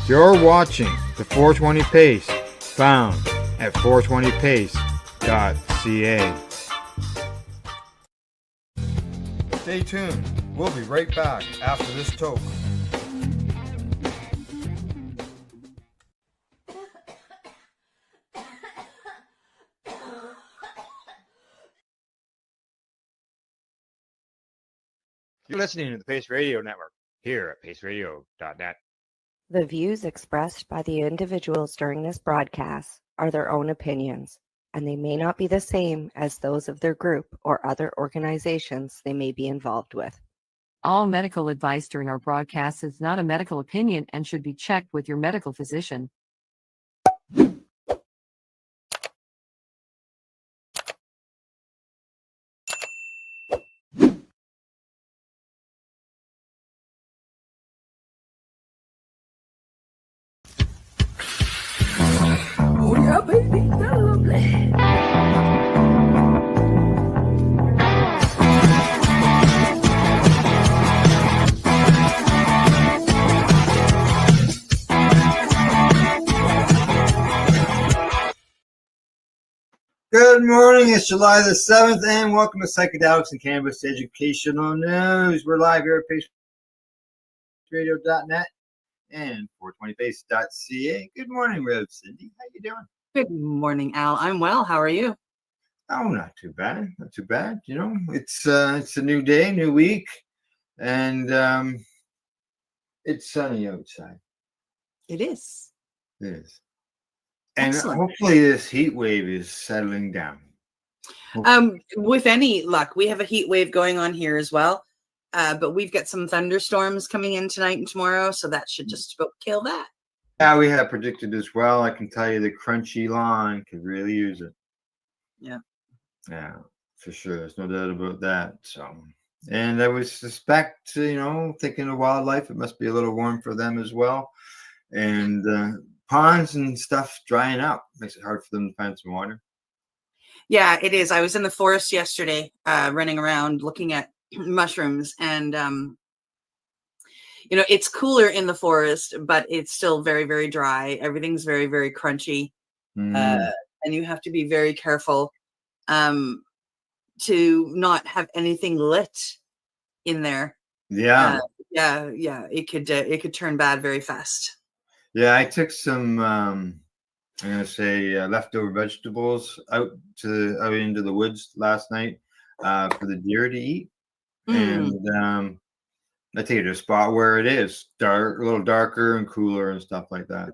You're watching the 420 Pace, found at 420pace.ca. Stay tuned. We'll be right back after this toke. You're listening to the Pace Radio Network here at paceradio.net. The views expressed by the individuals during this broadcast are their own opinions, and they may not be the same as those of their group or other organizations they may be involved with. All medical advice during our broadcast is not a medical opinion and should be checked with your medical physician. Oh yeah, baby, that's lovely. Good morning, it's July the 7th, and welcome to Psychedelics and Cannabis Educational News. We're live here at paceradio.net and 420pace.ca. Good morning, Rev Cindy. How you doing? Good morning, Al. I'm well. How are you? Oh, not too bad. Not too bad. You know, it's a new day, new week, and it's sunny outside. It is. It is. And Excellent. hopefully this heat wave is settling down. With any luck, we have a heat wave going on here as well. But we've got some thunderstorms coming in tonight and tomorrow, so that should just about kill that. Yeah, we have predicted as well. I can tell you the crunchy lawn could really use it. Yeah. Yeah, for sure. There's no doubt about that. So, and I would suspect, thinking of wildlife, it must be a little warm for them as well. And ponds and stuff drying up makes it hard for them to find some water. Yeah, it is. I was in the forest yesterday, running around looking at mushrooms, and it's cooler in the forest, but it's still very, very dry. Everything's very, very crunchy, and you have to be very careful to not have anything lit in there. Yeah. It could turn bad very fast. Yeah, I took some I'm gonna say leftover vegetables out into the woods last night for the deer to eat. And I take it to a spot where it is dark, a little darker and cooler and stuff like that.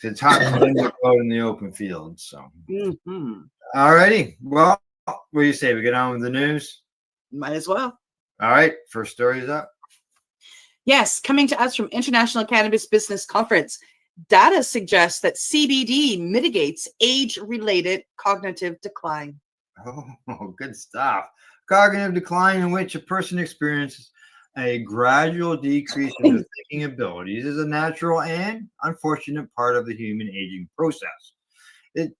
It's hot out in the open field. So, All righty. Well, what do you say? We get on with the news? Might as well. All right. First story is up. Yes, coming to us from International Cannabis Business Conference, data suggests that CBD mitigates age-related cognitive decline. Oh, good stuff. Cognitive decline, in which a person experiences a gradual decrease in their thinking abilities, is a natural and unfortunate part of the human aging process. It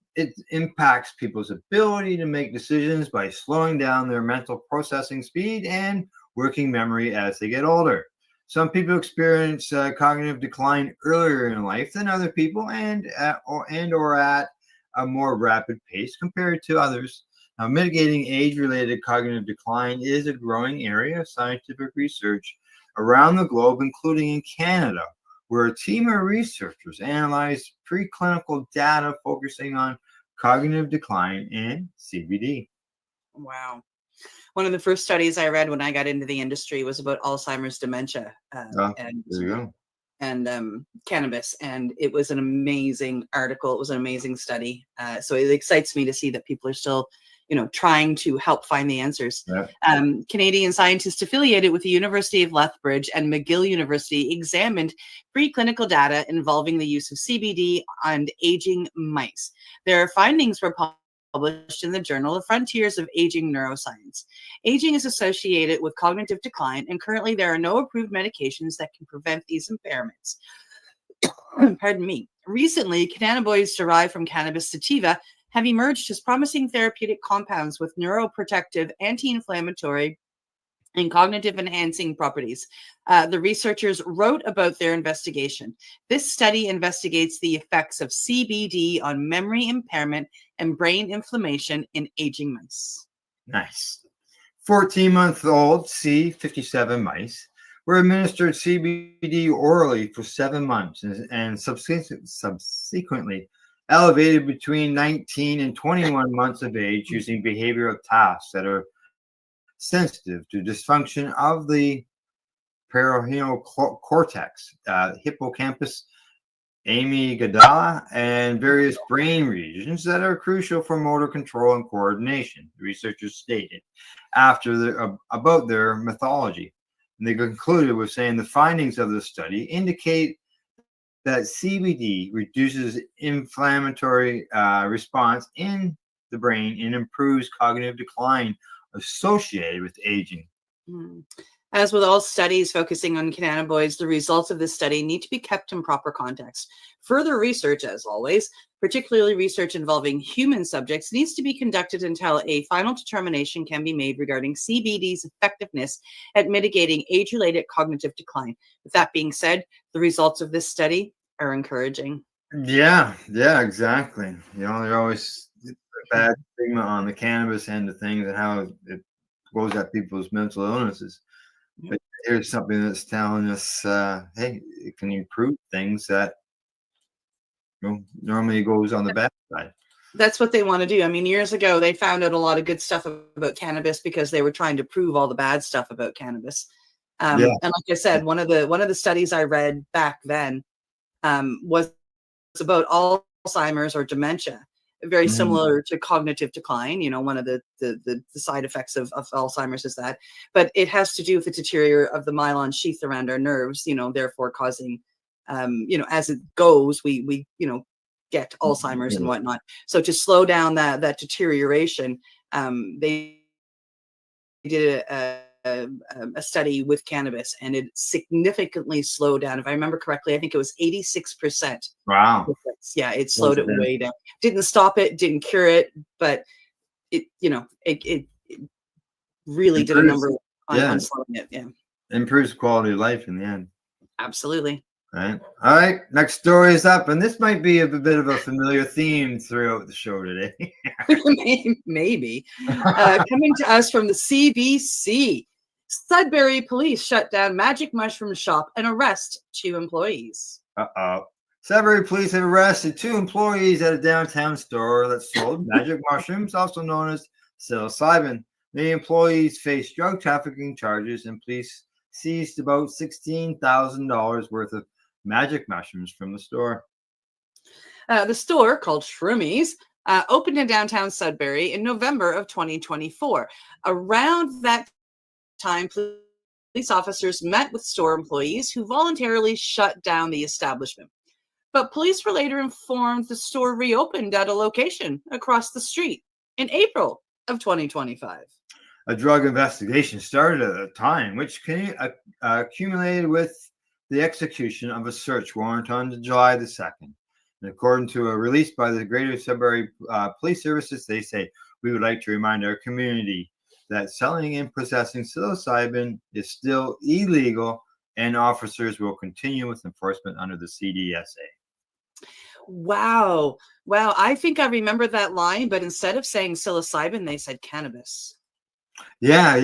impacts people's ability to make decisions by slowing down their mental processing speed and working memory as they get older. Some people experience cognitive decline earlier in life than other people, and or at a more rapid pace compared to others. Now, mitigating age-related cognitive decline is a growing area of scientific research around the globe, including in Canada, where a team of researchers analyzed preclinical data focusing on cognitive decline and CBD. Wow. One of the first studies I read when I got into the industry was about Alzheimer's dementia There you go. and cannabis. And it was an amazing article. It was an amazing study. So it excites me to see that people are still, trying to help find the answers. Yeah. Canadian scientists affiliated with the University of Lethbridge and McGill University examined preclinical data involving the use of CBD on aging mice. Their findings were published in the Journal of Frontiers of Aging Neuroscience. Aging is associated with cognitive decline, and currently there are no approved medications that can prevent these impairments. Pardon me. Recently, cannabinoids derived from cannabis sativa have emerged as promising therapeutic compounds with neuroprotective, anti-inflammatory, and cognitive enhancing properties. The researchers wrote about their investigation. This study investigates the effects of CBD on memory impairment and brain inflammation in aging mice. Nice. 14-month-old C57 mice were administered CBD orally for 7 months and subsequently elevated between 19 and 21 months of age using behavioral tasks that are sensitive to dysfunction of the parietal cortex, hippocampus, amygdala, and various brain regions that are crucial for motor control and coordination, the researchers stated about their methodology. And they concluded with saying the findings of the study indicate that CBD reduces inflammatory response in the brain and improves cognitive decline associated with aging. As with all studies focusing on cannabinoids, the results of this study need to be kept in proper context. Further research, as always, particularly research involving human subjects, needs to be conducted until a final determination can be made regarding CBD's effectiveness at mitigating age-related cognitive decline. With that being said, the results of this study are encouraging. Yeah, exactly. There's always a bad stigma on the cannabis end of things and how it goes at people's mental illnesses. But here's something that's telling us, hey, it can improve things that normally goes on the bad side. That's what they want to do. I mean, years ago, they found out a lot of good stuff about cannabis because they were trying to prove all the bad stuff about cannabis. And like I said, one of the studies I read back then was about Alzheimer's or dementia, very similar to cognitive decline. One of the side effects of Alzheimer's is that, but it has to do with the deterioration of the myelin sheath around our nerves, therefore causing, as it goes, we get Alzheimer's and whatnot. So to slow down that deterioration, they did a study with cannabis, and it significantly slowed down. If I remember correctly, I think it was 86%. Wow. Yeah, it slowed it way down. Didn't stop it, didn't cure it, but it really did a number on slowing it. Yeah. Improves quality of life in the end. Absolutely. All right. Next story is up, and this might be a bit of a familiar theme throughout the show today. Maybe. Coming to us from the CBC, Sudbury police shut down magic mushroom shop and arrest 2 employees. Sudbury police have arrested 2 employees at a downtown store that sold magic mushrooms, also known as psilocybin. The employees faced drug trafficking charges, and police seized about $16,000 worth of magic mushrooms from the store. The store, called Shroomies, opened in downtown Sudbury in November of 2024. Around that time, police officers met with store employees who voluntarily shut down the establishment. But police were later informed the store reopened at a location across the street in April of 2025. A drug investigation started at the time, which accumulated with the execution of a search warrant on July the 2nd. And according to a release by the Greater Sudbury Police Services, they say, "We would like to remind our community that selling and possessing psilocybin is still illegal, and officers will continue with enforcement under the CDSA." Wow. I think I remember that line, but instead of saying psilocybin, they said cannabis. Yeah.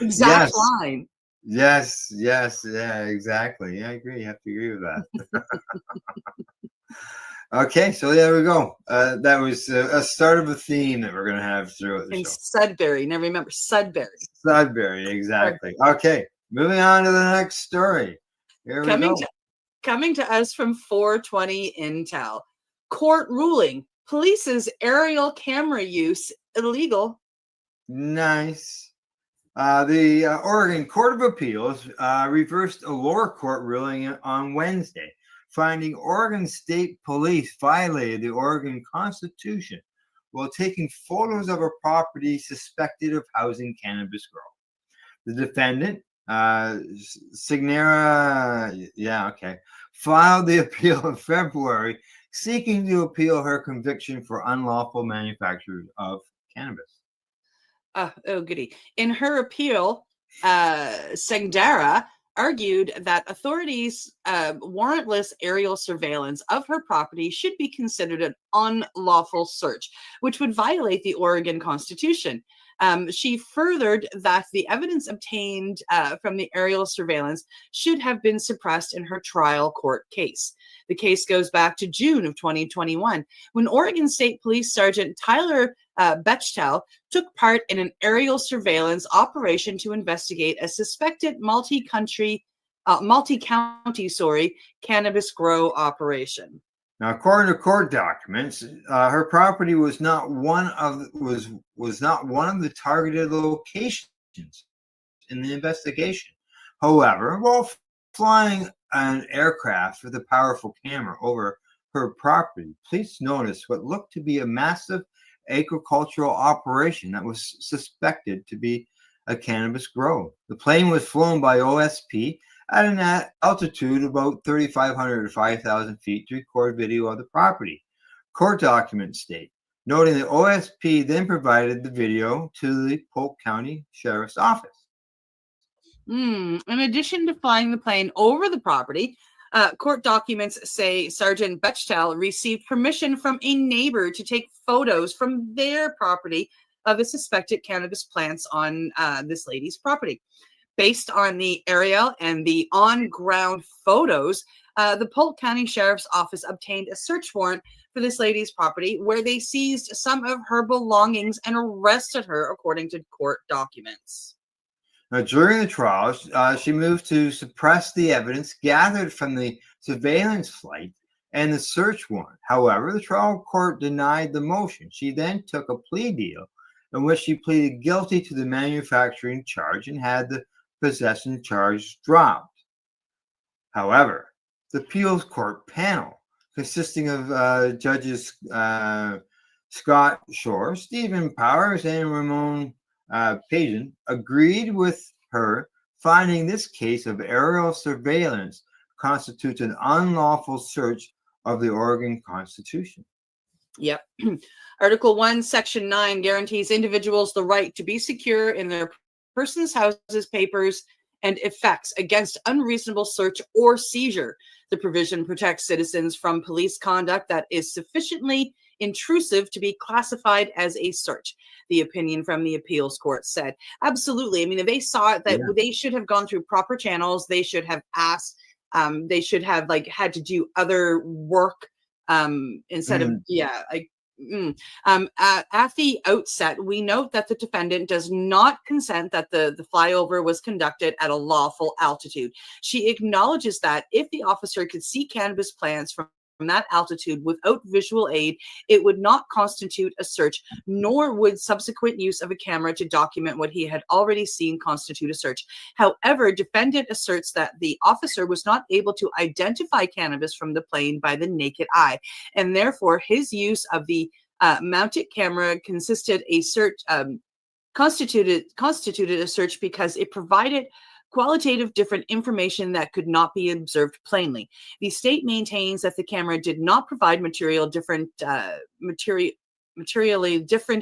Exact line. Yes, exactly. Yeah, I agree. You have to agree with that. Okay, so there we go. That was a start of a theme that we're going to have throughout the show. Sudbury. Now remember, Sudbury. Sudbury, exactly. Okay, moving on to the next story. Here we go. Coming to us from 420 Intel. Court ruling. Police's aerial camera use illegal. Nice. The Oregon Court of Appeals reversed a lower court ruling on Wednesday, finding Oregon State Police violated the Oregon Constitution while taking photos of a property suspected of housing cannabis growth. The defendant, Signera, filed the appeal in February, seeking to appeal her conviction for unlawful manufacture of cannabis. Oh, goody. In her appeal, Sangdara argued that authorities' warrantless aerial surveillance of her property should be considered an unlawful search, which would violate the Oregon Constitution. She furthered that the evidence obtained from the aerial surveillance should have been suppressed in her trial court case. The case goes back to June of 2021, when Oregon State Police Sergeant Tyler Bechtel took part in an aerial surveillance operation to investigate a suspected multi-county, cannabis grow operation. Now, according to court documents, her property was not one of the targeted locations in the investigation. However, while flying an aircraft with a powerful camera over her property, police noticed what looked to be a massive agricultural operation that was suspected to be a cannabis grow. The plane was flown by OSP at an altitude about 3,500 to 5,000 feet to record video of the property. Court documents state, noting that OSP then provided the video to the Polk County Sheriff's Office. In addition to flying the plane over the property, court documents say Sergeant Bechtel received permission from a neighbor to take photos from their property of the suspected cannabis plants on this lady's property. Based on the aerial and the on-ground photos, the Polk County Sheriff's Office obtained a search warrant for this lady's property, where they seized some of her belongings and arrested her, according to court documents. Now, during the trial, she moved to suppress the evidence gathered from the surveillance flight and the search warrant. However, the trial court denied the motion. She then took a plea deal in which she pleaded guilty to the manufacturing charge and had the possession charge dropped. However, the appeals court panel, consisting of judges Scott Shore, Stephen Powers, and Ramon Pajan, agreed with her, finding this case of aerial surveillance constitutes an unlawful search of the Oregon Constitution. Yep. Article 1, Section 9 guarantees individuals the right to be secure in their persons, houses, papers, and effects against unreasonable search or seizure. The provision protects citizens from police conduct that is sufficiently intrusive to be classified as a search. The opinion from the appeals court said, absolutely. I mean, if they saw it, that they should have gone through proper channels. They should have asked, they should have had to do other work instead of, at the outset, we note that the defendant does not consent that the flyover was conducted at a lawful altitude. She acknowledges that if the officer could see cannabis plants from that altitude without visual aid, it would not constitute a search, nor would subsequent use of a camera to document what he had already seen constitute a search. However, defendant asserts that the officer was not able to identify cannabis from the plane by the naked eye, and therefore his use of the mounted camera constituted a search because it provided qualitative different information that could not be observed plainly. The state maintains that the camera did not provide materially different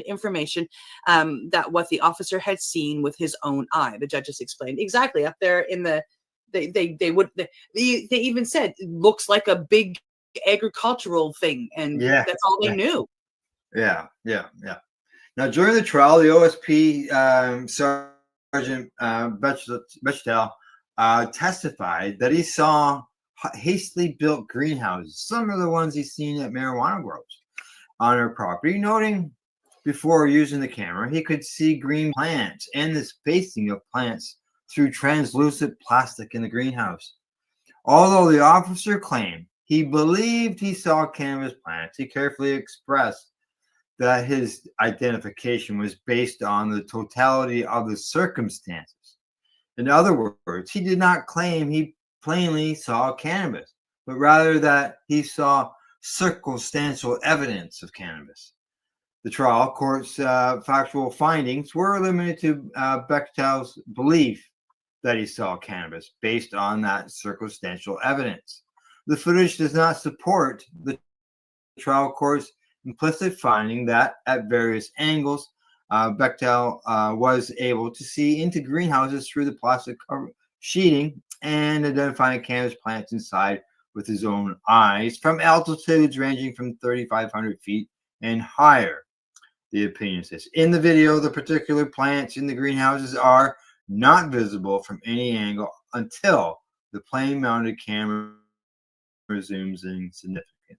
information that what the officer had seen with his own eye. The judges explained exactly up there in the they even said it looks like a big agricultural thing, and that's all they knew. Yeah. Now, during the trial, the OSP Sergeant Bechtel testified that he saw hastily built greenhouses, some of the ones he's seen at marijuana grows, on her property, noting before using the camera, he could see green plants and the spacing of plants through translucent plastic in the greenhouse. Although the officer claimed he believed he saw cannabis plants, he carefully expressed that his identification was based on the totality of the circumstances. In other words, he did not claim he plainly saw cannabis, but rather that he saw circumstantial evidence of cannabis. The trial court's factual findings were limited to Bechtel's belief that he saw cannabis based on that circumstantial evidence. The footage does not support the trial court's implicit finding that at various angles Bechtel was able to see into greenhouses through the plastic cover sheeting and identifying cannabis plants inside with his own eyes from altitudes ranging from 3,500 feet and higher. The opinion says in the video, the particular plants in the greenhouses are not visible from any angle until the plane mounted camera zooms in significantly.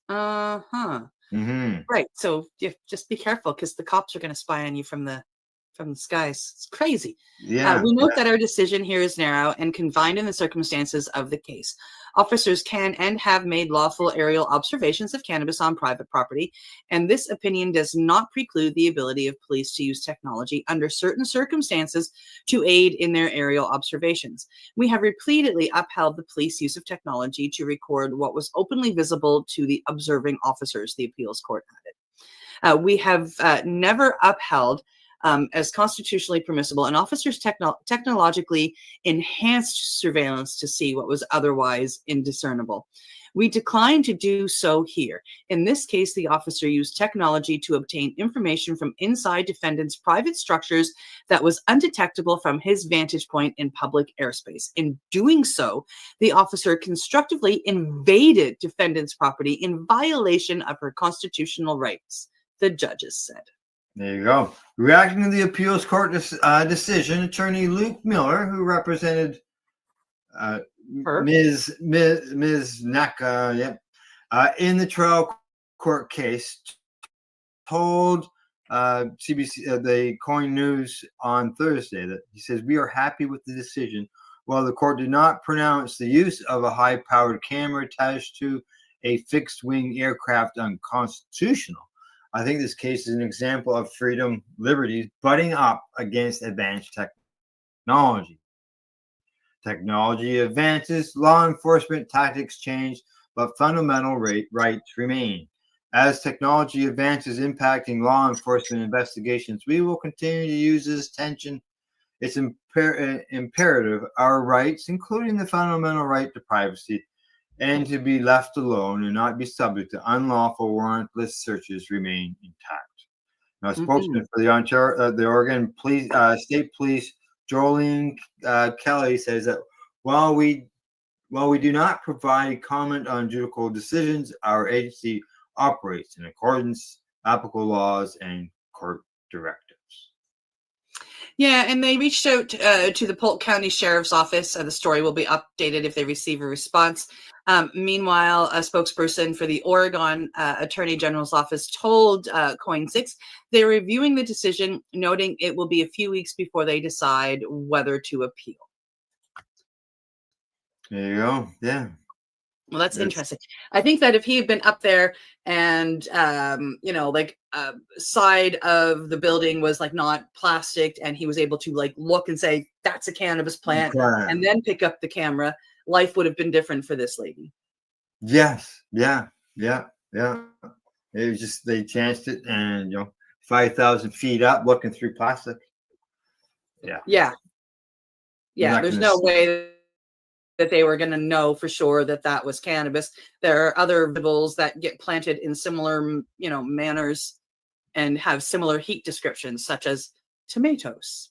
Mm-hmm. Right. So just be careful because the cops are going to spy on you from the skies. It's crazy. Yeah. We note that our decision here is narrow and confined in the circumstances of the case. Officers can and have made lawful aerial observations of cannabis on private property, and this opinion does not preclude the ability of police to use technology under certain circumstances to aid in their aerial observations. We have repeatedly upheld the police use of technology to record what was openly visible to the observing officers, the appeals court added. We have never upheld as constitutionally permissible an officer's technologically enhanced surveillance to see what was otherwise indiscernible. We decline to do so here. In this case, the officer used technology to obtain information from inside defendant's private structures that was undetectable from his vantage point in public airspace. In doing so, the officer constructively invaded defendant's property in violation of her constitutional rights, the judges said. There you go. Reacting to the appeals court decision, attorney Luke Miller, who represented Ms. Naka in the trial court case, told CBC, the Coin News on Thursday that he says, we are happy with the decision. While the court did not pronounce the use of a high-powered camera attached to a fixed-wing aircraft unconstitutional, I think this case is an example of freedom, liberties butting up against advanced technology. Technology advances, law enforcement tactics change, but fundamental rights remain. As technology advances impacting law enforcement investigations, we will continue to use this tension. It's imperative our rights, including the fundamental right to privacy, and to be left alone and not be subject to unlawful warrantless searches remain intact. Now, spokesman for the Oregon Police, State Police, Jolene Kelly, says that while we do not provide comment on judicial decisions, our agency operates in accordance applicable laws and court directives. Yeah, and they reached out to the Polk County Sheriff's Office. The story will be updated if they receive a response. Meanwhile, a spokesperson for the Oregon Attorney General's Office told Coin 6 they're reviewing the decision, noting it will be a few weeks before they decide whether to appeal. There you go. Yeah. Well, that's interesting. I think that if he had been up there and, side of the building was like not plastic and he was able to like look and say, that's a cannabis plant and then pick up the camera, life would have been different for this lady. Yes. Yeah. It was just, they chanced it and, 5,000 feet up looking through plastic. Yeah. There's no way that they were going to know for sure that that was cannabis. There are other vegetables that get planted in similar, manners and have similar heat descriptions, such as tomatoes.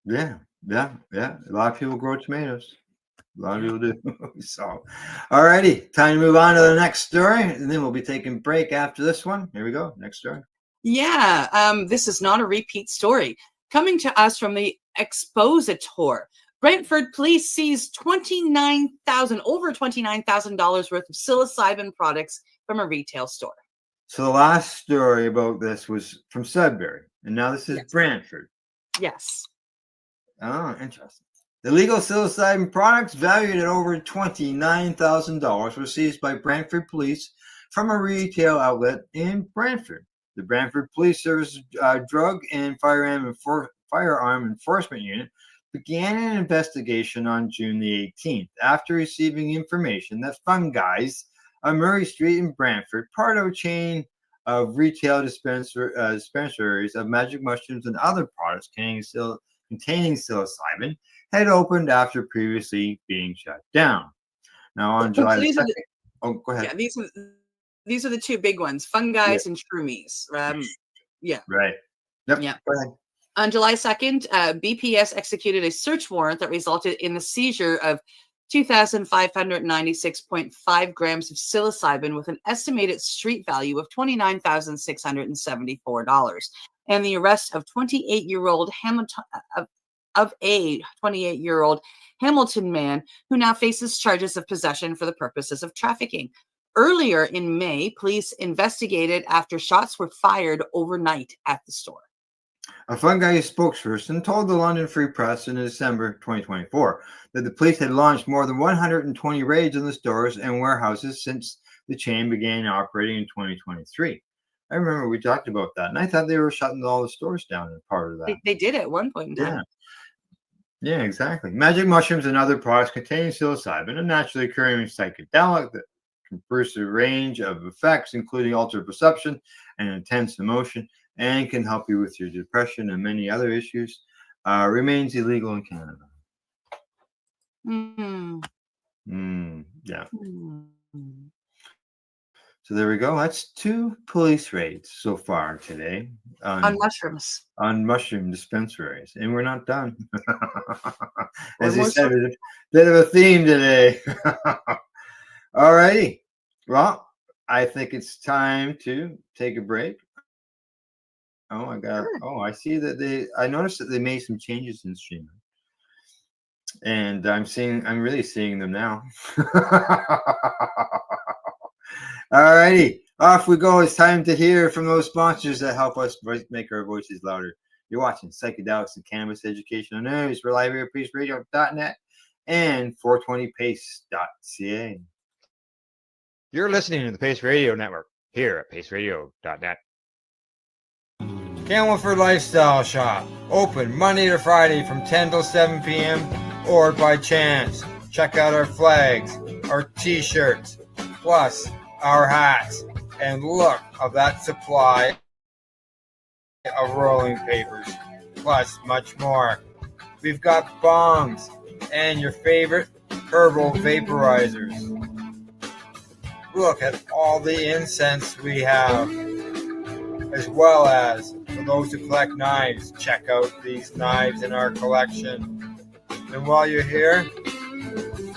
Yeah. A lot of people grow tomatoes. A lot of people do. So, all righty. Time to move on to the next story, and then we'll be taking a break after this one. Here we go. Next story. Yeah. This is not a repeat story. Coming to us from the Expositor. Brantford police seized over $29,000 worth of psilocybin products from a retail store. So the last story about this was from Sudbury, and now this is Brantford. Yes. Oh, interesting. The illegal psilocybin products valued at over $29,000 were seized by Brantford police from a retail outlet in Brantford. The Brantford Police Service Drug and Firearm Enforcement Unit began an investigation on June the 18th after receiving information that Fungi's on Murray Street in Brantford, part of a chain of retail dispensaries of magic mushrooms and other products containing psilocybin, had opened after previously being shut down. Now on July 2nd, go ahead. Yeah, these are the two big ones, Fungi's and Shroomies. Right. Yep. Yeah. Go ahead. On July 2nd, BPS executed a search warrant that resulted in the seizure of 2,596.5 grams of psilocybin with an estimated street value of $29,674, and the arrest of 28-year-old Hamilton of a 28-year-old Hamilton man who now faces charges of possession for the purposes of trafficking. Earlier in May, police investigated after shots were fired overnight at the store. A Fungi spokesperson told the London Free Press in December 2024 that the police had launched more than 120 raids on the stores and warehouses since the chain began operating in 2023. I remember we talked about that, and I thought they were shutting all the stores down as part of that. They did at one point in time. Yeah, exactly. Magic mushrooms and other products containing psilocybin, a naturally occurring psychedelic that can produce a range of effects, including altered perception and intense emotion, and can help you with your depression and many other issues, remains illegal in Canada. Yeah. So there we go. That's 2 police raids so far today on mushrooms, on mushroom dispensaries, and we're not done. As One I more said, a bit of a theme today. All righty. Well, I think it's time to take a break. Oh, I see that I noticed that they made some changes in streaming. And I'm really seeing them now. All righty. Off we go. It's time to hear from those sponsors that help us make our voices louder. You're watching Psychedelics and Cannabis Educational News. We're live here at paceradio.net and 420pace.ca. You're listening to the Pace Radio Network here at paceradio.net. Camelford Lifestyle Shop, open Monday to Friday from 10 till 7 p.m. or by chance. Check out our flags, our t-shirts, plus our hats, and look of that supply of rolling papers, plus much more. We've got bongs and your favorite herbal vaporizers. Look at all the incense we have, as well as for those who collect knives, check out these knives in our collection. And while you're here,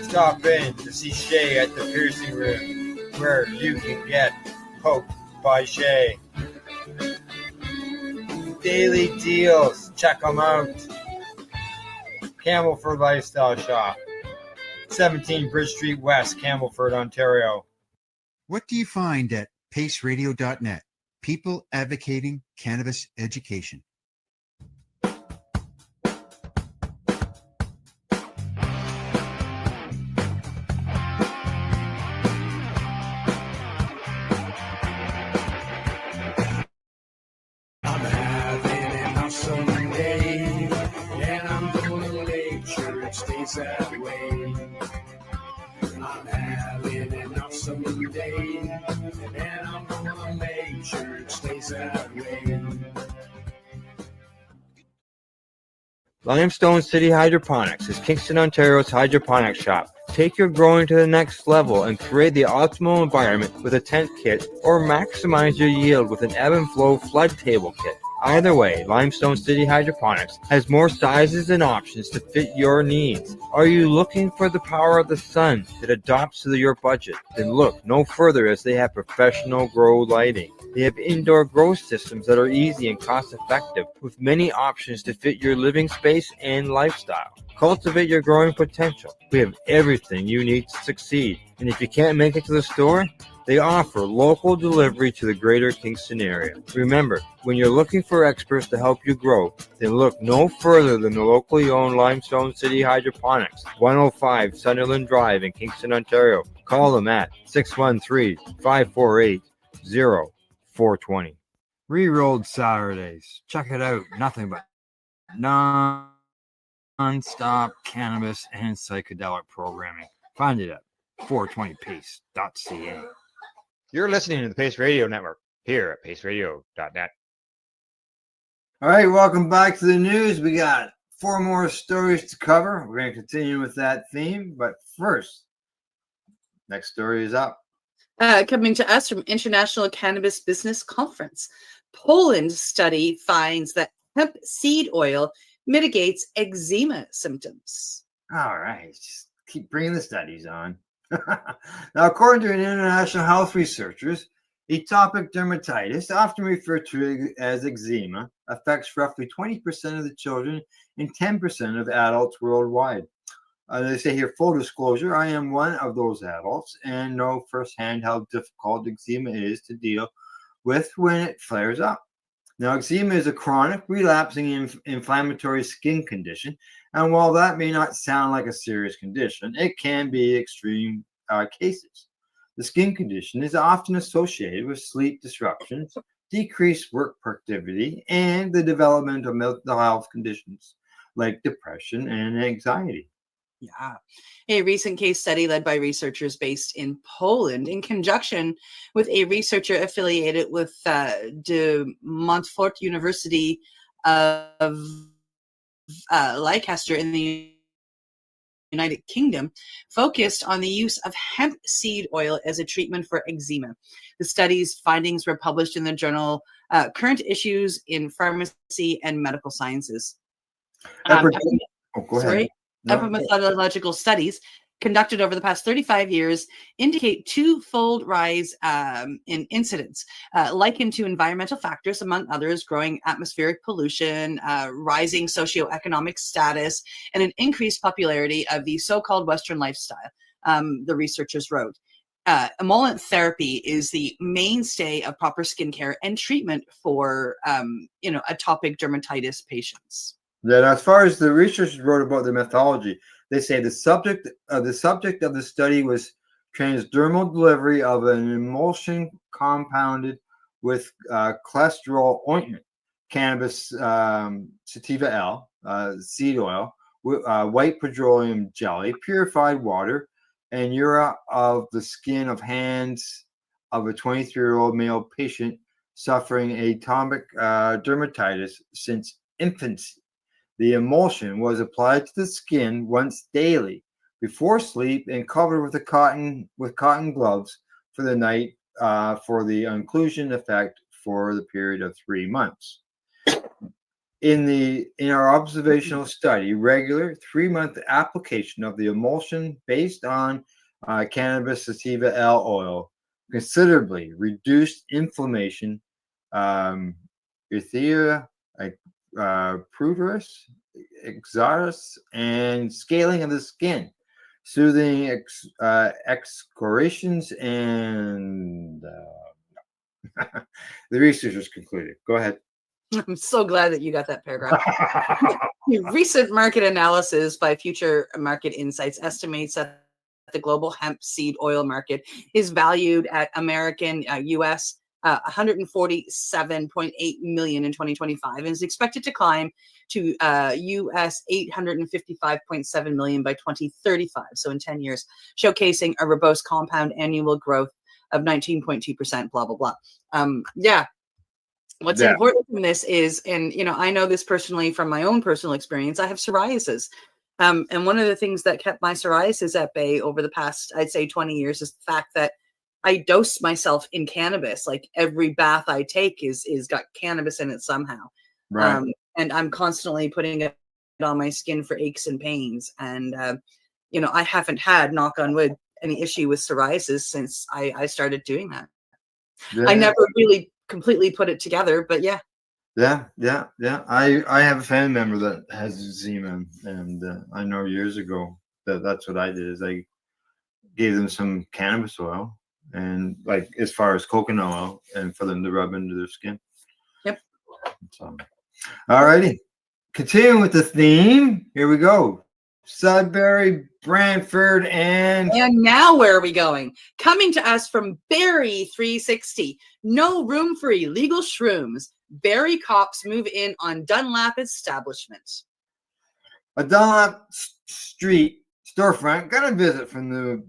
stop in to see Shay at the piercing room, where you can get poked by Shay. Daily deals, check them out. Camelford Lifestyle Shop, 17 Bridge Street West, Camelford, Ontario. What do you find at paceradio.net? People advocating cannabis education. I'm having an awesome day, and I'm gonna make sure it stays that way. I'm having an awesome day, and I'm gonna make sure it stays that way. Limestone City Hydroponics is Kingston, Ontario's hydroponics shop. Take your growing to the next level and create the optimal environment with a tent kit, or maximize your yield with an ebb and flow flood table kit. Either way, Limestone City Hydroponics has more sizes and options to fit your needs. Are you looking for the power of the sun that adapts to your budget? Then look no further, as they have professional grow lighting. They have indoor grow systems that are easy and cost effective, with many options to fit your living space and lifestyle. Cultivate your growing potential. We have everything you need to succeed. And if you can't make it to the store, they offer local delivery to the greater Kingston area. Remember, when you're looking for experts to help you grow, then look no further than the locally owned Limestone City Hydroponics, 105 Sunderland Drive in Kingston, Ontario. Call them at 613-548-0420. Re-rolled Saturdays. Check it out. Nothing but non-stop cannabis and psychedelic programming. Find it at 420pace.ca. You're listening to the Pace Radio Network here at paceradio.net. All right, welcome back to the news. We got 4 more stories to cover. We're going to continue with that theme, but first, next story is up. Coming to us from International Cannabis Business Conference. Poland study finds that hemp seed oil mitigates eczema symptoms. All right, just keep bringing the studies on. Now, according to international health researchers, atopic dermatitis, often referred to as eczema, affects roughly 20% of the children and 10% of adults worldwide. They say here, full disclosure, I am one of those adults and know firsthand how difficult eczema is to deal with when it flares up. Now, eczema is a chronic, relapsing inflammatory skin condition, and while that may not sound like a serious condition, it can be extreme cases. The skin condition is often associated with sleep disruptions, decreased work productivity, and the development of mental health conditions like depression and anxiety. Yeah. A recent case study led by researchers based in Poland in conjunction with a researcher affiliated with de Montfort University of Leicester in the United Kingdom focused on the use of hemp seed oil as a treatment for eczema. The study's findings were published in the journal Current Issues in Pharmacy and Medical Sciences. Go ahead. No. Epidemiological studies conducted over the past 35 years indicate twofold rise in incidence, likened to environmental factors, among others, growing atmospheric pollution, rising socioeconomic status, and an increased popularity of the so-called Western lifestyle, the researchers wrote. Emollient therapy is the mainstay of proper skincare and treatment for, atopic dermatitis patients. That as far as the researchers wrote about the methodology, they say the subject of the study was transdermal delivery of an emulsion compounded with cholesterol ointment, cannabis sativa L, seed oil, white petroleum jelly, purified water, and ura of the skin of hands of a 23-year-old male patient suffering atopic dermatitis since infancy. The emulsion was applied to the skin once daily before sleep and covered with cotton gloves for the night for the occlusion effect for the period of 3 months. In our observational study, regular 3-month application of the emulsion based on cannabis sativa L oil considerably reduced inflammation, erythema, pruritus, eczematous, and scaling of the skin, soothing excoriations, and the researchers concluded. Go ahead. I'm so glad that you got that paragraph. Recent market analysis by Future Market Insights estimates that the global hemp seed oil market is valued at US $147.8 million in 2025 and is expected to climb to US $855.7 million by 2035, so in 10 years, showcasing a robust compound annual growth of 19.2%, blah, blah, blah. What's important from this is, and I know this personally from my own personal experience, I have psoriasis. And one of the things that kept my psoriasis at bay over the past, I'd say 20 years is the fact that I dose myself in cannabis. Like every bath I take is got cannabis in it somehow. Right. And I'm constantly putting it on my skin for aches and pains. And, I haven't had, knock on wood, any issue with psoriasis since I started doing that. Yeah. I never really completely put it together, but yeah. I have a family member that has eczema, and I know years ago that's what I did is I gave them some cannabis oil and like as far as coconut oil and for them to rub into their skin. Yep. So, all righty. Continuing with the theme, here we go. Sudbury, Brantford, and now where are we going? Coming to us from Barrie 360. No room for illegal shrooms. Barrie cops move in on Dunlap establishment. A Dunlap Street storefront got a visit from the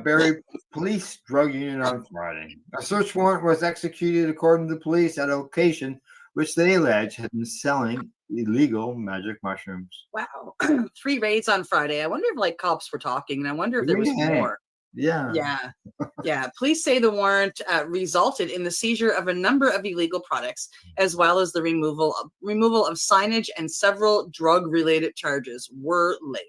Barrie Police Drug Unit on Friday. A search warrant was executed according to the police at a location which they allege had been selling illegal magic mushrooms. Wow. 3 raids on Friday. I wonder if cops were talking, and I wonder if there was more. Yeah. Yeah. Yeah. Police say the warrant resulted in the seizure of a number of illegal products, as well as the removal of signage, and several drug-related charges were laid.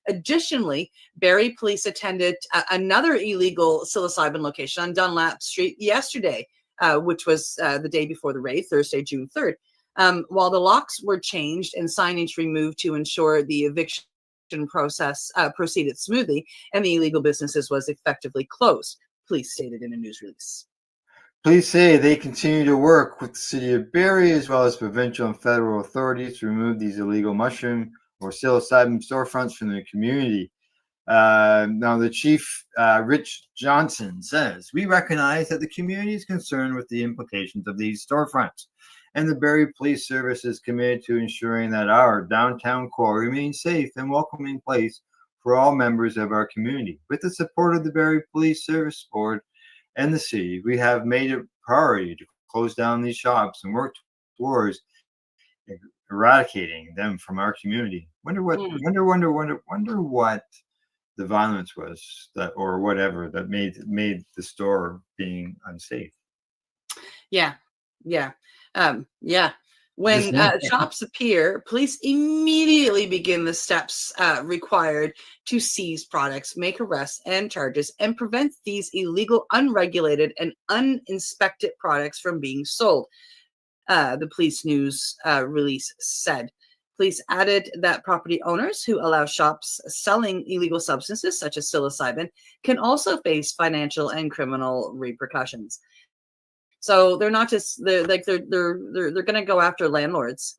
Additionally, Barrie police attended another illegal psilocybin location on Dunlap Street yesterday, which was the day before the raid, Thursday, June 3rd. While the locks were changed and signage removed to ensure the eviction process proceeded smoothly, and the illegal businesses was effectively closed, police stated in a news release. Police say they continue to work with the city of Barrie as well as provincial and federal authorities to remove these illegal mushroom or psilocybin storefronts from the community. Now, the chief, Rich Johnson, says, "We recognize that the community is concerned with the implications of these storefronts, and the Barrie Police Service is committed to ensuring that our downtown core remains safe and welcoming place for all members of our community. With the support of the Barrie Police Service Board and the city, we have made it a priority to close down these shops and work towards eradicating them from our community." Wonder what the violence was that, or whatever, that made the store being unsafe. Yeah. When shops appear, police immediately begin the steps required to seize products, make arrests and charges, and prevent these illegal, unregulated, and uninspected products from being sold. The police news release said. Police added that property owners who allow shops selling illegal substances such as psilocybin can also face financial and criminal repercussions. So they're not just they're going to go after landlords.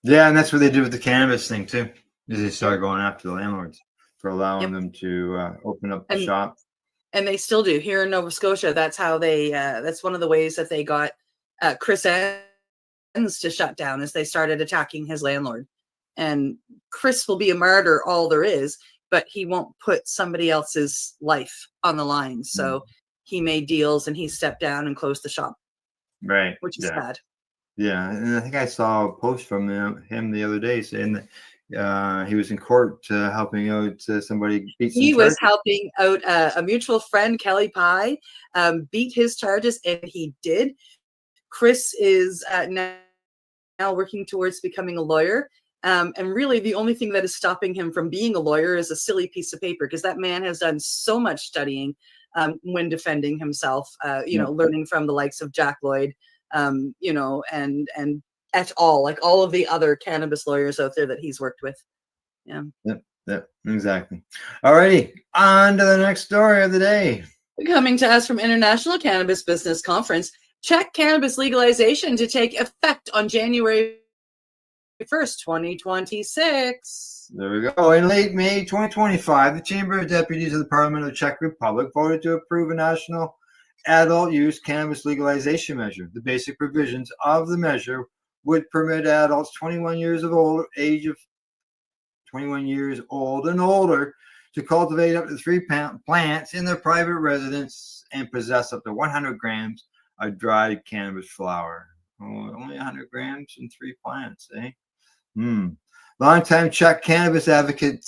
Yeah, and that's what they did with the cannabis thing too. Is they started going after the landlords for allowing them to open up the shop. And they still do here in Nova Scotia. That's how they. That's one of the ways that they got Chris Enns to shut down, is they started attacking his landlord. And Chris will be a martyr, all there is, but he won't put somebody else's life on the line. So he made deals and he stepped down and closed the shop. Right. Which is bad. Yeah, and I think I saw a post from him the other day saying that he was in court helping out somebody beat some He charges. was helping out a mutual friend, Kelly Pye, beat his charges, and he did. Chris is now working towards becoming a lawyer. And really, the only thing that is stopping him from being a lawyer is a silly piece of paper, because that man has done so much studying when defending himself, learning from the likes of Jack Lloyd, and et al., like all of the other cannabis lawyers out there that he's worked with. Yeah. Yep, exactly. All righty, on to the next story of the day. Coming to us from International Cannabis Business Conference, check cannabis legalization to take effect on January 1st, 2026. There we go. In late May 2025, the Chamber of Deputies of the Parliament of the Czech Republic voted to approve a national adult use cannabis legalization measure. The basic provisions of the measure would permit adults 21 years old and older to cultivate up to 3 plants in their private residence and possess up to 100 grams of dried cannabis flower. Only 100 grams and 3 plants, eh? Longtime Czech cannabis advocate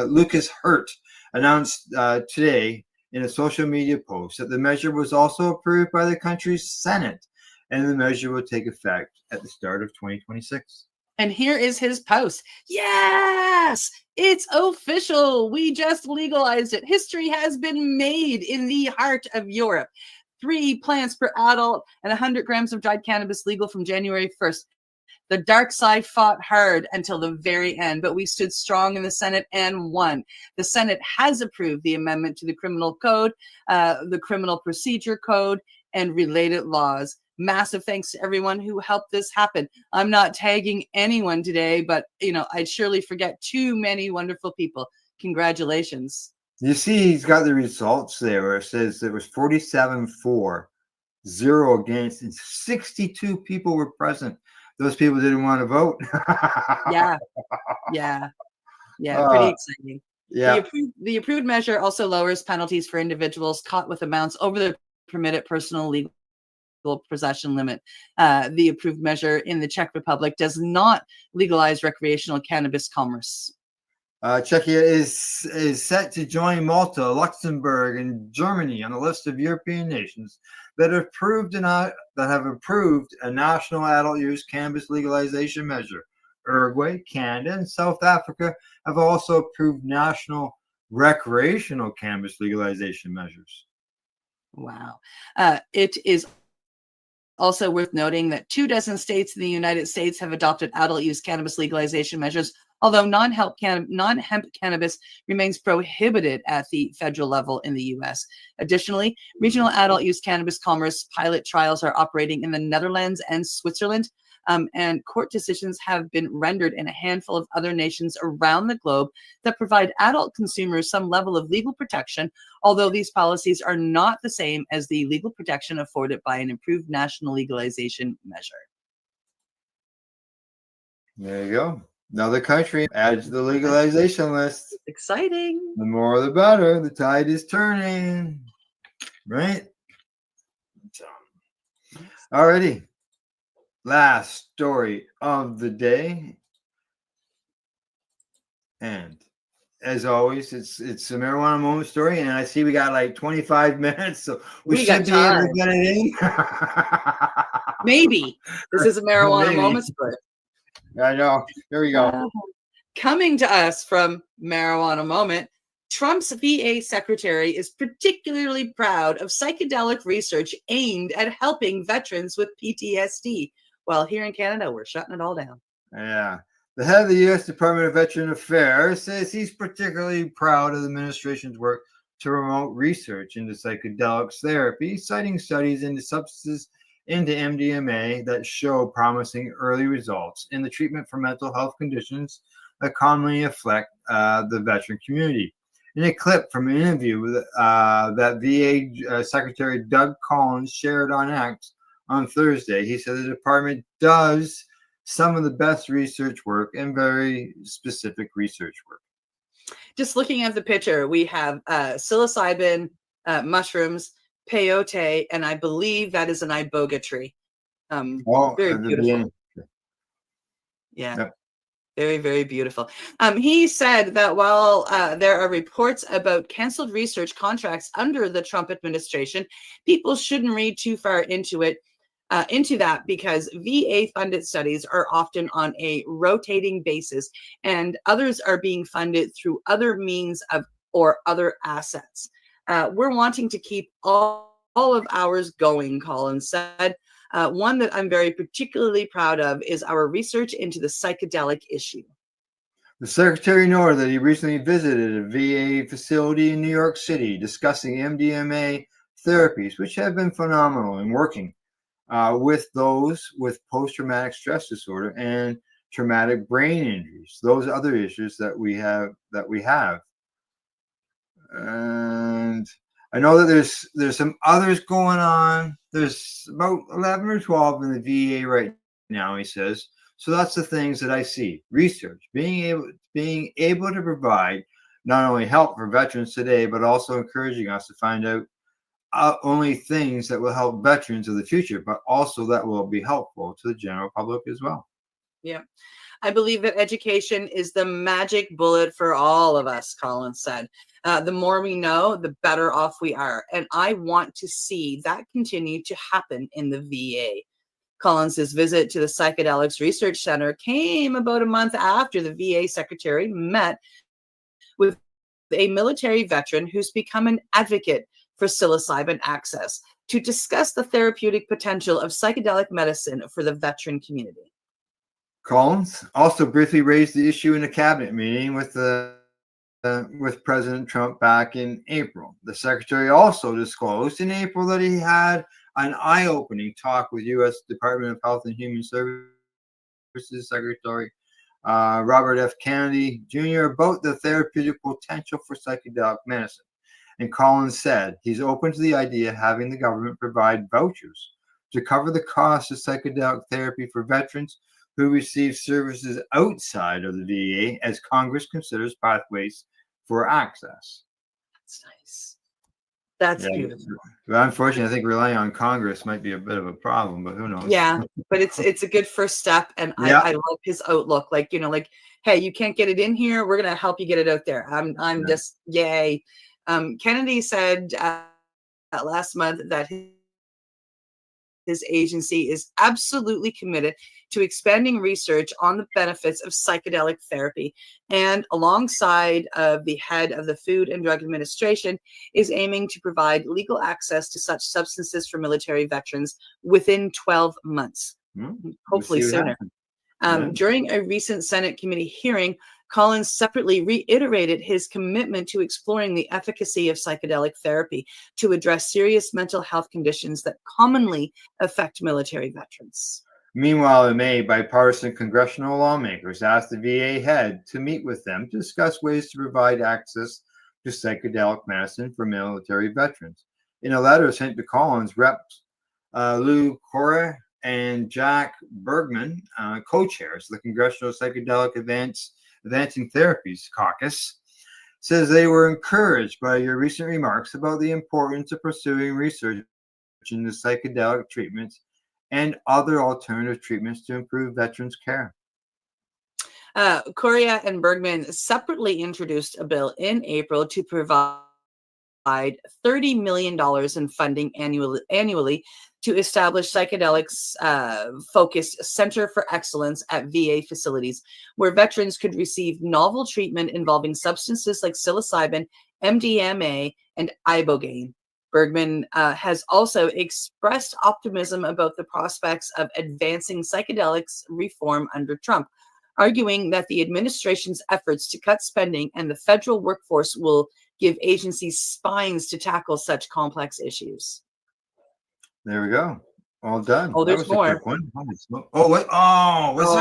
Lucas Hurt announced today in a social media post that the measure was also approved by the country's Senate, and the measure will take effect at the start of 2026. And here is his post. Yes, it's official. We just legalized it. History has been made in the heart of Europe. 3 plants per adult and 100 grams of dried cannabis legal from January 1st. The dark side fought hard until the very end, but we stood strong in the Senate and won. The Senate has approved the amendment to the Criminal Code, the Criminal Procedure Code, and related laws. Massive thanks to everyone who helped this happen. I'm not tagging anyone today, but I'd surely forget too many wonderful people. Congratulations. You see, he's got the results there where it says there was 47 for, 0 against, and 62 people were present. Those people didn't want to vote. Yeah, pretty exciting. Yeah. The approved measure also lowers penalties for individuals caught with amounts over the permitted personal legal possession limit. The approved measure in the Czech Republic does not legalize recreational cannabis commerce. Czechia is set to join Malta, Luxembourg, and Germany on the list of European nations that have approved a national adult use cannabis legalization measure. Uruguay, Canada, and South Africa have also approved national recreational cannabis legalization measures. Wow. It is also worth noting that 24 states in the United States have adopted adult use cannabis legalization measures, although non-hemp cannabis remains prohibited at the federal level in the U.S. Additionally, regional adult use cannabis commerce pilot trials are operating in the Netherlands and Switzerland, and court decisions have been rendered in a handful of other nations around the globe that provide adult consumers some level of legal protection, although these policies are not the same as the legal protection afforded by an improved national legalization measure. There you go. Another country adds to the legalization list. Exciting. The more the better. The tide is turning. Right? So, alrighty. Last story of the day. And as always, it's a marijuana moment story. And I see we got like 25 minutes. So we should be able to get it in. Maybe. This is a marijuana Maybe. moment story. I know. Here we go. Coming to us from Marijuana Moment, Trump's VA secretary is particularly proud of psychedelic research aimed at helping veterans with PTSD. Well, here in Canada, we're shutting it all down. Yeah. The head of the U.S. Department of Veteran Affairs says he's particularly proud of the administration's work to promote research into psychedelics therapy, citing studies into substances into MDMA that show promising early results in the treatment for mental health conditions that commonly afflict the veteran community. In a clip from an interview with, that VA Secretary Doug Collins shared on X on Thursday, he said the department does some of the best research work and very specific research work. Just looking at the picture, we have psilocybin, mushrooms, peyote, and I believe that is an iboga tree. Very beautiful. Yeah. Yep. Very, very beautiful. He said that while there are reports about canceled research contracts under the Trump administration, people shouldn't read too far into that because VA-funded studies are often on a rotating basis, and others are being funded through other means or other assets. We're wanting to keep all of ours going, Collins said. One that I'm very particularly proud of is our research into the psychedelic issue. The secretary noted that he recently visited a VA facility in New York City discussing MDMA therapies, which have been phenomenal in working with those with post-traumatic stress disorder and traumatic brain injuries, those other issues that we have. And I know that there's some others going on. There's about 11 or 12 in the VA right now, he says. So that's the things that I see. Research, being able to provide not only help for veterans today, but also encouraging us to find out only things that will help veterans of the future, but also that will be helpful to the general public as well. Yeah. I believe that education is the magic bullet for all of us, Collins said. The more we know, the better off we are. And I want to see that continue to happen in the VA. Collins's visit to the Psychedelics Research Center came about a month after the VA secretary met with a military veteran who's become an advocate for psilocybin access to discuss the therapeutic potential of psychedelic medicine for the veteran community. Collins also briefly raised the issue in a cabinet meeting with President Trump back in April. The secretary also disclosed in April that he had an eye-opening talk with U.S. Department of Health and Human Services Secretary Robert F. Kennedy Jr. about the therapeutic potential for psychedelic medicine. And Collins said he's open to the idea of having the government provide vouchers to cover the cost of psychedelic therapy for veterans who receive services outside of the VA as Congress considers pathways for access. That's nice. That's Yeah. beautiful. But unfortunately, I think relying on Congress might be a bit of a problem, but who knows? Yeah, but it's a good first step, and Yeah. I love his outlook. Like, like, hey, you can't get it in here, we're gonna help you get it out there. I'm Yeah. just yay. Kennedy said last month that his agency is absolutely committed to expanding research on the benefits of psychedelic therapy, and alongside of the head of the Food and Drug Administration, is aiming to provide legal access to such substances for military veterans within 12 months, We'll hopefully see what sooner. happens. Yeah. During a recent Senate committee hearing, Collins separately reiterated his commitment to exploring the efficacy of psychedelic therapy to address serious mental health conditions that commonly affect military veterans. Meanwhile, in May, bipartisan congressional lawmakers asked the VA head to meet with them to discuss ways to provide access to psychedelic medicine for military veterans. In a letter sent to Collins, Reps Lou Correa and Jack Bergman, co-chairs the Congressional Psychedelic Advancing Therapies Caucus, says they were encouraged by your recent remarks about the importance of pursuing research into psychedelic treatments and other alternative treatments to improve veterans' care. Correa and Bergman separately introduced a bill in April to provide $30 million in funding annually to establish psychedelics-focused Center for Excellence at VA facilities, where veterans could receive novel treatment involving substances like psilocybin, MDMA, and ibogaine. Bergman has also expressed optimism about the prospects of advancing psychedelics reform under Trump, arguing that the administration's efforts to cut spending and the federal workforce will give agencies spines to tackle such complex issues. There we go. All done. Oh, there's that was more. A quick one. Oh, what? Oh, what's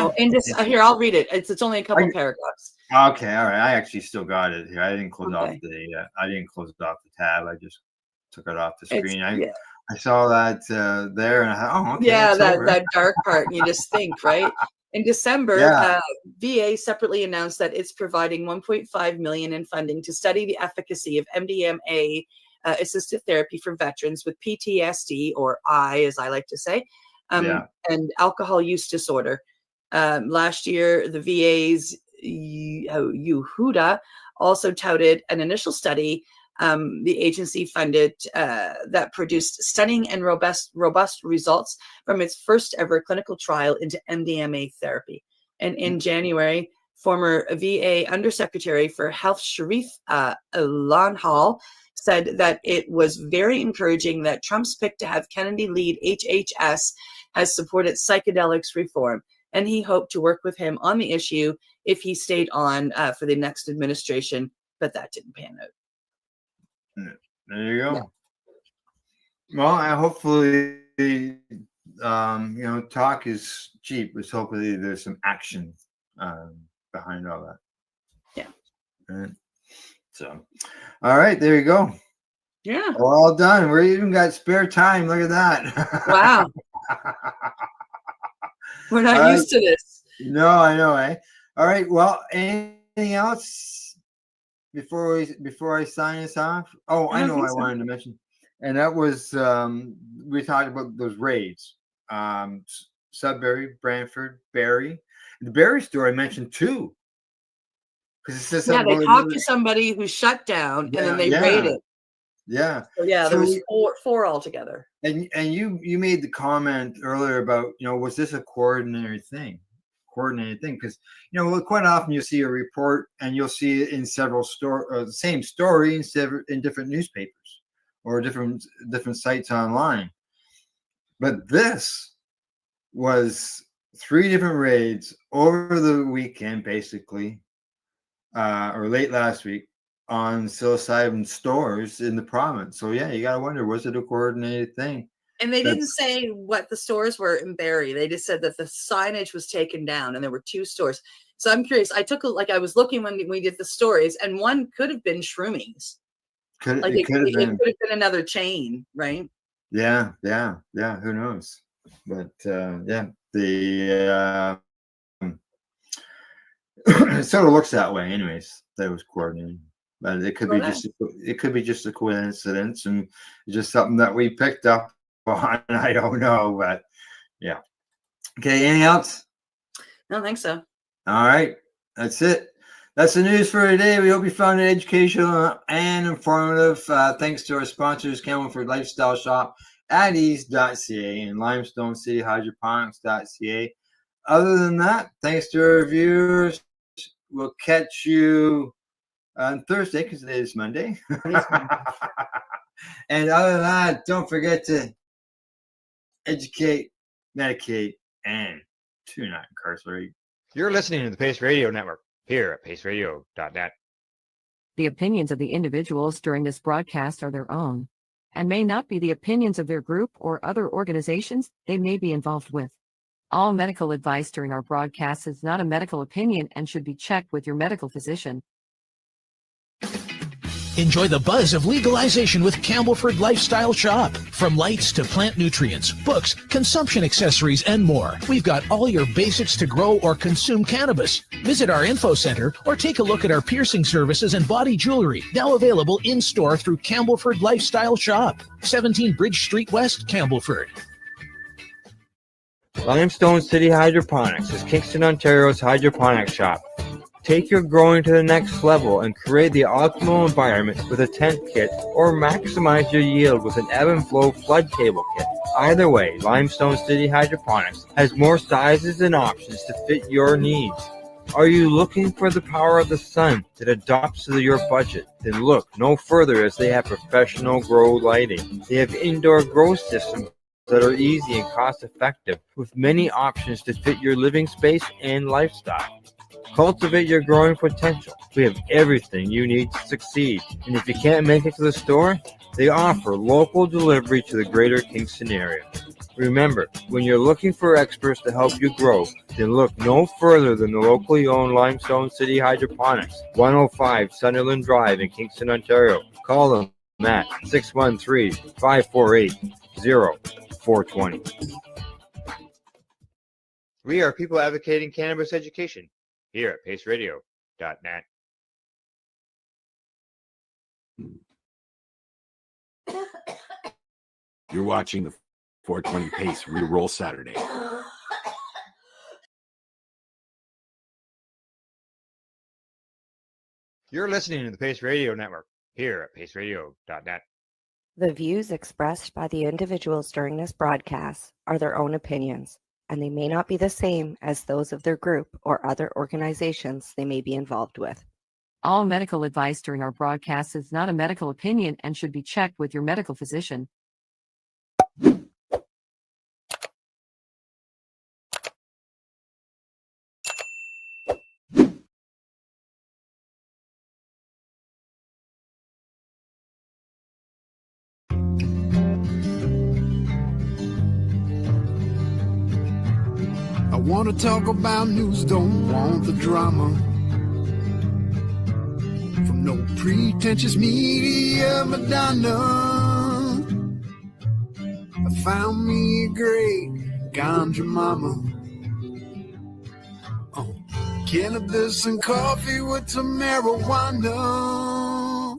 that? Here, I'll read it. It's only a couple paragraphs. Okay, all right. I actually still got it here. I didn't close off Okay. I didn't close it off the tab. I just took it off the screen. Yeah. I saw that there, and I thought, oh, okay. Yeah, it's over. that dark part. And you just think, right? In December, Yeah. VA separately announced that it's providing $1.5 million in funding to study the efficacy of MDMA assisted therapy for veterans with PTSD, or I, as I like to say, and alcohol use disorder. Last year, the VA's UHUDA also touted an initial study the agency funded that produced stunning and robust results from its first ever clinical trial into MDMA therapy. And in January, former VA Undersecretary for Health Sharif Lanhal said that it was very encouraging that Trump's pick to have Kennedy lead HHS has supported psychedelics reform, and he hoped to work with him on the issue if he stayed on for the next administration, but that didn't pan out. There you go. Yeah. Well, hopefully, talk is cheap. But hopefully there's some action behind all that. Yeah. Right. So, all right, there you go. Yeah. We're all done. We even got spare time. Look at that. Wow. We're not used to this. No, I know, eh? All right. Well, anything else before I sign this off? Oh, I know I wanted to mention. And that was we talked about those raids. Sudbury, Brantford, Barrie. The Barrie story I mentioned too. Because it says they talked to somebody who shut down and then they raided. Yeah. So there was four altogether. And you made the comment earlier about, was this a coordinated thing? Because quite often you see a report and you'll see it in several the same story in different newspapers or different sites online. But this was 3 different raids over the weekend, basically, or late last week, on psilocybin stores in the province. So yeah, you gotta wonder, was it a coordinated thing? And they didn't say what the stores were in Barrie. They just said that the signage was taken down and there were 2 stores. So I'm curious. I was looking when we did the stories, and one could have been Shroomies. It could have been another chain, right? Yeah. Who knows? But it sort of looks that way, anyways. That was coordinated. but it could be just a coincidence and just something that we picked up on. I don't know, but yeah. Okay, anything else? I don't think so. All right, that's it. That's the news for today. We hope you found it educational and informative. Thanks to our sponsors, Camelford Lifestyle Shop at ease.ca and Limestone City Hydroponics.ca. Other than that, thanks to our viewers. We'll catch you on Thursday because today is Monday. And other than that, don't forget to educate, medicate, and do not incarcerate. You're listening to the Pace Radio Network here at paceradio.net. The opinions of the individuals during this broadcast are their own and may not be the opinions of their group or other organizations they may be involved with. All medical advice during our broadcast is not a medical opinion and should be checked with your medical physician. Enjoy the buzz of legalization with Campbellford Lifestyle Shop. From lights to plant nutrients, books, consumption accessories, and more, we've got all your basics to grow or consume cannabis. Visit our info center or take a look at our piercing services and body jewelry, now available in-store through Campbellford Lifestyle Shop, 17 Bridge Street West, Campbellford. Limestone City Hydroponics is Kingston, Ontario's hydroponics shop. Take your growing to the next level and create the optimal environment with a tent kit or maximize your yield with an ebb and flow flood table kit. Either way, Limestone City Hydroponics has more sizes and options to fit your needs. Are you looking for the power of the sun that adapts to your budget? Then look no further as they have professional grow lighting. They have indoor grow systems that are easy and cost effective with many options to fit your living space and lifestyle. Cultivate your growing potential. We have everything you need to succeed. And if you can't make it to the store, they offer local delivery to the greater Kingston area. Remember, when you're looking for experts to help you grow, then look no further than the locally owned Limestone City Hydroponics, 105 Sunderland Drive in Kingston, Ontario. Call them at 613-548-0420. We are people advocating cannabis education here at paceradio.net. You're watching the 420 Pace Reroll Saturday. You're listening to the Pace Radio Network here at paceradio.net. The views expressed by the individuals during this broadcast are their own opinions, and they may not be the same as those of their group or other organizations they may be involved with. All medical advice during our broadcast is not a medical opinion and should be checked with your medical physician. I want to talk about news, don't want the drama. From no pretentious media Madonna. I found me a great ganja mama. Oh, cannabis and coffee with some marijuana.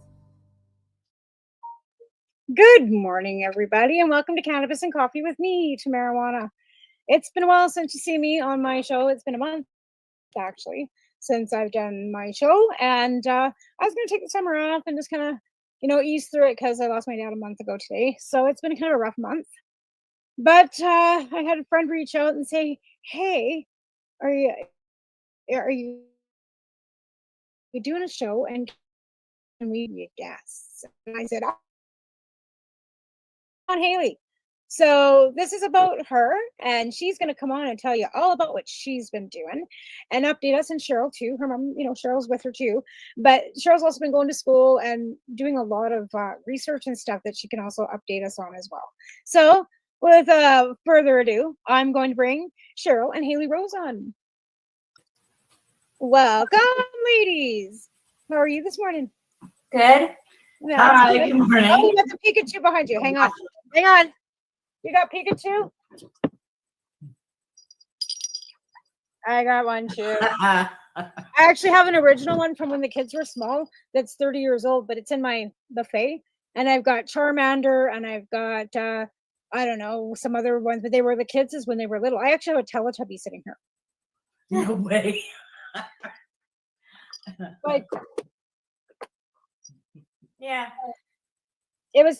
Good morning, everybody, and welcome to Cannabis and Coffee with me, to Marijuana. It's been a while since you see me on my show. It's been a month, actually, since I've done my show. And I was going to take the summer off and just kind of, ease through it because I lost my dad a month ago today. So it's been kind of a rough month. But I had a friend reach out and say, hey, are you doing a show and can we be guests? And I said, on Haley. So this is about her, and she's going to come on and tell you all about what she's been doing and update us, and Cheryl too. Her mom, Cheryl's with her too, but Cheryl's also been going to school and doing a lot of research and stuff that she can also update us on as well. So with further ado, I'm going to bring Cheryl and Haley Rose on. Welcome, ladies. How are you this morning? Good. Yeah, Hi, good morning. Oh, you got the Pikachu behind you. Hang on. Hang on. You got Pikachu? I got one too. I actually have an original one from when the kids were small that's 30 years old, but it's in my buffet. And I've got Charmander and I've got, I don't know, some other ones, but they were the kids as when they were little. I actually have a Teletubby sitting here. No way. Like, Yeah. it was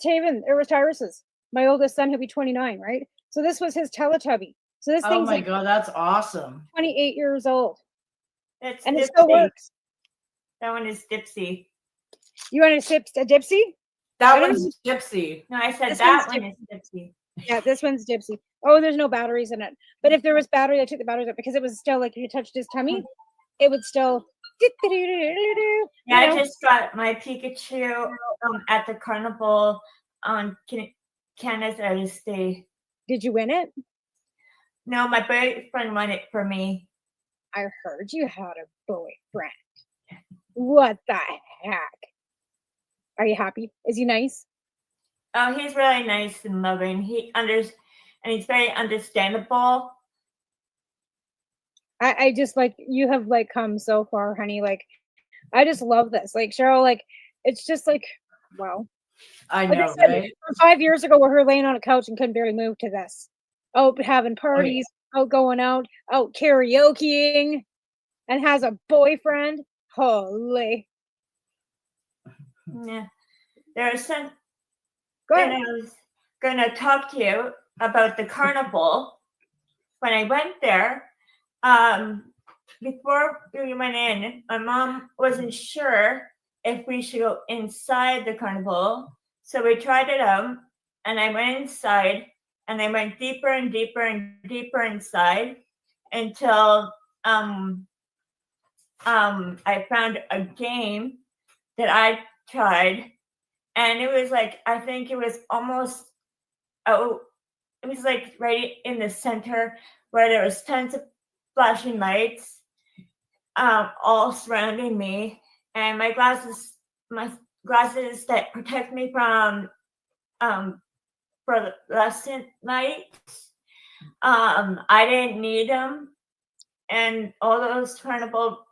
Tyrus's, my oldest son, who'll be 29, right? So this was his Teletubby. So this Oh thing's my like god, that's awesome. 28 years old. It's And it Dipsy. still works. That one is Dipsy. You want a Dipsy? That I don't one's Gypsy. No, I said This that one's one is Dipsy. Yeah, this one's Dipsy. Oh, there's no batteries in it. But if there was battery, I took the batteries out because it was still like if you touched his tummy, it would still. Yeah, I just got my Pikachu at the carnival on Canada's Artist Day. Did you win it? No, my boyfriend won it for me. I heard you had a boyfriend. What the heck? Are you happy? Is he nice? Oh, he's really nice and loving. And he's very understandable. I just like you have like come so far, honey. Like I just love this. Like Cheryl, like it's just like wow. I Like know, said, right? from 5 years ago, where her laying on a couch and couldn't barely move to this. Out having parties, out going out karaokeing, and has a boyfriend. Holy. Yeah. There's some. Go And ahead. I was going to talk to you about the carnival. When I went there, before we went in, my mom wasn't sure if we should go inside the carnival. So we tried it out, and I went inside, and I went deeper and deeper and deeper inside until I found a game that I tried. And it was like, I think it was almost, it was like right in the center where there was tons of flashing lights all surrounding me. And my glasses that protect me from fluorescent lights, I didn't need them. And all those carnival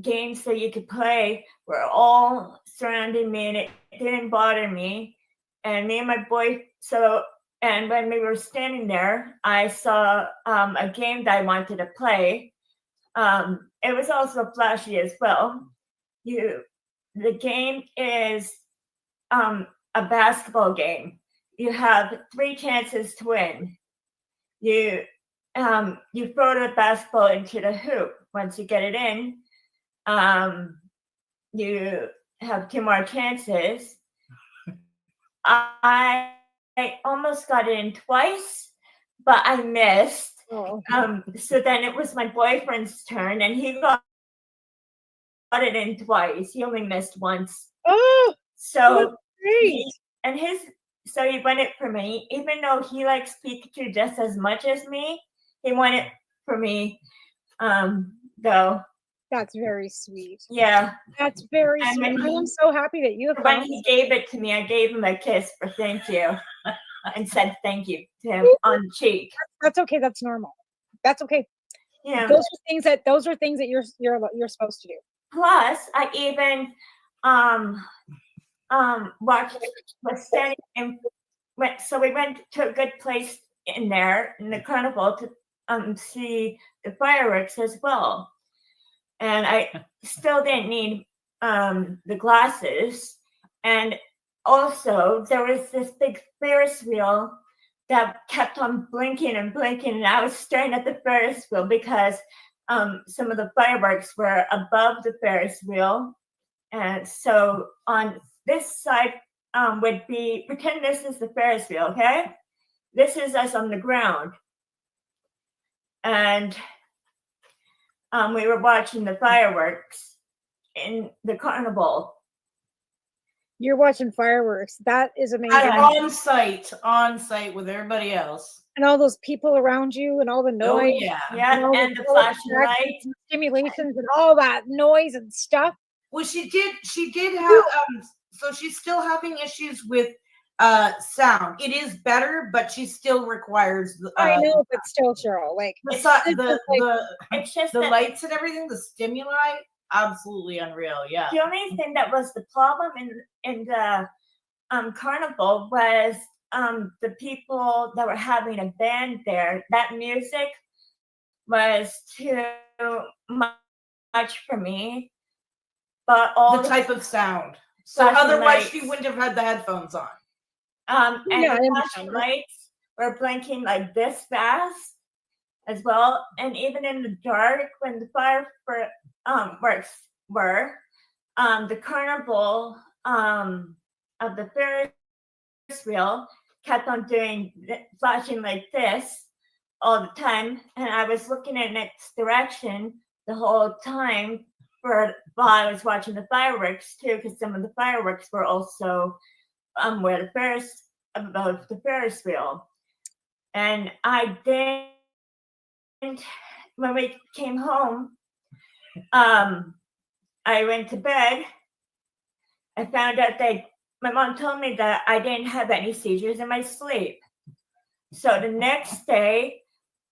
games that you could play were all surrounding me, and it didn't bother me. And me and my boy, and when we were standing there, I saw a game that I wanted to play. It was also flashy as well. The game is a basketball game. You have 3 chances to win. You throw the basketball into the hoop. Once you get it in, you have 2 more chances. I almost got it in twice, but I missed. Oh. So then it was my boyfriend's turn, and he got it in twice. He only missed once. Oh, so great. So he won it for me, even though he likes Pikachu just as much as me. He won it for me, though. That's very sweet. Yeah. That's very And sweet. when I'm so happy that you have When found he gave it to me, I gave him a kiss for thank you and said thank you to him on the cheek. That's okay. That's normal. That's okay. Yeah. Those are things that you're supposed to do. Plus, I even was standing and we went to a good place in there in the carnival to see the fireworks as well. And I still didn't need the glasses. And also there was this big Ferris wheel that kept on blinking and blinking, and I was staring at the Ferris wheel because some of the fireworks were above the Ferris wheel. And so on this side would be, pretend this is the Ferris wheel, okay? This is us on the ground. And we were watching the fireworks in the carnival. You're watching fireworks. That is amazing. On site with everybody else. And all those people around you and all the noise. yeah. Yeah, and the flashing lights. Stimulations and all that noise and stuff. Well, she did have so she's still having issues with sound. It is better, but she still requires. I know, but still, Cheryl, like it's just the that lights and everything, the stimuli, absolutely unreal. Yeah. the only thing that was the problem in the carnival was the people that were having a band there. That music was too much for me. But all the type of sound. So flashing otherwise, lights, she wouldn't have had the headphones on. and Yeah, I the understand flashing that. lights were blinking like this fast as well. And even in the dark, when the fireworks were, the carnival of the Ferris wheel kept on doing flashing like this all the time, and I was looking in its direction the whole time while I was watching the fireworks too, because some of the fireworks were also where above the Ferris wheel. And I didn't, when we came home, I went to bed. I found out that my mom told me that I didn't have any seizures in my sleep. So the next day,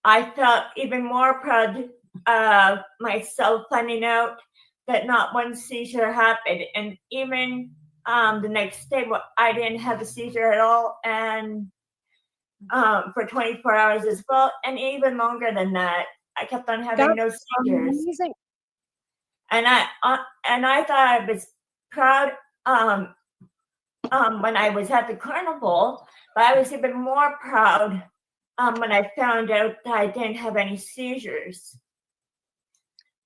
I felt even more proud of myself finding out that not one seizure happened. And even the next day, I didn't have a seizure at all, and for 24 hours as well. And even longer than that, I kept on having no seizures. Amazing. And I thought I was proud when I was at the carnival, but I was even more proud when I found out that I didn't have any seizures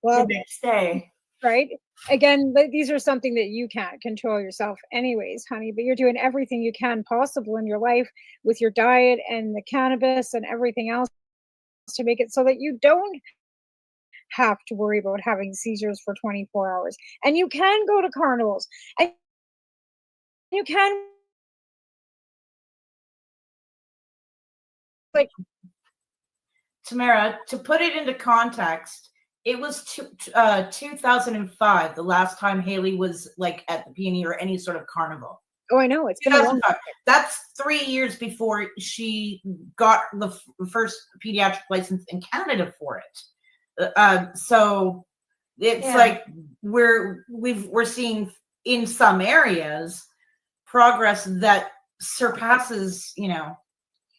Well, the next day. right? Again, these are something that you can't control yourself anyways, honey, but you're doing everything you can possible in your life with your diet and the cannabis and everything else to make it so that you don't have to worry about having seizures for 24 hours. And you can go to carnivals and you can like Tamara, to put it into context, it was 2005 the last time Haley was like at the Peony or any sort of carnival. Oh, I know, it's been a long time. That's 3 years before she got the first pediatric license in Canada for it. So it's like we're seeing in some areas progress that surpasses, Well,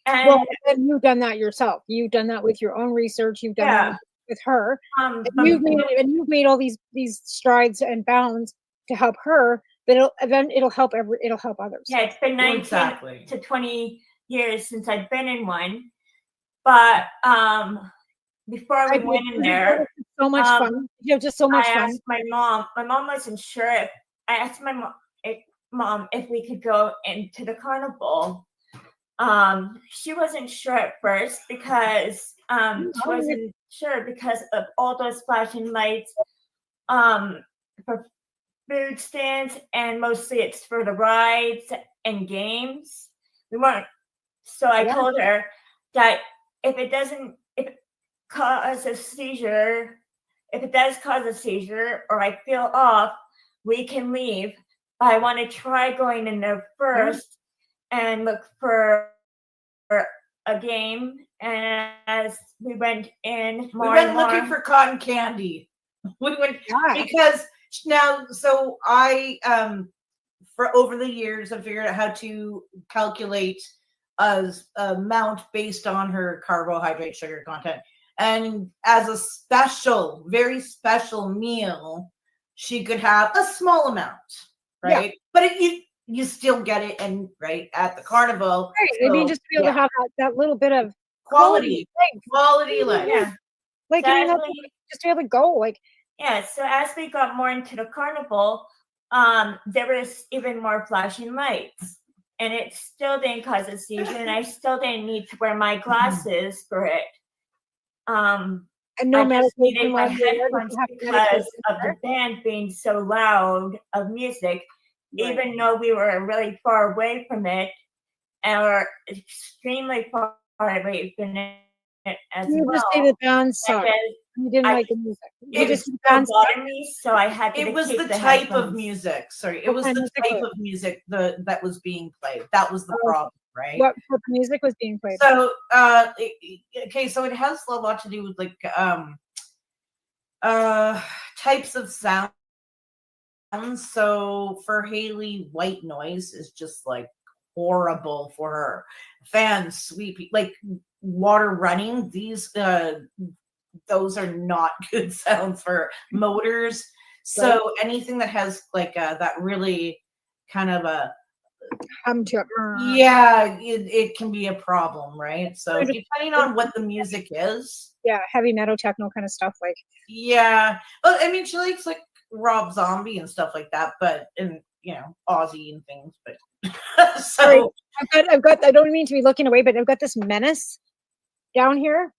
and you've done that yourself. You've done that with your own research. You've done that with her. And you've made all these strides and bounds to help her. But it'll help others. Yeah, it's been 19 to 20 years since I've been in one. But before we went in there, so much fun. You have just so much fun. I asked my mom. My mom wasn't sure if I asked my mom if we could go into the carnival. She wasn't sure at first because she wasn't sure because of all those flashing lights for food stands, and mostly it's for the rides and games. We weren't. So I told her that if it does cause a seizure or I feel off, we can leave. I want to try going in there first and look for a game. And as we went in, we went looking for cotton candy. We went because now, so I for over the years I figured out how to calculate a amount based on her carbohydrate, sugar content, and as a special, very special meal, she could have a small amount, right? But you still get it, and right at the carnival, right? I mean, just to be able to have that little bit of quality life. Yeah. Like, so just to be able to go, like. Yeah, so as we got more into the carnival, there was even more flashing lights, and it still didn't cause a seizure, and I still didn't need to wear my glasses for it. And no I just needed medication my while you're there, headphones you have because of the band being so loud of music, even though we were really far away from it, or extremely far away from it as you well. just say the band sucked. You didn't like the music. You It just was danced. bothered me, so I had to It was keep the the type of headphones. music. Sorry, it What was kind of the music type was of music that was being played. That was the Oh, problem, right? What music was being played? So, okay, so it has a lot to do with like types of sounds. So for Haley, white noise is just like horrible for her. Fans, sweeping, like water running. Those are not good sounds for motors. So Right. anything that has like that really kind of a Yeah, it can be a problem, right? So Kind of- depending on what the music is, yeah, heavy metal, techno kind of stuff. Like, yeah. Well, I mean, she likes like Rob Zombie and stuff like that, but and Aussie and things. But sorry, so I've got. I don't mean to be looking away, but I've got this menace down here.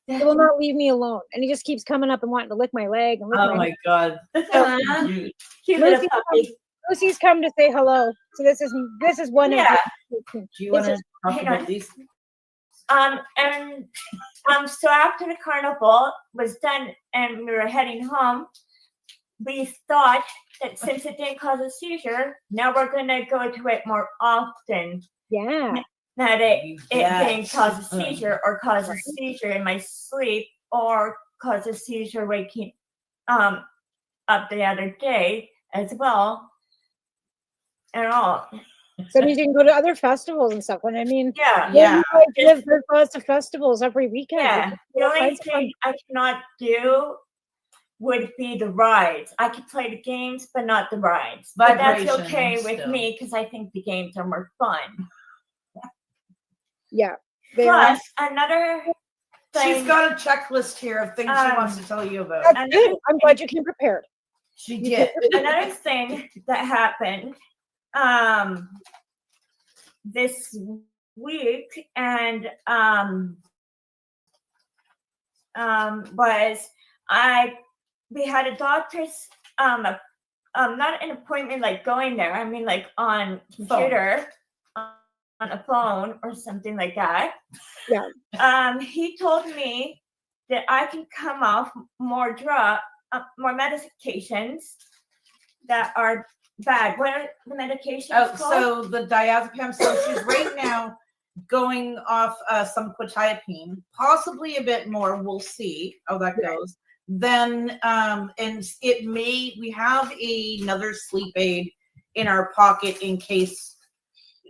He will not leave me alone, and he just keeps coming up and wanting to lick my leg and lick oh my. my god, Cute little puppy. Lucy's come to say hello. So this is one Yeah. of. Do you want to talk hang about on. these? And so after the carnival was done and we were heading home, we thought that since it didn't cause a seizure, now we're gonna go to it more often. Yeah. That it Yes. didn't cause a seizure or cause a seizure in my sleep or cause a seizure waking up the other day as well. And all. So that means you can go to other festivals and stuff. And I mean, Yeah. there's lots of festivals every weekend. Yeah. The only thing I cannot do would be the rides. I could play the games, but not the rides. But that's okay Vibrations with still. me because I think the games are more fun. Yeah. Plus, another thing. She's got a checklist here of things she wants to tell you about. That's good. I'm glad you came prepared. She did. Another thing that happened this week and was we had a doctor's not an appointment like going there. I mean like on computer on a phone or something like that. Yeah. He told me that I can come off more medications that are bad. What are the medications called? So the diazepam. So she's right now going off some quetiapine, possibly a bit more. We'll see how that goes. Then, and we have another sleep aid in our pocket in case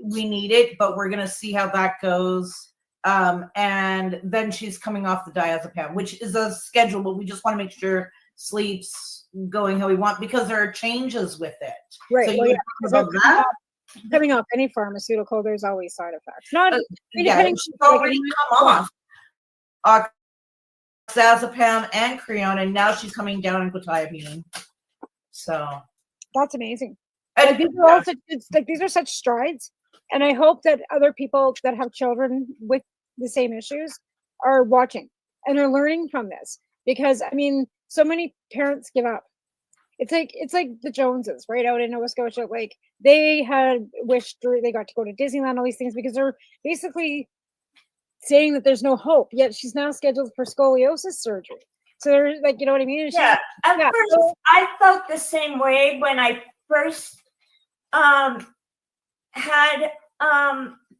we need it, but we're gonna see how that goes. And then she's coming off the diazepam, which is a schedule, but we just want to make sure sleep's going how we want because there are changes with it. Right. So Well, you yeah, talk about that? coming off any pharmaceutical, there's always side effects. Not Yeah, depending she's already come off oxazepam and creon, and now she's coming down in quetiapine. So that's amazing. Like, these are also these are such strides, and I hope that other people that have children with the same issues are watching and are learning from this, because I mean, so many parents give up. It's like the Joneses right out in Nova Scotia. Like they had wished they got to go to Disneyland, all these things, because they're basically saying that there's no hope. Yet she's now scheduled for scoliosis surgery. So they're like, you know what I mean? And At first, I felt the same way when I first had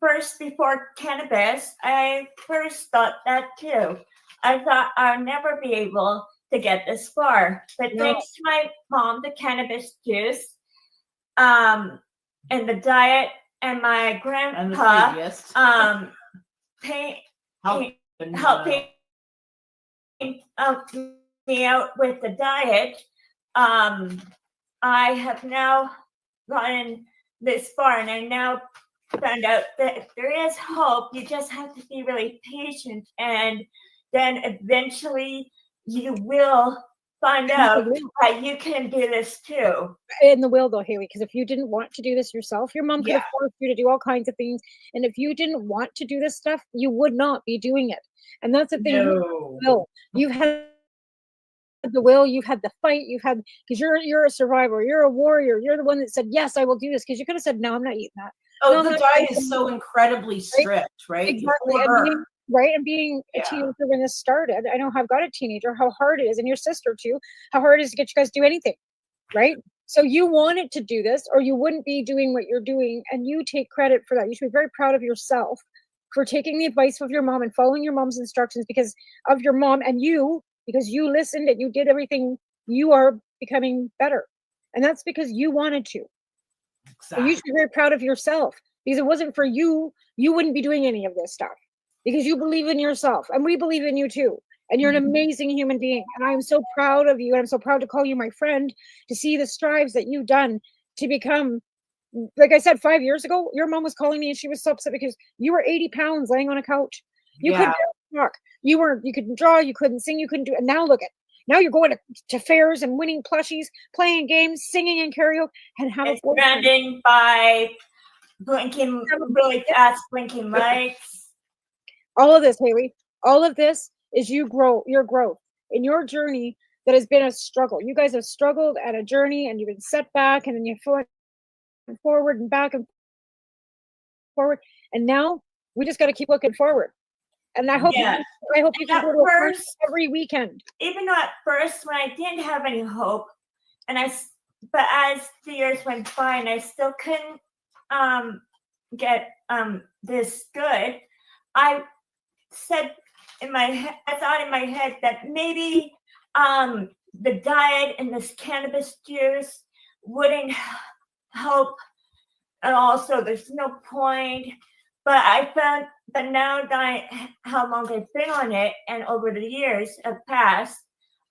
first before cannabis. I first thought that too. I thought I'll never be able to get this far, but thanks to my mom, the cannabis juice, and the diet, and my grandpa, helping me out with the diet, I have now gotten this far, and I now found out that there is hope. You just have to be really patient, and then eventually you will find out that you can do this too. In the will, though, Haley, because if you didn't want to do this yourself, your mom could have forced you to do all kinds of things. And if you didn't want to do this stuff, you would not be doing it. And that's the thing. You've had the will, you've had the fight, you've had, because you're a survivor, you're a warrior, you're the one that said, yes, I will do this, because you could have said, no, I'm not eating that. The diet is so incredibly strict, right? Exactly. right? And being a teenager when this started, I know I've got a teenager, how hard it is, and your sister too, how hard it is to get you guys to do anything, right? So you wanted to do this, or you wouldn't be doing what you're doing, and you take credit for that. You should be very proud of yourself for taking the advice of your mom and following your mom's instructions because of your mom, and you, because you listened and you did everything, you are becoming better. And that's because you wanted to. So you should be very proud of yourself because it wasn't for you, you wouldn't be doing any of this stuff because you believe in yourself and we believe in you too. And you're an amazing human being. And I am so proud of you. And I'm so proud to call you my friend, to see the strives that you've done to become, like I said, 5 years ago, your mom was calling me and she was so upset because you were 80 pounds laying on a couch. You couldn't talk. You couldn't draw, you couldn't sing, you couldn't do it. And now look at, now you're going to fairs and winning plushies, playing games, singing in karaoke, and have it's branding by blinking, really fast blinking lights. All of this, Haley, all of this is your growth in your journey that has been a struggle. You guys have struggled at a journey and you've been set back and then you went forward and back and forward. And now we just got to keep looking forward. And I hope you can go to first every weekend. Even though at first when I didn't have any hope, but as the years went by and I still couldn't get this good, I said I thought in my head that maybe the diet and this cannabis juice wouldn't help, and also there's no point. But I found that now that how long I've been on it and over the years have passed,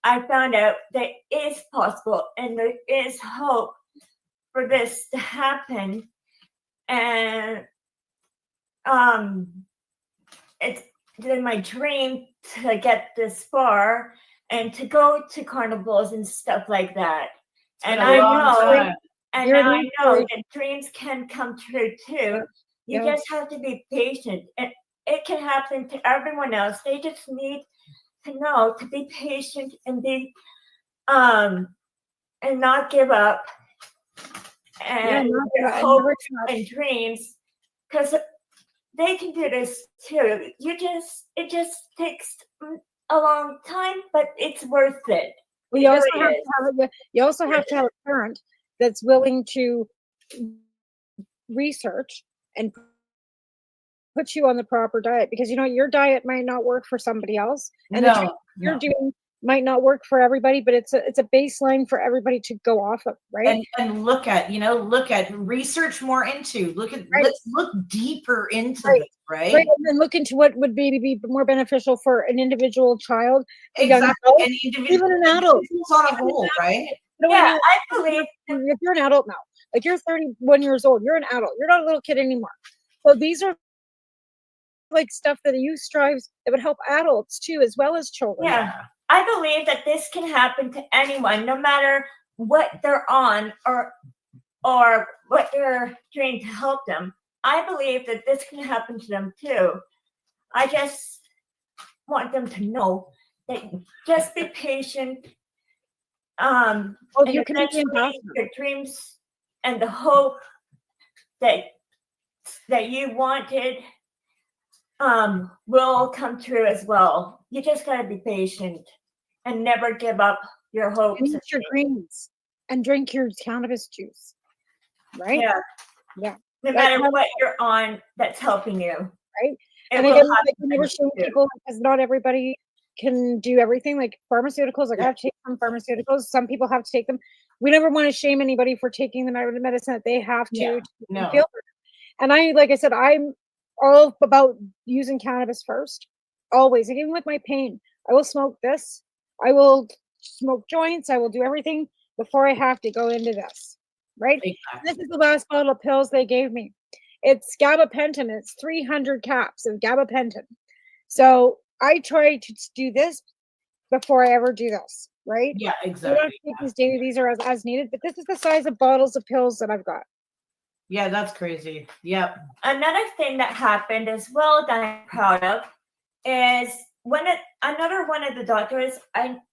I found out that it is possible and there is hope for this to happen. And it's been my dream to get this far and to go to carnivals and stuff like that. And I know that dreams can come true too. You just have to be patient, and it can happen to everyone else. They just need to know to be patient and be and not give up and their hope and dreams, because they can do this too. It just takes a long time, but it's worth it. Well, you also have to have a parent that's willing to research and put you on the proper diet, because your diet might not work for somebody else, and the you're doing might not work for everybody, but it's a baseline for everybody to go off of, right? And look at research more into, let's look deeper into this, right? And then look into what would maybe be more beneficial for an individual child, exactly, adult, even an adult on a whole, right? I believe if you're an adult now, like you're 31 years old, you're an adult, you're not a little kid anymore. So these are like stuff that you strives that would help adults too, as well as children. Yeah. I believe that this can happen to anyone, no matter what they're on or what they're doing to help them. I believe that this can happen to them too. I just want them to know that just be patient. You can be your dreams and the hope that you wanted will come true as well. You just gotta be patient and never give up your hopes. And eat your greens and drink your cannabis juice, right? Yeah. No matter what you're on, that's helping you, right? And again, I never show people, because not everybody can do everything. Like pharmaceuticals, like I have to take some pharmaceuticals. Some people have to take them. We never want to shame anybody for taking the medicine that they have to feel better. And like I said, I'm all about using cannabis first, always. Even with my pain, I will smoke this. I will smoke joints. I will do everything before I have to go into this, right? Exactly. This is the last bottle of pills they gave me. It's gabapentin. It's 300 caps of gabapentin. So I try to do this before I ever do this, right? Yeah, exactly. I don't take these daily. These are as needed, but this is the size of bottles of pills that I've got. Yeah, that's crazy. Yep. Another thing that happened as well that I'm proud of is another one of the doctors,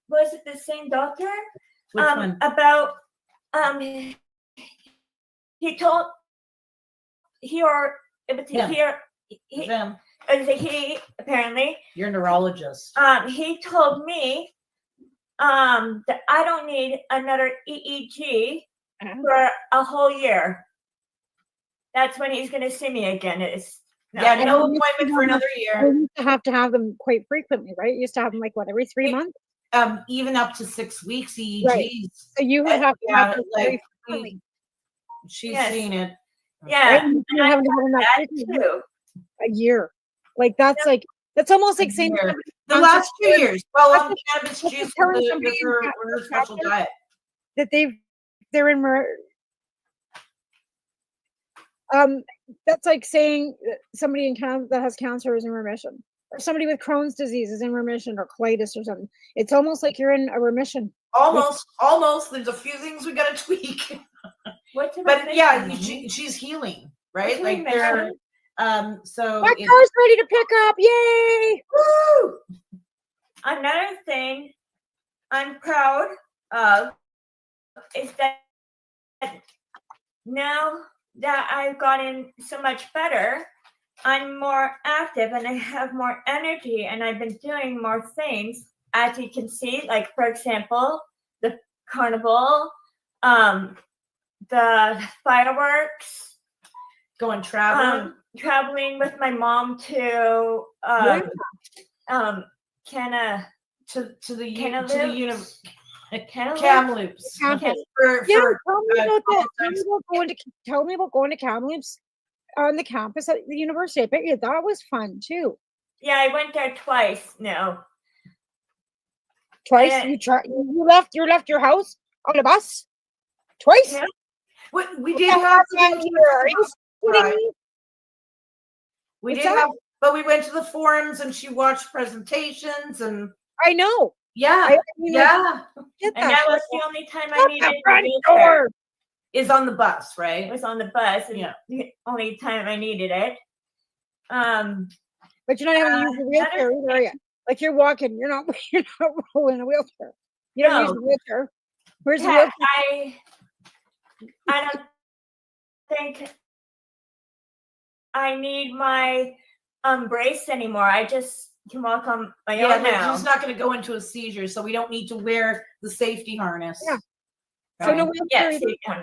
was it the same doctor? Which one? About he told he apparently, You're a neurologist. he told me that I don't need another EEG for a whole year. That's when he's going to see me again. Yeah, no appointment for another year. You used to have them quite frequently, right? You used to have them like what, every 3 months? Even up to 6 weeks EEGs. Right. So you would have to have them very frequently. She's seen it. Yeah, right? And you're having to have them that frequently, a year. Like that's almost like saying The last 2 years. Well, on cannabis juice with her special diet. That they're in that's like saying that somebody in Canada that has cancer is in remission, or somebody with Crohn's disease is in remission, or colitis or something. It's almost like you're in a remission. Almost. There's a few things we got to tweak. But yeah, she's healing, right? Like they're so my car's ready to pick up. Yay! Woo! Another thing I'm proud of is that now that I've gotten so much better, I'm more active and I have more energy and I've been doing more things. As you can see, like for example, the carnival, the fireworks, going traveling, with my mom to Kamloops. Tell me about going to Kamloops on the campus at the University. I bet you that was fun too. Yeah, I went there twice now. Twice? You left your house on a bus? Twice? Yeah. We did have but we went to the forums and she watched presentations and I know. Yeah. And that was the only time I needed a wheelchair. Is on the bus, right? It was on the bus. And the only time I needed it. But you're not having to use the wheelchair either, are you? Like you're walking, you're not rolling a wheelchair. You don't use the wheelchair. Where's the wheelchair? I don't think I need my brace anymore. I just can walk on my own now. She's not going to go into a seizure, so we don't need to wear the safety harness. Yeah. Right? So no wheelchair. No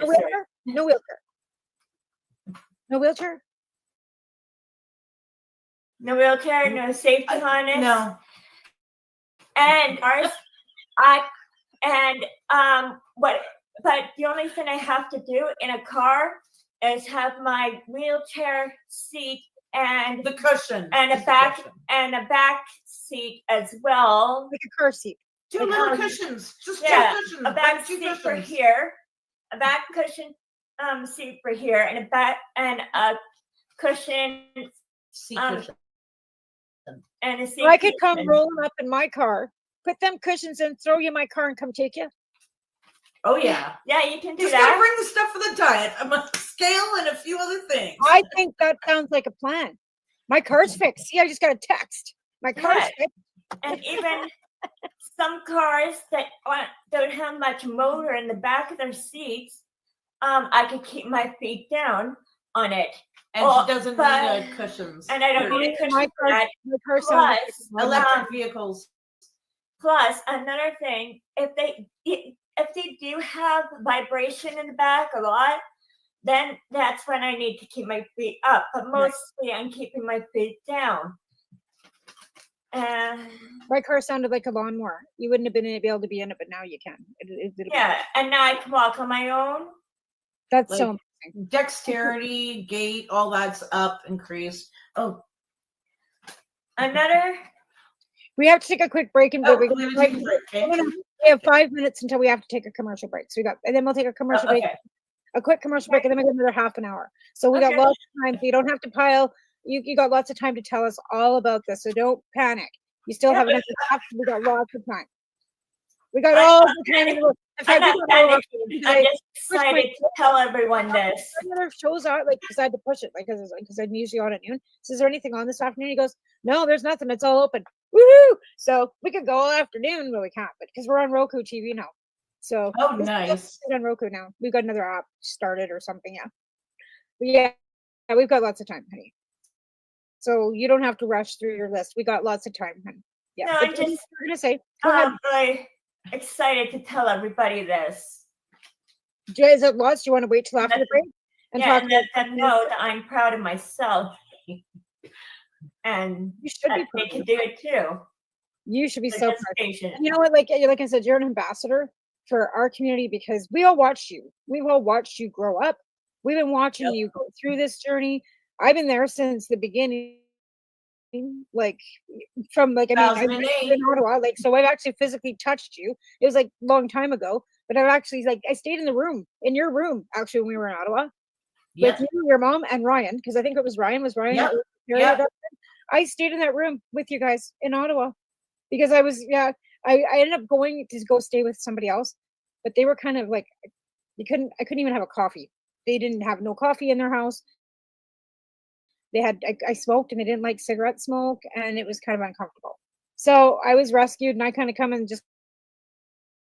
wheelchair. No wheelchair. No wheelchair. No wheelchair. No safety harness. No. And but the only thing I have to do in a car is have my wheelchair seat and the cushion and a back seat as well, like a car seat. Two little cushions, just two cushions. A back seat for here, a back cushion seat for here, and a cushion seat cushion. And a seat. I could come rolling up in my car, put them cushions in, throw you in my car, and come take you. Oh yeah, yeah, you can do just that. Gotta bring the stuff for the diet, a scale, and a few other things. I think that sounds like a plan. My car's fixed. See, I just got a text. My car's fixed. And even some cars that don't have much motor in the back of their seats, I could keep my feet down on it. And she doesn't need cushions. And I don't need a cushion for that. Plus, electric vehicles. Plus, another thing, if they do have vibration in the back a lot, then that's when I need to keep my feet up. But mostly I'm keeping my feet down. My car sounded like a lawnmower. You wouldn't have been able to be in it, but now you can. And now I can walk on my own. That's so amazing. Dexterity, gait, all that's up, increased. Oh, we have to take a quick break and we have 5 minutes until we have to take a commercial break. So and then we'll take a commercial break, a quick commercial break, and then we got another half an hour. So we got lots of time. So you don't have to pile. You got lots of time to tell us all about this. So don't panic. You still have enough. We got lots of time. We got all the time in the world. I'm just excited to tell everyone this. Other shows are like, because I had to push it, because I'm usually on at noon. So is there anything on this afternoon? He goes, no, there's nothing. It's all open. Woohoo! So we could go all afternoon, but we can't, but because we're on Roku TV now. So nice. We're on Roku now. We've got another app started or something. Yeah. But yeah, we've got lots of time, honey. So you don't have to rush through your list. We got lots of time. Hun. Yeah. No, but I'm what just you're gonna say. Go ahead. really excited to tell everybody this. Jay, is it lots? Do you want to wait till after the break and talk? And let them know that I'm proud of myself, and you should be they can do it too. You should be so proud. Participation. And you know what? Like I said, you're an ambassador for our community because we all watched you. We've all watched you grow up. We've been watching you go through this journey. I've been there since the beginning. Like from like I mean, I've been in Ottawa. Like so, I've actually physically touched you. It was like a long time ago, but I've actually like I stayed in the room in your room actually when we were in Ottawa with you, your mom, and Ryan because I think it was Ryan. Was Ryan? Yep. I stayed in that room with you guys in Ottawa because I was I ended up going to go stay with somebody else, but they were kind of like I couldn't even have a coffee. They didn't have no coffee in their house. They had I smoked and they didn't like cigarette smoke and it was kind of uncomfortable. So I was rescued and I kind of come and just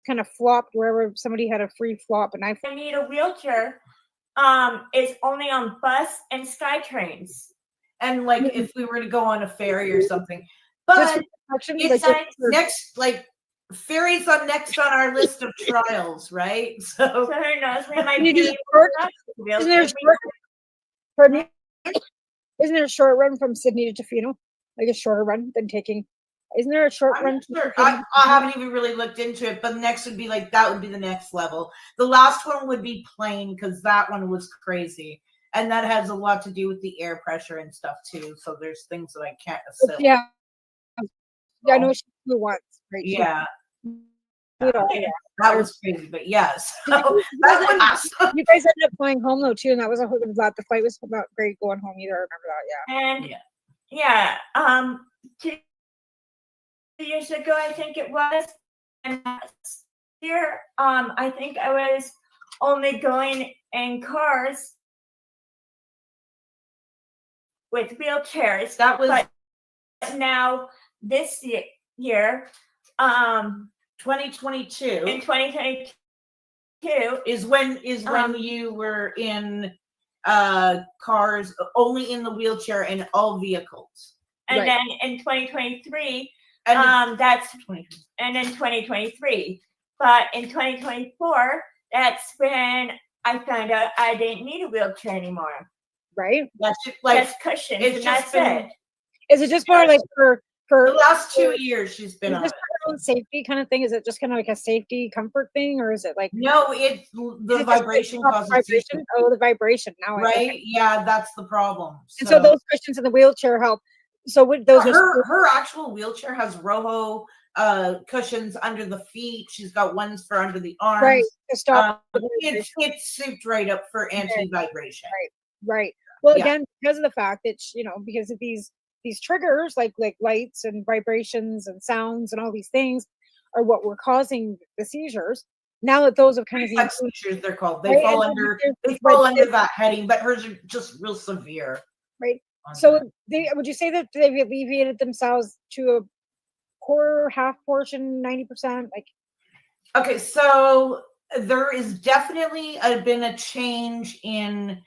kind of flopped wherever somebody had a free flop and I need a wheelchair. Is only on bus and sky trains. And like if we were to go on a ferry or something. But it's next, like ferries on next on our list of trials, right? So who knows? We might be isn't there a short, pardon me? Isn't there a short run from Sydney to Tofino? Like a shorter run than taking. Isn't there a short run? Sure. I haven't even really looked into it, but the next would be like that would be the next level. The last one would be plain because that one was crazy. And that has a lot to do with the air pressure and stuff too. So there's things that I can't assume. Yeah. I know she flew once, right? Yeah. Yeah. That was crazy, but yes. So you guys ended up flying home though too, and that was a whole lot. The flight was not great going home either. I remember that. And 2 years ago, I think it was, and last year, I think I was only going in cars with wheelchairs. That was but now this year, 2022. In 2022 is when you were in cars only in the wheelchair and all vehicles. And then in 2023, that's and in 2023. But in 2024, that's when I found out I didn't need a wheelchair anymore. Right? That's like just cushions. It's and just that's been, Is it just more like for the last 2 years she's been on just for her own safety kind of thing? Is it just kind of like a safety comfort thing, or is it like no? It's the vibration causes vibration. Oh, the vibration. Now, right? Yeah, that's the problem. And so those cushions in the wheelchair help. So would those her actual wheelchair has Roho cushions under the feet. She's got ones for under the arms. Right. To stop. It's souped right up for anti-vibration. Right. Well, again, because of the fact that because of these triggers like lights and vibrations and sounds and all these things are what were causing the seizures. Now that those have kind of been seizures, they're called. They fall under that heading, but hers are just real severe. Right. So would you say that they've alleviated themselves to a quarter, half portion, 90%? Like, okay, so there is definitely been a change in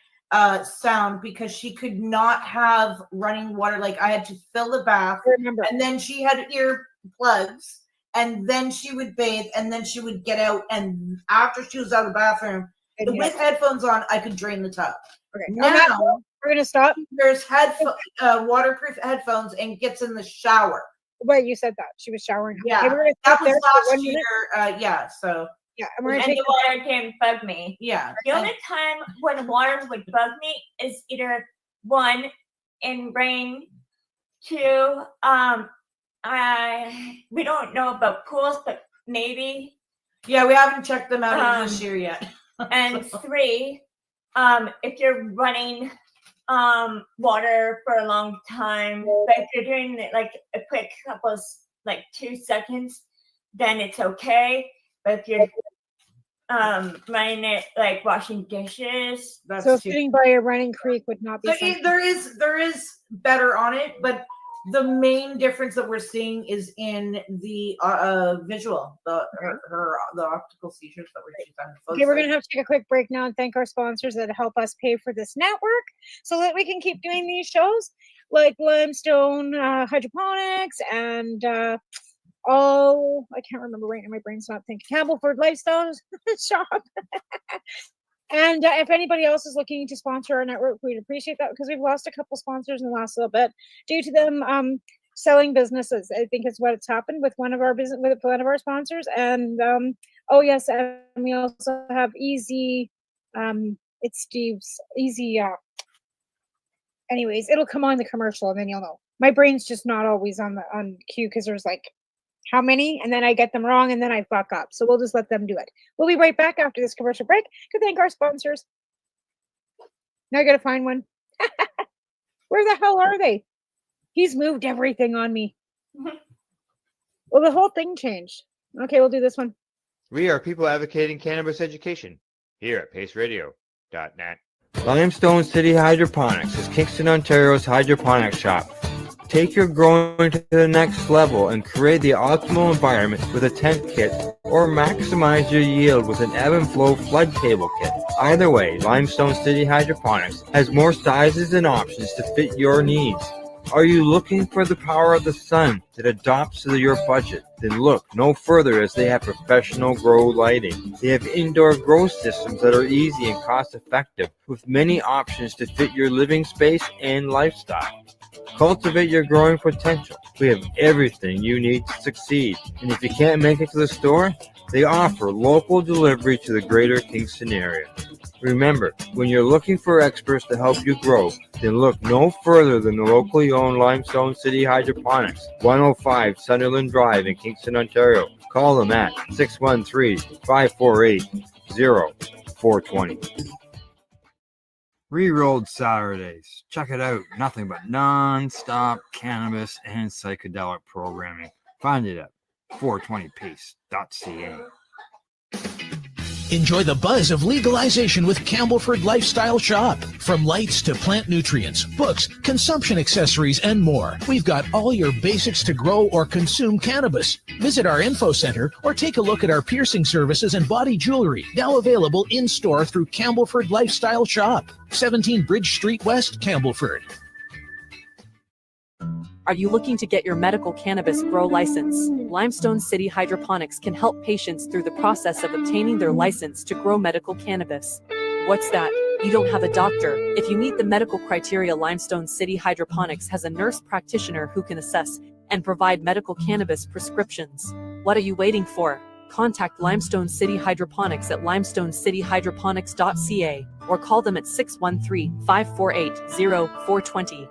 sound because she could not have running water. Like I had to fill the bath, and then she had ear plugs, and then she would bathe, and then she would get out, and after she was out of the bathroom with headphones on, I could drain the tub. Okay, now we're gonna stop. There's waterproof headphones and gets in the shower. Wait, you said that she was showering. Yeah, okay, we're gonna that stop was there last year. Yeah, so. Yeah, and the water didn't bug me. Yeah. The only time when water would bug me is either one in rain, two, we don't know about pools, but maybe. Yeah, we haven't checked them out this year yet. And three, if you're running water for a long time, but if you're doing it like a quick couple, like 2 seconds, then it's okay. But if you're running it like washing dishes, so sitting by a running creek would not be. There is better on it, but the main difference that we're seeing is in the visual, the optical seizures that we're seeing. Okay, we're gonna have to take a quick break now and thank our sponsors that help us pay for this network so that we can keep doing these shows. like limestone hydroponics and I can't remember right now. My brain's not thinking. Campbellford Lifestyle Shop. And if anybody else is looking to sponsor our network, we'd appreciate that because we've lost a couple sponsors in the last little bit due to them selling businesses. I think it's what it's happened with one of our sponsors. And oh yes, and we also have Easy. It's Steve's Easy. Anyways, it'll come on the commercial, and then you'll know. My brain's just not always on cue because there's like how many, and then I get them wrong, and then I fuck up. So we'll just let them do it. We'll be right back after this commercial break to thank our sponsors. Now I gotta find one. Where the hell are they? He's moved everything on me. Well, the whole thing changed. Okay, we'll do this one. We are people advocating cannabis education here at paceradio.net. Limestone City Hydroponics is Kingston, Ontario's hydroponics shop. Take your growing to the next level and create the optimal environment with a tent kit or maximize your yield with an ebb and flow flood table kit. Either way, Limestone City Hydroponics has more sizes and options to fit your needs. Are you looking for the power of the sun that adapts to your budget? Then look no further as they have professional grow lighting. They have indoor grow systems that are easy and cost effective with many options to fit your living space and lifestyle. Cultivate your growing potential. We have everything you need to succeed. And if you can't make it to the store, they offer local delivery to the greater Kingston area. Remember, when you're looking for experts to help you grow, then look no further than the locally owned Limestone City Hydroponics, 105 Sunderland Drive in Kingston, Ontario. Call them at 613-548-0420. Rerolled Saturdays. Check it out. Nothing but non-stop cannabis and psychedelic programming. Find it at 420pace.ca. Enjoy the buzz of legalization with Campbellford Lifestyle Shop. From lights to plant nutrients, books, consumption accessories, and more, we've got all your basics to grow or consume cannabis. Visit our info center or take a look at our piercing services and body jewelry, now available in-store through Campbellford Lifestyle Shop, 17 Bridge Street West, Campbellford. Are you looking to get your medical cannabis grow license? Limestone City Hydroponics can help patients through the process of obtaining their license to grow medical cannabis. What's that? You don't have a doctor. If you meet the medical criteria, Limestone City Hydroponics has a nurse practitioner who can assess and provide medical cannabis prescriptions. What are you waiting for? Contact Limestone City Hydroponics at limestonecityhydroponics.ca or call them at 613-548-0420.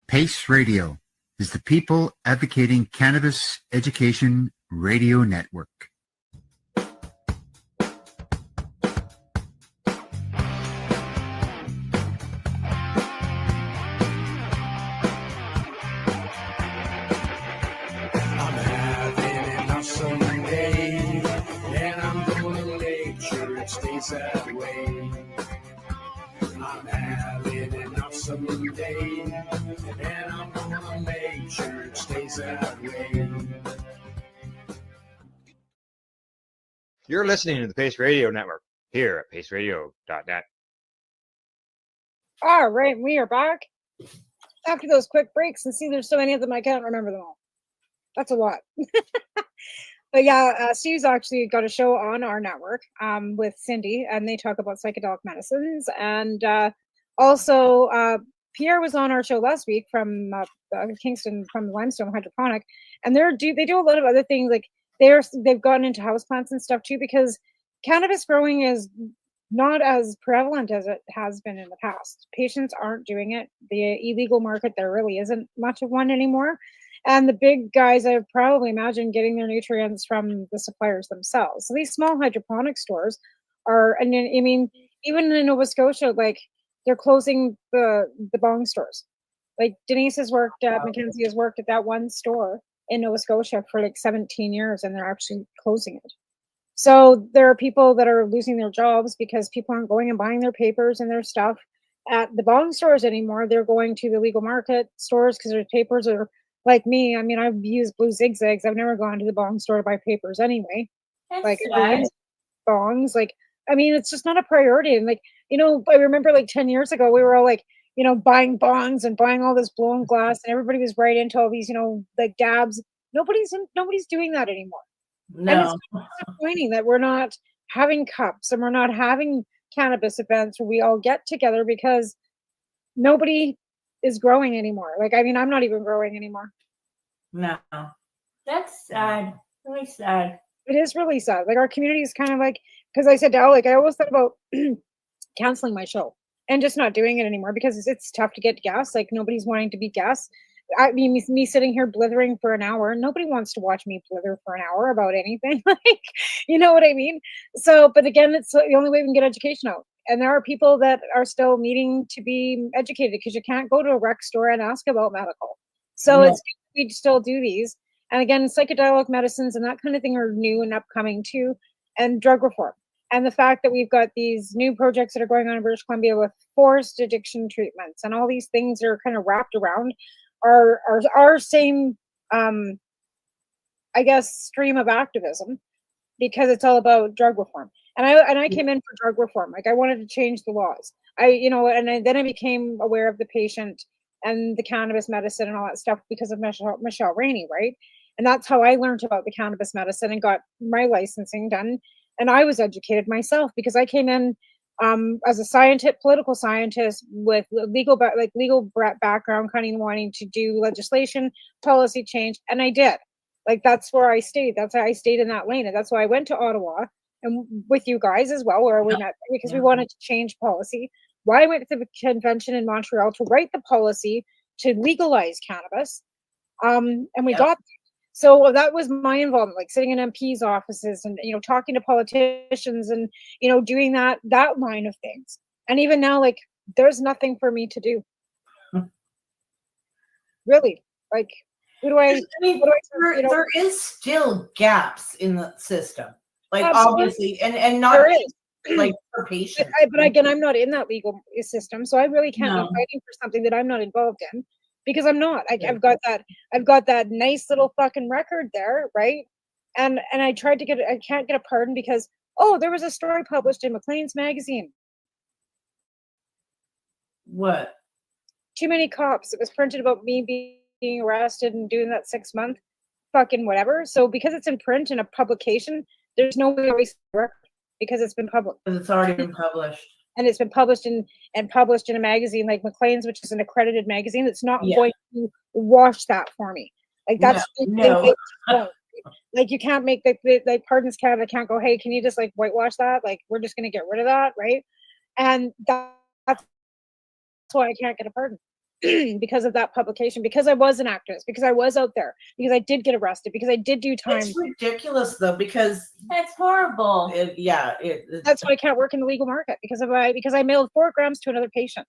Pace Radio is the people advocating cannabis education radio network. I'm having an awesome day, and I'm gonna make sure it stays that way. I'm having an awesome day, and I'm gonna make sure it stays that way. You're listening to the Pace Radio Network here at paceradio.net. All right, we are back after those quick breaks, and see, there's so many of them I can't remember them all. That's a lot. But yeah, Steve's actually got a show on our network with Cindy, and they talk about psychedelic medicines. And also, Pierre was on our show last week from Kingston, from Limestone Hydroponic, and they do a lot of other things. Like they've gotten into houseplants and stuff too, because cannabis growing is not as prevalent as it has been in the past. Patients aren't doing it. The illegal market, there really isn't much of one anymore. And the big guys, I would probably imagine, getting their nutrients from the suppliers themselves. So these small hydroponic stores are, and I mean, even in Nova Scotia, like they're closing the bong stores. Like Denise has worked at, Mackenzie has worked at that one store in Nova Scotia for like 17 years, and they're actually closing it. So there are people that are losing their jobs because people aren't going and buying their papers and their stuff at the bong stores anymore. They're going to the legal market stores because their papers are, like me, I mean, I've used blue zigzags. I've never gone to the bong store to buy papers anyway. That's Like sad. bongs, like, I mean, it's just not a priority. And like, you know, I remember like 10 years ago, we were all like, buying bonds and buying all this blown glass, and everybody was right into all these, like dabs. Nobody's doing that anymore. And it's disappointing that we're not having cups and we're not having cannabis events where we all get together, because nobody is growing anymore. Like, I mean, I'm not even growing anymore. No. That's sad. Really sad. It is really sad. Like, our community is kind of like, because I said to Alec, I always thought about canceling my show and just not doing it anymore, because it's tough to get guests. Like, nobody's wanting to be guests. I mean, me sitting here blithering for an hour, nobody wants to watch me blither for an hour about anything. Like, you know what I mean? So, but again, it's the only way we can get education out. And there are people that are still needing to be educated, because you can't go to a rec store and ask about medical. So No. it's good we still do these. And again, psychedelic medicines and that kind of thing are new and upcoming too, and drug reform. And the fact that we've got these new projects that are going on in British Columbia with forced addiction treatments and all these things that are kind of wrapped around our same, I guess, stream of activism, because it's all about drug reform. And I came in for drug reform. Like, I wanted to change the laws. Then I became aware of the patient and the cannabis medicine and all that stuff because of Michelle Rainey, right? And that's how I learned about the cannabis medicine and got my licensing done. And I was educated myself, because I came in as a political scientist with legal background, kind of wanting to do legislation, policy change, and I did. Like, that's where I stayed. That's why I stayed in that lane, and that's why I went to Ottawa and with you guys as well, where we met, because we wanted to change policy. Why I went to the convention in Montreal to write the policy to legalize cannabis, and we got. So that was my involvement, like sitting in MPs' offices and, talking to politicians and, doing that line of things. And even now, like, there's nothing for me to do. Really, like, there is still gaps in the system, like, Absolutely. obviously, and not There is. like for patients. But again, I'm not in that legal system, so I really can't be fighting for something that I'm not involved in, because I'm not. I've got that nice little fucking record there, right? And I tried to I can't get a pardon because there was a story published in Maclean's magazine. What? Too many cops. It was printed about me being arrested and doing that 6-month fucking whatever. So because it's in print in a publication, there's no way to erase the record, because it's been published. It's already been published. And it's been published in a magazine like Maclean's, which is an accredited magazine, that's not going to wash that for me. Like, that's no. Like, you can't make like Pardons Canada can't go, hey, can you just like whitewash that? Like, we're just gonna get rid of that, right? And that's why I can't get a pardon. Because of that publication, because I was an activist, because I was out there, because I did get arrested, because I did do time. It's ridiculous though, because that's horrible. That's why I can't work in the legal market, because I mailed 4 grams to another patient,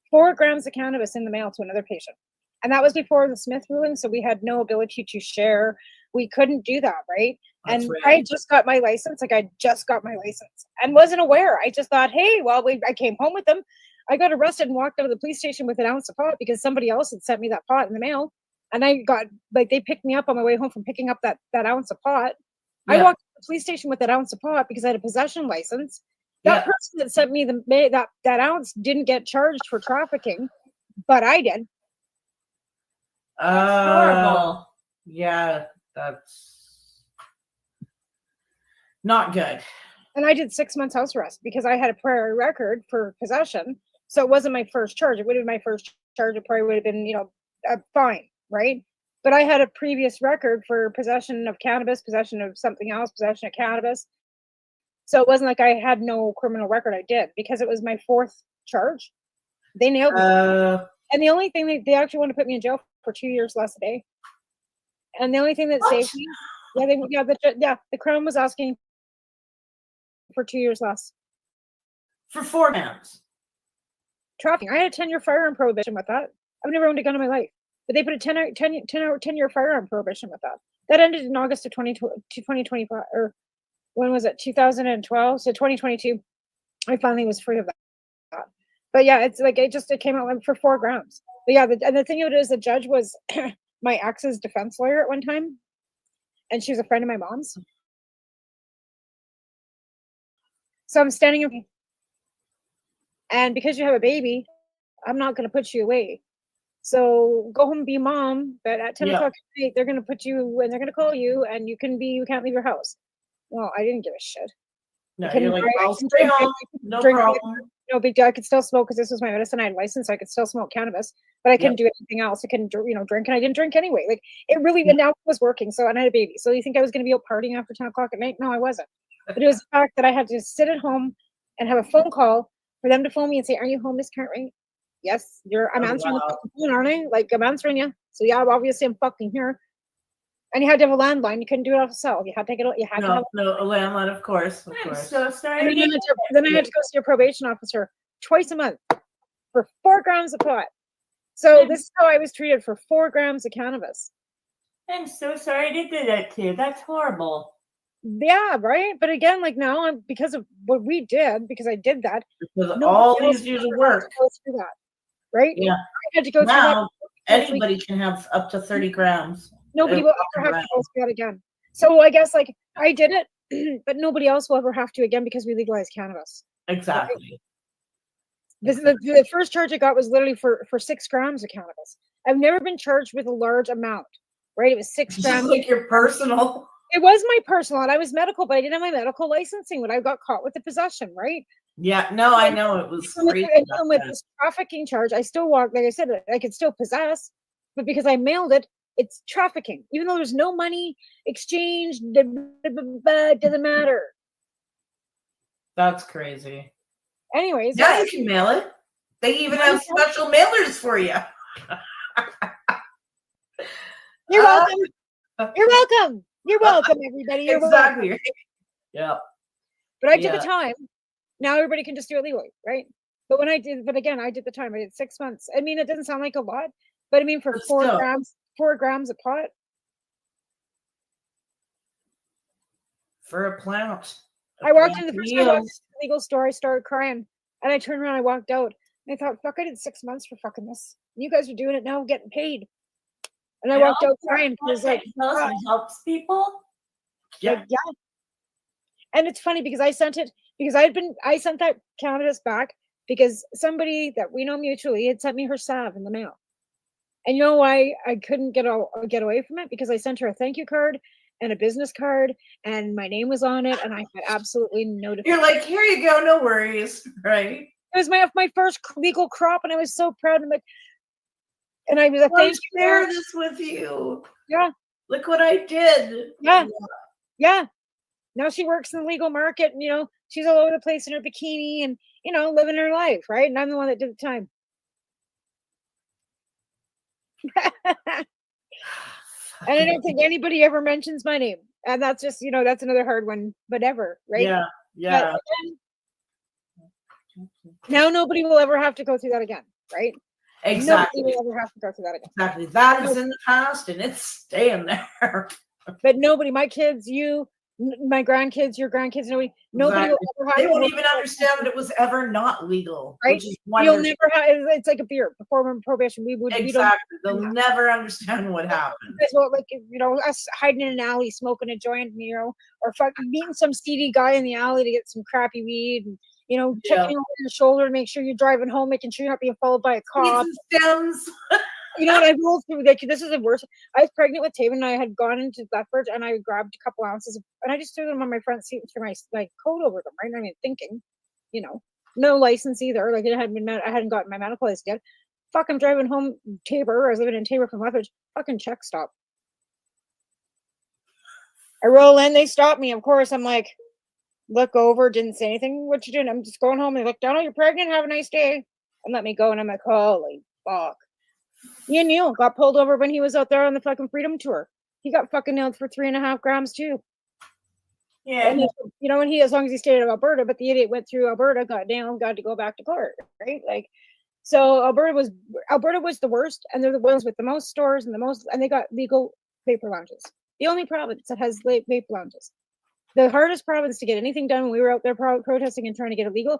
4 grams of cannabis in the mail to another patient, and that was before the Smith ruling. So we had no ability to share. We couldn't do that, right? That's and right. I just got my license. Like, I just got my license and wasn't aware. I just thought, hey, well, I came home with them. I got arrested and walked out of the police station with an ounce of pot because somebody else had sent me that pot in the mail. And I got, like, they picked me up on my way home from picking up that ounce of pot. I walked to the police station with that ounce of pot because I had a possession license. That person that sent me that ounce didn't get charged for trafficking, but I did. That's horrible. Yeah, that's not good. And I did 6 months house arrest because I had a prior record for possession. So it wasn't my first charge. It would have been my first charge. It probably would have been, a fine, right? But I had a previous record for possession of cannabis, possession of something else, possession of cannabis. So it wasn't like I had no criminal record. I did, because it was my 4th charge. They nailed me. And the only thing they actually want to put me in jail for 2 years less a day. And the only thing that saved me, the Crown was asking for 2 years less. For 4 grams. Trafficking. I had a 10-year firearm prohibition with that. I've never owned a gun in my life. But they put a 10-year firearm prohibition with that. That ended in August of 2025, or when was it? 2012. So 2022, I finally was free of that. But yeah, it's like it came out for 4 grams. But yeah, and the thing of it is, the judge was my ex's defense lawyer at one time, and she was a friend of my mom's. So I'm standing in, and because you have a baby, I'm not going to put you away. So go home and be mom. But at 10 o'clock at night, they're going to put you and they're going to call you, and you can't leave your house. Well, I didn't give a shit. No, you're like, I'll stay home. No problem. No big deal. I could still smoke because this was my medicine. I had a license, so I could still smoke cannabis, but I couldn't do anything else. I couldn't, drink, and I didn't drink anyway. Like it really, and now it was working. So, and I had a baby. So you think I was going to be out partying after 10 o'clock at night? No, I wasn't. But it was the fact that I had to sit at home and have a phone call for them to phone me and say, "Are you home, Miss Cartwright?" Yes, I'm answering the phone, aren't I? Like I'm answering you. So yeah, obviously I'm fucking here. And you had to have a landline. You couldn't do it off the cell. You had to take it. You had to have a landline, of course. I'm so sorry. And then I had to go see your probation officer twice a month for 4 grams of pot. So this is how I was treated for 4 grams of cannabis. I'm so sorry to do that to you. That's horrible. Yeah, right. But again, like now, because of what we did, because I did that. Because all these years of work. Go through that, right? Yeah. I had to go through now, that. Anybody can have up to 30 grams. Nobody will ever have to go through that again. So I guess like I did it, but nobody else will ever have to again because we legalized cannabis. Exactly. Right? The first charge I got was literally for 6 grams of cannabis. I've never been charged with a large amount, right? It was 6 grams. Like your personal. It was my personal, and I was medical, but I didn't have my medical licensing when I got caught with the possession, right? Yeah, no, I know it was crazy. And with this trafficking charge, I still walk, like I said, I could still possess, but because I mailed it, it's trafficking. Even though there's no money exchange, it doesn't matter. That's crazy. Anyways. Yeah, you can mail it. They even have special mailers for you. You're welcome. You're welcome. You're welcome, everybody. You're exactly. welcome. Yeah. But I did the time. Now everybody can just do it legally, right? But I did the time. I did 6 months. I mean, it doesn't sound like a lot, but I mean, for 4 grams of pot. For a plant. I walked in the first time I walked into the legal store, I started crying. And I turned around, I walked out. And I thought, fuck, I did 6 months for fucking this. You guys are doing it now, getting paid. And I walked out crying because like helps people. Yeah. Like, yeah. And it's funny because I sent that cannabis back because somebody that we know mutually had sent me her salve in the mail. And you know why I couldn't get away from it? Because I sent her a thank you card and a business card, and my name was on it, and I had absolutely no defense. You're like, here you go, no worries, right? It was my first legal crop, and I was so proud of it. And I was like, thank you. Share this with you. Yeah. Look what I did. Yeah. Yeah. Now she works in the legal market, and she's all over the place in her bikini and living her life, right? And I'm the one that did the time. And I don't think anybody ever mentions my name. And that's just, that's another hard one, whatever, right? Yeah. Yeah. Now nobody will ever have to go through that again, right? Exactly. Nobody will ever have to go through that again. Exactly. That is in the past and it's staying there. But nobody, my kids, you, my grandkids, your grandkids, nobody will ever have They won't even understand that it was ever not legal. Right? Which is You'll never have, it's like a beer before prohibition. Exactly. They'll never understand what happened. Well, like, us hiding in an alley, smoking a joint, or fucking meeting some seedy guy in the alley to get some crappy weed and, checking over your shoulder to make sure you're driving home, making sure you're not being followed by a cop. Stems. You know what? I rolled through. Like, this is the worst. I was pregnant with Taven, and I had gone into Lethbridge, and I grabbed a couple ounces, and I just threw them on my front seat and threw my coat over them. Right? I mean, thinking, no license either. Like I hadn't gotten my medical license yet. Fuck, I'm driving home Tabor. I was living in Tabor from Lethbridge. Fucking check stop. I roll in. They stop me. Of course, I'm like, look over. Didn't say anything. What you doing? I'm just going home. They look down. Oh, you're pregnant. Have a nice day. And let me go. And I'm like, holy fuck. You knew got pulled over when he was out there on the fucking Freedom Tour. He got fucking nailed for 3.5 grams too. Yeah. And and he, as long as he stayed in Alberta, but the idiot went through Alberta, got nailed, got to go back to court, right? Like, so Alberta was the worst, and they're the ones with the most stores and they got legal vapor lounges. The only province that has vape lounges. The hardest province to get anything done when we were out there protesting and trying to get it legal.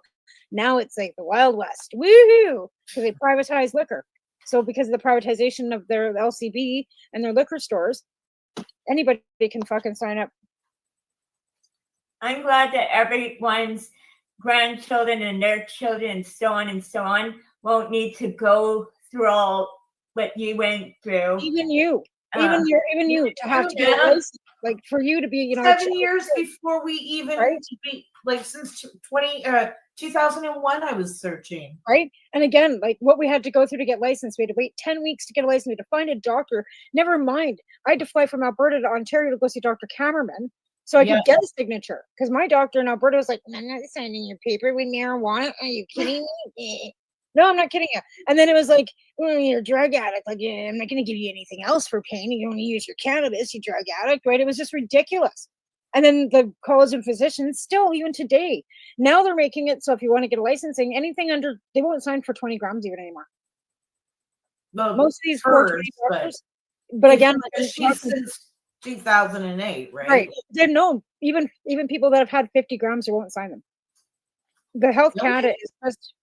Now it's like the Wild West. Woohoo! Because they privatized liquor. So because of the privatization of their LCB and their liquor stores, anybody can fucking sign up. I'm glad that everyone's grandchildren and their children and so on won't need to go through all what you went through. Even you to have to get a license, like for you to be, you know, 7 years before we even right? like since 2001 I was searching. Right. And again, like what we had to go through to get licensed, we had to wait 10 weeks to get a license. We had to find a doctor. Never mind. I had to fly from Alberta to Ontario to go see Dr. Camerman so I could get a signature. Because my doctor in Alberta was like, I'm not signing your paper with marijuana. Are you kidding me? No, I'm not kidding you. And then it was like, well, you're a drug addict. Like, yeah, I'm not going to give you anything else for pain. You only use your cannabis, you drug addict, right? It was just ridiculous. And then the College of Physicians, still, even today, now they're making it so if you want to get a licensing, anything under, they won't sign for 20 grams even anymore. Well, most of these hers, doctors, but again, she's since 2008, right? Right. They know even people that have had 50 grams, they won't sign them. The Health Canada is just.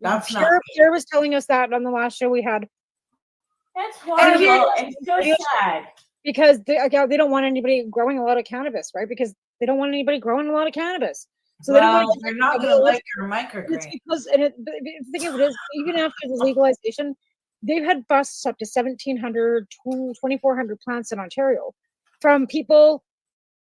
That's Sarah was telling us that on the last show we had. That's horrible and so sad. Because they don't want anybody growing a lot of cannabis, right? Because they don't want anybody growing a lot of cannabis. So they're not going to like your microgreen. It's because, the thing of it is, even after the legalization, they've had busts up to 1,700 to 2,400 plants in Ontario from people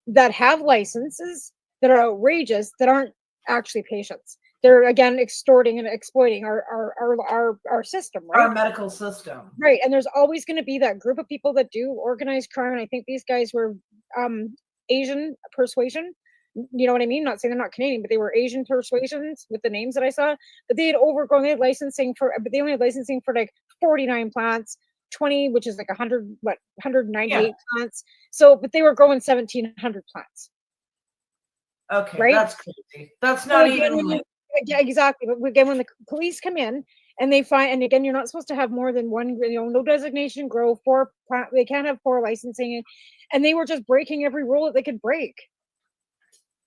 that have licenses that are outrageous, that aren't actually patients. They're again extorting and exploiting our system, right? Our medical system, right? And there's always going to be that group of people that do organized crime. And I think these guys were Asian persuasion. You know what I mean? Not saying they're not Canadian, but they were Asian persuasions with the names that I saw. But they had overgrown. They had licensing for, but they only had licensing for like 49 plants, 20, which is like 198 plants. So, but they were growing 1,700 plants. Okay, right? That's crazy. That's not even. Yeah, exactly. But again, when the police come in and they find, and again, you're not supposed to have more than one, no designation grow, 4 plant, they can't have 4 licensing, and they were just breaking every rule that they could break.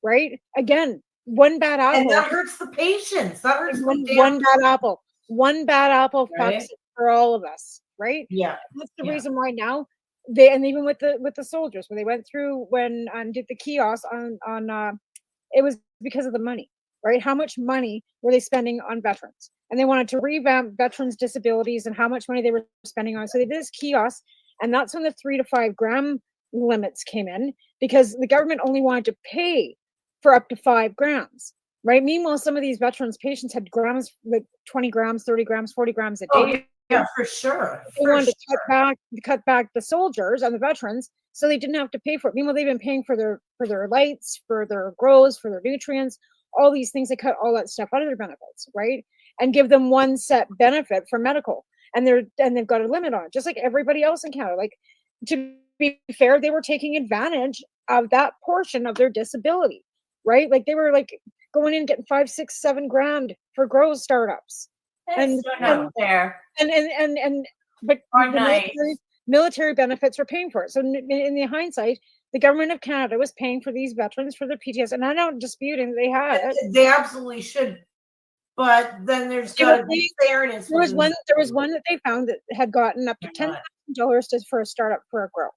Right? Again, one bad apple. And that hurts the patients. That hurts one bad apple. One bad apple fucks it for all of us. Right? Yeah. That's the reason why now and even with the soldiers, when they went through did the kiosks on it was because of the money. Right? How much money were they spending on veterans? And they wanted to revamp veterans' disabilities and how much money they were spending on. So they did this kiosk, and that's when the 3 to 5 gram limits came in, because the government only wanted to pay for up to 5 grams. Right? Meanwhile, some of these veterans patients had grams, like 20 grams, 30 grams, 40 grams a day. Oh, yeah, for sure. They wanted to cut back the soldiers and the veterans, so they didn't have to pay for it. Meanwhile, they've been paying for their lights, for their grows, for their nutrients, all these things. They cut all that stuff out of their benefits, right? And give them one set benefit for medical, and they've got a limit on it, just like everybody else in Canada. Like, to be fair, they were taking advantage of that portion of their disability, right? Like they were like going in getting 5, 6, 7 grand for grow startups. That's not fair. But military benefits were paying for it. So in the hindsight, the government of Canada was paying for these veterans for their PTS, and I'm not disputing they had it. They absolutely should, but then there's got to be fairness. There was one that they found that had gotten up to $10,000 for a startup for a grow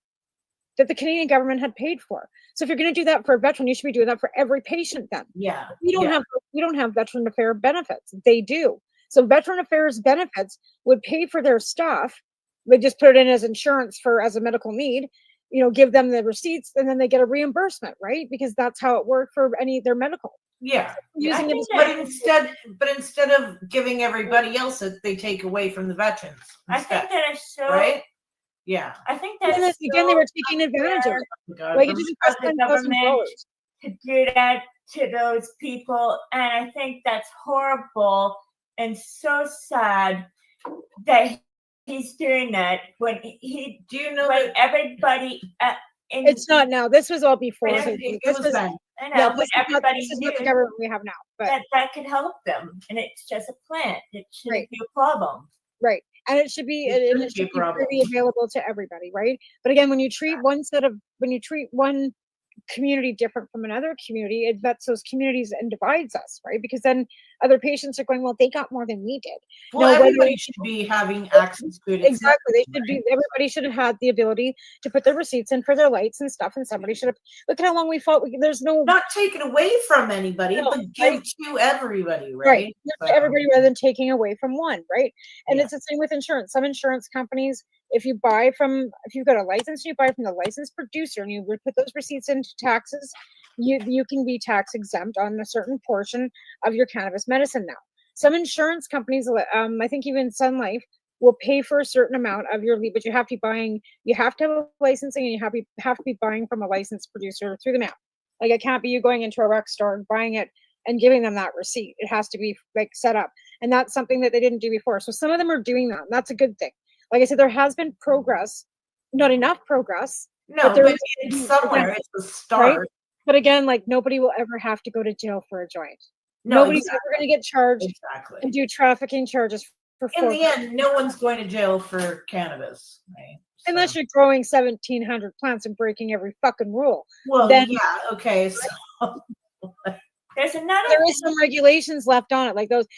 that the Canadian government had paid for. So if you're going to do that for a veteran, you should be doing that for every patient. Then we don't have veteran affairs benefits. They do. So veteran affairs benefits would pay for their staff. They just put it in as insurance as a medical need. Give them the receipts, and then they get a reimbursement, right? Because that's how it worked for their medical. Yeah. But instead of giving everybody else it, they take away from the veterans. I think that is so right. Yeah. I think that's again, they were taking advantage of it. Like it didn't cost the government to do that to those people, and I think that's horrible and so sad that he's doing that when everybody it's not now. This was all before. This is what the government we have now. But that could help them, and it's just a plant. It shouldn't be a problem. Right. And it should be freely available to everybody, right? But again, when you treat one community different from another community, it vets those communities and divides us, right? Because then other patients are going, well, they got more than we did. Well, Now, whether everybody should be having access to it. exactly, they should be. Everybody should have had the ability to put their receipts in for their lights and stuff, and somebody should have. Look at how long we fought. There's no not taken away from anybody, No, but give right. to everybody, Right. right? Give to everybody rather than taking away from one, right? And Yeah. it's the same with insurance. Some insurance companies, if you've got a license, you buy from the licensed producer, and you would put those receipts into taxes, you can be tax exempt on a certain portion of your cannabis medicine now. Some insurance companies, I think even Sun Life, will pay for a certain amount of your lead, but you have to have a licensing, and you have to be buying from a licensed producer through the mail. Like, it can't be you going into a rec store and buying it and giving them that receipt. It has to be like set up. And that's something that they didn't do before. So some of them are doing that. And that's a good thing. Like I said, there has been progress, not enough progress. No, but it's somewhere. It's the start. Right? But again, like, nobody will ever have to go to jail for a joint. No, Nobody's ever going to get charged and do trafficking charges for in the end, no one's going to jail for cannabis, right? Unless you're growing 1,700 plants and breaking every fucking rule. Well, then, yeah, okay. So there's another. There is some regulations left on it, like those,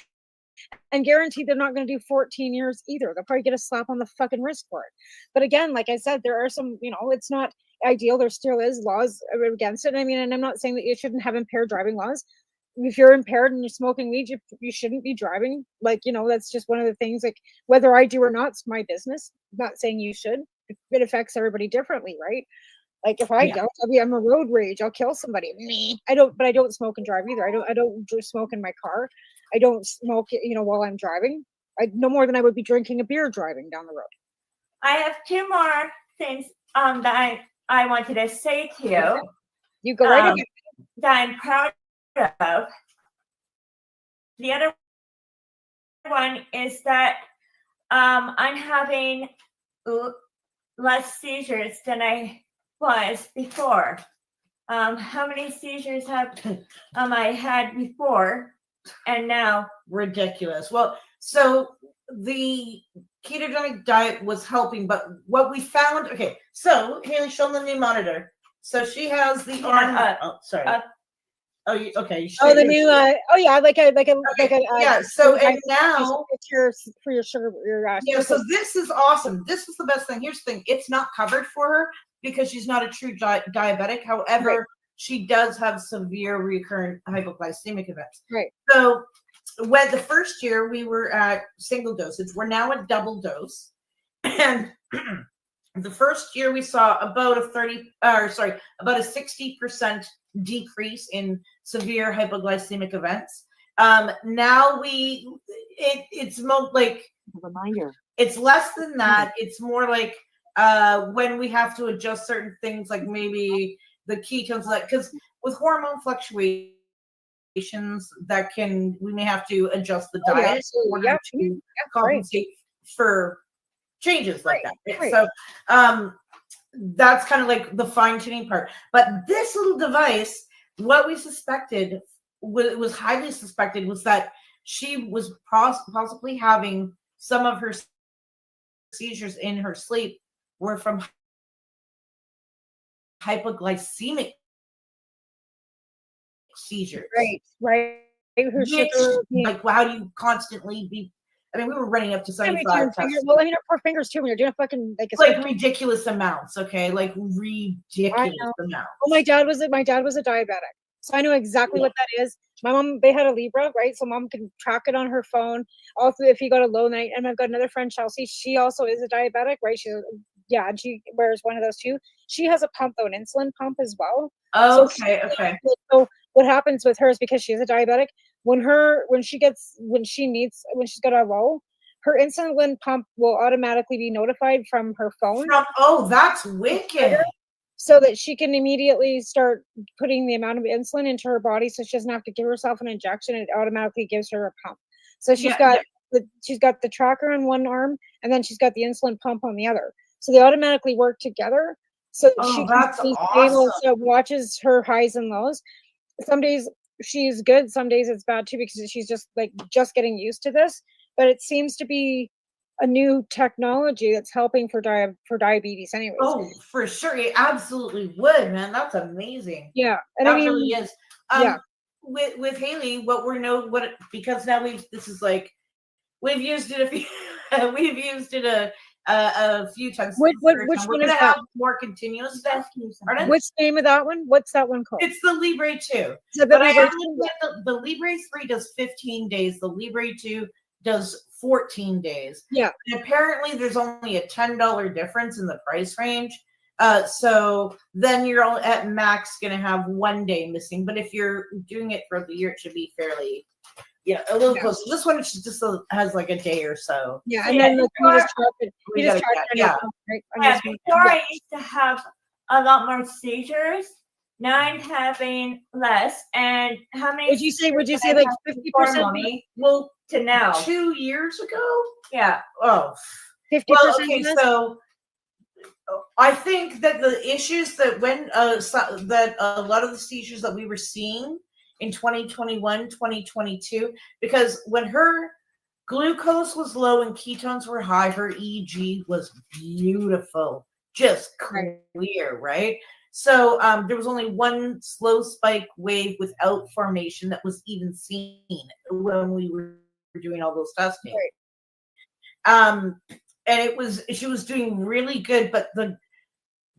and guaranteed they're not going to do 14 years either. They'll probably get a slap on the fucking wrist for it. But again, like I said, there are some, it's not ideal. There still is laws against it. I mean, and I'm not saying that you shouldn't have impaired driving laws. If you're impaired and you're smoking weed, you shouldn't be driving. Like, that's just one of the things. Like, whether I do or not, it's my business. I'm not saying you should. It affects everybody differently, right? Like, if I don't, I'm a road rage. I'll kill somebody. Me, I don't smoke and drive either. I don't smoke in my car. I don't smoke, while I'm driving. No more than I would be drinking a beer driving down the road. I have two more things that I wanted to say to you. You go right ahead. That I'm proud of. The other one is that I'm having less seizures than I was before. How many seizures have I had before and now? Ridiculous. Well, so the ketogenic diet was helping, but what we found, okay, so Haley, show them the new monitor. So she has the sorry. Okay. Oh, the new. Yeah. So and now for your sugar, yeah. So this is awesome. This is the best thing. Here's the thing: it's not covered for her because she's not a true diabetic. However, she does have severe recurrent hypoglycemic events. Right. So when the first year we were at single dosage, we're now at double dose, and the first year we saw about a 60% decrease in severe hypoglycemic events. Now it's more like reminder. It's less than that. It's more like when we have to adjust certain things, like maybe the ketones, like because with hormone fluctuations, we may have to adjust the diet in order to compensate for changes like that. Right? So that's kind of like the fine-tuning part. But this little device, what we suspected, was highly suspected, was that she was possibly having some of her seizures in her sleep were from hypoglycemic seizures. Right. Her sugar, like, how do you constantly be? I mean, we were running up to 75 tests. Well, I mean, her poor fingers too. When you're doing a fucking like ridiculous amounts, okay, like ridiculous amounts. Oh, my dad was a diabetic, so I know exactly what that is. My mom, they had a Libra, right? So mom can track it on her phone. Also, if you got a low night, and I've got another friend, Chelsea. She also is a diabetic, right? And she wears one of those too. She has a pump though, an insulin pump as well. Oh, okay. So what happens with her is because she's a diabetic, when she's got a low, her insulin pump will automatically be notified from her phone. Oh, that's wicked. So that she can immediately start putting the amount of insulin into her body, so she doesn't have to give herself an injection. It automatically gives her a pump. So she's got the tracker on one arm, and then she's got the insulin pump on the other. So they automatically work together. So she watches her highs and lows. Some days she's good, some days it's bad too, because she's just getting used to this. But it seems to be a new technology that's helping for diabetes anyways. Oh, for sure. It absolutely would, man. That's amazing. Yeah. And that really is. with Haley, what because now we've used it we've used it a few times. Which We're one gonna is have that? more continuous stuff. Pardon? What's the name of that one? What's that one called? It's the Libre 2. So But I have to admit the Libre 3 does 15 days. The Libre 2 does 14 days. Yeah. And apparently there's only a $10 difference in the price range. So then you're all at max going to have 1 day missing. But if you're doing it throughout the year, it should be fairly, a little close. This one just has like a day or so. Yeah, and then you just charge it. You just charge it. Yeah. Yeah, before I used to have a lot more seizures. Now I'm having less. And how many? Would you say like 50%? Well, to now. 2 years ago? Yeah. Oh. 50%. Well, okay, so I think that the issues that that a lot of the seizures that we were seeing in 2021, 2022, because when her glucose was low and ketones were high, her EEG was beautiful, just clear, right? So there was only one slow spike wave without formation that was even seen when we were doing all those testing. Right. And she was doing really good, but the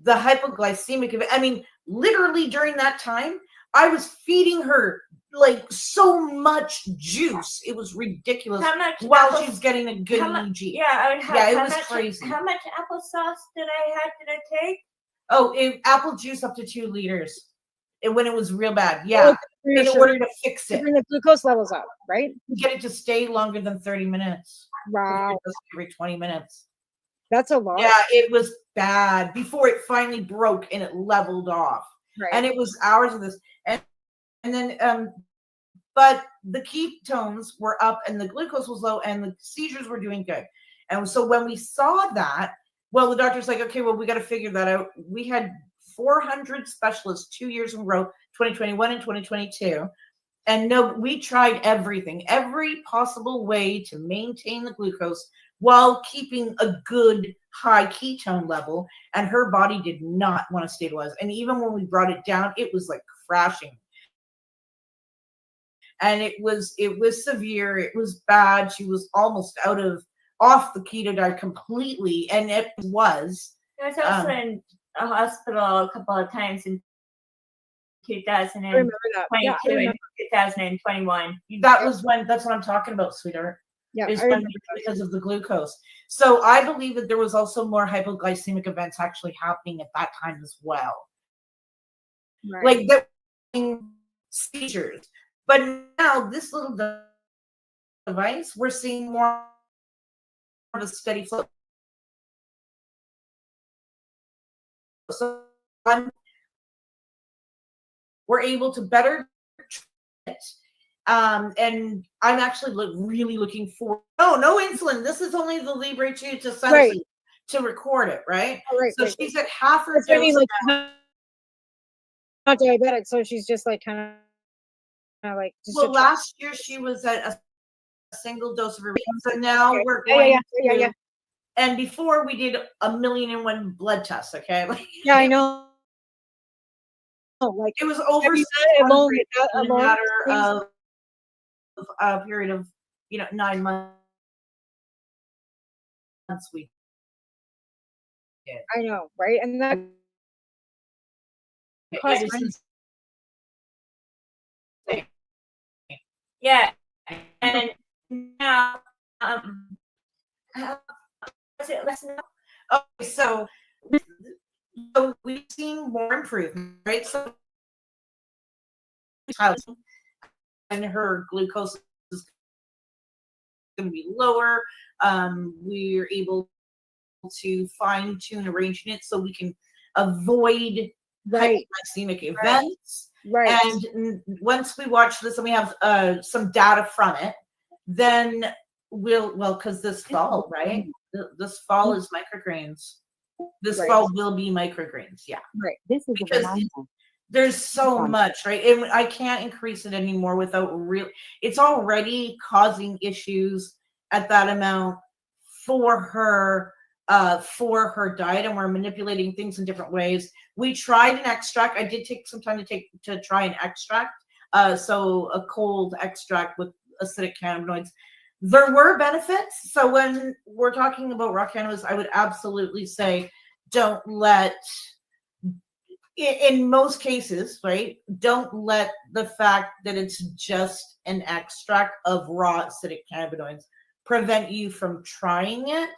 hypoglycemic event, I mean, literally during that time, I was feeding her like so much juice. It was ridiculous. How much while she's getting a good EEG. It was crazy. How much applesauce did I take? Oh, apple juice up to 2 liters. When it was real bad. Yeah. In order to fix it. Bring the glucose levels up, right? Get it to stay longer than 30 minutes. Wow. Every 20 minutes. That's a lot. Yeah, it was bad before it finally broke and it leveled off. Right. And it was hours of this. And then but the ketones were up and the glucose was low and the seizures were doing good. And so when we saw that, well, the doctor's like, okay, well, we got to figure that out. We had 400 specialists 2 years in a row, 2021 and 2022. And no, we tried everything, every possible way to maintain the glucose while keeping a good high ketone level. And her body did not want to stabilize. And even when we brought it down, it was like crashing. And it was severe. It was bad. She was almost off the keto diet completely. And it was. I was also in a hospital a couple of times in 2022 and 2021. That's what I'm talking about, sweetheart. Yeah, because of the glucose. So I believe that there was also more hypoglycemic events actually happening at that time as well. Right. Like the seizures. But now this little device, we're seeing more of a steady flow. So we're able to better treat it. And I'm actually really looking for no insulin. This is only the Libre 2 to sensing to record it, right? Oh, right, so she's at half her dose. I mean, like, not diabetic, so she's just like kind of like. Well, last year she was at a single dose of her. So now we're going to. And before we did 1,000,001 blood tests. Okay. Yeah, I know. Like it was over a matter of a period of 9 months. We did. I know, right? And that yeah, and now is it less now? Okay, so we've seen more improvement, right? So and her glucose is going to be lower. We're able to fine tune arranging it so we can avoid hypoglycemic events. Right. And once we watch this and we have some data from it, then because this fall, right? This fall is microgreens. This fall will be microgreens. Yeah. Right. This is because there's so much, right? And I can't increase it anymore without it's already causing issues at that amount for her diet, and we're manipulating things in different ways. We tried an extract. I did take some time to try an extract So a cold extract with acidic cannabinoids. There were benefits. So when we're talking about raw cannabis, I would absolutely say don't let, in most cases, right, don't let the fact that it's just an extract of raw acidic cannabinoids prevent you from trying it.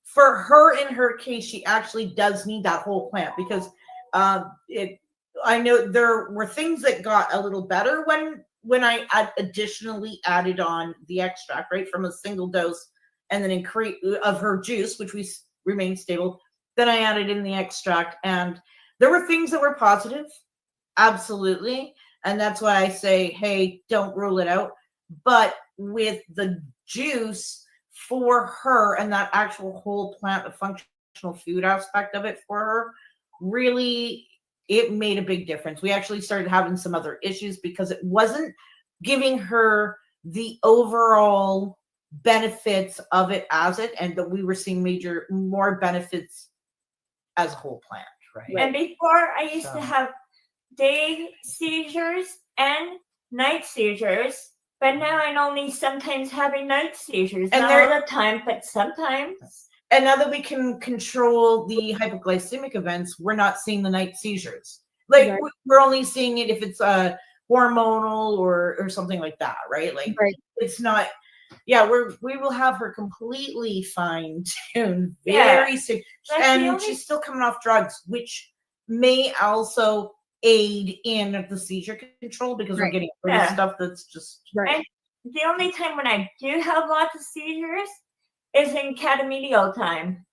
For her, in her case, she actually does need that whole plant because I know there were things that got a little better when I additionally added on the extract, right, from a single dose, and then increase of her juice, which we remained stable. Then I added in the extract, and there were things that were positive, absolutely, and that's why I say, hey, don't rule it out. But with the juice for her and that actual whole plant, the functional food aspect of it for her, really, it made a big difference. We actually started having some other issues because it wasn't giving her the overall benefits of it as it, and that we were seeing more benefits as a whole plant, right? And before I used to have day seizures and night seizures, but now I'm only sometimes having night seizures. And not all the time, but sometimes. And now that we can control the hypoglycemic events, we're not seeing the night seizures. Like we're only seeing it if it's hormonal or something like that, right? Like it's not. Yeah, we will have her completely fine-tuned, very sick, and she's still coming off drugs, which may also aid in the seizure control because we're getting rid of stuff that's just And the only time when I do have lots of seizures is in catamedial time.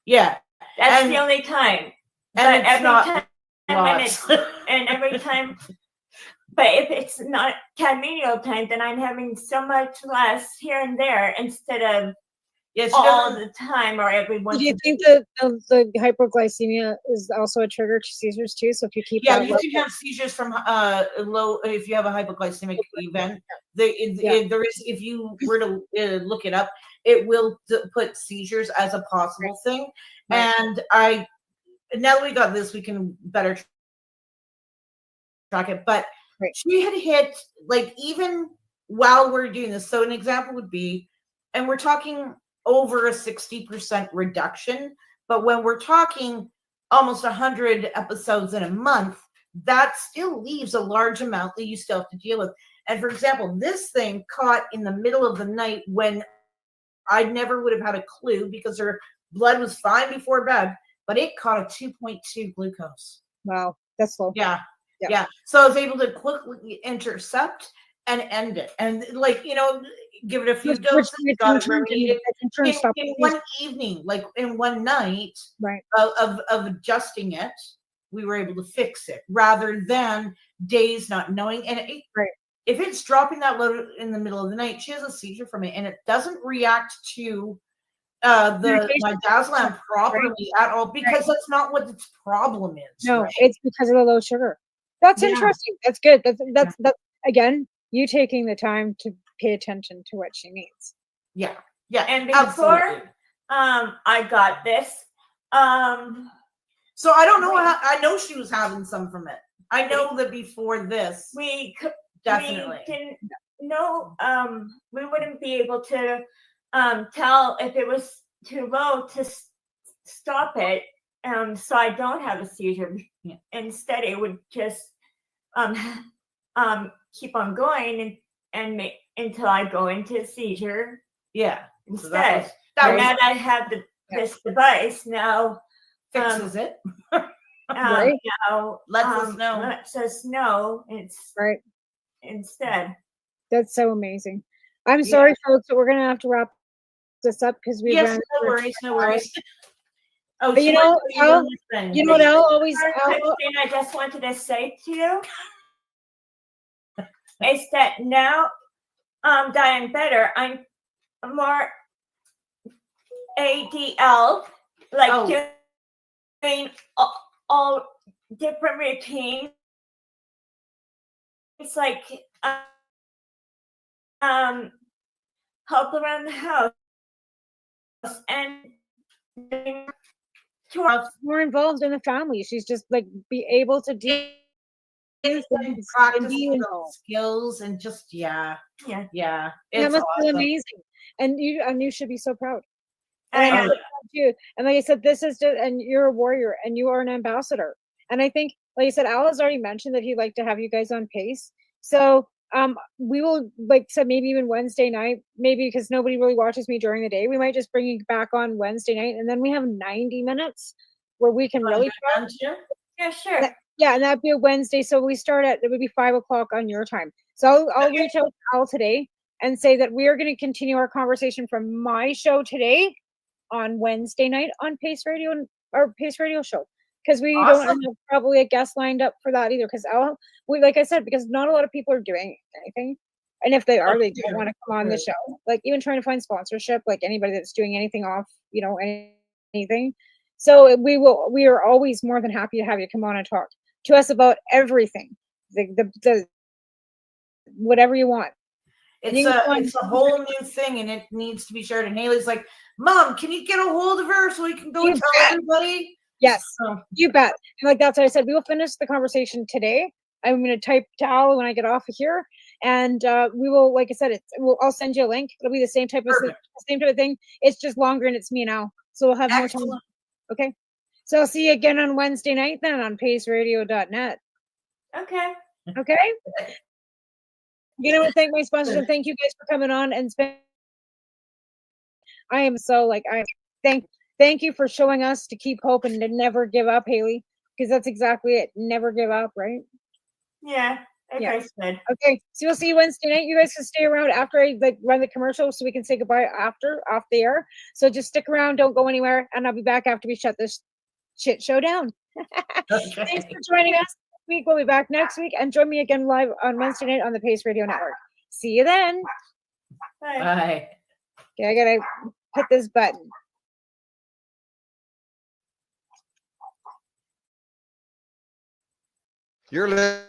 Yeah, that's the only time. And but it's not time when it's, and every time. But if it's not catamedial time, then I'm having so much less here and there instead of all the time or every once. Do you think that the hypoglycemia is also a trigger to seizures too? So if you keep you can have seizures from low if you have a hypoglycemic event. There is, if you were to look it up, it will put seizures as a possible thing. And now that we got this, we can better track it. But she had hit, like, even while we're doing this. So an example would be, and we're talking over a 60% reduction, but when we're talking almost 100 episodes in a month, that still leaves a large amount that you still have to deal with. And for example, this thing caught in the middle of the night when I never would have had a clue because her blood was fine before bed, but it caught a 2.2 glucose. Wow, that's low. Yeah. So I was able to quickly intercept and end it, and give it a few doses. Got it where we needed in one evening, like in one night, of adjusting it. We were able to fix it rather than days not knowing. And if it's dropping that low in the middle of the night, she has a seizure from it, and it doesn't react to my Dazzlam properly at all because that's not what its problem is. No, it's because of the low sugar. That's interesting. That's good. That's again, you taking the time to pay attention to what she needs. Yeah. And before I got this, so I don't know how, I know she was having some from it. I know that before this, definitely we didn't know. We wouldn't be able to tell if it was too low to stop it. So I don't have a seizure. Instead, it would just keep on going and make until I go into a seizure. Yeah. Instead, now that I have this device, now fixes it. Now lets us know. Lets us know it's instead. That's so amazing. I'm sorry, folks, but we're gonna have to wrap this up because we ran. No worries. Oh, but you know what I'll always. Thing I just wanted to say to you is that now that I'm better, I'm more ADL, like doing all different routines. It's like help around the house and more involved in the family. She's just like be able to do and practicing those skills and just yeah. That It's must be awesome. amazing, and you should be so proud. I And know. I'm proud too. And like I said, this is just, and you're a warrior, and you are an ambassador. And I think, like I said, Al has already mentioned that he'd like to have you guys on pace. So we will, like said, maybe even Wednesday night, maybe because nobody really watches me during the day. We might just bring you back on Wednesday night, and then we have 90 minutes where we can really talk. Yeah, sure. Yeah, and that'd be a Wednesday. So we start at, it would be 5 o'clock on your time. So I'll reach out to Al today and say that we are going to continue our conversation from my show today on Wednesday night on Pace Radio and our Pace Radio show. Because we don't have probably a guest lined up for that either. Because we, like I said, because not a lot of people are doing anything. And if they are, they don't want to come on the show. Like even trying to find sponsorship, like anybody that's doing anything off, anything. So we are always more than happy to have you come on and talk to us about everything. The whatever you want. It's a whole new thing and it needs to be shared. And Haley's like, Mom, can you get a hold of her so we can go tell everybody? Yes, you bet. And like that's what I said. We will finish the conversation today. I'm going to type to Al when I get off of here, and we will. Like I said, I'll send you a link. It'll be the same type of thing. It's just longer, and it's me now, so we'll have more time. Okay. So I'll see you again on Wednesday night then on paceradio.net. Okay. Okay. Thank my sponsors and thank you guys for coming on and I am so thank you for showing us to keep hope and to never give up, Haley, because that's exactly it. Never give up, right? Yeah. Okay, good. Okay, so we'll see you Wednesday night. You guys can stay around after I run the commercial so we can say goodbye after off the air. So just stick around, don't go anywhere, and I'll be back after we shut this shit show down. Thanks for joining us this week. We'll be back next week, and join me again live on Wednesday night on the Pace Radio Network. See you then. Bye. Okay, I gotta hit this button. You're listening.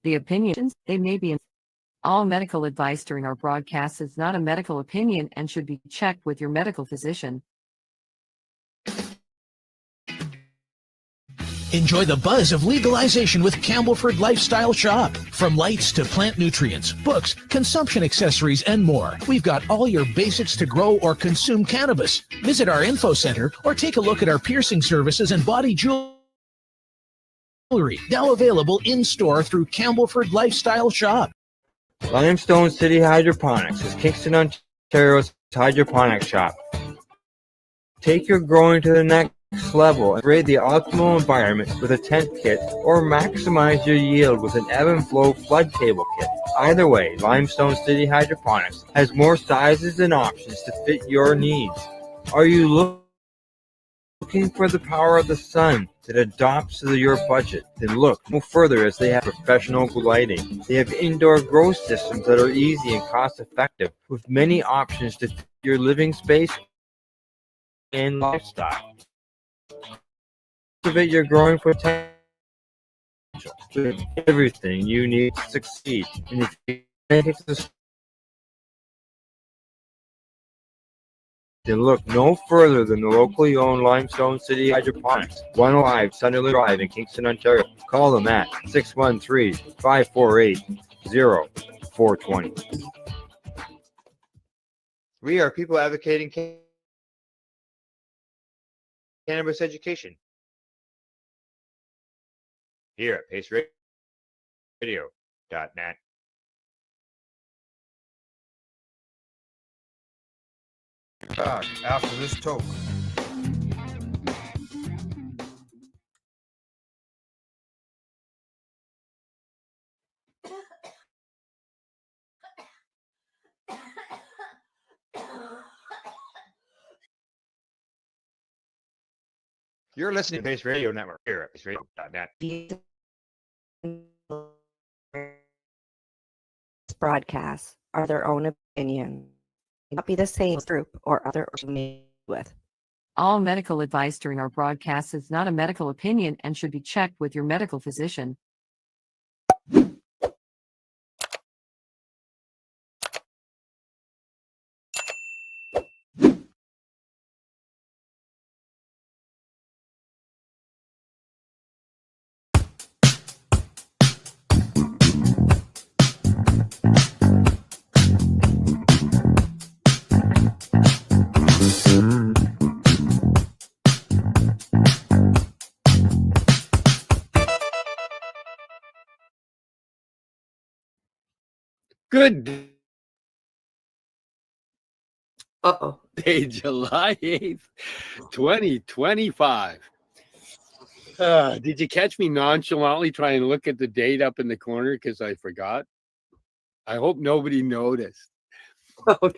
The opinions they may be in. All medical advice during our broadcast is not a medical opinion and should be checked with your medical physician. Enjoy the buzz of legalization with Campbellford Lifestyle Shop. From lights to plant nutrients, books, consumption accessories, and more, we've got all your basics to grow or consume cannabis. Visit our info center or take a look at our piercing services and body jewelry, now available in-store through Campbellford Lifestyle Shop. Limestone City Hydroponics is Kingston, Ontario's hydroponic shop. Take your growing to the next level and create the optimal environment with a tent kit or maximize your yield with an ebb and flow flood table kit. Either way, Limestone City Hydroponics has more sizes and options to fit your needs. Are you looking for the power of the sun that adapts to your budget? Then look no further, as they have professional lighting. They have indoor grow systems that are easy and cost effective with many options to fit your living space and lifestyle. Activate your growing potential with everything you need to succeed. And if you make it to the then look no further than the locally owned Limestone City Hydroponics, 105 Sunderland Drive in Kingston, Ontario. Call them at 613-548-0420. We are people advocating cannabis education here at paceradio.net. Back after this toke. You're listening to Pace Radio Network here at paceradio.net. Broadcasts are their own opinion. May not be the same group or other with. All medical advice during our broadcast is not a medical opinion and should be checked with your medical physician. Good Uh-oh. day, July 8th, 2025. Did you catch me nonchalantly trying to look at the date up in the corner because I forgot? I hope nobody noticed. Oh, no.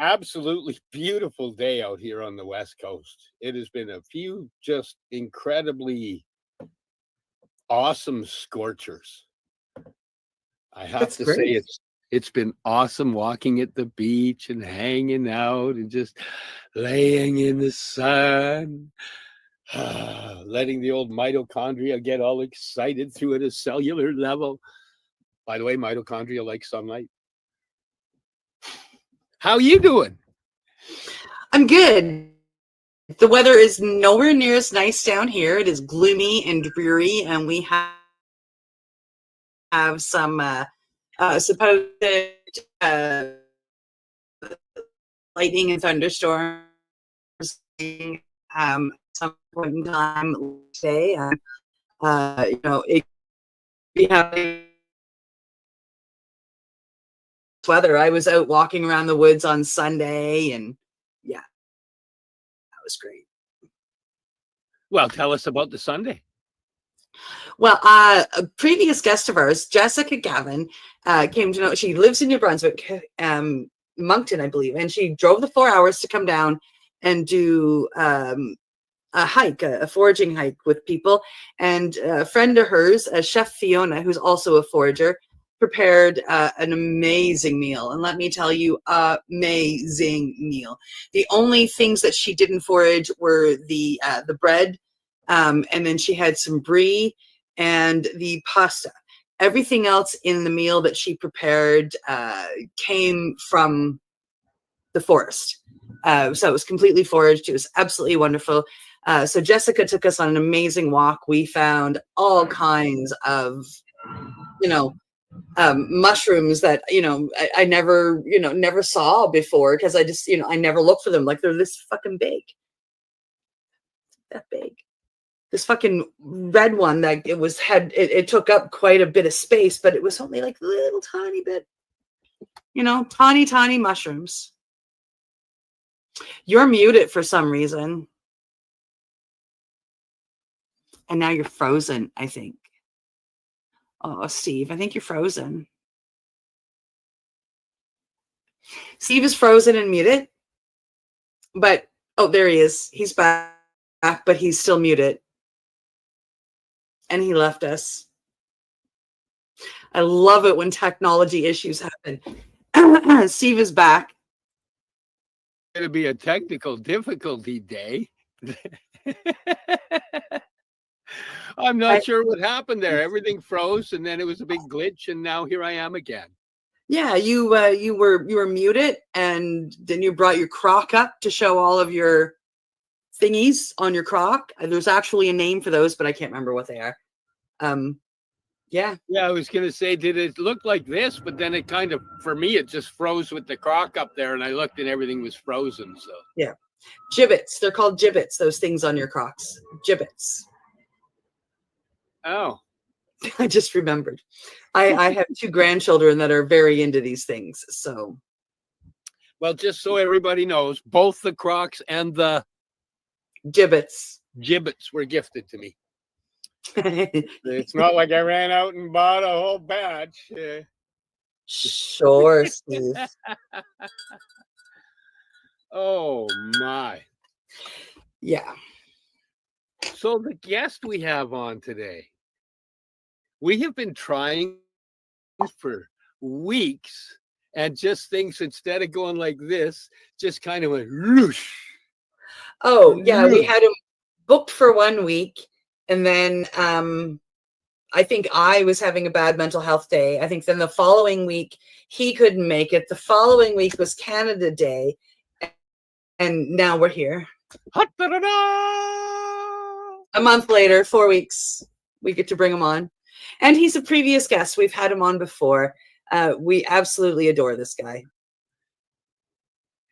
Absolutely beautiful day out here on the West Coast. It has been a few just incredibly awesome scorchers. I have That's to great. say it's been awesome walking at the beach and hanging out and just laying in the sun, letting the old mitochondria get all excited through at a cellular level. By the way, mitochondria like sunlight. How you doing? I'm good. The weather is nowhere near as nice down here. It is gloomy and dreary, and we have some supposed lightning and thunderstorms some point in time today. It be having weather. I was out walking around the woods on Sunday, and yeah, that was great. Well, tell us about the Sunday. Well, a previous guest of ours, Jessica Gavin, came to know. She lives in New Brunswick, Moncton, I believe, and she drove the 4 hours to come down and do a hike, a foraging hike with people. And a friend of hers, Chef Fiona, who's also a forager, prepared an amazing meal. And let me tell you, amazing meal. The only things that she didn't forage were the bread, and then she had some brie and the pasta. Everything else in the meal that she prepared came from the forest. So it was completely foraged. It was absolutely wonderful. So Jessica took us on an amazing walk. We found all kinds of, mushrooms that, I never, never saw before, because I just, I never looked for them. Like, they're this fucking big. That big. This fucking red one that it took up quite a bit of space, but it was only like a little tiny bit, tiny mushrooms. You're muted for some reason. And now you're frozen, I think. Oh, Steve, I think you're frozen. Steve is frozen and muted. But, oh, there he is. He's back, but he's still muted. And he left us. I love it when technology issues happen. Steve is back. It's going to be a technical difficulty day. I'm not sure what happened there. Everything froze, and then it was a big glitch, and now here I am again. Yeah, you were muted, and then you brought your crock up to show all of your thingies on your crock. There's actually a name for those, but I can't remember what they are. Yeah, I was going to say, did it look like this? But then it kind of, for me, it just froze with the crock up there, and I looked and everything was frozen. So yeah, gibbets. They're called gibbets. Those things on your crocks, gibbets. Oh, I just remembered. I have 2 grandchildren that are very into these things. So, well, just so everybody knows, both the crocs and the gibbets were gifted to me. It's not like I ran out and bought a whole batch. Sure, Steve. Oh my. Yeah. So the guest we have on today, we have been trying for weeks, and just things, instead of going like this, just kind of went whoosh. Oh yeah, we had him booked for 1 week. And then I think I was having a bad mental health day. I think then the following week, he couldn't make it. The following week was Canada Day. And now we're here. A month later, 4 weeks, we get to bring him on. And he's a previous guest. We've had him on before. We absolutely adore this guy.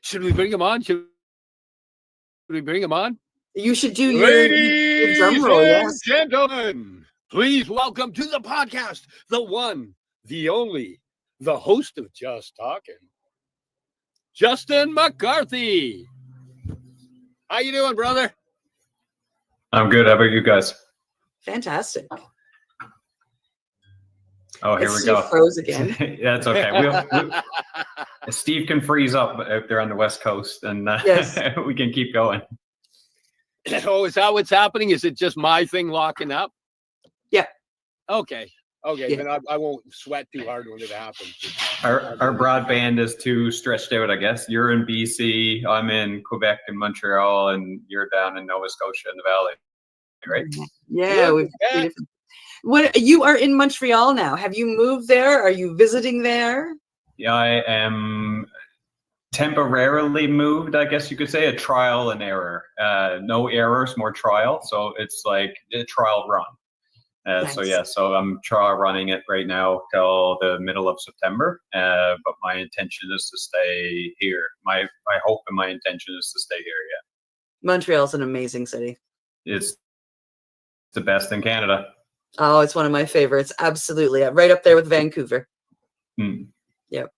Should we bring him on? Should we bring him on? You should do your drum roll, and gentlemen, please welcome to the podcast the one, the only, the host of Just Talking, Justin McCarthy. How you doing, brother? I'm good. How about you guys? Fantastic. Oh, here we Steve go. Froze again. Yeah, it's okay. Steve can freeze up out there on the West Coast, and Yes. we can keep going. Oh, is that what's happening? Is it just my thing locking up? Yeah. Okay. Okay. Yeah. Then I won't sweat too hard when it happens. Our broadband is too stretched out, I guess. You're in BC, I'm in Quebec and Montreal, and you're down in Nova Scotia in the Valley, right? Yeah, we've what you are in Montreal now. Have you moved there? Are you visiting there? Yeah, I am temporarily moved, I guess you could say, a trial and error. No errors, more trial. So it's like a trial run. So Nice. yeah, so I'm trial running it right now till the middle of September. But my intention is to stay here. My hope and my intention is to stay here. Yeah, Montreal's an amazing city. it's the best in Canada. Oh, it's one of my favorites. Absolutely. Right up there with Vancouver. Hmm. Yep.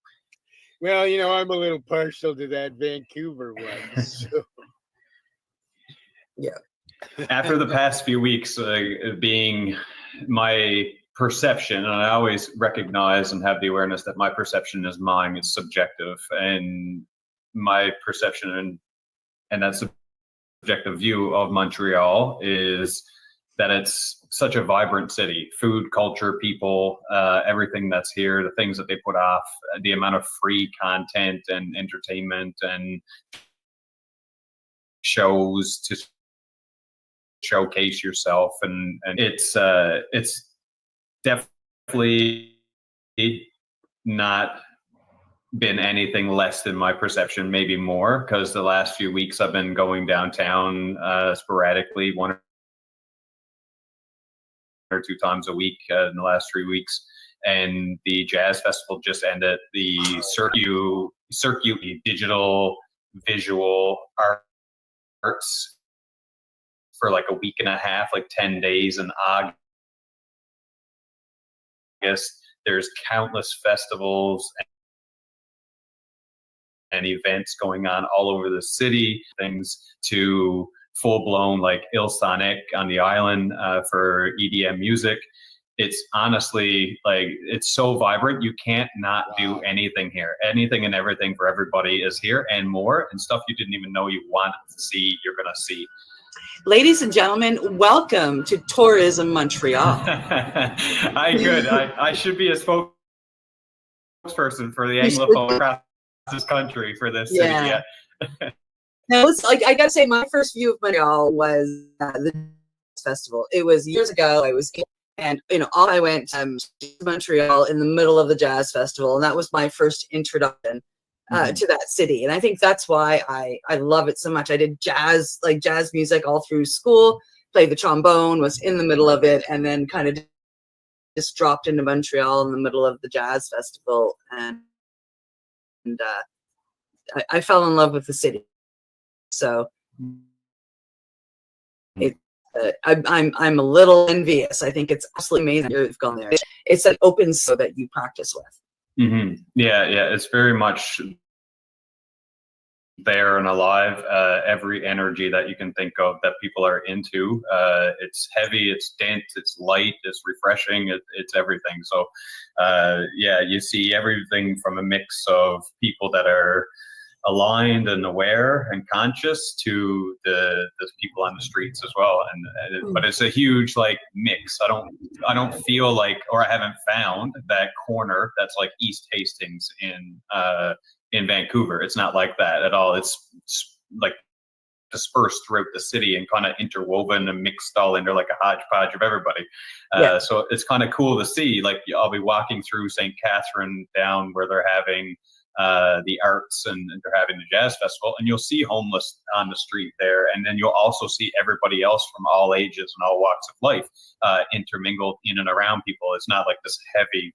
Well, you know, I'm a little partial to that Vancouver one. So. Yeah. After the past few weeks being my perception, and I always recognize and have the awareness that my perception is mine, it's subjective, and my perception and that subjective view of Montreal is that it's such a vibrant city. Food, culture, people, everything that's here, the things that they put off, the amount of free content and entertainment and shows to showcase yourself, and it's definitely not been anything less than my perception, maybe more, because the last few weeks I've been going downtown sporadically, 1 or 2 times a week in the last 3 weeks. And the jazz festival just ended. The circuit digital visual arts for like a week and a half, like 10 days in August. There's countless festivals and events going on all over the city, things to full-blown like Il Sonic on the island for EDM music. It's honestly like, it's so vibrant, you can't not do anything here. Anything and everything for everybody is here, and more, and stuff you didn't even know you wanted to see, you're gonna see. Ladies and gentlemen, welcome to Tourism Montreal. I should be a spokesperson for the Anglophone across this country for this city. Yeah. No, it's like, I gotta say, my first view of Montreal was the festival. It was years ago. I was, and I went to Montreal in the middle of the jazz festival, and that was my first introduction to that city. And I think that's why I love it so much. I did jazz music all through school, played the trombone, was in the middle of it, and then kind of just dropped into Montreal in the middle of the jazz festival, and I fell in love with the city. So I'm a little envious. I think it's absolutely amazing you've gone there. It's an open so that you practice with. Mm-hmm. Yeah, it's very much there and alive. Every energy that you can think of that people are into. It's heavy, it's dense, it's light, it's refreshing, it's everything. So you see everything from a mix of people that are aligned and aware and conscious to the people on the streets as well, but it's a huge like mix. I don't feel like, or I haven't found that corner that's like East Hastings in Vancouver. It's not like that at all. It's like dispersed throughout the city and kind of interwoven and mixed all into like a hodgepodge of everybody. So it's kind of cool to see. Like, I'll be walking through St. Catherine down where they're having the arts and they're having the jazz festival, and you'll see homeless on the street there, and then you'll also see everybody else from all ages and all walks of life intermingled in and around people. It's not like this heavy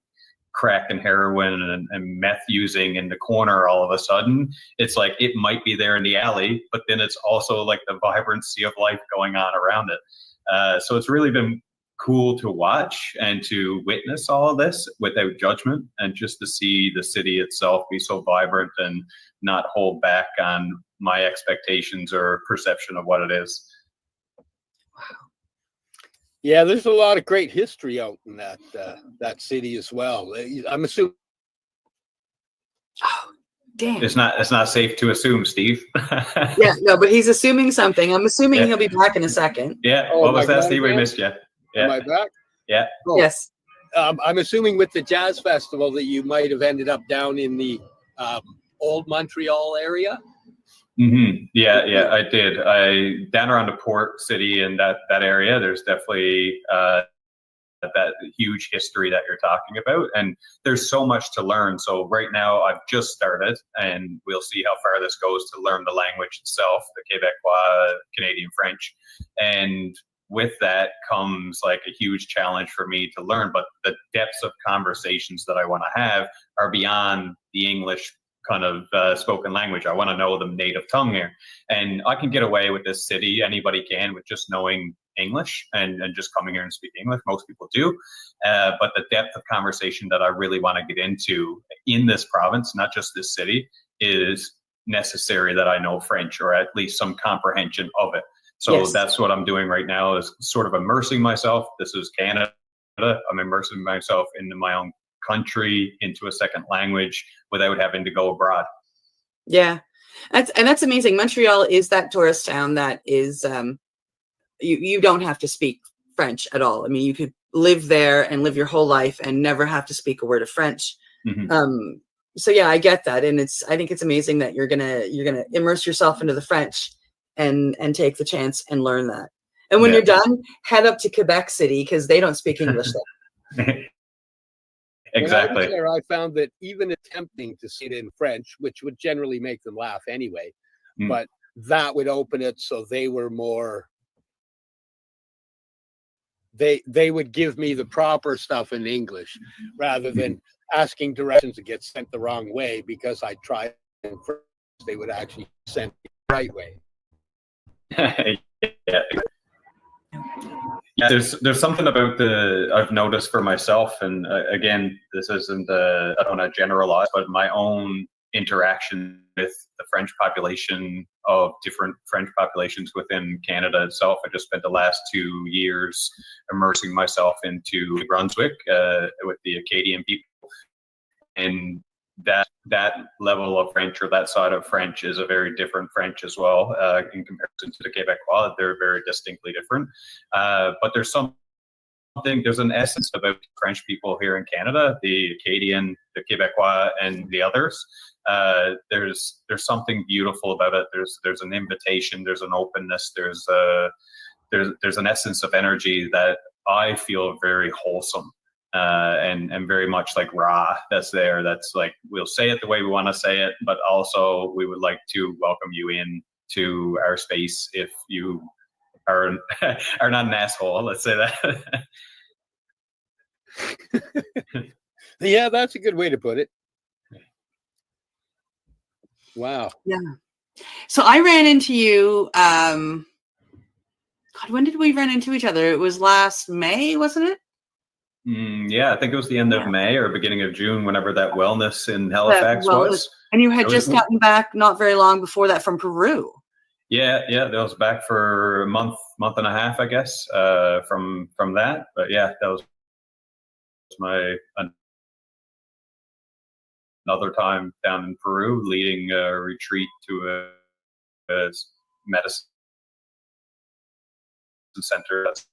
crack and heroin and meth using in the corner all of a sudden. It's like it might be there in the alley, but then it's also like the vibrancy of life going on around it. So it's really been cool to watch and to witness all of this without judgment, and just to see the city itself be so vibrant and not hold back on my expectations or perception of what it is. Yeah, there's a lot of great history out in that city as well. I'm assuming. Oh, damn. It's not safe to assume, Steve. Yeah, no, but he's assuming something. I'm assuming he'll be back in a second. Yeah. Oh, what was that, God, Steve? We yeah. missed you. Yeah. Am I back? Yeah. Oh, yes. I'm assuming with the jazz festival that you might have ended up down in the old Montreal area. Mm-hmm. Yeah, I did. Down around the port city and that area, there's definitely that huge history that you're talking about, and there's so much to learn. So right now I've just started, and we'll see how far this goes to learn the language itself, the Quebecois, Canadian French, and with that comes like a huge challenge for me to learn. But the depths of conversations that I want to have are beyond the English kind of spoken language. I want to know the native tongue here, and I can get away with this city. Anybody can, with just knowing English and just coming here and speaking English. Most people do, but the depth of conversation that I really want to get into in this province, not just this city, is necessary that I know French, or at least some comprehension of it. So Yes. that's what I'm doing right now, is sort of immersing myself. This is Canada. I'm immersing myself into my own country, into a second language, without having to go abroad. Yeah, that's amazing. Montreal is that tourist town that is you don't have to speak French at all. I mean, you could live there and live your whole life and never have to speak a word of French. Mm-hmm. So yeah, I get that, and I think it's amazing that you're gonna immerse yourself into the French and take the chance and learn that. And when Yeah. you're done, head up to Quebec City, because they don't speak English there. Exactly. When I was there, I found that even attempting to say it in French, which would generally make them laugh anyway, but that would open it so they were more. They would give me the proper stuff in English rather than asking directions to get sent the wrong way because I tried in French. They would actually send me the right way. Yeah, there's something about I've noticed for myself, and again, this isn't I don't want to generalize, but my own interaction with the French population of different French populations within Canada itself. I just spent the last 2 years immersing myself into New Brunswick with the Acadian people, and that level of French, or that side of French, is a very different French as well in comparison to the Quebecois. They're very distinctly different. But there's an essence about French people here in Canada, the Acadian, the Quebecois, and the others. There's something beautiful about it. There's an invitation. There's an openness. There's an essence of energy that I feel very wholesome. And very much like raw, that's there. That's like, we'll say it the way we want to say it, but also we would like to welcome you in to our space if you are not an asshole. Let's say that. Yeah, that's a good way to put it. Wow. Yeah. So I ran into you. God, when did we run into each other? It was last May, wasn't it? Yeah, I think it was the end of May or beginning of June, whenever that wellness in Halifax was. And you had just gotten back not very long before that from Peru. Yeah, that was back for a month and a half, I guess, from that. But yeah, that was my another time down in Peru, leading a retreat to a medicine center that's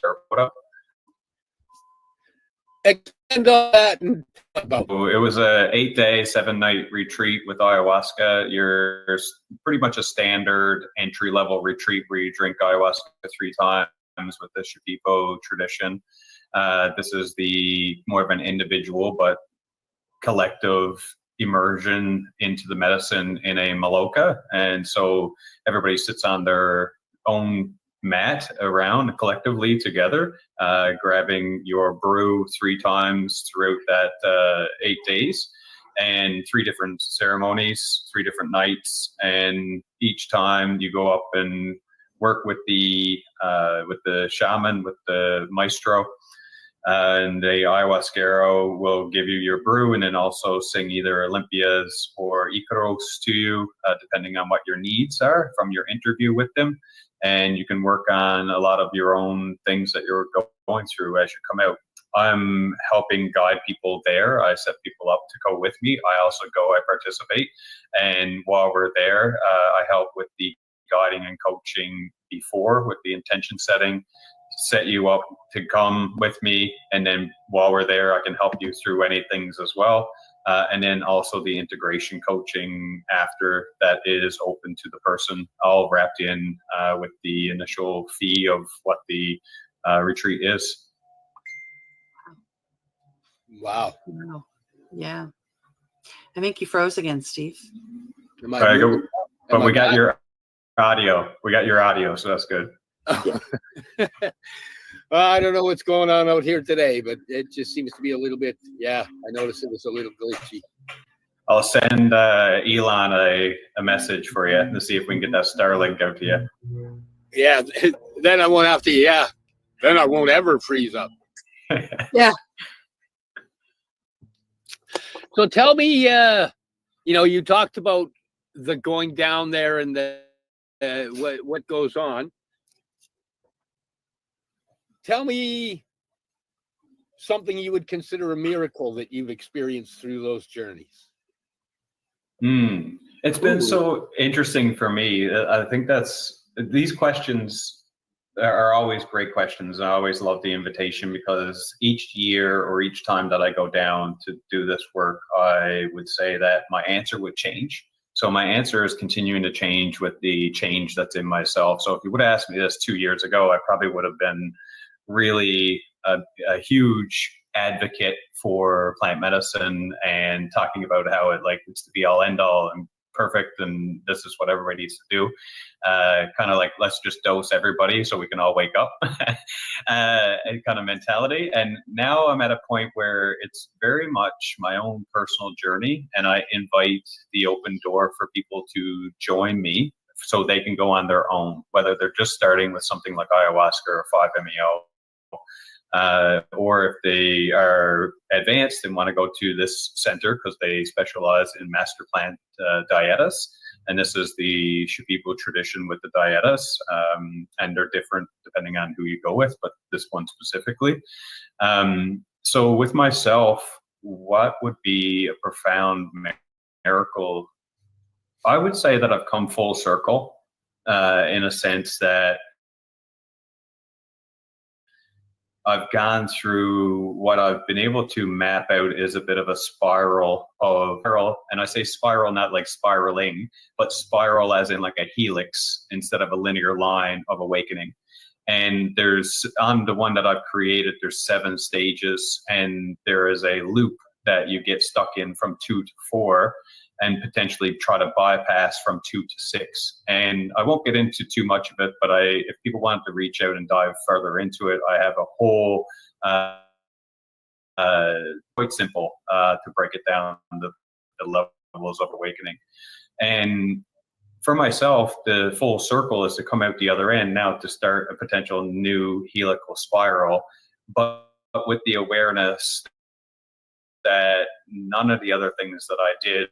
Terracotta. Expand on that. It was a 8-day, 7-night retreat with ayahuasca. You're pretty much a standard entry-level retreat where you drink ayahuasca 3 times with the Shipibo tradition. This is the more of an individual but collective immersion into the medicine in a maloka, and so everybody sits on their own mat around collectively together, grabbing your brew 3 times throughout that 8 days, and 3 different ceremonies, 3 different nights, and each time you go up and work with the shaman, with the maestro, and the ayahuasquero will give you your brew and then also sing either Olympias or Icaros to you, depending on what your needs are from your interview with them. And you can work on a lot of your own things that you're going through as you come out. I'm helping guide people there. I set people up to go with me. I also go, I participate. And while we're there, I help with the guiding and coaching before, with the intention setting, set you up to come with me. And then while we're there, I can help you through any things as well. And then also the integration coaching after that is open to the person, all wrapped in with the initial fee of what the retreat is. Wow. Wow. Yeah. I think you froze again, Steve. But we got your audio. We got your audio, so that's good. I don't know what's going on out here today, but it just seems to be a little bit, I noticed it was a little glitchy. I'll send Elon a message for you to see if we can get that Starlink out to you. Yeah, then I won't have to, then I won't ever freeze up. Yeah. So tell me, you talked about the going down there and the what goes on. Tell me something you would consider a miracle that you've experienced through those journeys. It's been so interesting for me. I think these questions are always great questions. I always love the invitation because each year or each time that I go down to do this work, I would say that my answer would change. So my answer is continuing to change with the change that's in myself. So if you would have asked me this 2 years ago, I probably would have been really a huge advocate for plant medicine and talking about how it's the be all end all and perfect and this is what everybody needs to do. Kind of like, let's just dose everybody so we can all wake up kind of mentality. And now I'm at a point where it's very much my own personal journey, and I invite the open door for people to join me so they can go on their own, whether they're just starting with something like ayahuasca or 5-MeO, or if they are advanced and want to go to this center because they specialize in master plant dietas. And this is the Shipibo tradition with the dietas, and they're different depending on who you go with, but this one specifically. So with myself, what would be a profound miracle? I would say that I've come full circle in a sense that I've gone through what I've been able to map out is a bit of a spiral, and I say spiral not like spiraling, but spiral as in like a helix instead of a linear line of awakening. And on the one that I've created, there's 7 stages, and there is a loop that you get stuck in from 2 to 4 and potentially try to bypass from 2 to 6. And I won't get into too much of it, but if people want to reach out and dive further into it, I have a whole, quite simple to break it down, the levels of awakening. And for myself, the full circle is to come out the other end now to start a potential new helical spiral, but with the awareness that none of the other things that I did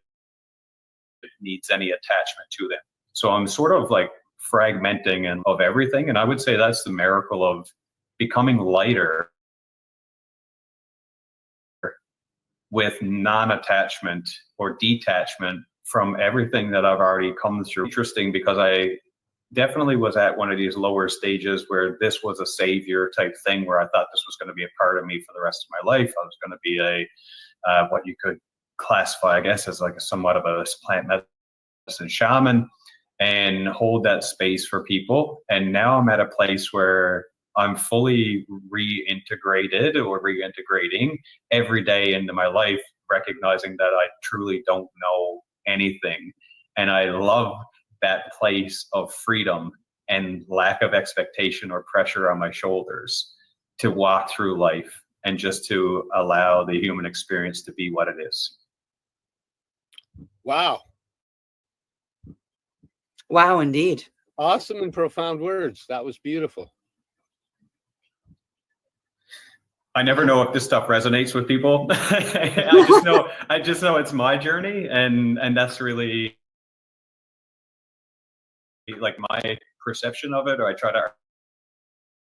needs any attachment to them. So I'm sort of like fragmenting of everything. And I would say that's the miracle of becoming lighter with non-attachment or detachment from everything that I've already come through. Interesting, because I definitely was at one of these lower stages where this was a savior type thing, where I thought this was going to be a part of me for the rest of my life. I was going to be what you could classify, I guess, as like somewhat of a plant medicine shaman and hold that space for people. And now I'm at a place where I'm fully reintegrated or reintegrating every day into my life, recognizing that I truly don't know anything. And I love that place of freedom and lack of expectation or pressure on my shoulders to walk through life and just to allow the human experience to be what it is. Wow. Wow, indeed. Awesome and profound words. That was beautiful. I never know if this stuff resonates with people. I just know it's my journey, and that's really like my perception of it, or I try to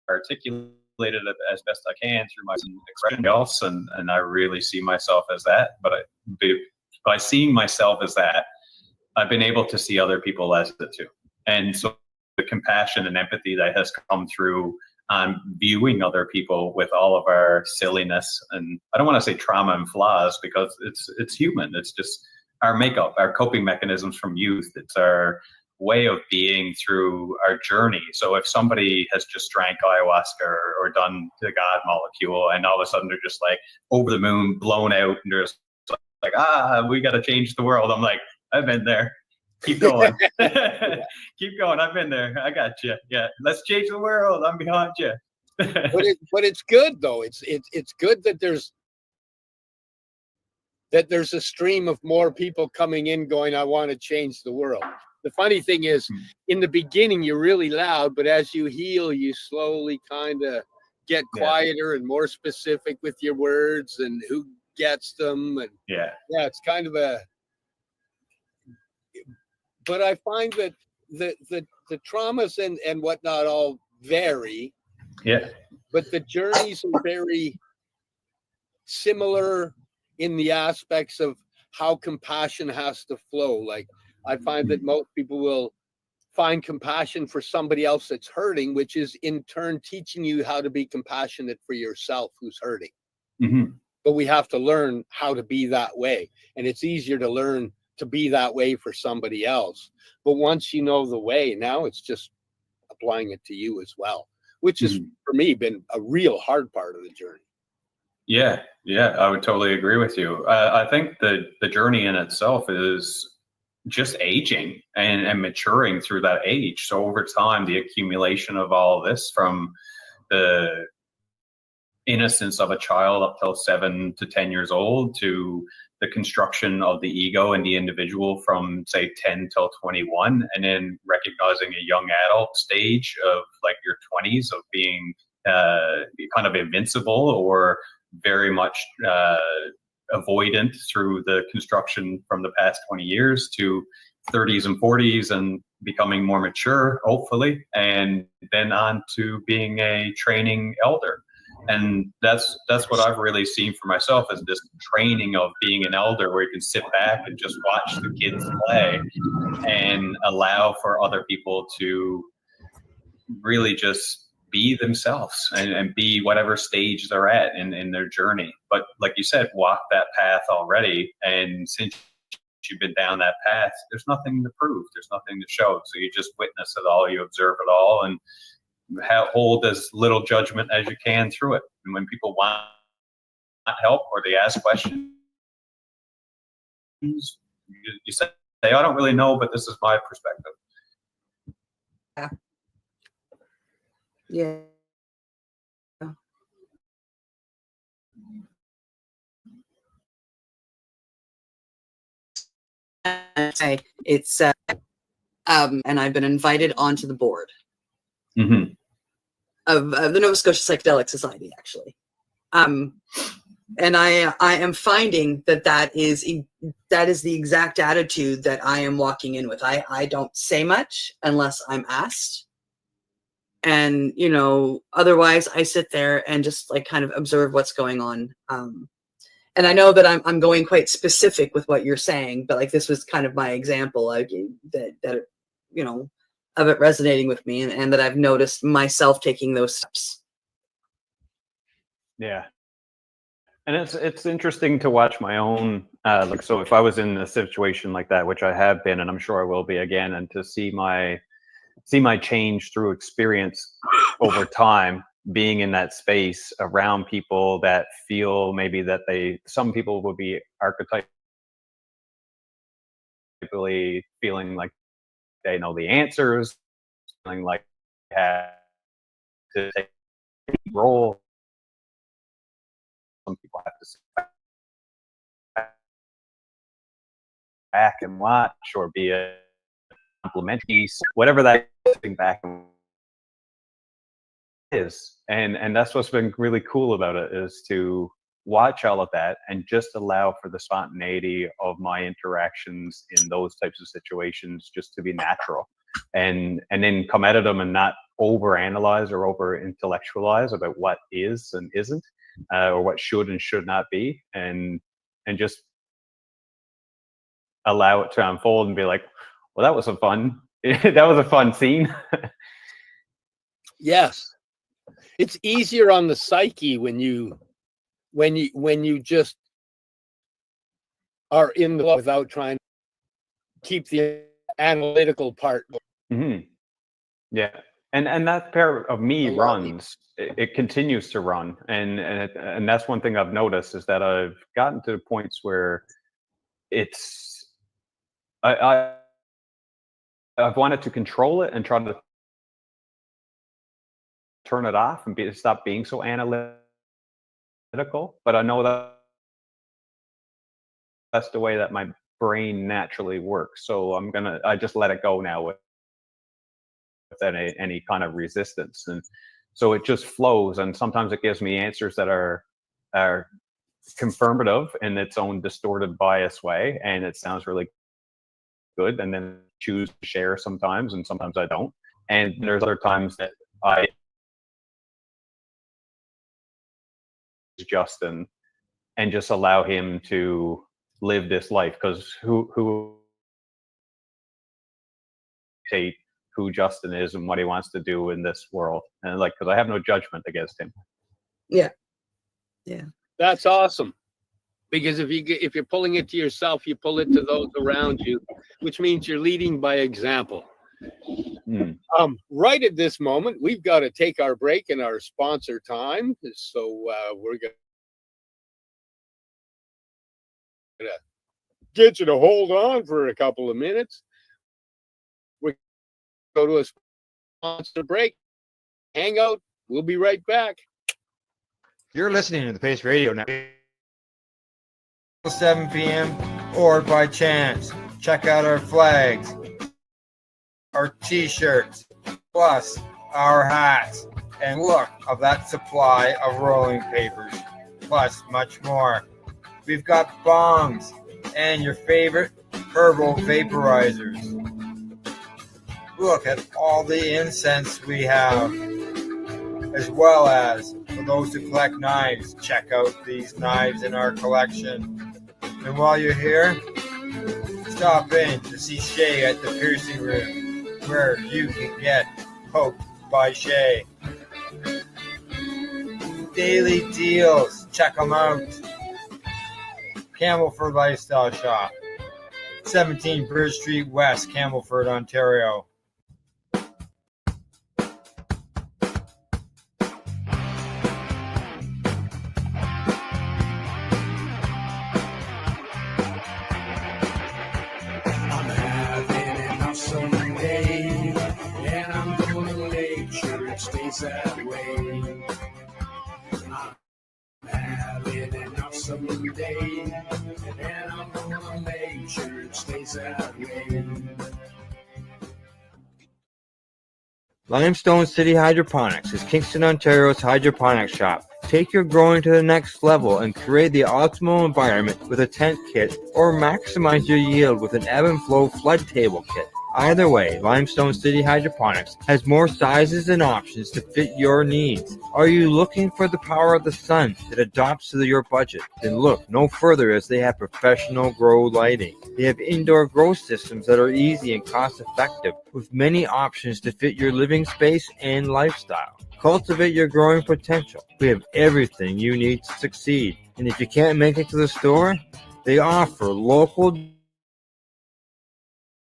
articulate it as best I can through my expression else, and I really see myself as that. But by seeing myself as that, I've been able to see other people as it too. And so the compassion and empathy that has come through on viewing other people with all of our silliness, and I don't want to say trauma and flaws, because it's human. It's just our makeup, our coping mechanisms from youth. It's our way of being through our journey. So if somebody has just drank ayahuasca or done the God molecule, and all of a sudden they're just like over the moon, blown out, and they're just like, we got to change the world. I'm like, I've been there. Keep going. Keep going. I've been there. I got you. Yeah. Let's change the world. I'm behind you. but it's good though. It's good that there's a stream of more people coming in going, I want to change the world. The funny thing is, in the beginning, you're really loud, but as you heal, you slowly kind of get quieter and more specific with your words and who gets them. And it's kind of but I find that the traumas and whatnot all vary. Yeah. But the journeys are very similar in the aspects of how compassion has to flow. Like, I find that most people will find compassion for somebody else that's hurting, which is in turn teaching you how to be compassionate for yourself who's hurting. Mm-hmm. But we have to learn how to be that way. And it's easier to learn to be that way for somebody else. But once you know the way, now it's just applying it to you as well, which has, for me, been a real hard part of the journey. Yeah, I would totally agree with you. I think the journey in itself is just aging and maturing through that age. So over time, the accumulation of all of this, from the innocence of a child up till 7 to 10 years old, to the construction of the ego and the individual from say 10 till 21, and then recognizing a young adult stage of like your 20s of being kind of invincible or very much avoidant through the construction from the past 20 years, to 30s and 40s and becoming more mature, hopefully, and then on to being a training elder. And that's what I've really seen for myself, is this training of being an elder, where you can sit back and just watch the kids play and allow for other people to really just be themselves and be whatever stage they're at in their journey. But like you said, walk that path already. And since you've been down that path, there's nothing to prove. There's nothing to show. So you just witness it all, you observe it all, and hold as little judgment as you can through it. And when people want help or they ask questions, you say, I don't really know, but this is my perspective. Yeah. It's and I've been invited onto the board of the Nova Scotia Psychedelic Society, actually. And I am finding that is the exact attitude that I am walking in with. I don't say much unless I'm asked. And, otherwise I sit there and just like kind of observe what's going on. And I know that I'm going quite specific with what you're saying, but like, this was kind of my example, like that of it resonating with me, and that I've noticed myself taking those steps. Yeah. And it's interesting to watch my own, so if I was in a situation like that, which I have been, and I'm sure I will be again, and to see my change through experience over time, being in that space around people that feel maybe that some people would be archetypally feeling like they know the answers, feeling like they have to take a role. Some people have to sit back and watch, or be a complementary, whatever that thing back is. And that's what's been really cool about it, is to watch all of that and just allow for the spontaneity of my interactions in those types of situations just to be natural, and then come at them and not overanalyze or over intellectualize about what is and isn't, or what should and should not be, and just allow it to unfold and be like, well, that was a fun that was a fun scene. Yes, it's easier on the psyche when you just are in the without trying to keep the analytical part. Mm-hmm. Yeah, and that pair of me runs. It continues to run, and that's one thing I've noticed, is that I've gotten to the points where I've wanted to control it and try to turn it off and stop being so analytical. But I know that that's the way that my brain naturally works. So I just let it go now without any kind of resistance, and so it just flows. And sometimes it gives me answers that are confirmative in its own distorted bias way, and it sounds really good. And then choose to share sometimes, and sometimes I don't. And there's other times that I Justin and just allow him to live this life, because who dictate who Justin is and what he wants to do in this world, and because I have no judgment against him. Yeah. That's awesome, because if you're pulling it to yourself, you pull it to those around you, which means you're leading by example. Right at this moment, we've got to take our break in our sponsor time, so we're gonna get you to hold on for a couple of minutes. We go to a sponsor break, hang out. We'll be right back. You're listening to the Pace Radio Network. 7 p.m. or by chance, check out our flags, our t-shirts, plus our hats, and look of that supply of rolling papers, plus much more. We've got bongs and your favorite herbal vaporizers. Look at all the incense we have, as well as for those who collect knives, check out these knives in our collection. And while you're here, stop in to see Shay at the piercing room, where you can get poked by Shay. Daily deals, check them out. Campbellford Lifestyle Shop, 17 Bridge Street West, Campbellford, Ontario. Stays that way. I'm having an awesome day, and I'm gonna make sure it stays that way. Limestone City Hydroponics is Kingston, Ontario's hydroponics shop. Take your growing to the next level and create the optimal environment with a tent kit, or maximize your yield with an ebb and flow flood table kit. Either way, Limestone City Hydroponics has more sizes and options to fit your needs. Are you looking for the power of the sun that adapts to your budget? Then look no further, as they have professional grow lighting. They have indoor grow systems that are easy and cost effective, with many options to fit your living space and lifestyle. Cultivate your growing potential. We have everything you need to succeed. And if you can't make it to the store, they offer local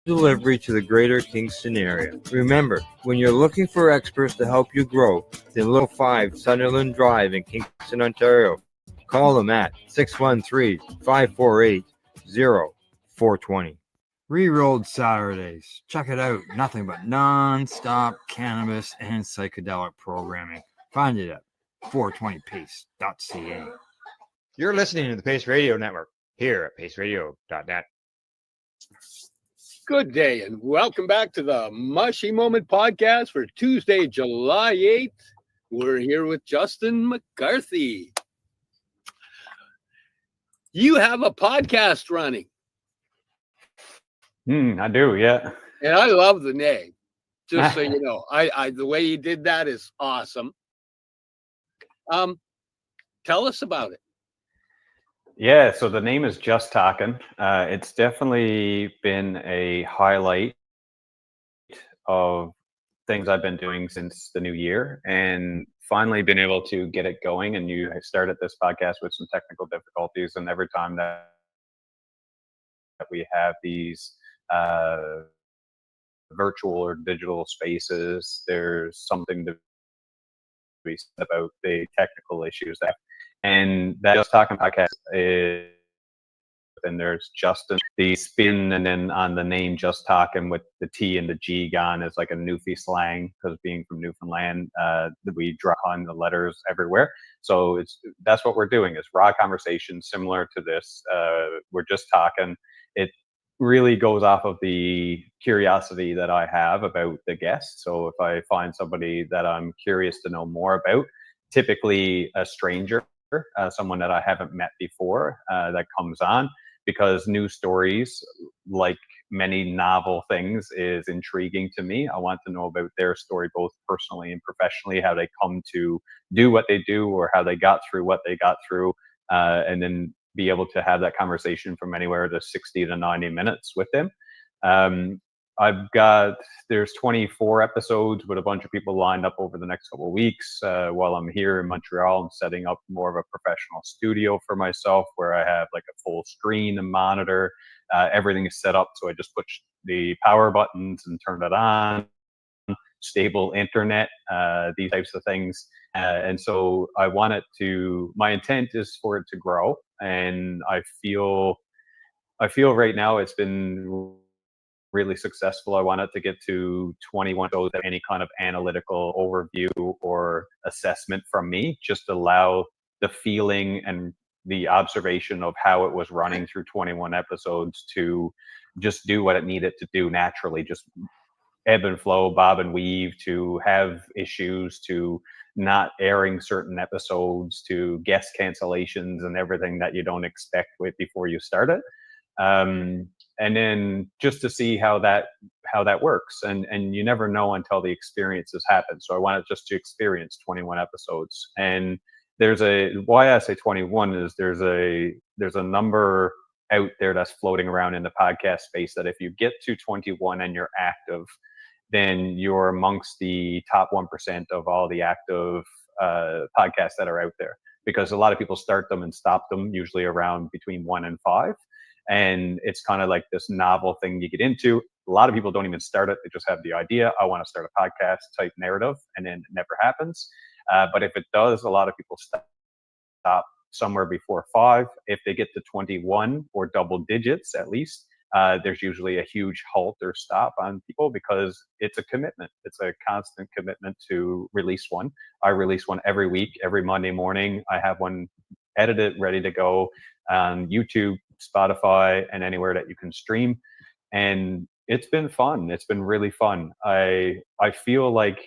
delivery to the greater Kingston area. Remember, when you're looking for experts to help you grow, then look 5 Sunderland Drive in Kingston, Ontario. Call them at 613-548-0420. Rerolled Saturdays. Check it out. Nothing but non-stop cannabis and psychedelic programming. Find it at 420pace.ca. You're listening to the Pace Radio Network here at paceradio.net. Good day, and welcome back to the Mushy Moment podcast for Tuesday, July 8th. We're here with Justin McCarthy. You have a podcast running. I do, yeah. And I love the name. Just so you know, I the way you did that is awesome. Tell us about it. Yeah, so the name is Just Talking. It's definitely been a highlight of things I've been doing since the new year, and finally been able to get it going. And you started this podcast with some technical difficulties, and every time that we have these virtual or digital spaces, there's something to be said about the technical issues that, and that Just Talking podcast is, and there's Justin, the spin, and then on the name Just Talking with the T and the G gone is like a Newfie slang, because being from Newfoundland, we draw on the letters everywhere. So that's what we're doing, is raw conversation similar to this. We're just talking. It really goes off of the curiosity that I have about the guests. So if I find somebody that I'm curious to know more about, typically a stranger, someone that I haven't met before, that comes on, because news stories, like many novel things, is intriguing to me. I want to know about their story, both personally and professionally, how they come to do what they do, or how they got through what they got through, and then be able to have that conversation from anywhere to 60 to 90 minutes with them. There's 24 episodes with a bunch of people lined up over the next couple of weeks. While I'm here in Montreal, I'm setting up more of a professional studio for myself, where I have like a full screen and monitor. Everything is set up, so I just push the power buttons and turn it on. Stable internet, these types of things. And so my intent is for it to grow. And I feel right now it's been really successful. I want it to get to 21 shows, any kind of analytical overview or assessment from me, just allow the feeling and the observation of how it was running through 21 episodes to just do what it needed to do naturally, just ebb and flow, bob and weave, to have issues, to not airing certain episodes, to guest cancellations and everything that you don't expect with before you start it. And then just to see how that works, and you never know until the experiences happen. So I wanted just to experience 21 episodes. And why I say 21 is there's a number out there that's floating around in the podcast space, that if you get to 21 and you're active, then you're amongst the top 1% of all the active podcasts that are out there. Because a lot of people start them and stop them, usually around between 1 and 5. And it's kind of like this novel thing you get into. A lot of people don't even start it. They just have the idea, I want to start a podcast type narrative, and then it never happens. But if it does, a lot of people stop somewhere before 5. If they get to 21 or double digits at least, there's usually a huge halt or stop on people, because it's a commitment. It's a constant commitment to release one. I release one every week, every Monday morning. I have one edited, ready to go on YouTube, Spotify, and anywhere that you can stream. And it's been fun. It's been really fun. I feel like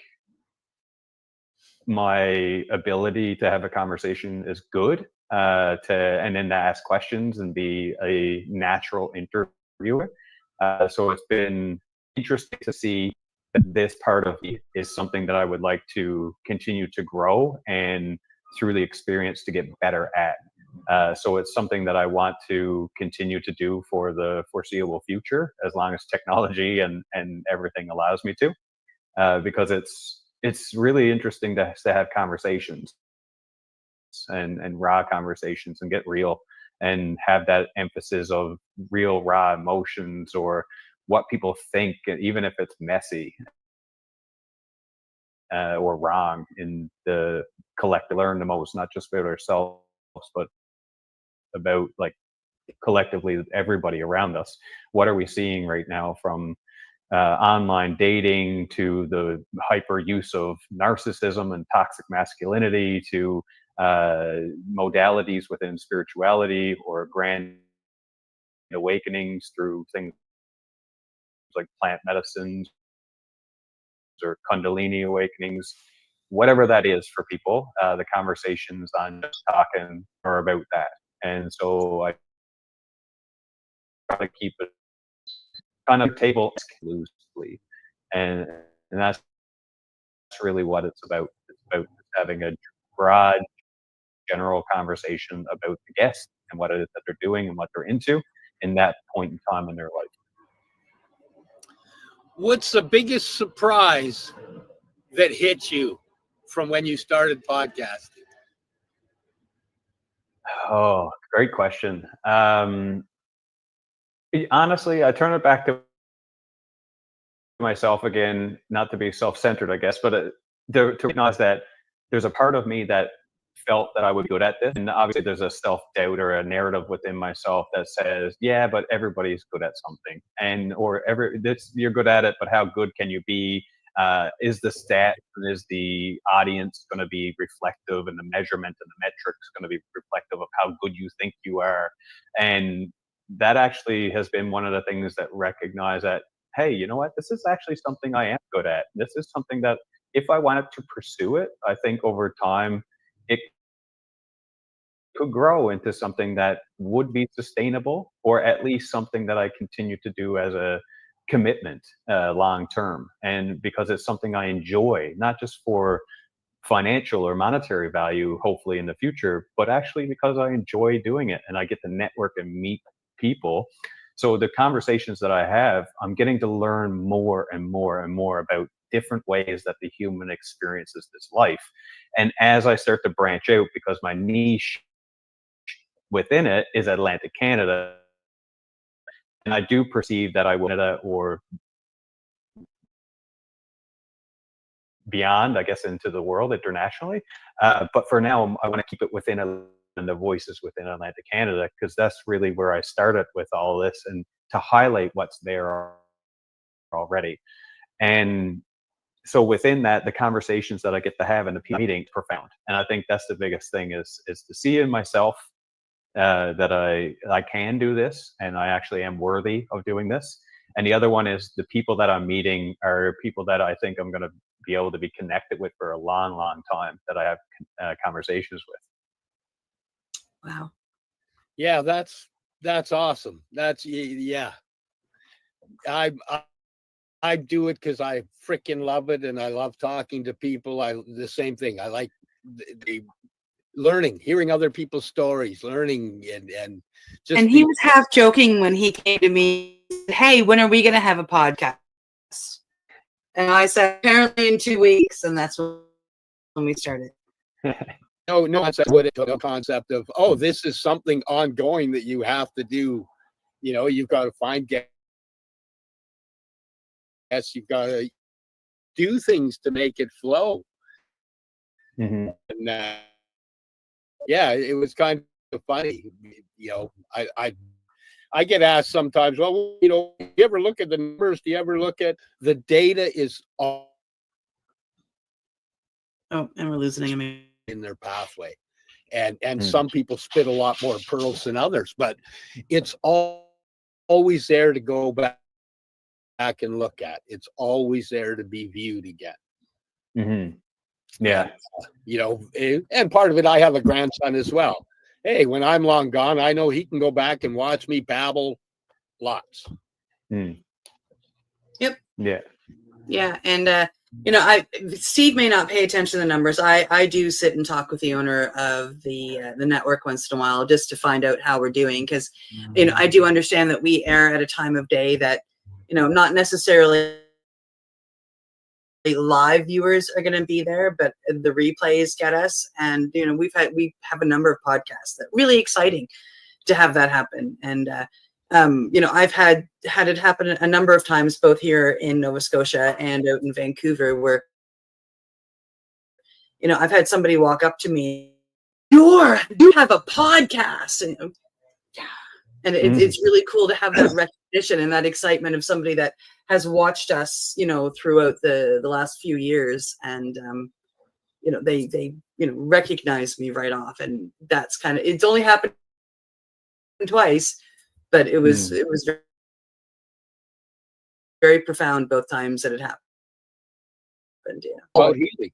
my ability to have a conversation is good, and then to ask questions and be a natural interviewer. So it's been interesting to see that this part of me is something that I would like to continue to grow, and through the experience to get better at. So it's something that I want to continue to do for the foreseeable future, as long as technology and everything allows me to, because it's really interesting to have conversations and raw conversations, and get real, and have that emphasis of real raw emotions, or what people think, even if it's messy or wrong, in the collective learn the most, not just about ourselves, but about like collectively everybody around us. What are we seeing right now, from online dating to the hyper use of narcissism and toxic masculinity, to modalities within spirituality, or grand awakenings through things like plant medicines or Kundalini awakenings, whatever that is for people. The conversations on Just Talking are about that. And so I try to keep it kind of table loosely. And that's really what it's about. It's about having a broad, general conversation about the guest and what it is that they're doing and what they're into in that point in time in their life. What's the biggest surprise that hit you from when you started podcasting? Oh, great question. Honestly, I turn it back to myself again, not to be self-centered, I guess, but to recognize that there's a part of me that felt that I would be good at this. And obviously there's a self-doubt or a narrative within myself that says, yeah, but everybody's good at something. And, or you're good at it, but how good can you be? Is the stat, is the audience going to be reflective, and the measurement and the metrics going to be reflective of how good you think you are? And that actually has been one of the things that recognize that, hey, you know what, this is actually something I am good at. This is something that if I wanted to pursue it, I think over time it could grow into something that would be sustainable, or at least something that I continue to do as a commitment long term. And because it's something I enjoy, not just for financial or monetary value, hopefully in the future, but actually because I enjoy doing it and I get to network and meet people. So the conversations that I have, I'm getting to learn more and more and more about different ways that the human experiences this life. And as I start to branch out, because my niche within it is Atlantic Canada, and I do perceive that I will or beyond, I guess, into the world internationally. But for now, I want to keep it within the voices within Atlantic Canada, because that's really where I started with all this, and to highlight what's there already. And so within that, the conversations that I get to have in the meeting are profound. And I think that's the biggest thing is to see in myself that I can do this, and I actually am worthy of doing this. And the other one is the people that I'm meeting are people that I think I'm going to be able to be connected with for a long, long time, that I have conversations with. Wow. Yeah, that's awesome. That's, yeah. I do it because I freaking love it, and I love talking to people. The same thing. I like the learning, hearing other people's stories, learning, and just. And he was half joking when he came to me, hey, when are we going to have a podcast? And I said, apparently in 2 weeks. And that's when we started. No, the concept of, oh, this is something ongoing that you have to do. You know, you've got to find guests. You've got to do things to make it flow. Mm-hmm. And yeah, it was kind of funny. You know, I get asked sometimes, well, you know, do you ever look at the numbers? Do you ever look at the data? Is all. Oh, and we're losing him in their pathway. And some people spit a lot more pearls than others, but it's always there to go back and look at. It's always there to be viewed again. Mm-hmm. Yeah. You know, and part of it, I have a grandson as well. Hey, when I'm long gone, I know he can go back and watch me babble lots. Mm. Yep. Yeah. Yeah. And, you know, Steve may not pay attention to the numbers. I do sit and talk with the owner of the network once in a while, just to find out how we're doing. Because, you know, I do understand that we air at a time of day that, you know, not necessarily live viewers are going to be there, but the replays get us. And, you know, we have a number of podcasts that really exciting to have that happen. And, you know, I've had it happen a number of times, both here in Nova Scotia and out in Vancouver, where, you know, I've had somebody walk up to me, you have a podcast. And, yeah. And it's really cool to have that recognition and that excitement of somebody that has watched us, you know, throughout the last few years. And, you know, they, you know, recognize me right off. And that's kind of, it's only happened twice, but it was very profound both times that it happened. Yeah. About healing.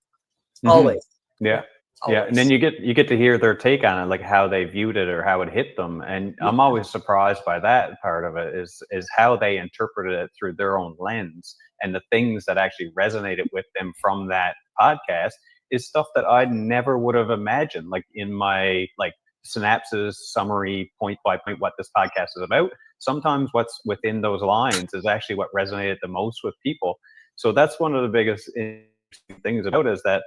Always. Yeah. Yeah, and then you get to hear their take on it, like how they viewed it or how it hit them. And I'm always surprised by that part of it is how they interpreted it through their own lens, and the things that actually resonated with them from that podcast is stuff that I never would have imagined. Like in my synapses summary, point by point, what this podcast is about. Sometimes what's within those lines is actually what resonated the most with people. So that's one of the biggest things about it, is that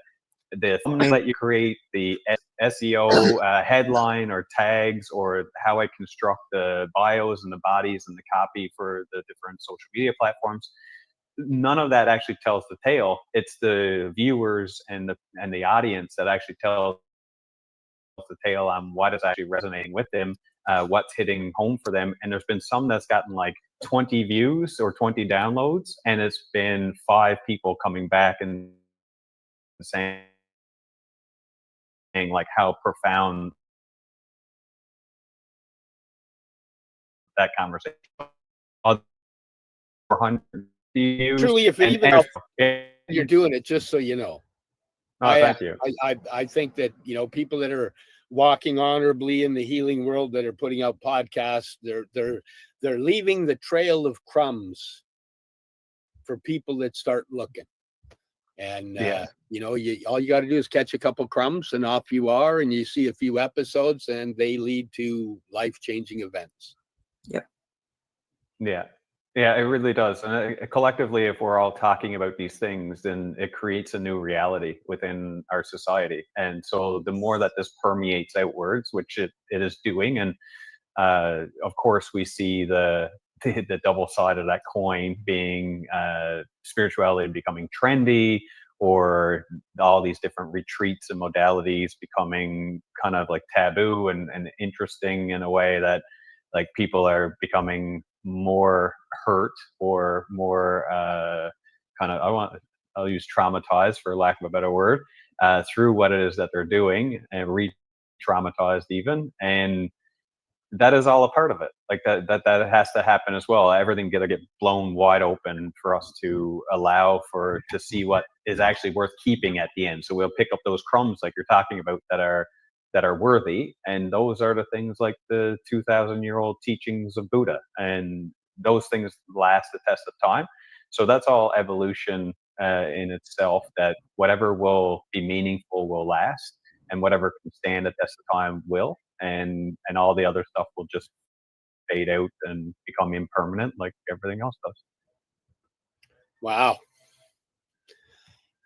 the thumbnail that you create, the SEO headline or tags, or how I construct the bios and the bodies and the copy for the different social media platforms, none of that actually tells the tale. It's the viewers and the audience that actually tells the tale on what is actually resonating with them, what's hitting home for them. And there's been some that's gotten like 20 views or 20 downloads, and it's been 5 people coming back and saying like how profound that conversation. 400 views. Truly, if it even helps, you're doing it, just so you know. Thank you. I think that, people that are walking honorably in the healing world, that are putting out podcasts, they're leaving the trail of crumbs for people that start looking. And all you got to do is catch a couple crumbs, and off you are, and you see a few episodes, and they lead to life-changing events. Yep. Yeah, it really does. And collectively, if we're all talking about these things, then it creates a new reality within our society. And so the more that this permeates outwards, which it is doing, and of course we see the double side of that coin being spirituality becoming trendy, or all these different retreats and modalities becoming kind of like taboo and interesting in a way that like people are becoming more hurt or more I'll use traumatized, for lack of a better word, through what it is that they're doing, and re-traumatized even. And that is all a part of it. Like that has to happen as well. Everything got to get blown wide open for us to allow to see what is actually worth keeping at the end. So we'll pick up those crumbs like you're talking about that are worthy, and those are the things like the 2,000-year-old teachings of Buddha, and those things last the test of time. So that's all evolution in itself, that whatever will be meaningful will last, and whatever can stand the test of time will, and all the other stuff will just fade out and become impermanent like everything else does. Wow.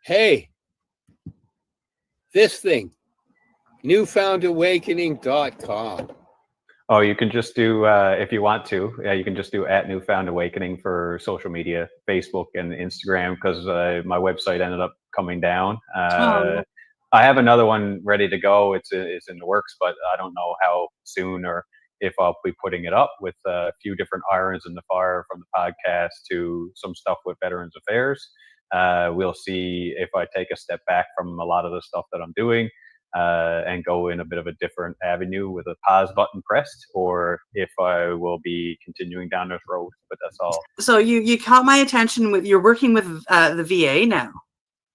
Hey, this thing, newfoundawakening.com. Oh, you can just do, if you want to, you can just do @newfoundawakening for social media, Facebook and Instagram, because my website ended up coming down. I have another one ready to go. It's in the works, but I don't know how soon or if I'll be putting it up, with a few different irons in the fire, from the podcast to some stuff with Veterans Affairs. We'll see if I take a step back from a lot of the stuff that I'm doing and go in a bit of a different avenue with a pause button pressed, or if I will be continuing down this road. But that's all. So you caught my attention with, you're working with the VA now.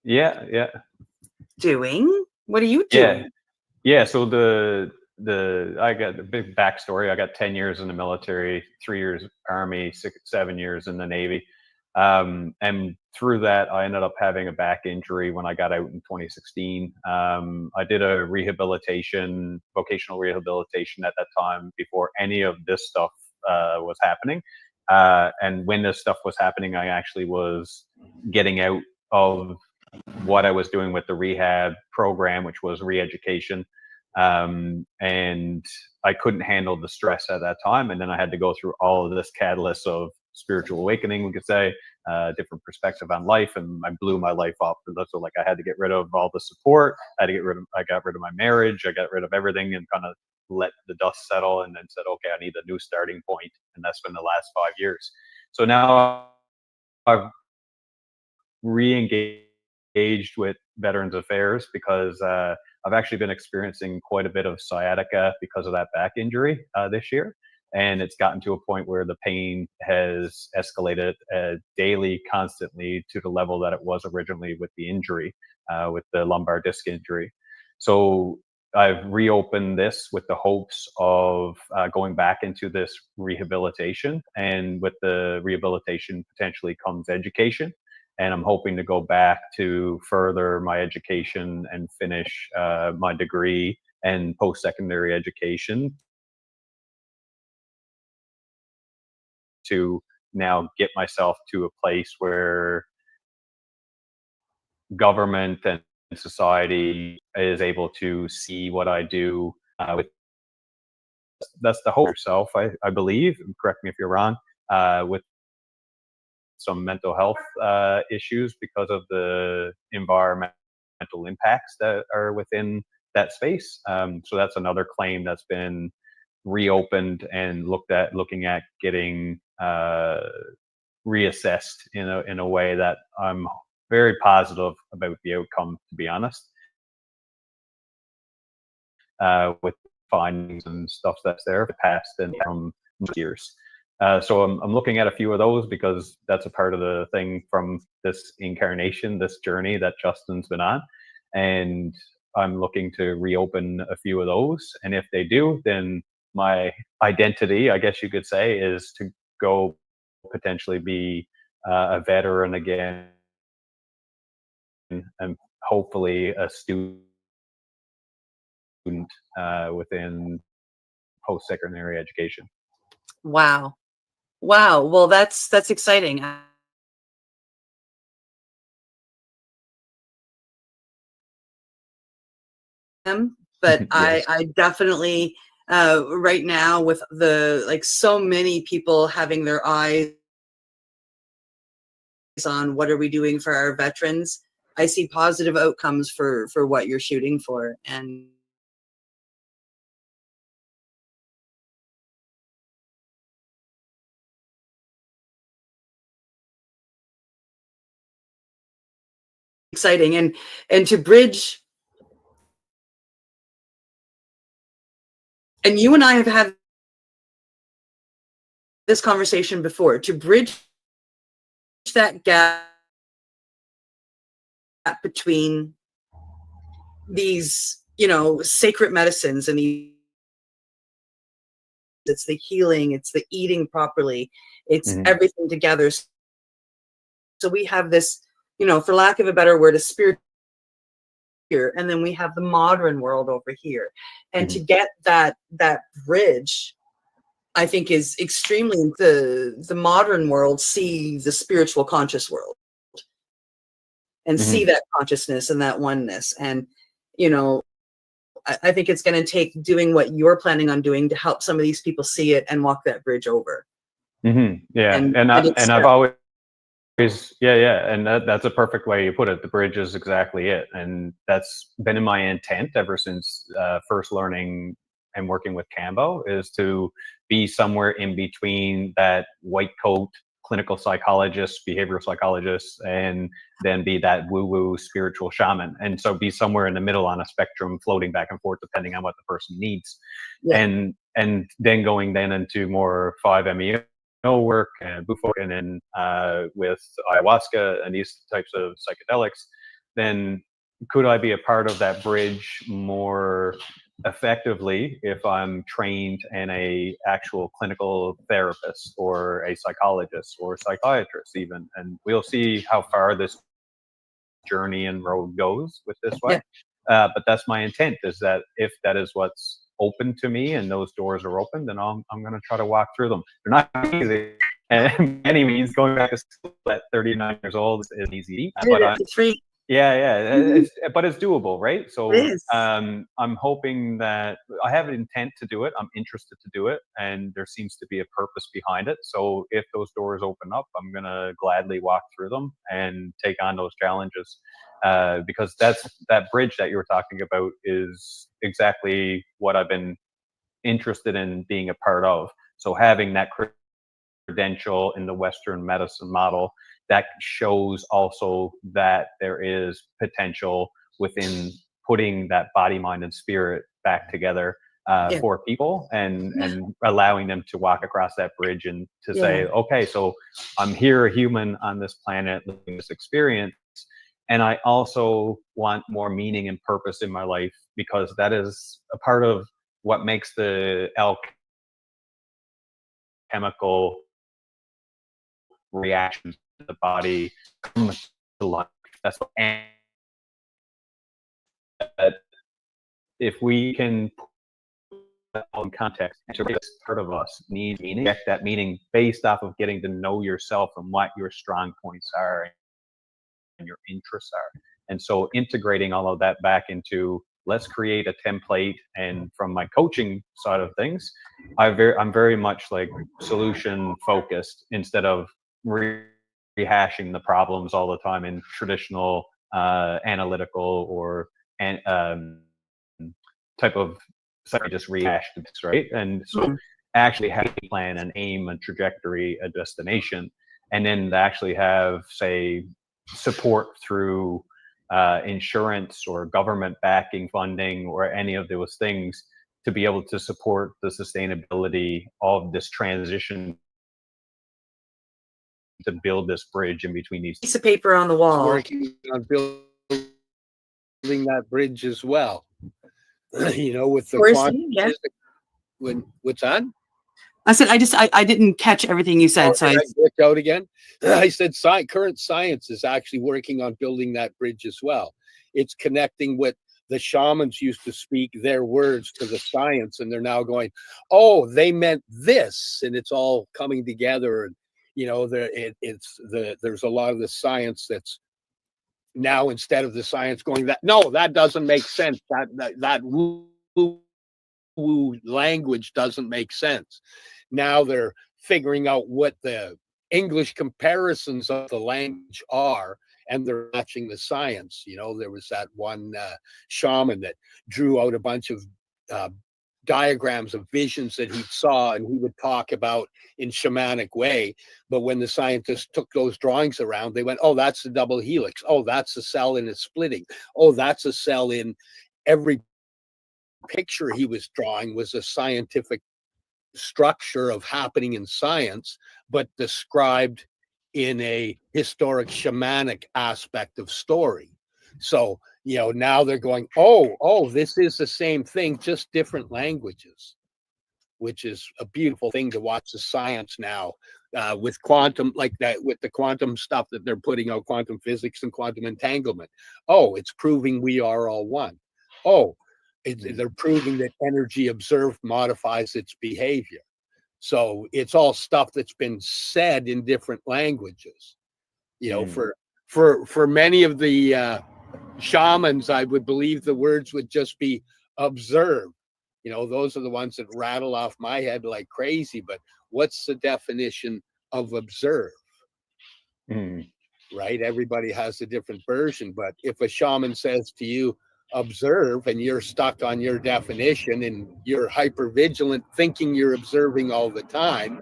Yeah. Doing? What are you doing? Yeah. So I got a big backstory. I got 10 years in the military, 3 years Army, 7 years in the Navy. And through that, I ended up having a back injury when I got out in 2016. I did a vocational rehabilitation at that time, before any of this stuff was happening. And when this stuff was happening, I actually was getting out of what I was doing with the rehab program, which was re-education. And I couldn't handle the stress at that time. And then I had to go through all of this catalyst of spiritual awakening, we could say, different perspective on life. And I blew my life up. So like I had to get rid of all the support. I got rid of my marriage. I got rid of everything and kind of let the dust settle, and then said, okay, I need a new starting point. And that's been the last 5 years. So now I've re-engaged with Veterans Affairs because I've actually been experiencing quite a bit of sciatica because of that back injury this year. And it's gotten to a point where the pain has escalated daily, constantly, to the level that it was originally with the injury, with the lumbar disc injury. So I've reopened this with the hopes of going back into this rehabilitation. And with the rehabilitation potentially comes education. And I'm hoping to go back to further my education and finish my degree and post-secondary education to now get myself to a place where government and society is able to see what I do. That's the hope yourself, I believe. Correct me if you're wrong. With some mental health issues because of the environmental impacts that are within that space. So that's another claim that's been reopened and looking at getting reassessed in a way that I'm very positive about the outcome, to be honest. With findings and stuff that's there for the past and from years. So I'm looking at a few of those because that's a part of the thing from this incarnation, this journey that Justin's been on. And I'm looking to reopen a few of those. And if they do, then my identity, I guess you could say, is to go potentially be a veteran again and hopefully a student within post-secondary education. Wow. Well, that's exciting. But Yes. I definitely right now, with the so many people having their eyes on what are we doing for our veterans, I see positive outcomes for what you're shooting for. And exciting. And to bridge, and you and I have had this conversation before, to bridge that gap between these sacred medicines and it's the healing, it's the eating properly, it's everything together. So we have this, for lack of a better word, a spirit here, and then we have the modern world over here. And to get that bridge, I think, is extremely, the modern world see the spiritual conscious world and see that consciousness and that oneness. And I think it's going to take doing what you're planning on doing to help some of these people see it and walk that bridge over. Yeah, and I've always, and that's a perfect way you put it. The bridge is exactly it, and that's been in my intent ever since first learning and working with Cambo, is to be somewhere in between that white coat clinical psychologist, behavioral psychologist, and then be that woo-woo spiritual shaman. And so be somewhere in the middle on a spectrum, floating back and forth depending on what the person needs. And then going then into more 5-MeO work and Bufo, and then with ayahuasca and these types of psychedelics, then could I be a part of that bridge more effectively if I'm trained in a actual clinical therapist or a psychologist or a psychiatrist even? And we'll see how far this journey and road goes with this way. But that's my intent, is that if that is what's open to me and those doors are open, then I'm going to try to walk through them. They're not easy. And any means, going back to school at 39 years old is easy. But but it's doable, right? So I'm hoping that I have an intent to do it. I'm interested to do it, and there seems to be a purpose behind it. So if those doors open up, I'm going to gladly walk through them and take on those challenges. Because that bridge that you were talking about is exactly what I've been interested in being a part of. So having that credential in the Western medicine model, that shows also that there is potential within putting that body, mind, and spirit back together Yeah. for people, and allowing them to walk across that bridge and to say, Yeah. okay, so I'm here, a human on this planet, living this experience, and I also want more meaning and purpose in my life, because that is a part of what makes the alchemical reactions to the body come to life. That's and if we can put that all in context, and this part of us needs meaning, get that meaning based off of getting to know yourself and what your strong points are and your interests are. And so integrating all of that back into, let's create a template. And from my coaching side of things, I'm very much like solution focused instead of rehashing the problems all the time in traditional analytical or type of, sorry, just rehash this, right? And so actually have a plan, an aim, a trajectory, a destination, and then actually have, say, support through insurance or government backing, funding, or any of those things to be able to support the sustainability of this transition, to build this bridge in between these. Piece of paper on the wall. Working on building that bridge as well. You know, with the quantum physics. What's on? I said I didn't catch everything you said. Oh, so I clicked out again. I said current science is actually working on building that bridge as well. It's connecting what the shamans used to speak their words to the science, and they're now going, oh, they meant this, and it's all coming together. And you know, there's a lot of the science that's now, instead of the science going that doesn't make sense. That woo language doesn't make sense. Now they're figuring out what the English comparisons of the language are, and they're matching the science. You know, there was that one shaman that drew out a bunch of diagrams of visions that he saw, and he would talk about in shamanic way. But when the scientists took those drawings around, they went, oh, that's the double helix. Oh, that's a cell in a splitting. Oh, that's a cell in every picture he was drawing was a scientific structure of happening in science, but described in a historic shamanic aspect of story. So, you know, now they're going, oh, this is the same thing, just different languages, which is a beautiful thing to watch the science now with quantum, like that, with the quantum stuff that they're putting out, quantum physics and quantum entanglement. Oh, it's proving we are all one. Oh, they're proving that energy observed modifies its behavior. So it's all stuff that's been said in different languages. You know, for many of the shamans, I would believe the words would just be observe. You know, those are the ones that rattle off my head like crazy. But what's the definition of observe? Right? Everybody has a different version. But if a shaman says to you, observe, and you're stuck on your definition and you're hyper vigilant thinking you're observing all the time,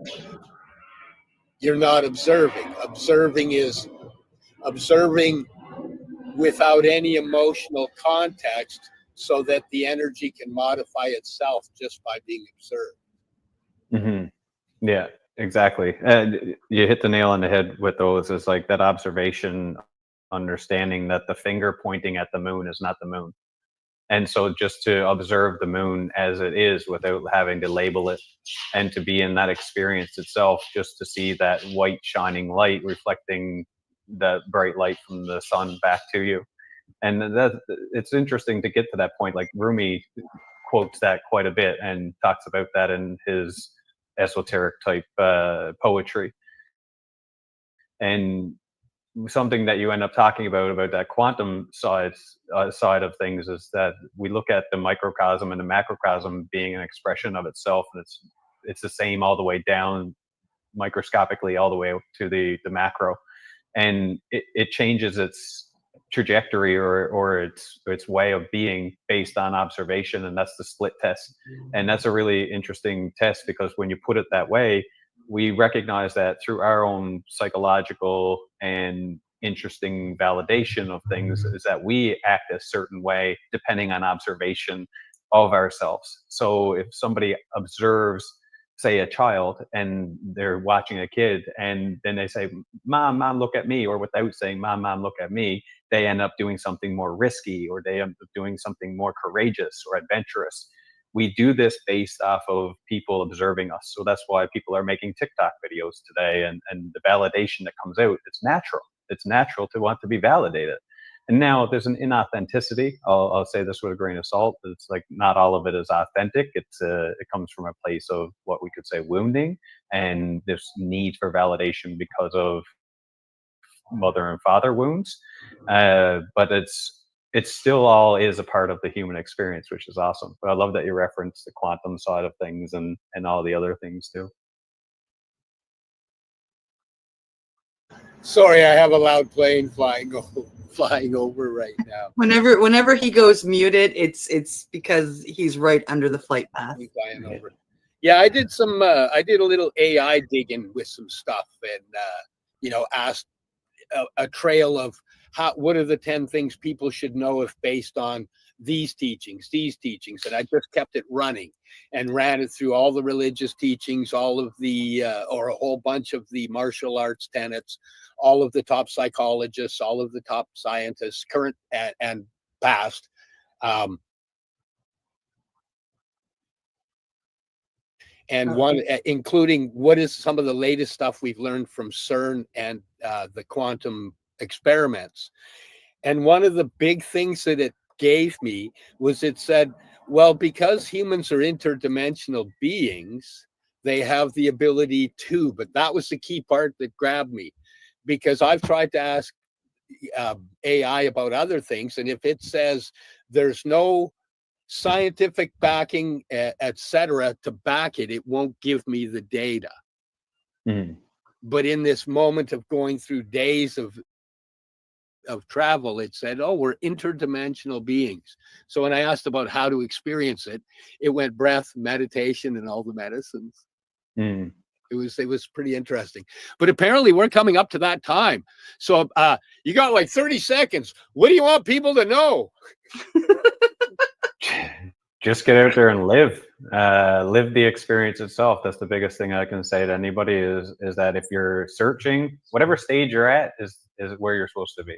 you're not observing. Observing is observing without any emotional context, so that the energy can modify itself just by being observed. Yeah, exactly. And you hit the nail on the head with those. Is like that observation, understanding that the finger pointing at the moon is not the moon. And so just to observe the moon as it is without having to label it, and to be in that experience itself, just to see that white shining light reflecting that bright light from the sun back to you. And that, it's interesting to get to that point. Like Rumi quotes that quite a bit and talks about that in his esoteric type poetry. And something that you end up talking about that quantum side of things is that we look at the microcosm and the macrocosm being an expression of itself, and it's the same all the way down microscopically all the way to the macro, and it changes its trajectory or its way of being based on observation, and that's the split test. And that's a really interesting test, because when you put it that way, we recognize that through our own psychological and interesting validation of things, is that we act a certain way depending on observation of ourselves. So if somebody observes, say, a child, and they're watching a kid, and then they say, mom, look at me, or without saying, mom, look at me, they end up doing something more risky, or they end up doing something more courageous or adventurous. We do this based off of people observing us. So that's why people are making TikTok videos today, and the validation that comes out, it's natural. It's natural to want to be validated. And now there's an inauthenticity. I'll say this with a grain of salt. It's like not all of it is authentic. It comes from a place of what we could say wounding, and this need for validation because of mother and father wounds. But it's still all is a part of the human experience, which is awesome. But I love that you referenced the quantum side of things and all the other things too. Sorry, I have a loud plane flying over right now. Whenever he goes muted, it's because he's right under the flight path. Flying over. Yeah, I did a little AI digging with some stuff, and asked a trail of what are the 10 things people should know if based on these teachings, and I just kept it running and ran it through all the religious teachings, all of the or a whole bunch of the martial arts tenets, all of the top psychologists, all of the top scientists, current and past. And one, including what is some of the latest stuff we've learned from CERN and the quantum experiments. And one of the big things that it gave me was it said, well, because humans are interdimensional beings, they have the ability to, but that was the key part that grabbed me, because I've tried to ask AI about other things, and if it says there's no scientific backing, etc., to back it, it won't give me the data. But in this moment of going through days of travel, it said, oh, we're interdimensional beings. So when I asked about how to experience it, it went breath, meditation, and all the medicines. It was pretty interesting. But apparently we're coming up to that time. So you got like 30 seconds. What do you want people to know? Just get out there and live the experience itself. That's the biggest thing I can say to anybody is that if you're searching, whatever stage you're at is where you're supposed to be.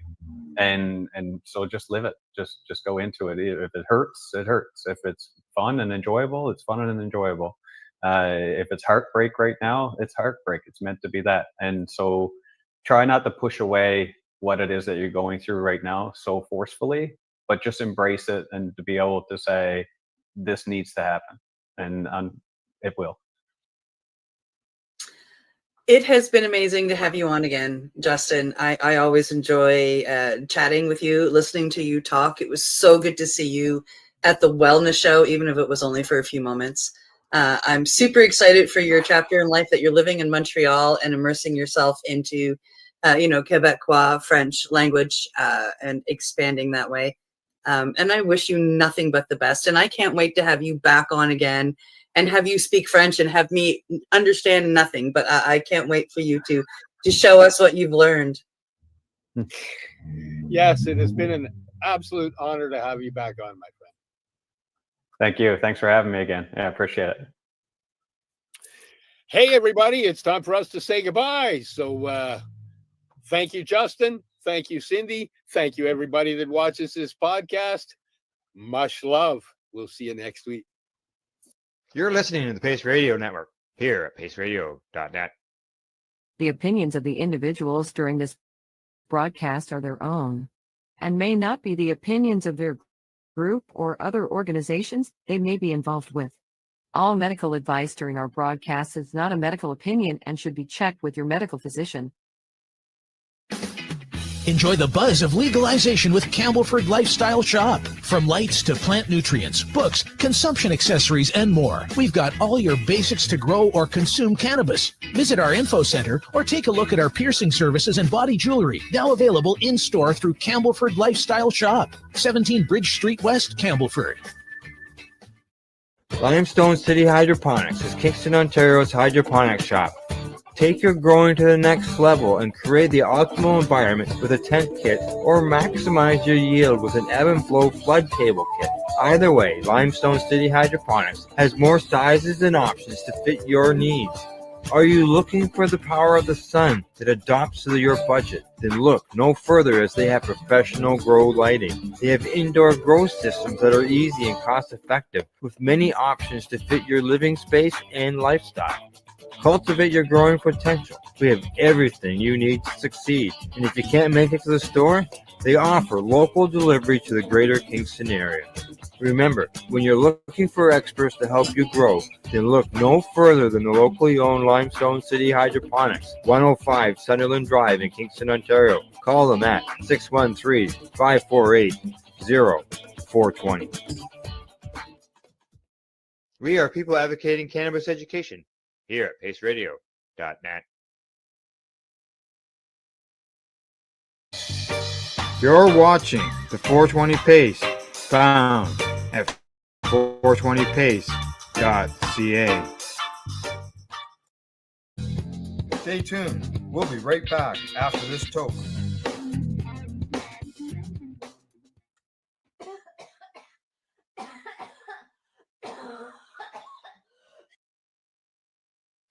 And so just live it. Just go into it. If it hurts, it hurts. If it's fun and enjoyable, it's fun and enjoyable. If it's heartbreak right now, it's heartbreak. It's meant to be that. And so try not to push away what it is that you're going through right now so forcefully, but just embrace it, and to be able to say, this needs to happen, and it will. It has been amazing to have you on again, Justin. I always enjoy chatting with you, listening to you talk. It was so good to see you at the wellness show, even if it was only for a few moments. I'm super excited for your chapter in life that you're living in Montreal and immersing yourself into, Quebecois French language and expanding that way. And I wish you nothing but the best. And I can't wait to have you back on again and have you speak French and have me understand nothing. But I can't wait for you to show us what you've learned. Yes, it has been an absolute honor to have you back on, my friend. Thank you. Thanks for having me again. Yeah, I appreciate it. Hey, everybody, it's time for us to say goodbye. So thank you, Justin. Thank you, Cindy. Thank you, everybody that watches this podcast. Much love. We'll see you next week. You're listening to the Pace Radio Network here at paceradio.net. The opinions of the individuals during this broadcast are their own and may not be the opinions of their group or other organizations they may be involved with. All medical advice during our broadcast is not a medical opinion and should be checked with your medical physician. Enjoy the buzz of legalization with Campbellford Lifestyle Shop. From lights to plant nutrients, books, consumption accessories, and more, we've got all your basics to grow or consume cannabis. Visit our info center or take a look at our piercing services and body jewelry, now available in-store through Campbellford Lifestyle Shop, 17 Bridge Street West, Campbellford. Limestone City Hydroponics is Kingston, Ontario's hydroponics shop. Take your growing to the next level and create the optimal environment with a tent kit, or maximize your yield with an ebb and flow flood table kit. Either way, Limestone City Hydroponics has more sizes and options to fit your needs. Are you looking for the power of the sun that adapts to your budget? Then look no further, as they have professional grow lighting. They have indoor grow systems that are easy and cost effective, with many options to fit your living space and lifestyle. Cultivate your growing potential. We have everything you need to succeed. And if you can't make it to the store, they offer local delivery to the greater Kingston area. Remember, when you're looking for experts to help you grow, then look no further than the locally owned Limestone City Hydroponics, 105 Sunderland Drive in Kingston, Ontario. Call them at 613-548-0420. We are people advocating cannabis education here at paceradio.net. You're watching the 420 Pace, found at 420pace.ca. Stay tuned. We'll be right back after this toke.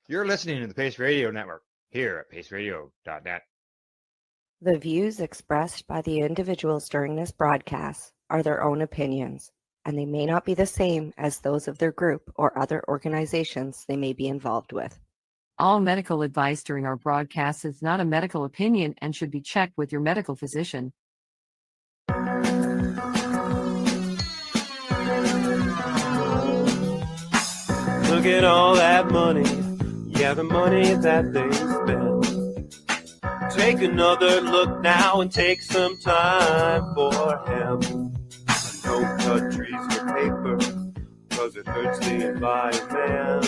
You're listening to the Pace Radio Network here at paceradio.net. The views expressed by the individuals during this broadcast are their own opinions, and they may not be the same as those of their group or other organizations they may be involved with. All medical advice during our broadcast is not a medical opinion and should be checked with your medical physician. Look at all that money, yeah, the money that they spend. Take another look now and take some time for him. No cut trees for paper, cause it hurts the environment.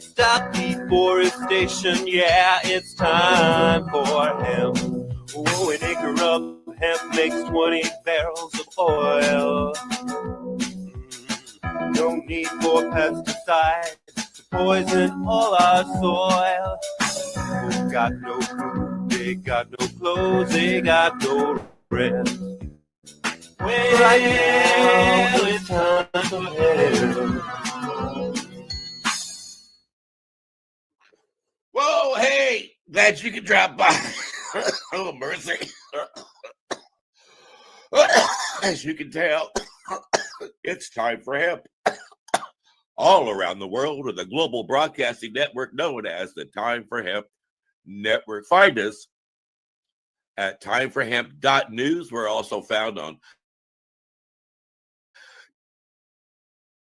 Stop deforestation, yeah, it's time for hemp. Oh, an acre of hemp makes 20 barrels of oil. No need for pesticides to poison all our soil. People got no food, they got no clothes, they got no rest. Well, it's time for hemp. Whoa, hey, glad you could drop by. Oh, mercy. As you can tell, it's time for hemp. All around the world with the global broadcasting network known as the Time for Hemp Network. Find us at timeforhemp.news. We're also found on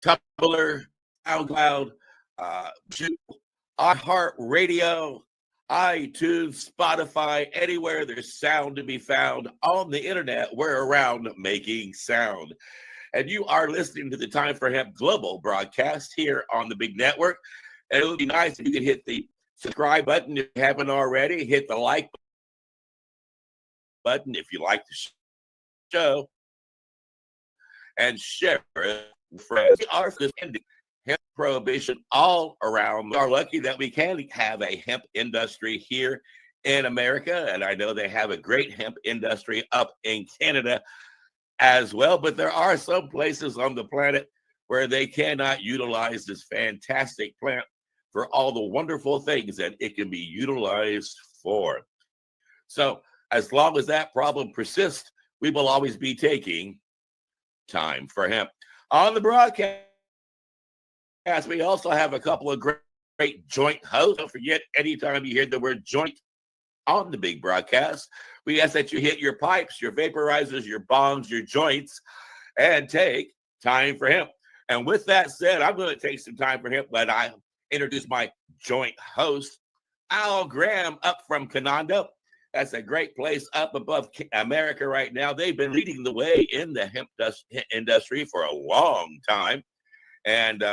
Tumblr, SoundCloud, iHeartRadio, iTunes, Spotify, anywhere there's sound to be found on the internet. We're around making sound. And you are listening to the Time for Hemp Global broadcast here on the big network. And it would be nice if you could hit the subscribe button if you haven't already. Hit the like button if you like the show. And share it with friends. We are ending hemp prohibition all around. We are lucky that we can have a hemp industry here in America. And I know they have a great hemp industry up in Canada as well, but there are some places on the planet where they cannot utilize this fantastic plant for all the wonderful things that it can be utilized for. So as long as that problem persists, we will always be taking Time for Hemp. On the broadcast, we also have a couple of great joint hosts. Don't forget, anytime you hear the word joint on the big broadcast, we ask that you hit your pipes, your vaporizers, your bongs, your joints, and take Time for Hemp. And with that said, I'm going to take some time for hemp, but I introduce my joint host, Al Graham, up from Canando. That's a great place up above America right now. They've been leading the way in the hemp industry for a long time. And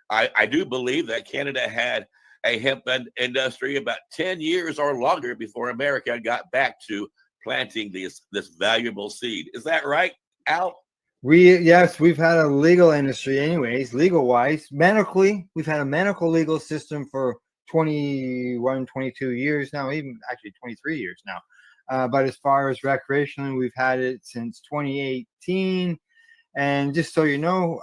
I do believe that Canada had a hemp industry about 10 years or longer before America got back to planting this valuable seed. Is that right, Al? Yes, we've had a legal industry anyways, legal-wise. Medically, we've had a medical legal system for 21, 22 years now, even actually 23 years now. But as far as recreationally, we've had it since 2018. And just so you know,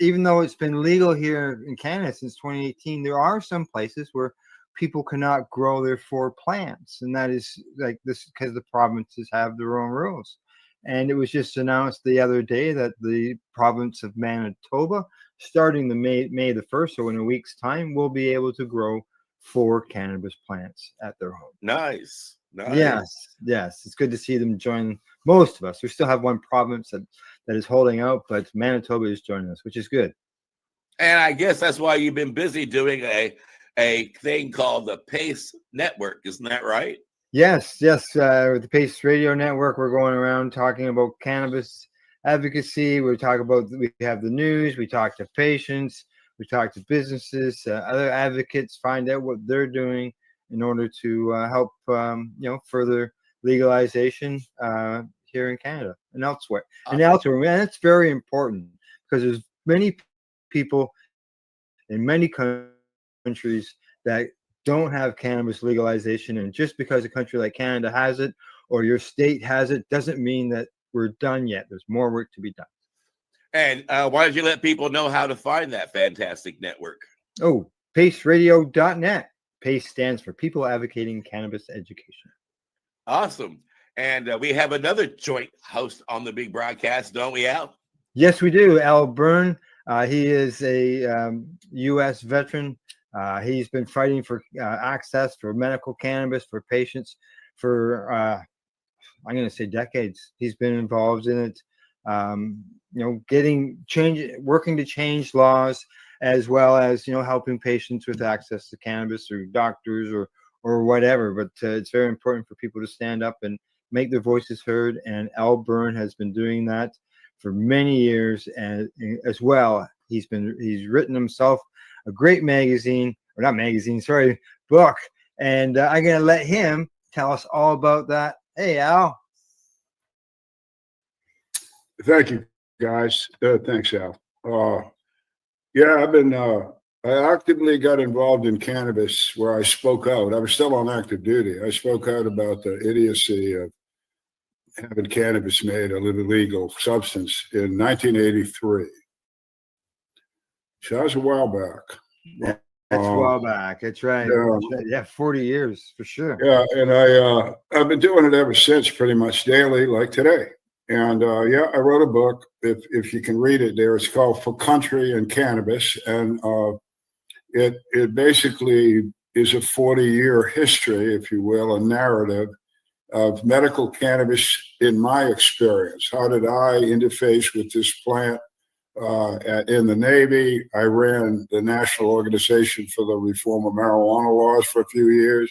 even though it's been legal here in Canada since 2018, there are some places where people cannot grow their 4 plants, and that is like this because the provinces have their own rules. And it was just announced the other day that the province of Manitoba, starting the May the 1st, so in a week's time, will be able to grow 4 cannabis plants at their home. Nice. Yes, it's good to see them join most of us. We still have one province that is holding out, but Manitoba is joining us, which is good. And I guess that's why you've been busy doing a thing called the PACE Network. Isn't that right? Yes. With the Pace Radio Network, we're going around talking about cannabis advocacy. We have the news. We talk to patients. We talk to businesses, other advocates, find out what they're doing in order to help, further legalization here in Canada and elsewhere. And elsewhere, and that's very important because there's many people in many countries that don't have cannabis legalization, and just because a country like Canada has it or your state has it doesn't mean that we're done yet. There's more work to be done. And why don't you let people know how to find that fantastic network? Oh, paceradio.net. PACE stands for People Advocating Cannabis Education. Awesome. And we have another joint host on the big broadcast, don't we, Al? Yes, we do. Al Byrne. He is a U.S. veteran. He's been fighting for access for medical cannabis for patients for, I'm going to say decades. He's been involved in it, working to change laws, as well as, helping patients with access to cannabis through doctors or whatever. But it's very important for people to stand up and make their voices heard. And Al Byrne has been doing that for many years, and as well, he's written himself a great book. And I'm going to let him tell us all about that. Hey, Al. Thank you, guys. Thanks, Al. I actively got involved in cannabis where I spoke out. I was still on active duty. I spoke out about the idiocy of having cannabis made a illegal substance in 1983. So that was a while back. That's a while back. That's right. Yeah, 40 years for sure. Yeah, and I've been doing it ever since, pretty much daily, like today. And I wrote a book. If you can read it there, it's called For Country and Cannabis, and it basically is a 40-year history, if you will, a narrative of medical cannabis in my experience. How did I interface with this plant in the Navy? I ran the National Organization for the Reform of Marijuana Laws for a few years.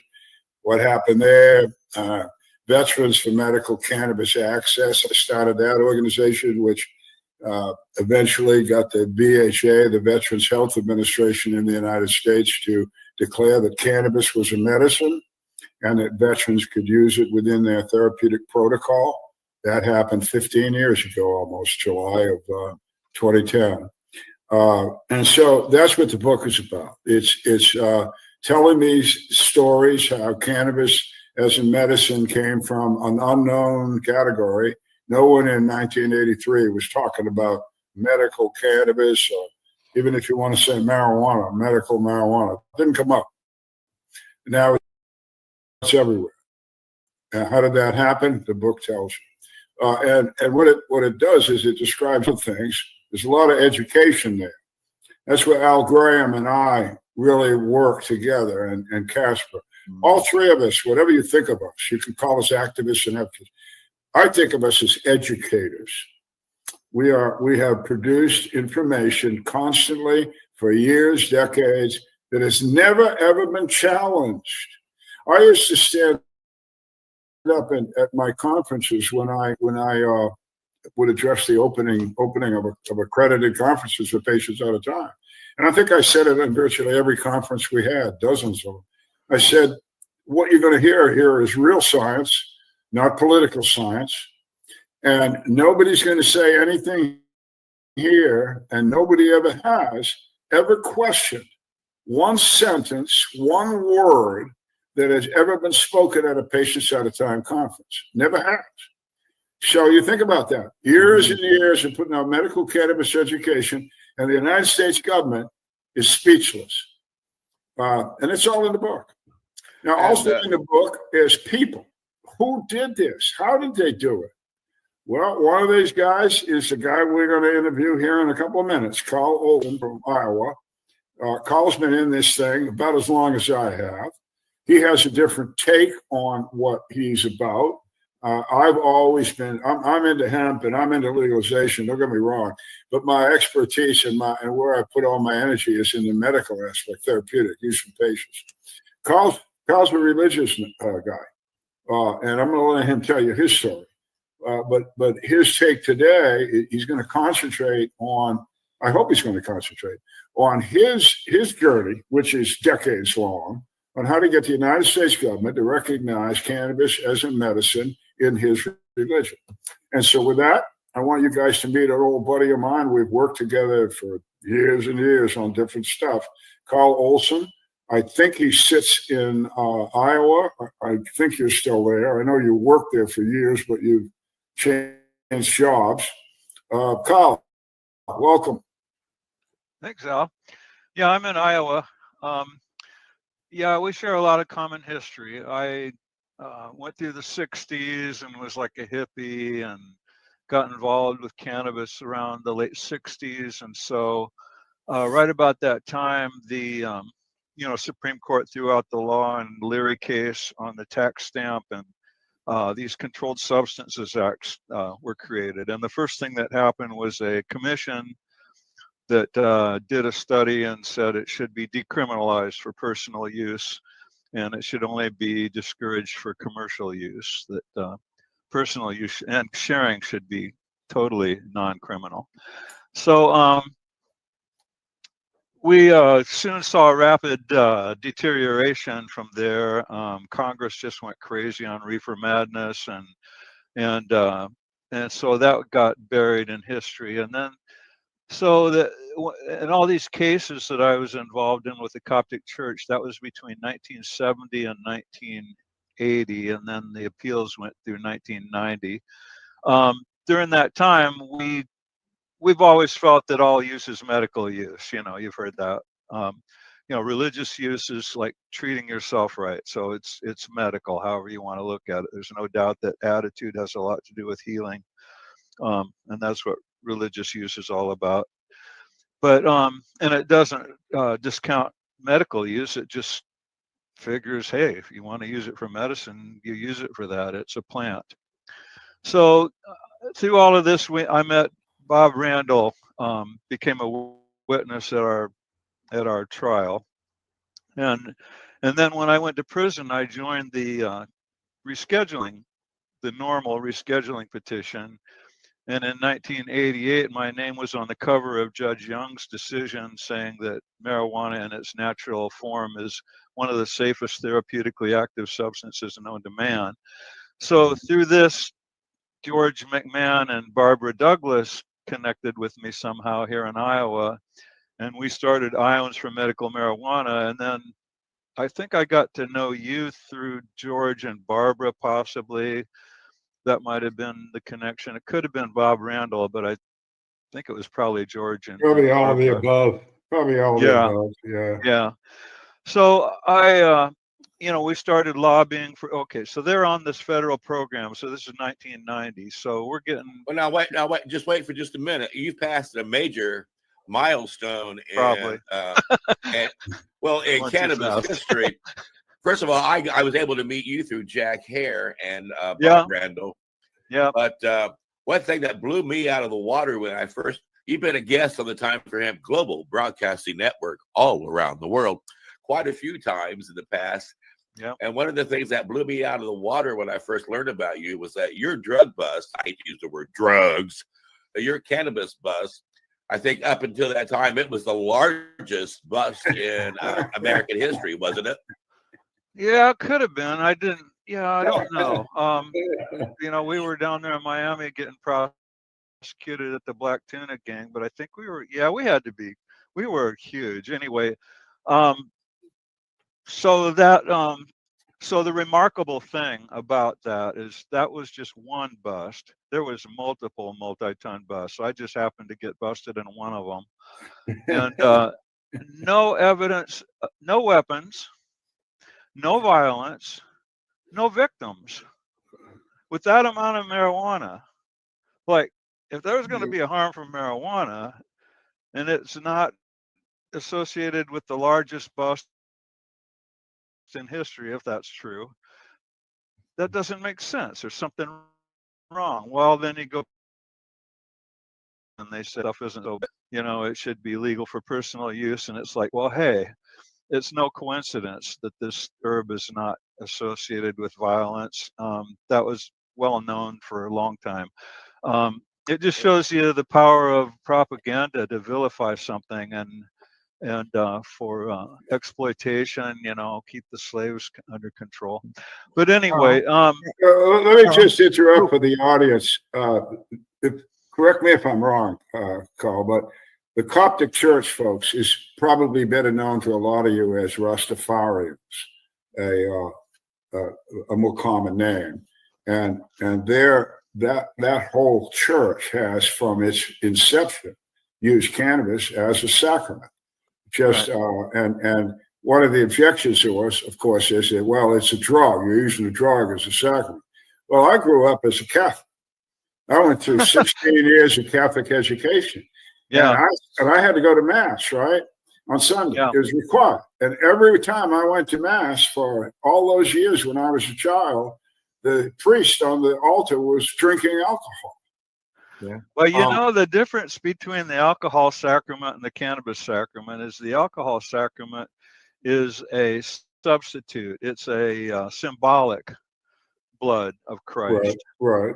What happened there? Veterans for Medical Cannabis Access. I started that organization, which eventually got the VHA, the Veterans Health Administration in the United States, to declare that cannabis was a medicine and that veterans could use it within their therapeutic protocol. That happened 15 years ago, almost July of 2010. And so that's what the book is about. It's telling these stories, how cannabis as a medicine came from an unknown category. No one in 1983 was talking about medical cannabis, or even if you want to say marijuana, medical marijuana. It didn't come up. Now it's everywhere. How did that happen? The book tells you. And what it does is it describes things. There's a lot of education there. That's where Al Graham and I really work together, and Casper. All three of us, whatever you think of us, you can call us activists and advocates. I think of us as educators. We have produced information constantly for years, decades, that has never, ever been challenged. I used to stand up at my conferences when I would address the opening of accredited conferences for patients at a time. And I think I said it in virtually every conference we had, dozens of them. I said, what you're going to hear here is real science, not political science. And nobody's going to say anything here, and nobody ever questioned one sentence, one word that has ever been spoken at a patients at a time conference. Never has. So you think about that. Years and years of putting out medical cannabis education, and the United States government is speechless. And it's all in the book. Now, also in the book is people. Who did this? How did they do it? Well, one of these guys is the guy we're going to interview here in a couple of minutes, Carl Olson from Iowa. Carl's been in this thing about as long as I have. He has a different take on what he's about. I've always been, I'm into hemp and I'm into legalization, don't get me wrong, but my expertise and where I put all my energy is in the medical aspect, therapeutic, use for patients. Carl's a religious guy, and I'm going to let him tell you his story. But his take today, he's going to concentrate on, I hope he's going to concentrate on his journey, which is decades long, on how to get the United States government to recognize cannabis as a medicine in his religion. And so with that, I want you guys to meet an old buddy of mine. We've worked together for years and years on different stuff. Carl Olson. I think he sits in Iowa. I think you're still there. I know you worked there for years, but you've changed jobs. Carl, welcome. Thanks, Al. Yeah, I'm in Iowa. Yeah, we share a lot of common history. I went through the 60s and was like a hippie and got involved with cannabis around the late 60s. And so right about that time, the Supreme Court threw out the law and Leary case on the tax stamp, and these Controlled Substances Acts were created. And the first thing that happened was a commission that did a study and said it should be decriminalized for personal use, and it should only be discouraged for commercial use. That personal use and sharing should be totally non-criminal. So we soon saw a rapid deterioration from there. Congress just went crazy on reefer madness, and so that got buried in history. And then in all these cases that I was involved in with the Coptic Church, that was between 1970 and 1980, and then the appeals went through 1990. During that time, we've always felt that all use is medical use. You've heard that. Religious use is like treating yourself right. So it's medical, however you want to look at it. There's no doubt that attitude has a lot to do with healing. And that's what religious use is all about. But and it doesn't discount medical use. It just figures, hey, if you want to use it for medicine, you use it for that. It's a plant. So through all of this, I met Bob Randall, became a witness at our trial, and then when I went to prison, I joined the normal rescheduling petition. And in 1988, my name was on the cover of Judge Young's decision saying that marijuana in its natural form is one of the safest therapeutically active substances known to man. So through this, George McMahon and Barbara Douglas connected with me somehow here in Iowa, and we started Iowans for Medical Marijuana. And then I think I got to know you through George and Barbara, possibly. That might have been the connection. It could have been Bob Randall, but I think it was probably George and Probably all of the Barbara. above. Probably all of the above. Yeah. Yeah. So we started lobbying for. Okay, so they're on this federal program. So this is 1990. So we're getting. Well, now wait. Just wait for just a minute. You've passed a major milestone Probably. in cannabis history. First of all, I was able to meet you through Jack Hare and Bob Randall. Yeah. But one thing that blew me out of the water when you've been a guest on the Time for Hemp Global Broadcasting Network all around the world quite a few times in the past. Yeah. And one of the things that blew me out of the water when I first learned about you was that your drug bust, I hate to use the word drugs, but your cannabis bust, I think up until that time, it was the largest bust in American history, wasn't it? Yeah, it could have been. I don't know. We were down there in Miami getting prosecuted at the Black Tuna Gang, but I think we had to be. We were huge anyway. So that So the remarkable thing about that is that was just one bust. There was multiple multi-ton busts. So I just happened to get busted in one of them. And no evidence, no weapons, no violence, no victims. With that amount of marijuana, like if there's going to be a harm from marijuana and it's not associated with the largest bust in history, if that's true, that doesn't make sense. There's something wrong. Well, then you go and they say stuff isn't so bad. You know, it should be legal for personal use. And it's like, well, hey, it's no coincidence that this herb is not associated with violence. That was well known for a long time. It just shows you the power of propaganda to vilify something and for exploitation, you know, keep the slaves under control. But anyway, let me just interrupt for the audience. Correct me if I'm wrong, Carl, but the Coptic Church, folks, is probably better known to a lot of you as Rastafarians, a more common name, and that whole church has, from its inception, used cannabis as a sacrament. Just and one of the objections to us, of course, is that, well, it's a drug. You're using a drug as a sacrament. Well, I grew up as a Catholic. I went through 16 years of Catholic education. Yeah. And I had to go to Mass, right, on Sunday. Yeah. It was required. And every time I went to Mass for all those years when I was a child, the priest on the altar was drinking alcohol. Yeah. Well, you know, the difference between the alcohol sacrament and the cannabis sacrament is the alcohol sacrament is a substitute. It's a symbolic blood of Christ. Right.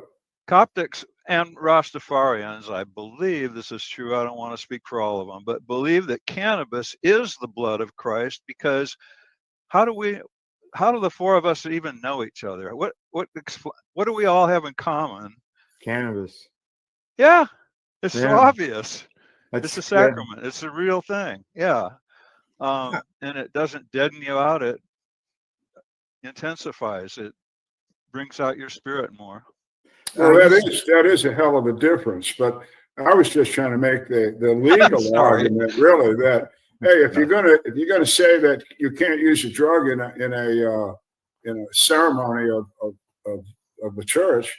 Coptics and Rastafarians, I believe this is true. I don't want to speak for all of them, but believe that cannabis is the blood of Christ, because how do the four of us even know each other? What do we all have in common? Cannabis. Yeah, it's so obvious. It's a sacrament. Yeah. It's a real thing. Yeah. And it doesn't deaden you out. It intensifies. It brings out your spirit more. Well, that is a hell of a difference. But I was just trying to make the legal argument, really, that hey, if you're gonna say that you can't use a drug in a ceremony of the church,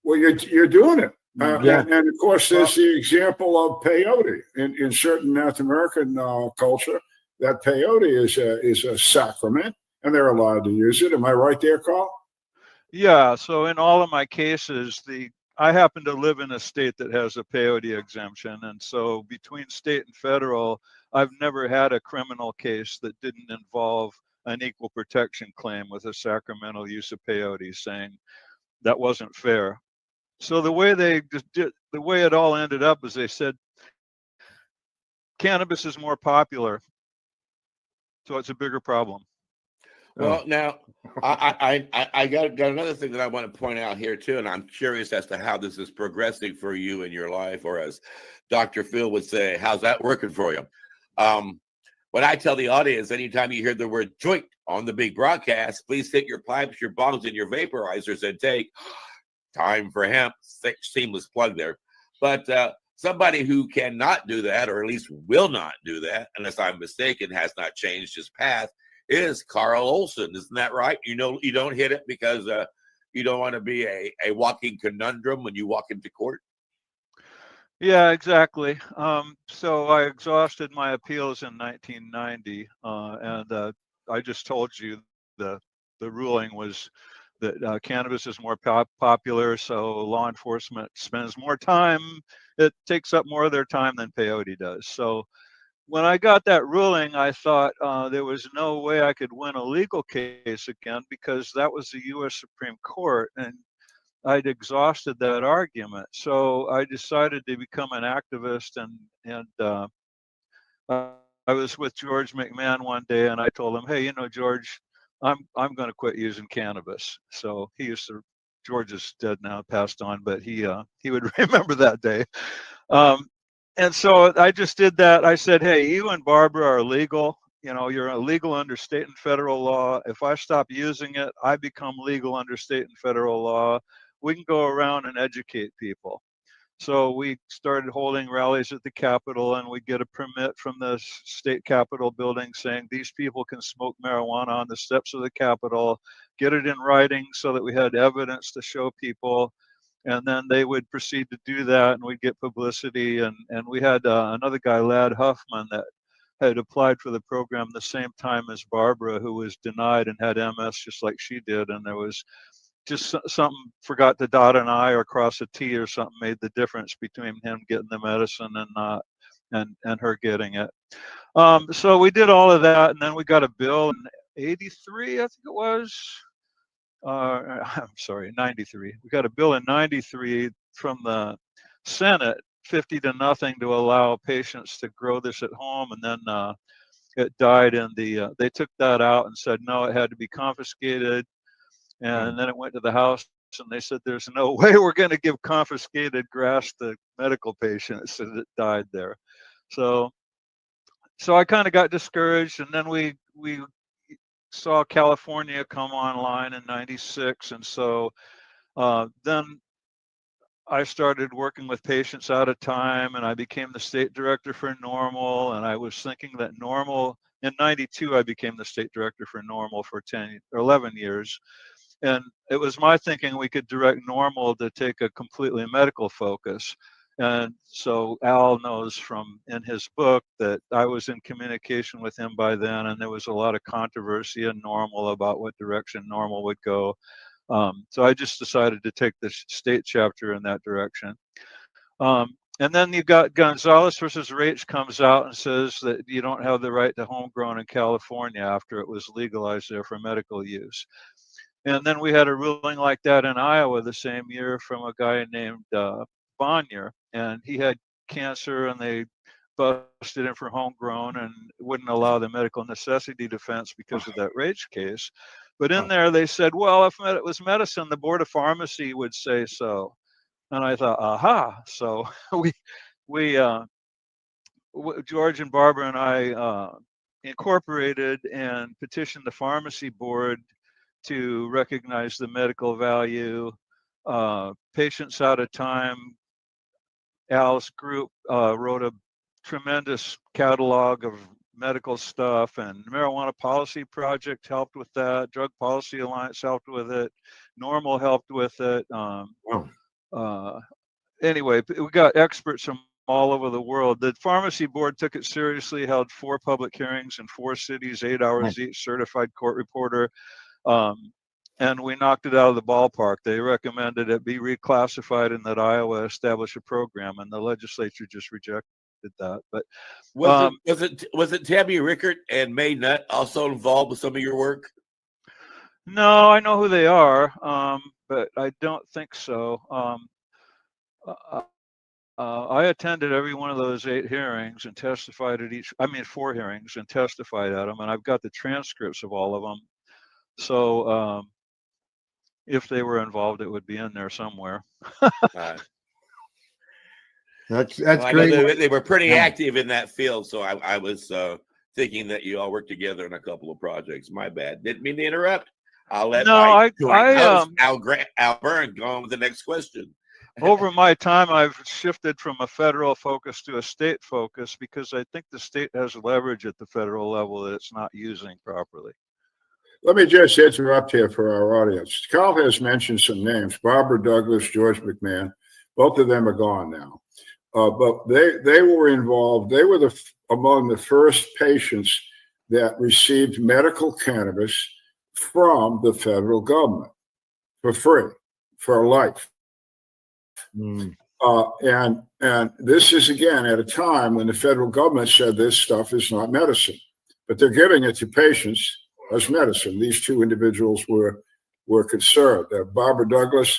well, you're doing it. And of course, there's the example of peyote in certain North American culture. That peyote is a sacrament, and they're allowed to use it. Am I right there, Carl? Yeah. So in all of my cases, I happen to live in a state that has a peyote exemption, and so between state and federal, I've never had a criminal case that didn't involve an equal protection claim with a sacramental use of peyote, saying that wasn't fair. So the way it all ended up is they said cannabis is more popular, so it's a bigger problem. Well, now I got another thing that I want to point out here too, and I'm curious as to how this is progressing for you in your life, or as Dr. Phil would say, how's that working for you? When I tell the audience, anytime you hear the word joint on the big broadcast, please hit your pipes, your bongs, and your vaporizers and take time for hemp. Seamless plug there. But somebody who cannot do that, or at least will not do that, unless I'm mistaken, has not changed his path, is Carl Olson. Isn't that right? You know, you don't hit it because you don't want to be a walking conundrum when you walk into court. Yeah, exactly. So I exhausted my appeals in 1990, and I just told you the ruling was that cannabis is more popular, so law enforcement spends more time. It takes up more of their time than peyote does. So when I got that ruling, I thought there was no way I could win a legal case again, because that was the U.S. Supreme Court, and I'd exhausted that argument. So I decided to become an activist, and I was with George McMahon one day, and I told him, hey, you know, George, I'm going to quit using cannabis. So George is dead now, passed on, but he would remember that day. And so I just did that. I said, hey, you and Barbara are legal. you're illegal under state and federal law. If I stop using it, I become legal under state and federal law. We can go around and educate people. So we started holding rallies at the Capitol, and we get a permit from the state Capitol building saying these people can smoke marijuana on the steps of the Capitol, get it in writing so that we had evidence to show people. And then they would proceed to do that, and we'd get publicity. And we had another guy, Lad Huffman, that had applied for the program the same time as Barbara, who was denied and had MS just like she did. And there was just something, forgot to dot an I or cross a T or something made the difference between him getting the medicine and her getting it. So we did all of that, and then we got a bill in '83, I think it was. I'm sorry, '93. We got a bill in '93 from the Senate, 50-0, to allow patients to grow this at home, and then it died in the. They took that out and said no, it had to be confiscated, and then it went to the House, and they said there's no way we're going to give confiscated grass to medical patients, so it died there. So I kind of got discouraged, and then we saw California come online in '96, and so then I started working with patients out of time, and I became the state director for Normal, and I was thinking that Normal, in '92 I became the state director for Normal for 10 or 11 years, and it was my thinking we could direct Normal to take a completely medical focus. And so Al knows from in his book that I was in communication with him by then, and there was a lot of controversy in Normal about what direction Normal would go. So I just decided to take the state chapter in that direction. And then you've got Gonzalez versus Raich comes out and says that you don't have the right to homegrown in California after it was legalized there for medical use. And then we had a ruling like that in Iowa the same year from a guy named Bonnier, and he had cancer, and they busted him for homegrown and wouldn't allow the medical necessity defense because of that Raich case. But in there they said, well, if it was medicine, the Board of Pharmacy would say so. And I thought, aha. So George and Barbara and I incorporated and petitioned the pharmacy board to recognize the medical value. Patients Out of Time, Al's group wrote a tremendous catalog of medical stuff, and Marijuana Policy Project helped with that. Drug Policy Alliance helped with it. Normal helped with it. Anyway, we got experts from all over the world. The pharmacy board took it seriously, held 4 public hearings in 4 cities, 8 hours each, certified court reporter. And we knocked it out of the ballpark. They recommended it be reclassified and that Iowa establish a program, and the legislature just rejected that. But was it Tammy Rickert and May Nutt also involved with some of your work? No, I know who they are, but I don't think so. I attended every one of those 8 hearings and testified at 4 hearings and testified at them, and I've got the transcripts of all of them. So if they were involved, it would be in there somewhere. That's great. They were pretty active in that field, so I was thinking that you all worked together on a couple of projects. My bad. Didn't mean to interrupt. I'll let Al Byrne go on with the next question. Over my time, I've shifted from a federal focus to a state focus because I think the state has leverage at the federal level that it's not using properly. Let me just interrupt here for our audience. Carl has mentioned some names: Barbara Douglas, George McMahon. Both of them are gone now. But they were involved. They were among the first patients that received medical cannabis from the federal government for free, for life. And this is, again, at a time when the federal government said this stuff is not medicine, but they're giving it to patients as medicine. These 2 individuals were concerned. Barbara Douglas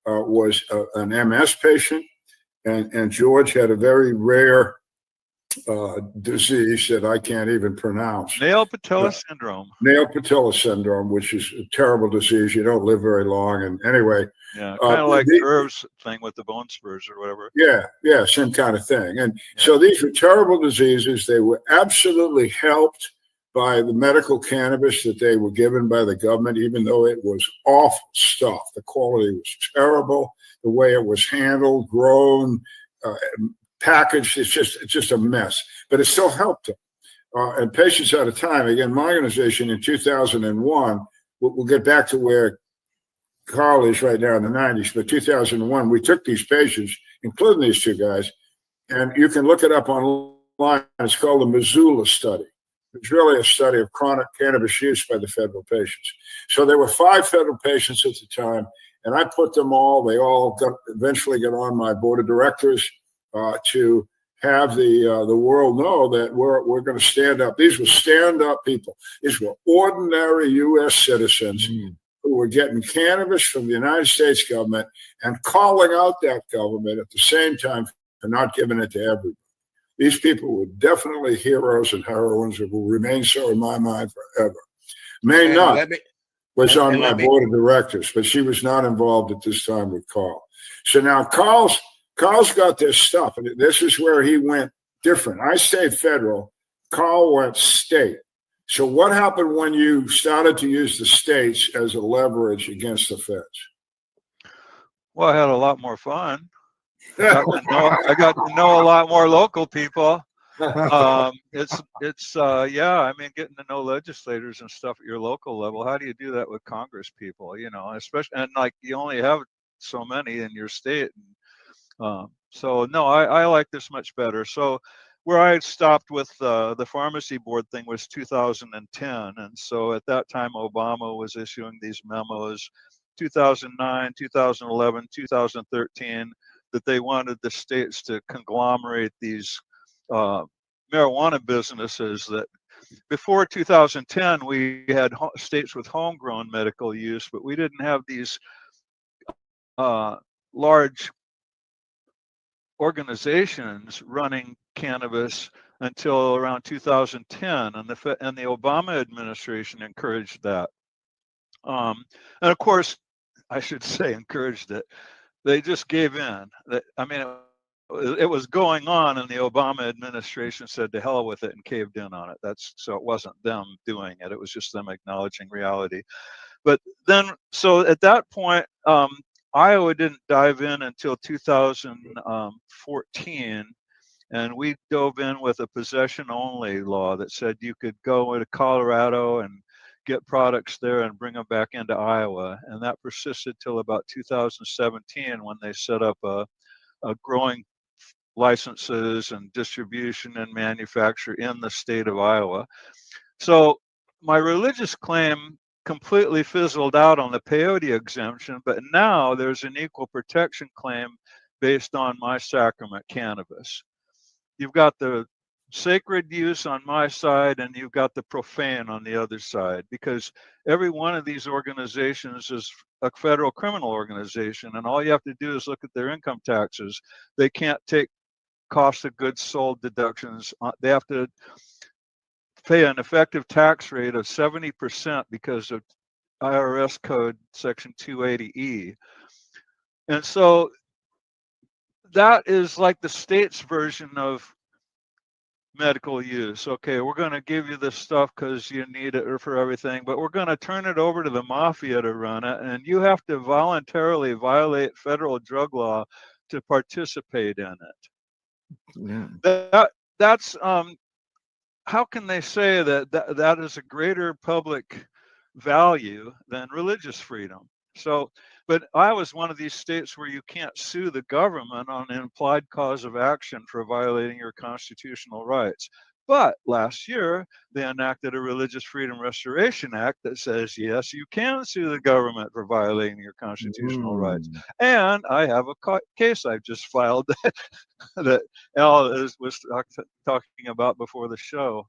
was an MS patient, and George had a very rare disease that I can't even pronounce. Nail patella syndrome. Nail patella syndrome, which is a terrible disease. You don't live very long. And anyway. Yeah, kind of like Irv's thing with the bone spurs or whatever. Yeah, same kind of thing. And so these were terrible diseases. They were absolutely helped by the medical cannabis that they were given by the government, even though it was awful stuff. The quality was terrible. The way it was handled, grown, packaged, it's just a mess. But it still helped them. And patients at a time, again, my organization in 2001, we'll get back to where Carl is right now in the 90s, but 2001, we took these patients, including these two guys, and you can look it up online. It's called the Missoula study. It's really a study of chronic cannabis use by the federal patients. So there were 5 federal patients at the time, and I put them all, they all eventually got on my board of directors to have the world know that we're going to stand up. These were stand-up people. These were ordinary U.S. citizens who were getting cannabis from the United States government and calling out that government at the same time for not giving it to everybody. These people were definitely heroes and heroines who will remain so in my mind forever. May not was on my board of directors, but she was not involved at this time with Carl. So now Carl's got this stuff, and this is where he went different. I stayed federal. Carl went state. So what happened when you started to use the states as a leverage against the feds? Well, I had a lot more fun. I got to know a lot more local people. Yeah, I mean, getting to know legislators and stuff at your local level. How do you do that with Congress people? You know, especially, and like you only have so many in your state. So no, I like this much better. So where I stopped with the pharmacy board thing was 2010, and so at that time Obama was issuing these memos, 2009, 2011, 2013, that they wanted the states to conglomerate these marijuana businesses. That before 2010 we had states with homegrown medical use, but we didn't have these large organizations running cannabis until around 2010, and the Obama administration encouraged that. And of course, I should say encouraged it. They just gave in. I mean, it was going on, and the Obama administration said to hell with it and caved in on it. So it wasn't them doing it. It was just them acknowledging reality. But then, so at that point, Iowa didn't dive in until 2014, and we dove in with a possession-only law that said you could go into Colorado and get products there and bring them back into Iowa, and that persisted till about 2017 when they set up a growing licenses and distribution and manufacture in the state of Iowa. So my religious claim completely fizzled out on the peyote exemption, but now there's an equal protection claim based on my sacrament cannabis. You've got the sacred use on my side, and you've got the profane on the other side, because every one of these organizations is a federal criminal organization, and all you have to do is look at their income taxes. They can't take cost of goods sold deductions. They have to pay an effective tax rate of 70% because of IRS code section 280E. And so that is like the state's version of medical use. Okay, we're going to give you this stuff because you need it for everything, but we're going to turn it over to the mafia to run it, and you have to voluntarily violate federal drug law to participate in it. Yeah. That's how can they say that is a greater public value than religious freedom? So, but Iowa's one of these states where you can't sue the government on an implied cause of action for violating your constitutional rights. But last year, they enacted a Religious Freedom Restoration Act that says, yes, you can sue the government for violating your constitutional rights. And I have a case I've just filed that Al was talking about before the show.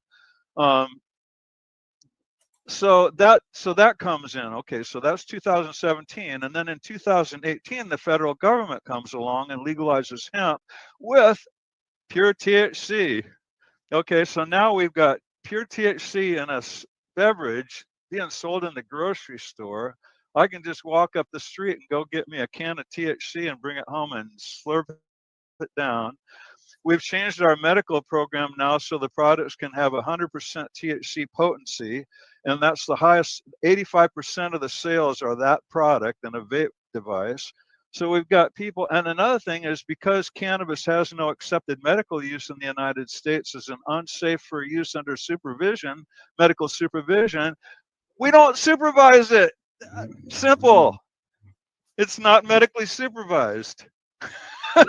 So that comes in. Okay, so that's 2017, and then in 2018, the federal government comes along and legalizes hemp with pure THC. Okay, so now we've got pure THC in a beverage being sold in the grocery store. I can just walk up the street and go get me a can of THC and bring it home and slurp it down. we've changed our medical program now so the products can have 100% THC potency, and that's the highest. 85% of the sales are that product in a vape device. So we've got people, and another thing is because cannabis has no accepted medical use in the United States as an unsafe for use under supervision, medical supervision, we don't supervise it. Simple. It's not medically supervised.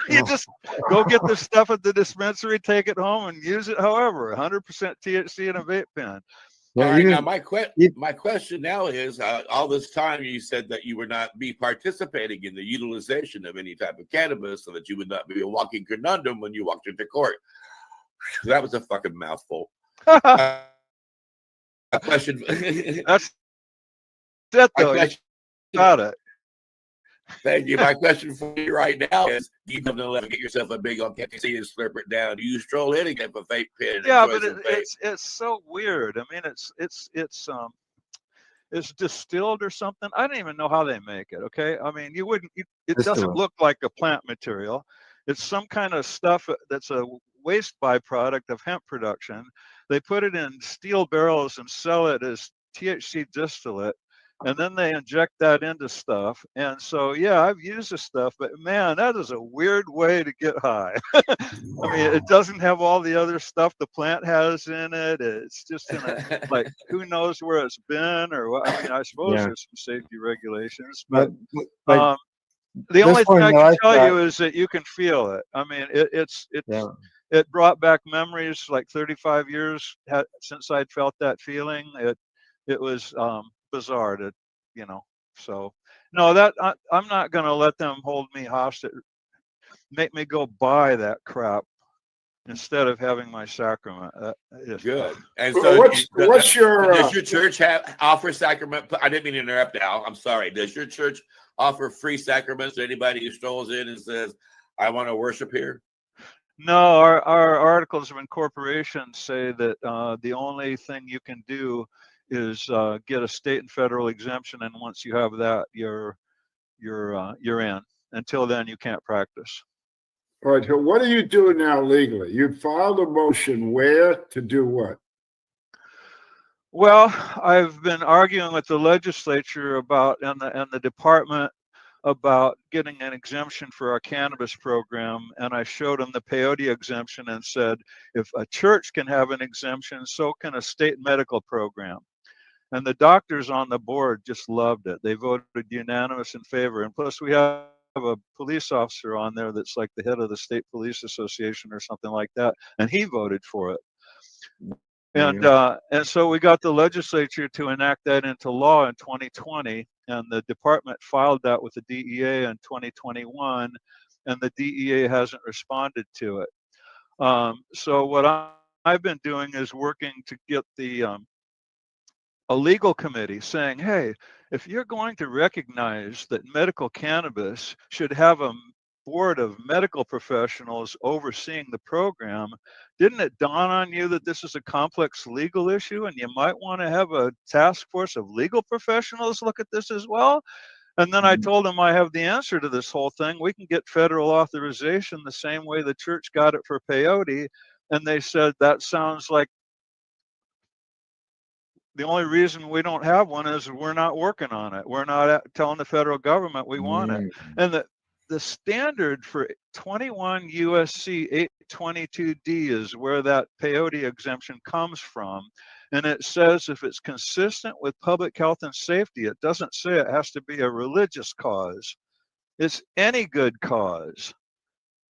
You just go get the stuff at the dispensary, take it home, and use it however. 100% THC in a vape pen. All right, now my question now is, all this time you said that you would not be participating in the utilization of any type of cannabis, so that you would not be a walking conundrum when you walked into court. That was a fucking mouthful. A question. That's it, though. You got it. Thank you. My question for you right now is: do you come to get yourself a big on THC and slurp it down? Do you stroll in and get a vape pen? Yeah, but it's so weird. I mean, it's distilled or something. I don't even know how they make it. Okay, I mean, you wouldn't. It doesn't look like a plant material. It's some kind of stuff that's a waste byproduct of hemp production. They put it in steel barrels and sell it as THC distillate. And then they inject that into stuff. And so, yeah, I've used this stuff, but man, that is a weird way to get high. I mean, it doesn't have all the other stuff the plant has in it. It's just in a, like, who knows where it's been or what. I mean, I suppose there's some safety regulations, but the only thing I can tell you is that you can feel it. I mean, it brought back memories like 35 years since I'd felt that feeling. It was bizarre to, so no, that I'm not going to let them hold me hostage, make me go buy that crap instead of having my sacrament. Good. And so does your church offer sacrament? I didn't mean to interrupt, Al. I'm sorry. Does your church offer free sacraments to anybody who strolls in and says, I want to worship here? No, our articles of incorporation say that the only thing you can do is get a state and federal exemption, and once you have that, you're in. Until then, you can't practice. All right. So what are you doing now legally? You filed a motion where to do what? Well, I've been arguing with the legislature about and the department about getting an exemption for our cannabis program, and I showed them the peyote exemption and said, if a church can have an exemption, so can a state medical program. And the doctors on the board just loved it. They voted unanimous in favor. And plus, we have a police officer on there that's like the head of the State Police Association or something like that, and he voted for it. And so we got the legislature to enact that into law in 2020, and the department filed that with the DEA in 2021, and the DEA hasn't responded to it. So what I've been doing is working to get a legal committee saying, hey, if you're going to recognize that medical cannabis should have a board of medical professionals overseeing the program, didn't it dawn on you that this is a complex legal issue and you might want to have a task force of legal professionals look at this as well? And then I told them I have the answer to this whole thing. We can get federal authorization the same way the church got it for peyote. And they said, that sounds like the only reason we don't have one is we're not working on it. We're not telling the federal government we want it. And the standard for 21 USC 822D is where that peyote exemption comes from. And it says if it's consistent with public health and safety, it doesn't say it has to be a religious cause. It's any good cause.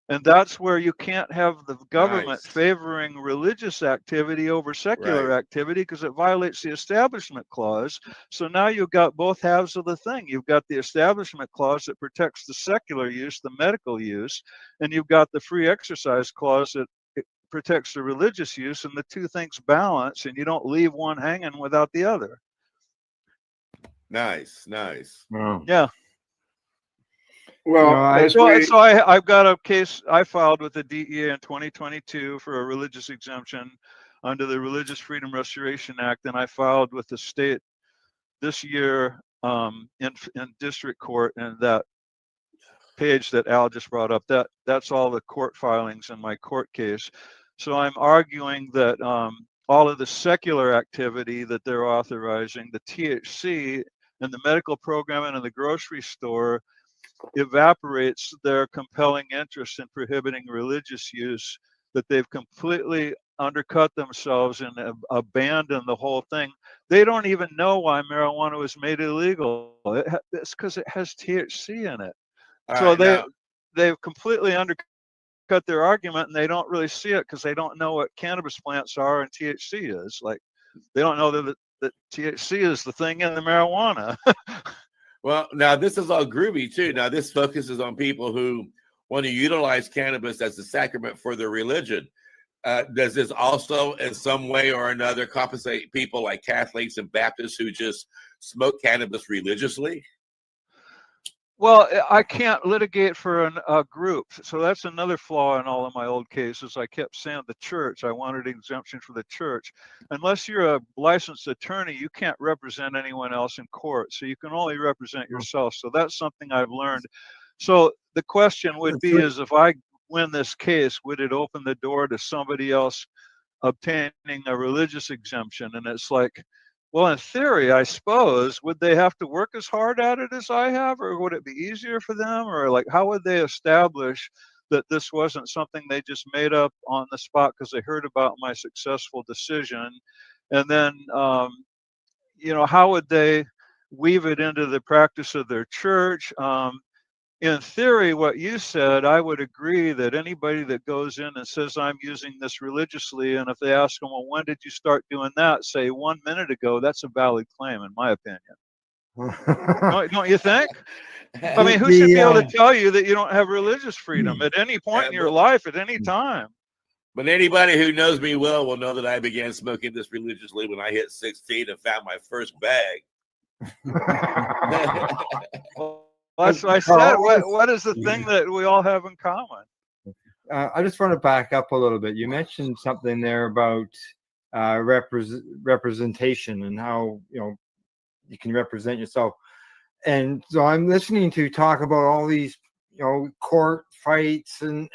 And that's where you can't have the government favoring religious activity over secular activity because it violates the Establishment Clause. So now you've got both halves of the thing. You've got the Establishment Clause that protects the secular use, the medical use, and you've got the Free Exercise Clause that protects the religious use, and the two things balance, and you don't leave one hanging without the other. Nice. Wow. Yeah. Well, so I've got a case I filed with the DEA in 2022 for a religious exemption under the Religious Freedom Restoration Act, and I filed with the state this year in district court, and that page that Al just brought up, that's all the court filings in my court case. So I'm arguing that all of the secular activity that they're authorizing, the THC and the medical program and in the grocery store, evaporates their compelling interest in prohibiting religious use, that they've completely undercut themselves and abandoned the whole thing. They don't even know why marijuana was made illegal. It's because it has THC in it. So they've completely undercut their argument, and they don't really see it because they don't know what cannabis plants are and THC is. Like, they don't know that THC is the thing in the marijuana. Well, now this is all groovy too. Now this focuses on people who want to utilize cannabis as a sacrament for their religion. Does this also in some way or another compensate people like Catholics and Baptists who just smoke cannabis religiously? Well, I can't litigate for a group. So that's another flaw in all of my old cases. I kept saying the church. I wanted an exemption for the church. Unless you're a licensed attorney, you can't represent anyone else in court. So you can only represent yourself. So that's something I've learned. So the question would be is, if I win this case, would it open the door to somebody else obtaining a religious exemption? And it's like, well, in theory, I suppose, would they have to work as hard at it as I have, or would it be easier for them? Or like, how would they establish that this wasn't something they just made up on the spot because they heard about my successful decision? And then, how would they weave it into the practice of their church? In theory, what you said, I would agree that anybody that goes in and says, I'm using this religiously, and if they ask them, well, when did you start doing that? Say 1 minute ago, that's a valid claim, in my opinion. Don't you think? I mean, who should be able to tell you that you don't have religious freedom at any point in your life, at any time? But anybody who knows me well will know that I began smoking this religiously when I hit 16 and found my first bag. That's what I said. What is the thing that we all have in common? I just want to back up a little bit. You mentioned something there about representation and how you can represent yourself. And so I'm listening to talk about all these court fights and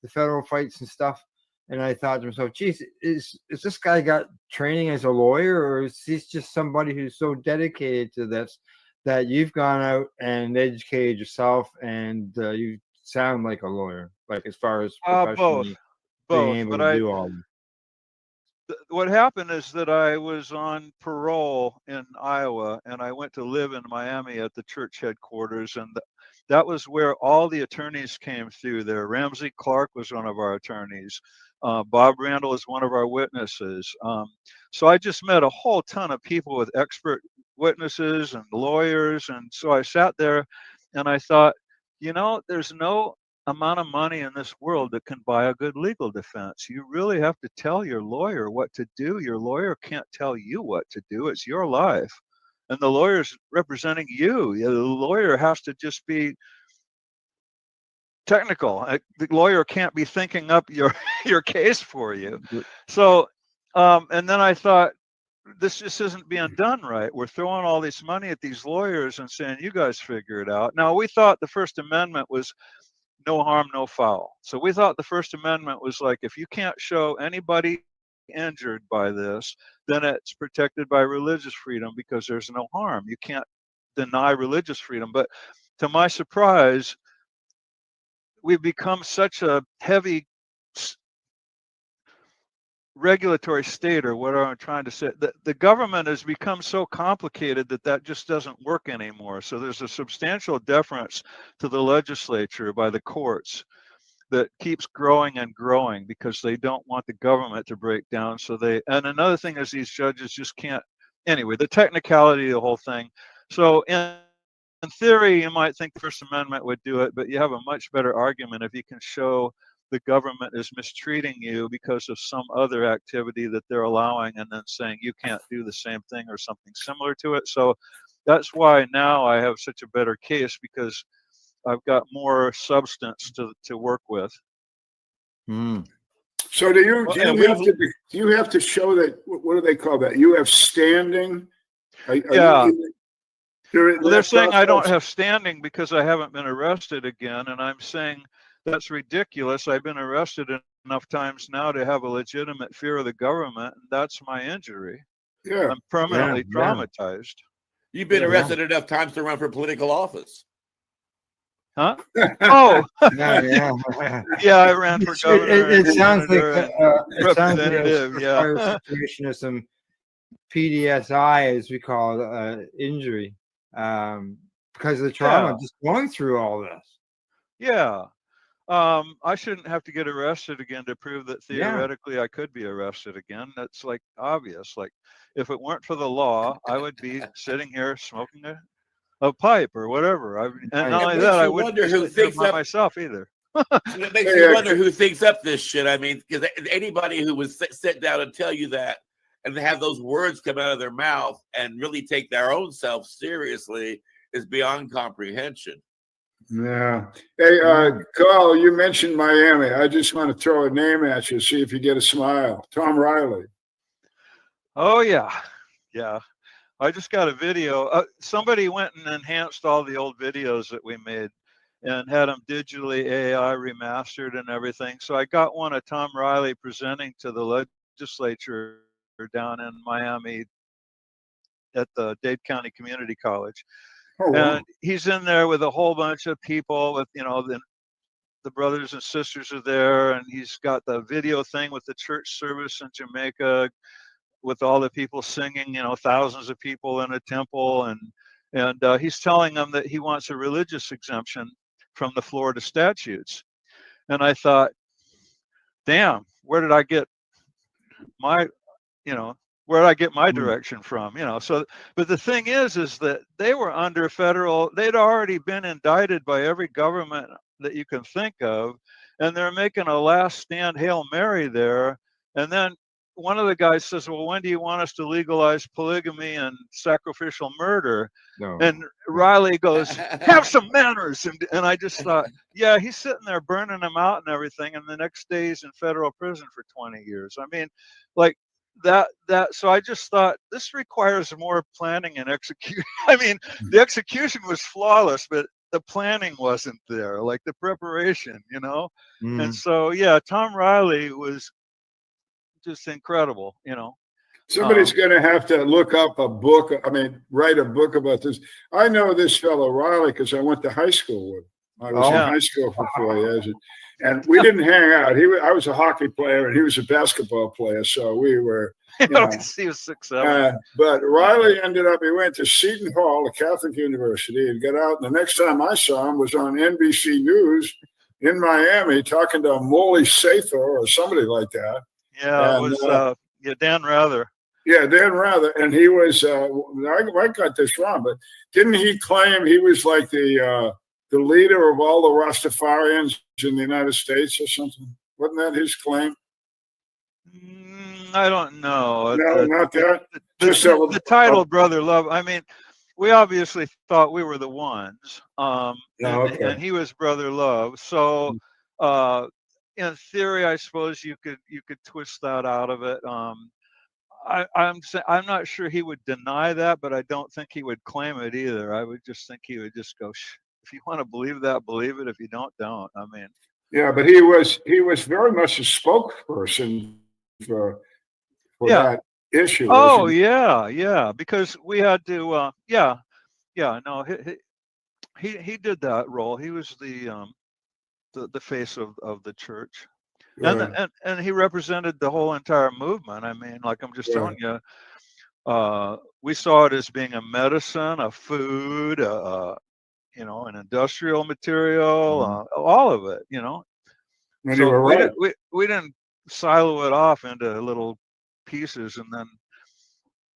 the federal fights and stuff. And I thought to myself, geez, is this guy got training as a lawyer, or is he just somebody who's so dedicated to this that you've gone out and educated yourself and you sound like a lawyer, like as far as professionally being able to do all this? What happened is that I was on parole in Iowa, and I went to live in Miami at the church headquarters, and that was where all the attorneys came through there. Ramsey Clark was one of our attorneys. Bob Randall is one of our witnesses. So I just met a whole ton of people with expert witnesses and lawyers. And so I sat there and I thought, there's no amount of money in this world that can buy a good legal defense. You really have to tell your lawyer what to do. Your lawyer can't tell you what to do. It's your life. And the lawyer's representing you. The lawyer has to just be technical. The lawyer can't be thinking up your case for you. So, and then I thought, this just isn't being done right. We're throwing all this money at these lawyers and saying, you guys figure it out. Now, we thought the First Amendment was no harm, no foul. So we thought the First Amendment was like, if you can't show anybody injured by this, then it's protected by religious freedom because there's no harm. You can't deny religious freedom. But to my surprise, we've become such a heavy regulatory state, or what I'm trying to say, the government has become so complicated that just doesn't work anymore. So there's a substantial deference to the legislature by the courts that keeps growing and growing because they don't want the government to break down. And another thing is these judges just can't, anyway, the technicality of the whole thing. So in theory, you might think the First Amendment would do it, but you have a much better argument if you can show the government is mistreating you because of some other activity that they're allowing, and then saying you can't do the same thing or something similar to it. So that's why now I have such a better case, because I've got more substance to work with. So do you have to show that, what do they call that? You have standing? Well, they're saying I don't have standing because I haven't been arrested again, and I'm saying that's ridiculous. I've been arrested enough times now to have a legitimate fear of the government, and that's my injury. Yeah. I'm permanently traumatized. You've been arrested enough times to run for political office. Huh? Oh, yeah. Yeah, I ran for governor. It and sounds like senator and representative. yeah. Yeah. Situation of some PDSI, as we call it, injury, because of the trauma, just going through all this. Yeah. I shouldn't have to get arrested again to prove that theoretically I could be arrested again. That's like obvious. Like if it weren't for the law, I would be sitting here smoking a pipe or whatever. And not only that, I wouldn't be who sitting here thinks by up myself either. It makes you wonder who thinks up this shit. I mean, because anybody who would sit down and tell you that and have those words come out of their mouth and really take their own self seriously is beyond comprehension. Yeah. Hey, Carl, you mentioned Miami. I just want to throw a name at you, see if you get a smile. Tom Riley. Oh, yeah. Yeah. I just got a video. Somebody went and enhanced all the old videos that we made and had them digitally AI remastered and everything. So I got one of Tom Riley presenting to the legislature down in Miami at the Dade County Community College. Oh, wow. And he's in there with a whole bunch of people with, the brothers and sisters are there, and he's got the video thing with the church service in Jamaica with all the people singing, thousands of people in a temple, and he's telling them that he wants a religious exemption from the Florida statutes. And I thought, damn, where did I get my direction from? So, but the thing is that they were under they'd already been indicted by every government that you can think of, and they're making a last stand Hail Mary there. And then one of the guys says, well, when do you want us to legalize polygamy and sacrificial murder? No. And Riley goes, have some manners. And I just thought, yeah, he's sitting there burning them out and everything. And the next day he's in federal prison for 20 years. I mean, like that. So I just thought this requires more planning and execution. I mean, the execution was flawless, but the planning wasn't there, like the preparation, And so, yeah, Tom Riley was just incredible, Somebody's going to have to look up a book. Write a book about this. I know this fellow Riley because I went to high school with him. I was in high school for 4 years, and we didn't hang out. I was a hockey player, and he was a basketball player, so we were. He was 6'7". But Riley he went to Seton Hall, a Catholic university, and got out. And the next time I saw him was on NBC News in Miami talking to Molly Sather or somebody like that. Yeah, and, it was Dan Rather. Yeah, Dan Rather. And he was, I got this wrong, but didn't he claim he was like the leader of all the Rastafarians in the United States or something? Wasn't that his claim? I don't know. No, not that. The title Brother Love. I mean, we obviously thought we were the ones, and he was Brother Love. So, in theory, I suppose you could twist that out of it. I'm not sure he would deny that, but I don't think he would claim it either. I would just think he would just go, if you want to believe that, believe it. If you don't. I mean. Yeah, but he was very much a spokesperson for that issue. Oh yeah, because we had to. No, he did that role. He was the face of the church, and he represented the whole entire movement. I mean, like I'm just telling you, we saw it as being a medicine, a food, an industrial material, all of it. And so we didn't silo it off into little pieces and then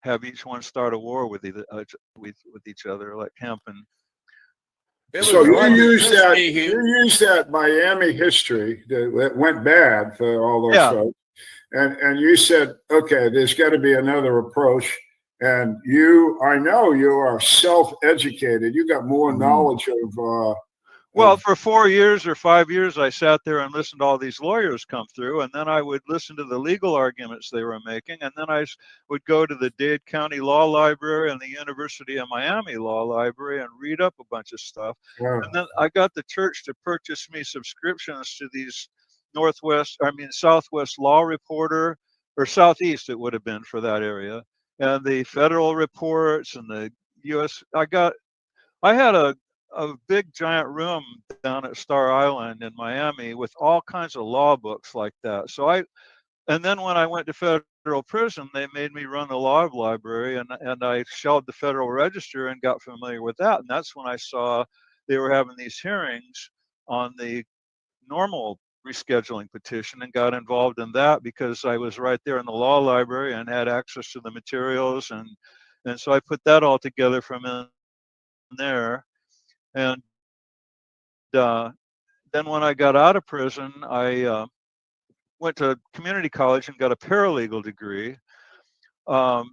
have each one start a war with each other like hemp and. So you used that Miami history that went bad for all those folks, and you said, okay, there's got to be another approach. And I know you are self-educated. You got more knowledge Well, for 4 years or 5 years, I sat there and listened to all these lawyers come through, and then I would listen to the legal arguments they were making, and then I would go to the Dade County Law Library and the University of Miami Law Library and read up a bunch of stuff. Yeah. And then I got the church to purchase me subscriptions to these Southwest Law Reporter, or Southeast it would have been for that area, and the Federal Reports and the U.S. I had a big giant room down at Star Island in Miami with all kinds of law books like that. And then when I went to federal prison, they made me run the law library, and I shelved the Federal Register and got familiar with that. And that's when I saw they were having these hearings on the normal rescheduling petition, and got involved in that because I was right there in the law library and had access to the materials. And so I put that all together from in there. And then when I got out of prison, I went to community college and got a paralegal degree. But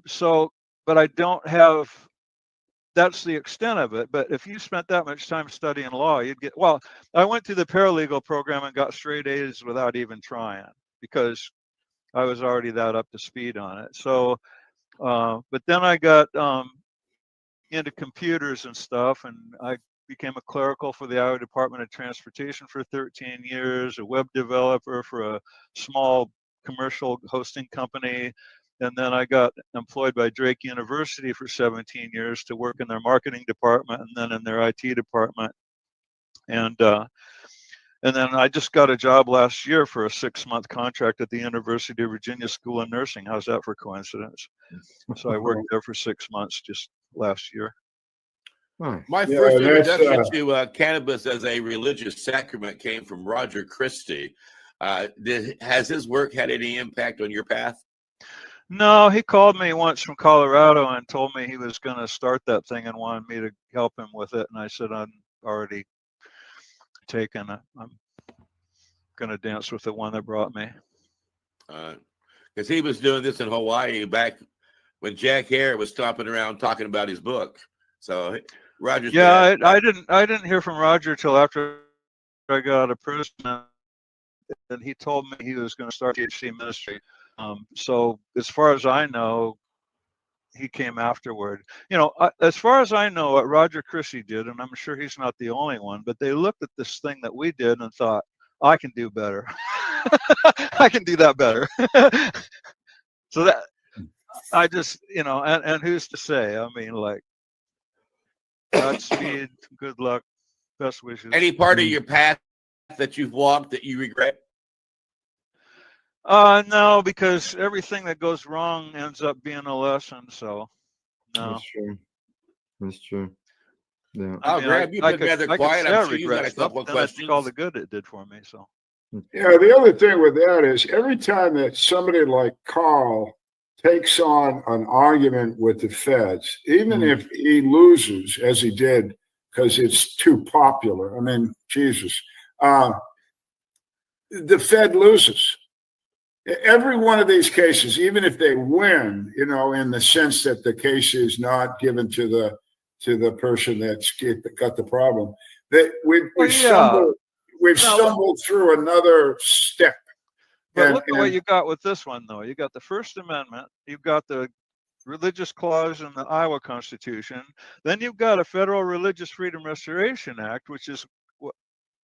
I don't have, that's the extent of it. But if you spent that much time studying law, you'd get, well, I went through the paralegal program and got straight A's without even trying because I was already that up to speed on it. So, but then I got into computers and stuff, and I became a clerical for the Iowa Department of Transportation for 13 years, a web developer for a small commercial hosting company. And then I got employed by Drake University for 17 years to work in their marketing department and then in their IT department. And then I just got a job last year for a 6-month contract at the University of Virginia School of Nursing. How's that for coincidence? So I worked there for 6 months just last year. My first introduction to cannabis as a religious sacrament came from Roger Christie. Has his work had any impact on your path? No, he called me once from Colorado and told me he was going to start that thing and wanted me to help him with it. And I said, I'm already taken. I'm going to dance with the one that brought me. Because he was doing this in Hawaii back when Jack Hare was stomping around talking about his book. So Roger's I didn't hear from Roger till after I got out of prison, and he told me he was going to start THC ministry. So as far as I know, he came afterward. You know, as far as I know, what Roger Christie did, and I'm sure he's not the only one, but they looked at this thing that we did and thought, I can do better. I can do that better. So that I just, you know, and who's to say? I mean, like, Godspeed, good luck, best wishes. Any part of your path that you've walked that you regret? No, because everything that goes wrong ends up being a lesson. So, no. That's true. That's true. Yeah. Oh, Graham, you've been rather quiet. I'm sure you've got a couple of questions. All the good it did for me. So. Yeah, the other thing with that is every time that somebody like Carl takes on an argument with the feds, even if he loses, as he did, because it's too popular. I mean, Jesus, the Fed loses. Every one of these cases, even if they win, you know, in the sense that the case is not given to the person that's got the problem, that we've stumbled through another step. But look at what you got with this one, though. You got the First Amendment, you've got the religious clause in the Iowa Constitution, then you've got a Federal Religious Freedom Restoration Act, which is,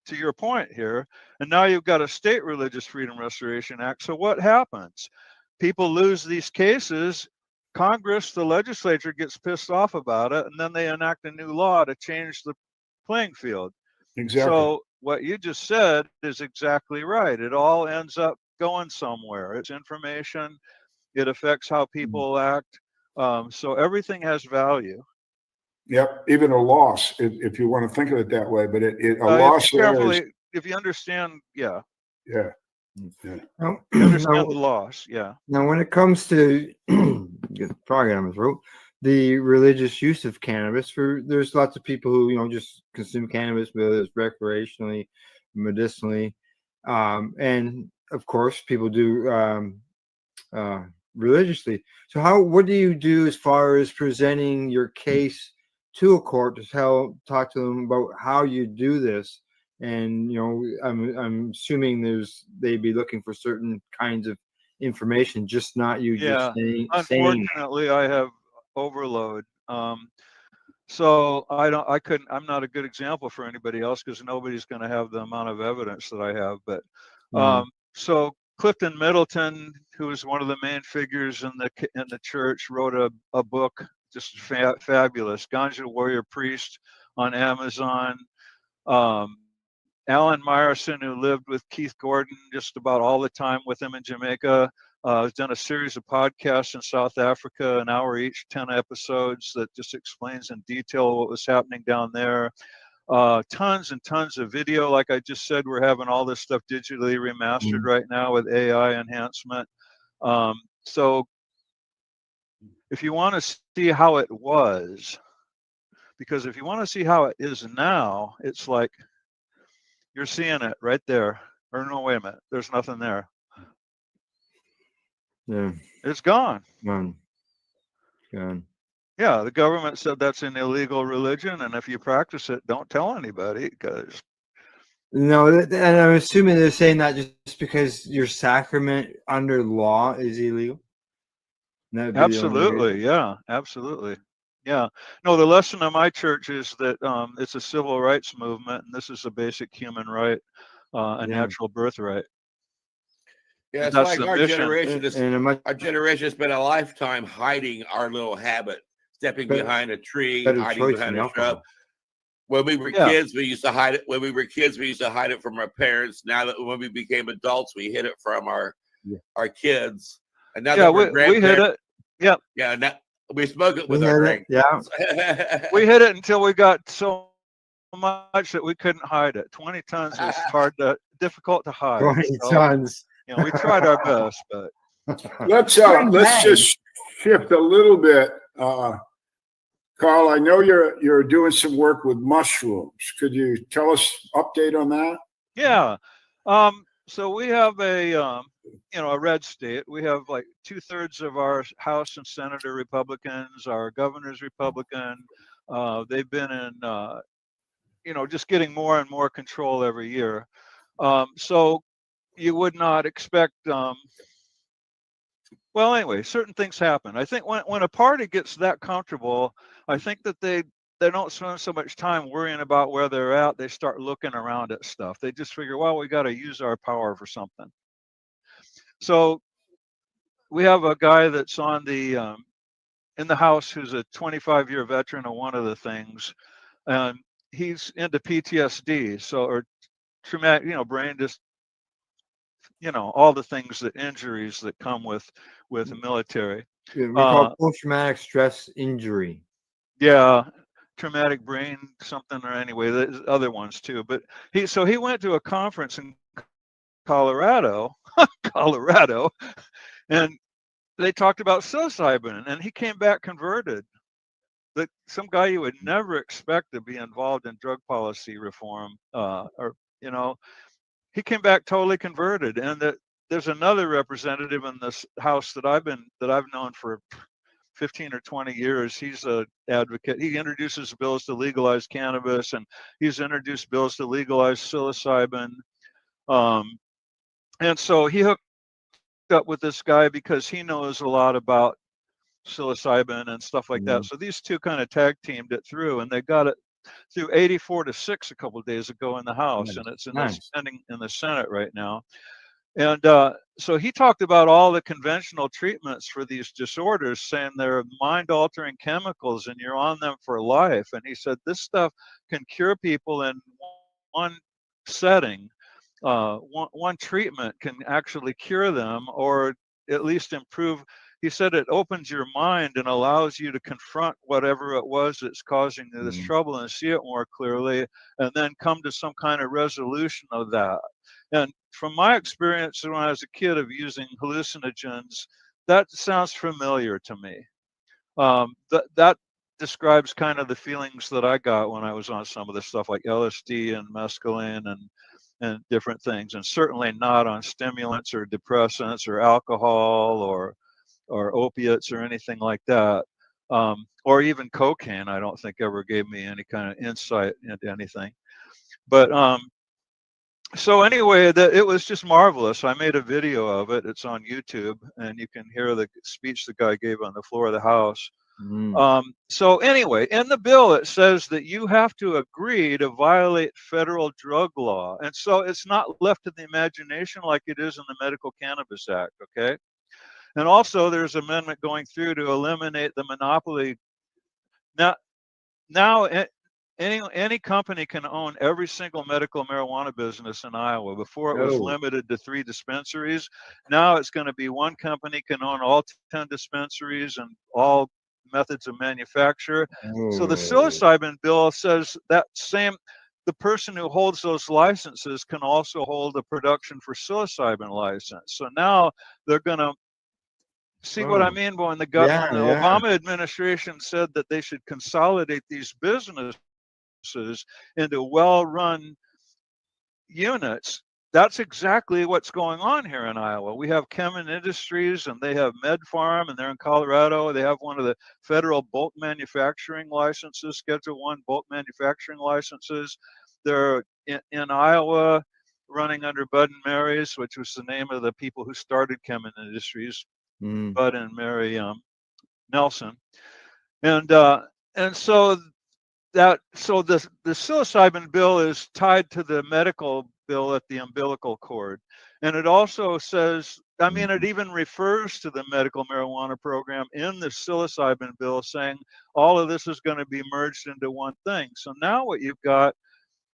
to your point here, and now you've got a State Religious Freedom Restoration Act. So what happens? People lose these cases. Congress, the legislature, gets pissed off about it, and then they enact a new law to change the playing field. Exactly. So what you just said is exactly right. It all ends up going somewhere. It's information. It affects how people act. So everything has value. Yep, even a loss, if you want to think of it that way. But a loss there is, if you understand, yeah. Yeah. Now, You understand the loss, yeah. Now, when it comes to probably on my throat, the religious use of cannabis, there's lots of people who, you know, just consume cannabis, whether it's recreationally, medicinally, and of course, people do religiously. So, what do you do as far as presenting your case to a court to talk to them about how you do this and I'm assuming they'd be looking for certain kinds of information, just not you just Yeah. saying Unfortunately, I have overload. So I'm not a good example for anybody else because nobody's going to have the amount of evidence that I have. But so Clifton Middleton, who is one of the main figures in the church, wrote a book, just fabulous, Ganja Warrior Priest, on Amazon. Alan Myerson, who lived with Keith Gordon just about all the time with him in Jamaica, has done a series of podcasts in South Africa, an hour each, 10 episodes that just explains in detail what was happening down there. Tons and tons of video. Like I just said, we're having all this stuff digitally remastered right now with AI enhancement. So if you want to see how it was, because if you want to see how it is now, it's like you're seeing it right there. Or no, wait a minute, there's nothing there. Yeah. It's gone. Gone. Yeah, the government said that's an illegal religion, and if you practice it, don't tell anybody, because No, and I'm assuming they're saying that just because your sacrament under law is illegal. absolutely, yeah, absolutely, yeah. No, the lesson of my church is that it's a civil rights movement, and this is a basic human right, a natural birthright. Yeah, it's That's like the our mission. generation. Our generation has spent a lifetime hiding our little habit, stepping behind a tree, hiding behind a shrub. When we were kids, we used to hide it. When we were kids, we used to hide it from our parents. Now that when we became adults, we hid it from our kids. And now that we're grandparents, we hid it. Yep. Yeah, now we smoke it with our drink. Yeah. We hid it until we got so much that we couldn't hide it. 20 tons is difficult to hide. 20 tons. We tried our best, but Let's just shift a little bit. Carl, I know you're doing some work with mushrooms. Could you tell us update on that? Yeah. So we have a red state. We have like 2/3 of our House and Senator Republicans. Our governor's Republican. They've been in, just getting more and more control every year. So you would not expect. Well, anyway, certain things happen. I think when a party gets that comfortable, I think that they don't spend so much time worrying about where they're at. They start looking around at stuff. They just figure, well, we got to use our power for something. So we have a guy that's on the in the House who's a 25-year veteran of one of the things, and he's into PTSD, or traumatic, brain just, all the things, that injuries that come with the military. Yeah, we call post-traumatic stress injury. Yeah, traumatic brain something, or anyway, there's other ones too. But he went to a conference in Colorado, and they talked about psilocybin, and he came back converted. That some guy you would never expect to be involved in drug policy reform, he came back totally converted. And that there's another representative in this House that I've known for 15 or 20 years. He's an advocate. He introduces bills to legalize cannabis, and he's introduced bills to legalize psilocybin. And so he hooked up with this guy because he knows a lot about psilocybin and stuff like that. So these two kind of tag teamed it through, and they got it through 84-6 a couple of days ago in the House, and it's pending in the Senate right now. And so he talked about all the conventional treatments for these disorders, saying they're mind-altering chemicals and you're on them for life. And he said this stuff can cure people in one setting. One treatment can actually cure them, or at least improve. He said it opens your mind and allows you to confront whatever it was that's causing you this trouble and see it more clearly, and then come to some kind of resolution of that. And from my experience when I was a kid of using hallucinogens, that sounds familiar to me. That describes kind of the feelings that I got when I was on some of the stuff like LSD and mescaline and different things, and certainly not on stimulants or depressants or alcohol or opiates or anything like that, or even cocaine. I don't think ever gave me any kind of insight into anything. But So anyway, it was just marvelous. I made a video of it. It's on YouTube, and you can hear the speech the guy gave on the floor of the House. So anyway, in the bill, it says that you have to agree to violate federal drug law. And so it's not left to the imagination like it is in the Medical Cannabis Act, okay? And also there's an amendment going through to eliminate the monopoly. Now any company can own every single medical marijuana business in Iowa. Before it was Oh. limited to 3 dispensaries. Now it's going to be one company can own all 10 dispensaries and all methods of manufacture. So the psilocybin bill says that the person who holds those licenses can also hold a production for psilocybin license. So now they're going to see what I mean when the Obama administration said that they should consolidate these businesses into well-run units. That's exactly what's going on here in Iowa. We have Kemin Industries, and they have Med Farm, and they're in Colorado. They have one of the federal bulk manufacturing licenses, Schedule 1 bulk manufacturing licenses. They're in Iowa, running under Bud and Mary's, which was the name of the people who started Kemin Industries, Bud and Mary Nelson. And so the psilocybin bill is tied to the medical bill at the umbilical cord. And it also says, I mean, it even refers to the medical marijuana program in the psilocybin bill, saying all of this is going to be merged into one thing. So now what you've got,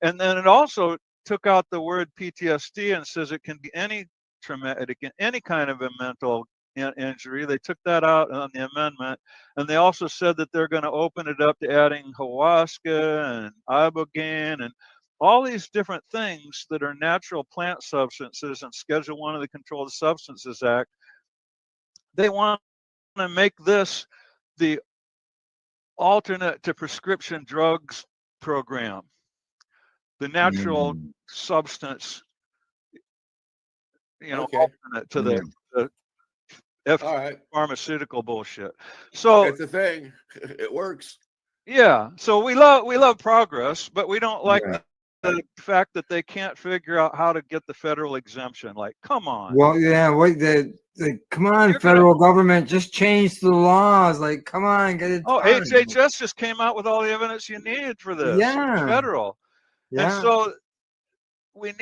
and then it also took out the word PTSD and says it can be any traumatic, any kind of a mental injury. They took that out on the amendment, and they also said that they're going to open it up to adding ayahuasca and ibogaine and all these different things that are natural plant substances in Schedule 1 of the Controlled Substances Act. They want to make this the alternate to prescription drugs program, the natural substance, alternate to the pharmaceutical bullshit. So it's a thing. It works. Yeah. So we love progress, but we don't like the fact that they can't figure out how to get the federal exemption. Like, come on. Well, yeah, wait, come on, federal government, just change the laws. Like, come on, get it done. HHS just came out with all the evidence you need for this. Yeah. Federal. Yeah. And so we've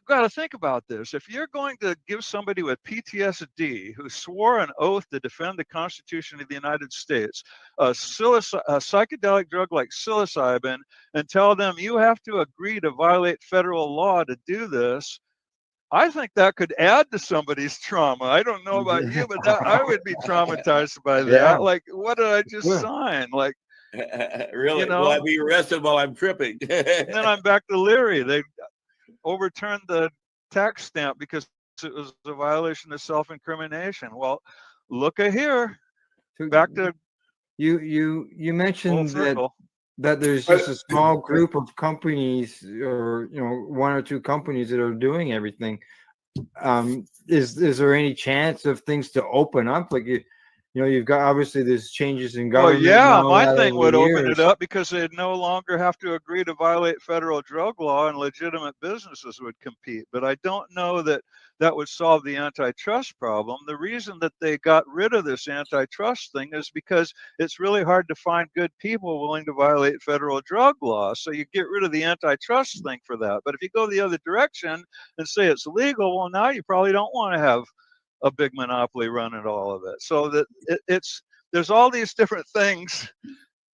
got to think about this. If you're going to give somebody with PTSD who swore an oath to defend the Constitution of the United States a psychedelic drug like psilocybin and tell them you have to agree to violate federal law to do this, I think that could add to somebody's trauma. I don't know about you, but I would be traumatized by that. Yeah. Like, what did I just sign? Like, really? Will I be arrested while I'm tripping? And then I'm back to Leary. They overturned the tax stamp because it was a violation of self-incrimination. Well, look at here. Back to you mentioned that there's just a small group of companies, or 1 or 2 companies that are doing everything. Is there any chance of things to open up? Like you've got, obviously there's changes in government. Well, yeah, my thing would open it up because they'd no longer have to agree to violate federal drug law and legitimate businesses would compete. But I don't know that that would solve the antitrust problem. The reason that they got rid of this antitrust thing is because it's really hard to find good people willing to violate federal drug law. So you get rid of the antitrust thing for that. But if you go the other direction and say it's legal, well, now you probably don't want to have a big monopoly running all of it. So that there's all these different things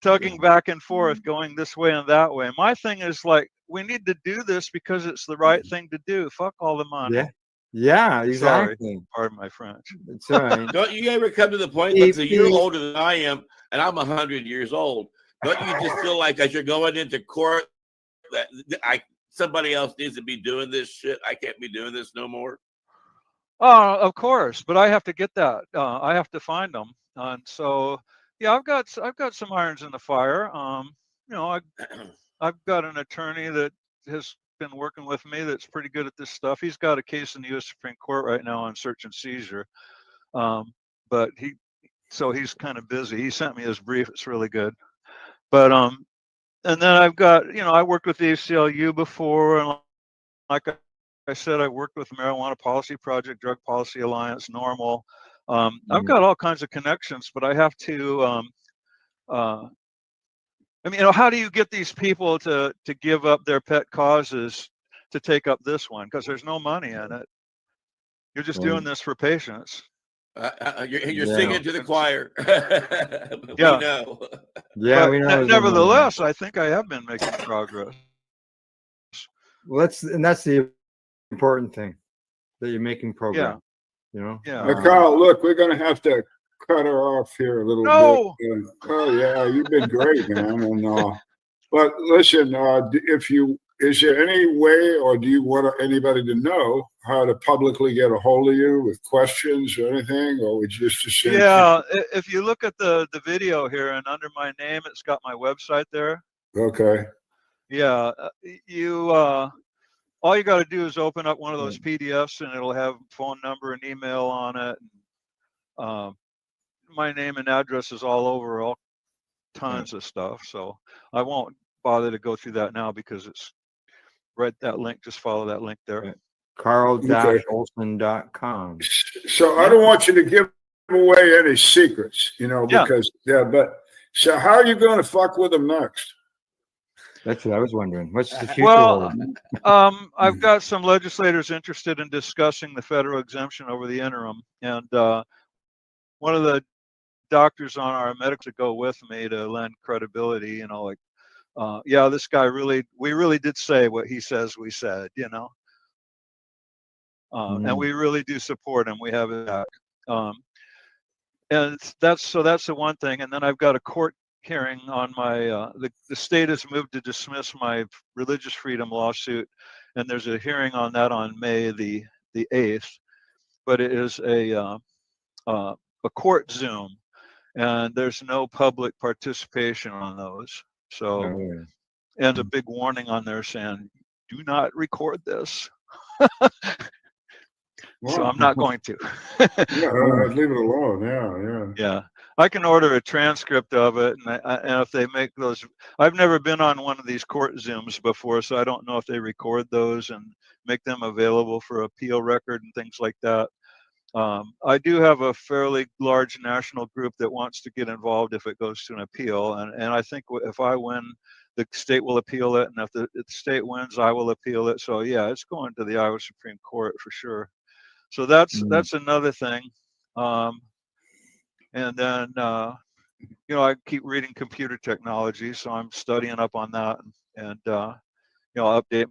tugging back and forth, going this way and that way. My thing is, like, we need to do this because it's the right thing to do. Fuck all the money. Yeah, exactly. Sorry, pardon my French. It's all right. Don't you ever come to the point that you're older than I am and I'm 100 years old? Don't you just feel like as you're going into court that somebody else needs to be doing this shit? I can't be doing this no more. Of course, but I have to get that. I have to find them, and so yeah, I've got some irons in the fire. I've got an attorney that has been working with me that's pretty good at this stuff. He's got a case in the U.S. Supreme Court right now on search and seizure, but he's kind of busy. He sent me his brief. It's really good, but and then I've got I worked with the ACLU before and like I said, I worked with Marijuana Policy Project, Drug Policy Alliance, NORML. I've got all kinds of connections, but I have to. I mean, how do you get these people to give up their pet causes to take up this one? Because there's no money in it. You're just doing this for patients. You're singing to the choir. Yeah. We know. Yeah, but we know. Nevertheless, I think I have been making progress. Well, that's the important thing, that you're making progress. You know. Yeah. Carl, look, we're going to have to cut her off here a little bit. Oh yeah, you've been great, man. And but listen, is there any way, or do you want anybody to know how to publicly get a hold of you with questions or anything, or would you just assume? Yeah, if you look at the video here, and under my name, it's got my website there. Okay. Yeah, all you got to do is open up one of those PDFs, and it'll have phone number and email on it. My name and address is all over, all tons of stuff. So I won't bother to go through that now, because it's right, that link. Just follow that link there. Carl-Olson.com. So I don't want you to give away any secrets, because but so how are you going to fuck with them next? That's what I was wondering. What's the future? Well, I've got some legislators interested in discussing the federal exemption over the interim, and one of the doctors on our medical to go with me to lend credibility, yeah, this guy we really did say what he says we said, and we really do support him. We have it back. And that's the one thing. And then I've got a court hearing on my, the state has moved to dismiss my religious freedom lawsuit. And there's a hearing on that on May the 8th, but it is a court Zoom, and there's no public participation on those. So, and a big warning on there saying, do not record this. So I'm not going to. Leave it alone. Yeah. I can order a transcript of it, and if they make those, I've never been on one of these court Zooms before, so I don't know if they record those and make them available for appeal record and things like that. I do have a fairly large national group that wants to get involved if it goes to an appeal, and I think if I win, the state will appeal it, and if the state wins, I will appeal it. So yeah, it's going to the Iowa Supreme Court for sure. So that's another thing. And then I keep reading computer technology, so I'm studying up on that, and I'll update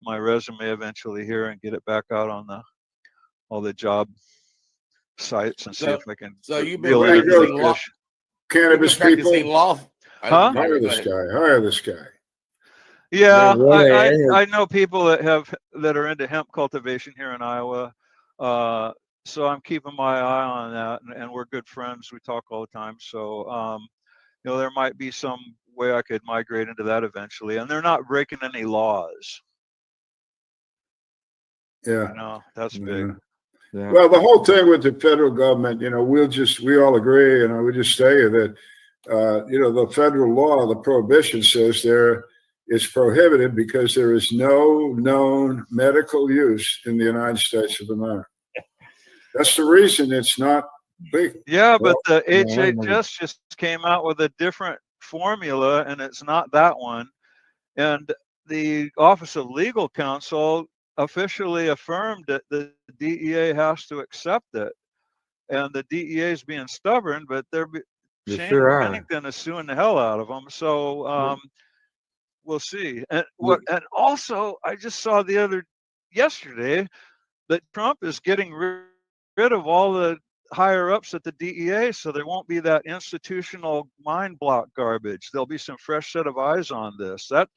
my resume eventually here and get it back out on all the job sites and see if I can. So you've been practicing law. Cannabis people. Law. Hire this guy. Yeah, I know people that are into hemp cultivation here in Iowa. So I'm keeping my eye on that, and we're good friends. We talk all the time. So, there might be some way I could migrate into that eventually. And they're not breaking any laws. Yeah. That's big. Yeah. Well, the whole thing with the federal government, we all agree, and I would just say that, the federal law, the prohibition says it's prohibited because there is no known medical use in the United States of America. That's the reason it's not big. Yeah, but the HHS just came out with a different formula, and it's not that one. And the Office of Legal Counsel officially affirmed that the DEA has to accept it. And the DEA is being stubborn, but Shane Pennington is suing the hell out of them. So we'll see. And also, I just saw yesterday that Trump is getting rid of all the higher ups at the DEA, so there won't be that institutional mind block garbage. There'll be some fresh set of eyes on this. That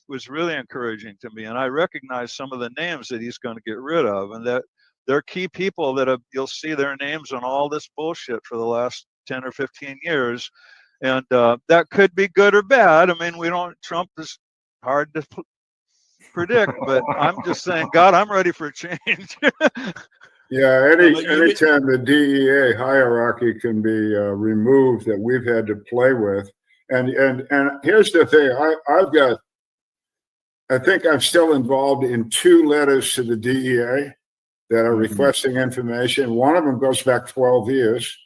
was really encouraging to me, and I recognize some of the names that he's going to get rid of, and that they're key people that you'll see their names on all this bullshit for the last 10 or 15 years, and that could be good or bad. I mean, Trump is hard to predict, but I'm just saying, God, I'm ready for a change. Yeah, anytime the DEA hierarchy can be removed that we've had to play with, and here's the thing, I've got, I think I'm still involved in 2 letters to the DEA that are requesting information. One of them goes back 12 years,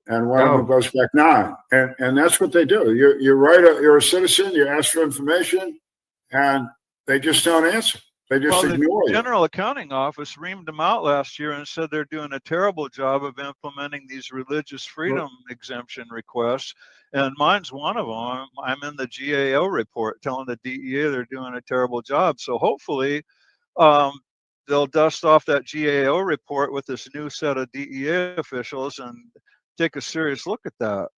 and one of them goes back 9. And that's what they do. You're a citizen, you ask for information, and they just don't answer. They just ignore the you. General Accounting Office reamed them out last year and said they're doing a terrible job of implementing these religious freedom exemption requests. And mine's one of them. I'm in the GAO report telling the DEA they're doing a terrible job. So hopefully they'll dust off that GAO report with this new set of DEA officials and take a serious look at that.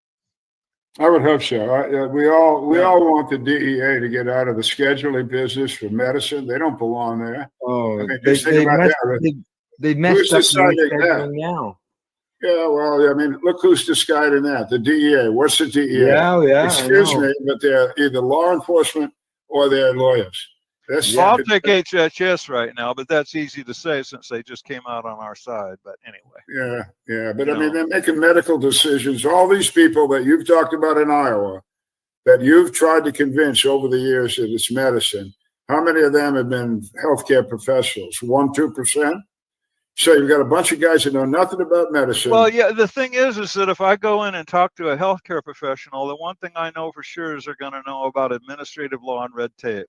I would hope so. We all want the DEA to get out of the scheduling business for medicine. They don't belong there. Oh, I mean, just think about that. They messed up deciding that now. Yeah, well, I mean, look who's deciding that. The DEA. What's the DEA? Yeah, Excuse me, but they're either law enforcement or they're lawyers. I'll take HHS right now, but that's easy to say since they just came out on our side. But anyway. Yeah. But I mean, they're making medical decisions. All these people that you've talked about in Iowa, that you've tried to convince over the years that it's medicine, how many of them have been healthcare professionals? 1%, 2%? So you've got a bunch of guys that know nothing about medicine. Well, yeah, the thing is that if I go in and talk to a healthcare professional, the one thing I know for sure is they're going to know about administrative law and red tape.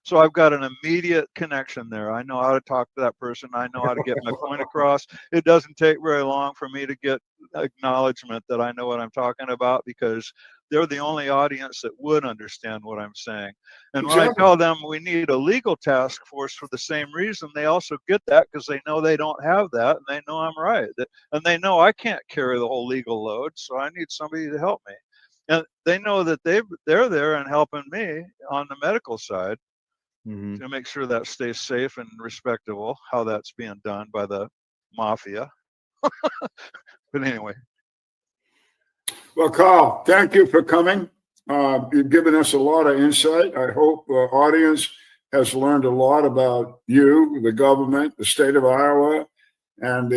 So I've got an immediate connection there. I know how to talk to that person. I know how to get my point across. It doesn't take very long for me to get acknowledgement that I know what I'm talking about because they're the only audience that would understand what I'm saying. And when I tell them we need a legal task force for the same reason, they also get that because they know they don't have that and they know I'm right. And they know I can't carry the whole legal load, so I need somebody to help me. And they know that they're there and helping me on the medical side. To make sure that stays safe and respectable, how that's being done by the mafia. But anyway. Well, Carl, thank you for coming. You've given us a lot of insight. I hope the audience has learned a lot about you, the government, the state of Iowa, and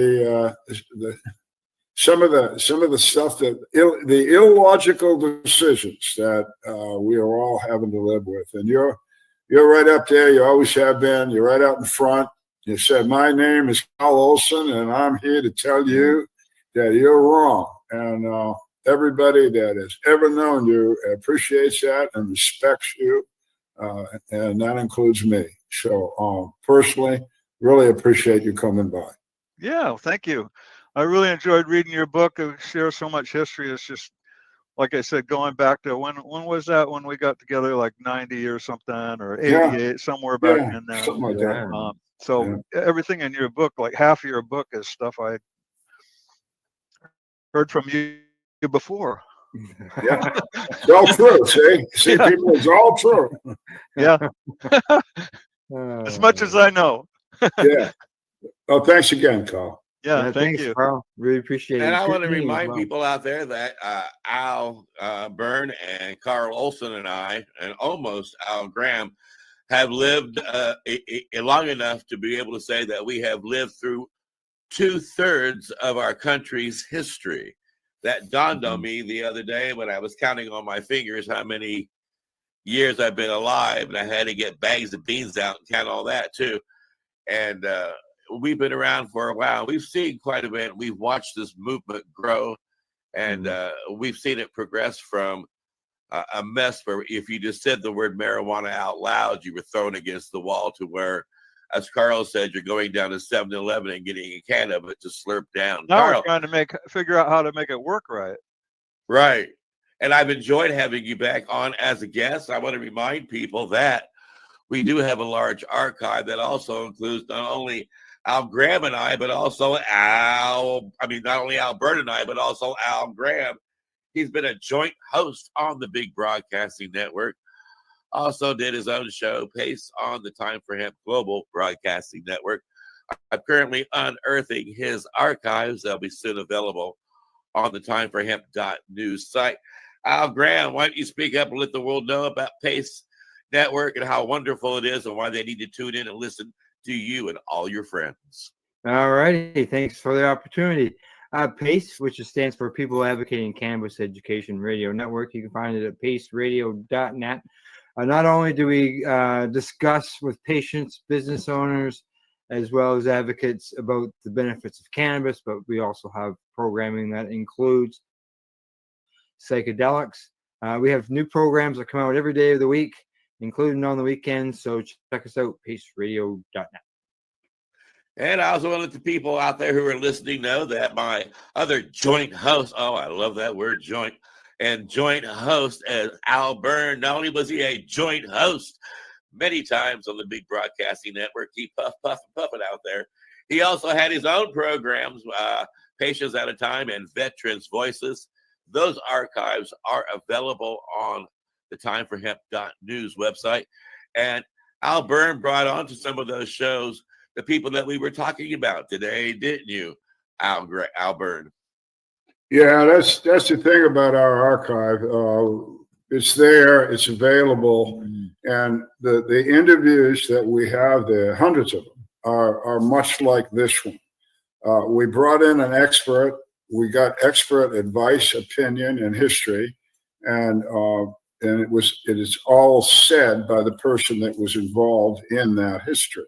some of the stuff that the illogical decisions that we are all having to live with. And you're right up there. You always have been. You're right out in front. You said, my name is Carl Olson, and I'm here to tell you that you're wrong. And everybody that has ever known you appreciates that and respects you. And that includes me. So personally, really appreciate you coming by. Yeah, thank you. I really enjoyed reading your book. It shares so much history. It's just, like I said, going back to when was that when we got together, like 90 or something, or 88, somewhere back in there. Something like that. Everything in your book, like half of your book is stuff I heard from you before. Yeah, it's all true. See, people, it's all true. Yeah. As much as I know. Yeah. Oh, thanks again, Carl. Yeah, thank you, Carl. Really appreciate it. And I want to remind people out there that Al Byrne and Carl Olson and I, and almost Al Graham, have lived long enough to be able to say that we have lived through 2/3 of our country's history. That dawned on me the other day when I was counting on my fingers how many years I've been alive, and I had to get bags of beans out and count all that too. And we've been around for a while. We've seen quite a bit. We've watched this movement grow, and we've seen it progress from a mess where if you just said the word marijuana out loud, you were thrown against the wall to where, as Carl said, you're going down to 7-Eleven and getting a can of it to slurp down. Now Carl, we're trying to figure out how to make it work right. Right. And I've enjoyed having you back on as a guest. I want to remind people that we do have a large archive that also includes not only Al Graham and I, but also not only Al Byrne and I, but also Al Graham. He's been a joint host on the Big Broadcasting Network. Also did his own show, Pace, on the Time for Hemp Global Broadcasting Network. I'm currently unearthing his archives. They'll be soon available on the timeforhemp.news site. Al Graham, why don't you speak up and let the world know about Pace Network and how wonderful it is and why they need to tune in and listen to you and all your friends. All righty. Thanks for the opportunity. PACE, which stands for People Advocating Cannabis Education Radio Network. You can find it at paceradio.net. Not only do we discuss with patients, business owners, as well as advocates about the benefits of cannabis, but we also have programming that includes psychedelics. We have new programs that come out every day of the week, including on the weekends. So check us out, paceradio.net. And I also want to let the people out there who are listening know that my other joint host, oh, I love that word, joint, and joint host as Al Byrne. Not only was he a joint host many times on the Big Broadcasting Network, he puffing out there. He also had his own programs, Patients at a Time and Veterans Voices. Those archives are available on the timeforhemp.news website. And Al Byrne brought on to some of those shows the people that we were talking about today, didn't you, Al Byrne? Yeah, that's the thing about our archive. It's there, it's available, and the interviews that we have there, hundreds of them, are much like this one. We brought in an expert. We got expert advice, opinion, and history, and it is all said by the person that was involved in that history.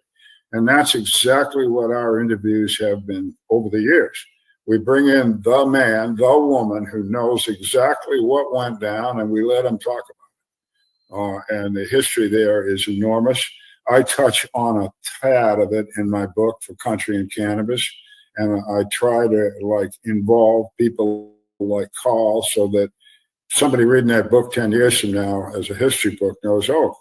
And that's exactly what our interviews have been over the years. We bring in the man, the woman who knows exactly what went down, and we let them talk about it. And the history there is enormous. I touch on a tad of it in my book for Country and Cannabis, and I try to involve people like Carl so that somebody reading that book 10 years from now as a history book knows, oh,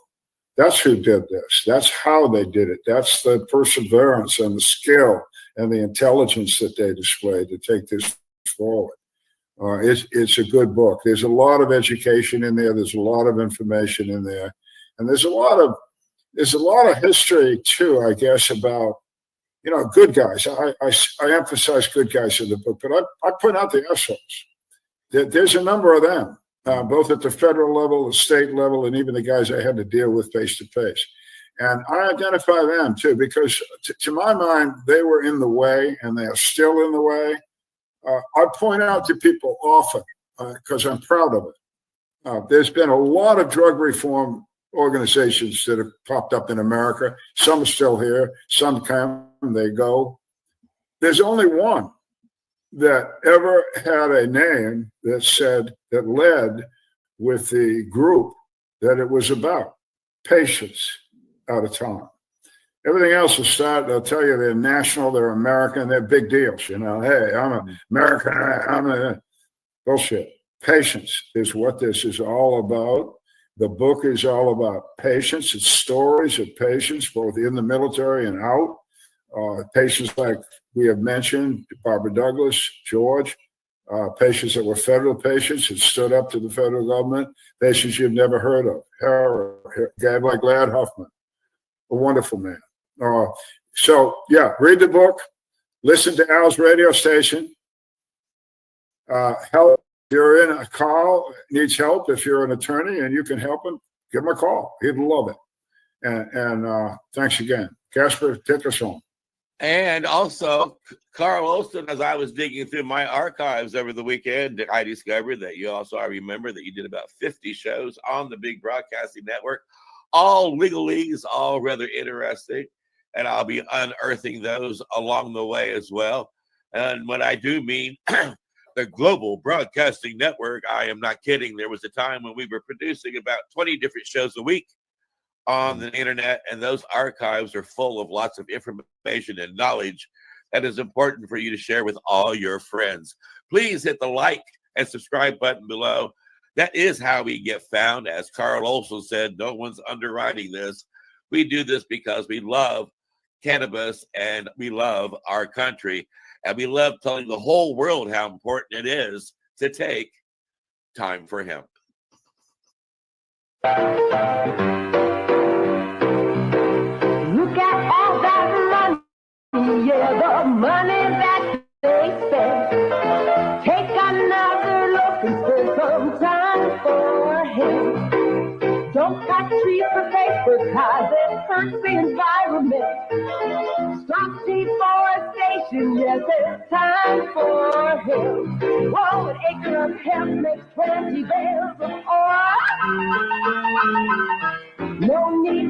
that's who did this. That's how they did it. That's the perseverance and the skill and the intelligence that they displayed to take this forward. It's a good book. There's a lot of education in there. There's a lot of information in there, and there's a lot of history too, I guess, about good guys. I emphasize good guys in the book, but I point out the assholes. There's a number of them. Both at the federal level, the state level, and even the guys I had to deal with face to face. And I identify them too, because to my mind, they were in the way and they are still in the way. I point out to people often because I'm proud of it. There's been a lot of drug reform organizations that have popped up in America. Some are still here, some come, they go. There's only one that ever had a name that led with the group that it was about, Patients at a Time. Everything else will start, they'll tell you they're national, they're American, they're big deals, Hey, I'm an American, I'm a bullshit. Patience is what this is all about. The book is all about patience. It's stories of patience, both in the military and out. Patients like we have mentioned, Barbara Douglas, George, patients that were federal patients that stood up to the federal government, patients you've never heard of, a guy like Glad Huffman, a wonderful man. So, read the book, listen to Al's radio station, help. If you're in a call, needs help, if you're an attorney and you can help him, give him a call. He'd love it. And thanks again. Casper, take us home. And also, Carl Olson, as I was digging through my archives over the weekend, I discovered that I remember that you did about 50 shows on the Big Broadcasting Network, all legalese, all rather interesting. And I'll be unearthing those along the way as well. And when I do mean the Global Broadcasting Network, I am not kidding. There was a time when we were producing about 20 different shows a week on the internet, and those archives are full of lots of information and knowledge that is important for you to share with all your friends. Please hit the like and subscribe button below. That is how we get found. As Carl also said, no one's underwriting this. We do this because we love cannabis and we love our country, and we love telling the whole world how important it is to take time for hemp. Look at all that money, yeah, the money that they spend. Take another look and spend some time for him. Don't cut trees for paper, cause it hurts the environment. Stop deforestation, yes, it's time for him. Whoa, an acre of hemp makes 20 bales of oil.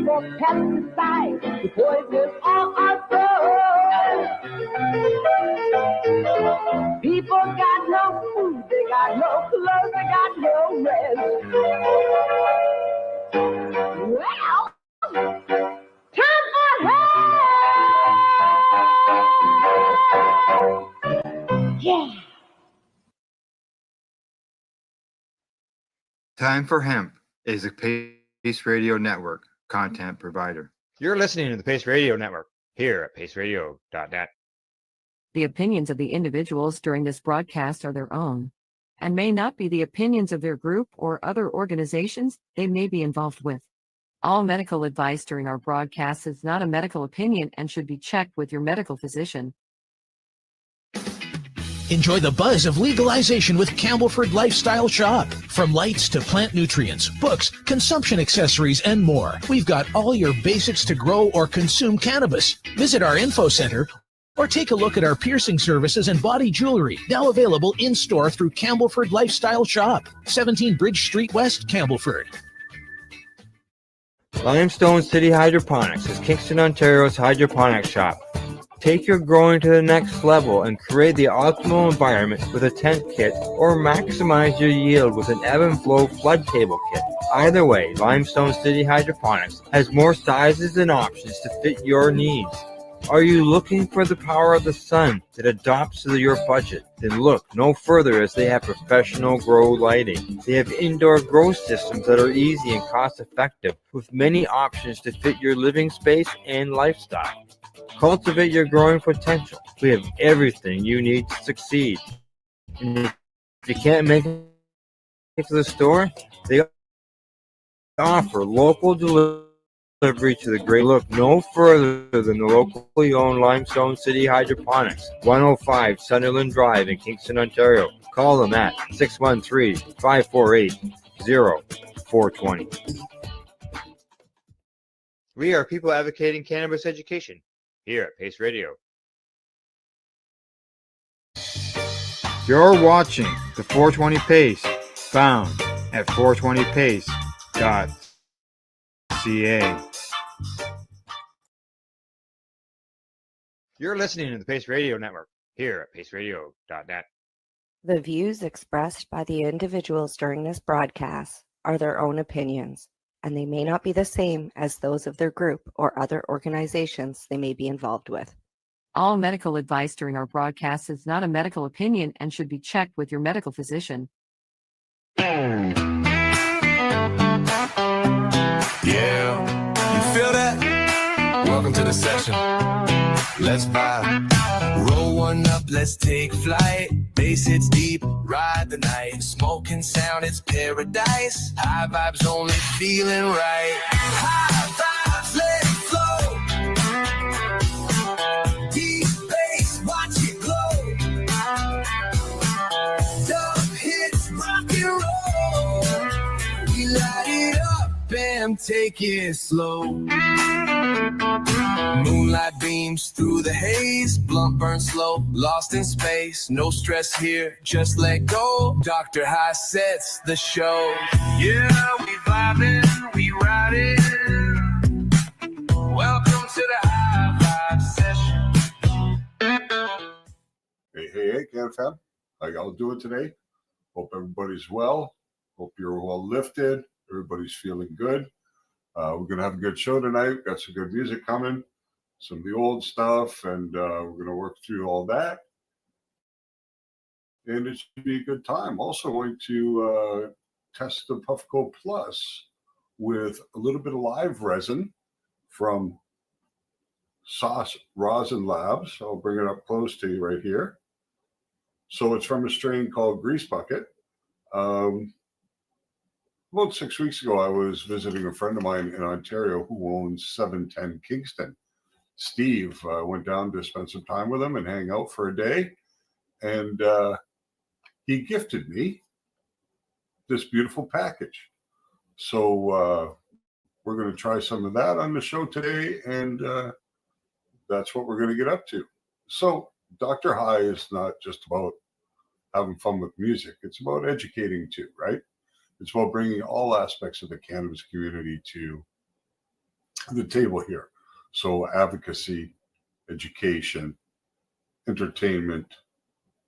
for pesticides to poison all our souls. People got no food, they got no clothes, they got no rest. Well, time for help! Yeah. Time for Hemp is a Pace Radio Network content provider. You're listening to the Pace Radio Network here at paceradio.net. The opinions of the individuals during this broadcast are their own and may not be the opinions of their group or other organizations they may be involved with. All medical advice during our broadcast is not a medical opinion and should be checked with your medical physician. Enjoy the buzz of legalization with Campbellford Lifestyle Shop. From lights to plant nutrients, books, consumption accessories, and more. We've got all your basics to grow or consume cannabis. Visit our info center or take a look at our piercing services and body jewelry, now available in-store through Campbellford Lifestyle Shop, 17 Bridge Street West, Campbellford. Limestone City Hydroponics is Kingston, Ontario's hydroponics shop. Take your growing to the next level and create the optimal environment with a tent kit or maximize your yield with an ebb and flow flood table kit. Either way, Limestone City Hydroponics has more sizes and options to fit your needs. Are you looking for the power of the sun that adapts to your budget? Then look no further, as they have professional grow lighting. They have indoor grow systems that are easy and cost effective with many options to fit your living space and lifestyle. Cultivate your growing potential. We have everything you need to succeed. And if you can't make it to the store, they offer local delivery to the great. Look no further than the locally owned Limestone City Hydroponics, 105 Sunderland Drive in Kingston, Ontario. Call them at 613-548-0420. We are people advocating cannabis education here at Pace Radio. You're watching the 420 Pace, found at 420pace.ca. You're listening to the Pace Radio Network here at paceradio.net. The views expressed by the individuals during this broadcast are their own opinions, and they may not be the same as those of their group or other organizations they may be involved with. All medical advice during our broadcast is not a medical opinion and should be checked with your medical physician. Yeah, you feel that? Welcome to the session. Let's vibe. Roll one up, let's take flight. Bass hits deep, ride the night. Smoking sound, it's paradise. High vibes only feeling right. High vibes, let it flow. Deep bass, watch it glow. Dub hits, rock and roll. We light it up and take it slow. Moonlight beams through the haze, blunt burn slow, lost in space. No stress here, just let go. Dr. High sets the show. Yeah, we vibing, we riding. Welcome to the High Vibe session. Hey, CanFam. How y'all doing today? Hope everybody's well. Hope you're well lifted. Everybody's feeling good. We're going to have a good show tonight. We've got some good music coming, some of the old stuff, and we're going to work through all that. And it should be a good time. Also going to test the Puffco Plus with a little bit of live resin from Sauce Rosin Labs. I'll bring it up close to you right here. So it's from a strain called Grease Bucket. About 6 weeks ago, I was visiting a friend of mine in Ontario who owns 710 Kingston. Steve went down to spend some time with him and hang out for a day. And he gifted me this beautiful package. So we're going to try some of that on the show today. And that's what we're going to get up to. So Dr. High is not just about having fun with music. It's about educating too, right? It's about bringing all aspects of the cannabis community to the table here. So advocacy, education, entertainment,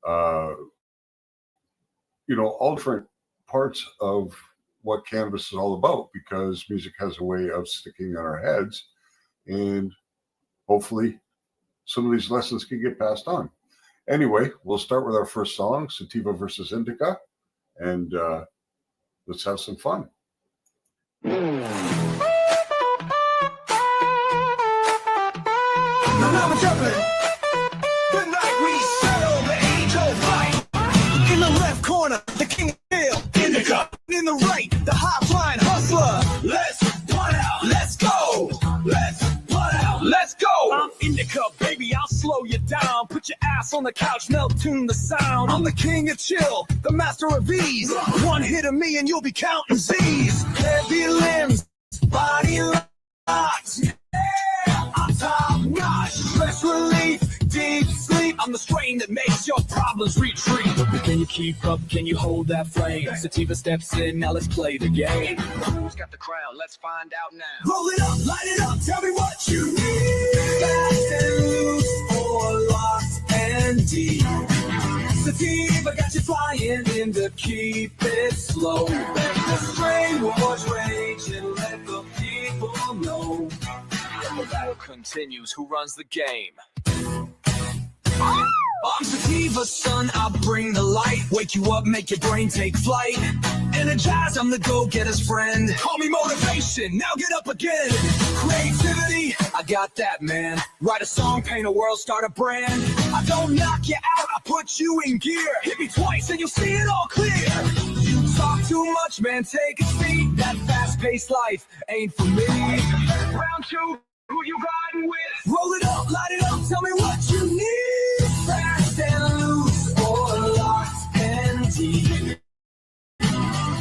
all different parts of what cannabis is all about, because music has a way of sticking in our heads, and hopefully some of these lessons can get passed on. Anyway, we'll start with our first song, Sativa versus Indica, and let's have some fun. Good night, we settle the age-old fight. In the left corner, the king of hill, Indica. In the right, the high-flying hustler. Let's put out, let's go. Let's put out, let's go. I'm Indica, baby, I'll slow you down. Put your ass on the couch, melt tune the sound. I'm the king of chill, the master of ease. One hit of me and you'll be counting Z's. Heavy limbs, body locked. I'm top notch, stress relief, deep sleep. I'm the strain that makes your problems retreat. Can you keep up? Can you hold that flame? Sativa steps in, now let's play the game. Who's got the crown? Let's find out now. Roll it up, light it up, tell me what you need. Fast and loose or locked and deep. Sativa got you flying in to keep it slow. Let the strain wars rage and let the people know. The battle continues. Who runs the game? I'm Sativa, son, I bring the light. Wake you up, make your brain take flight. Energized, I'm the go-getter's friend. Call me motivation, now get up again. Creativity, I got that, man. Write a song, paint a world, start a brand. I don't knock you out, I put you in gear. Hit me twice and you'll see it all clear. You talk too much, man, take a seat. That fast-paced life ain't for me. Round two. Who you riding with? Roll it up, light it up, tell me what you need. Fast and loose or locked and deep.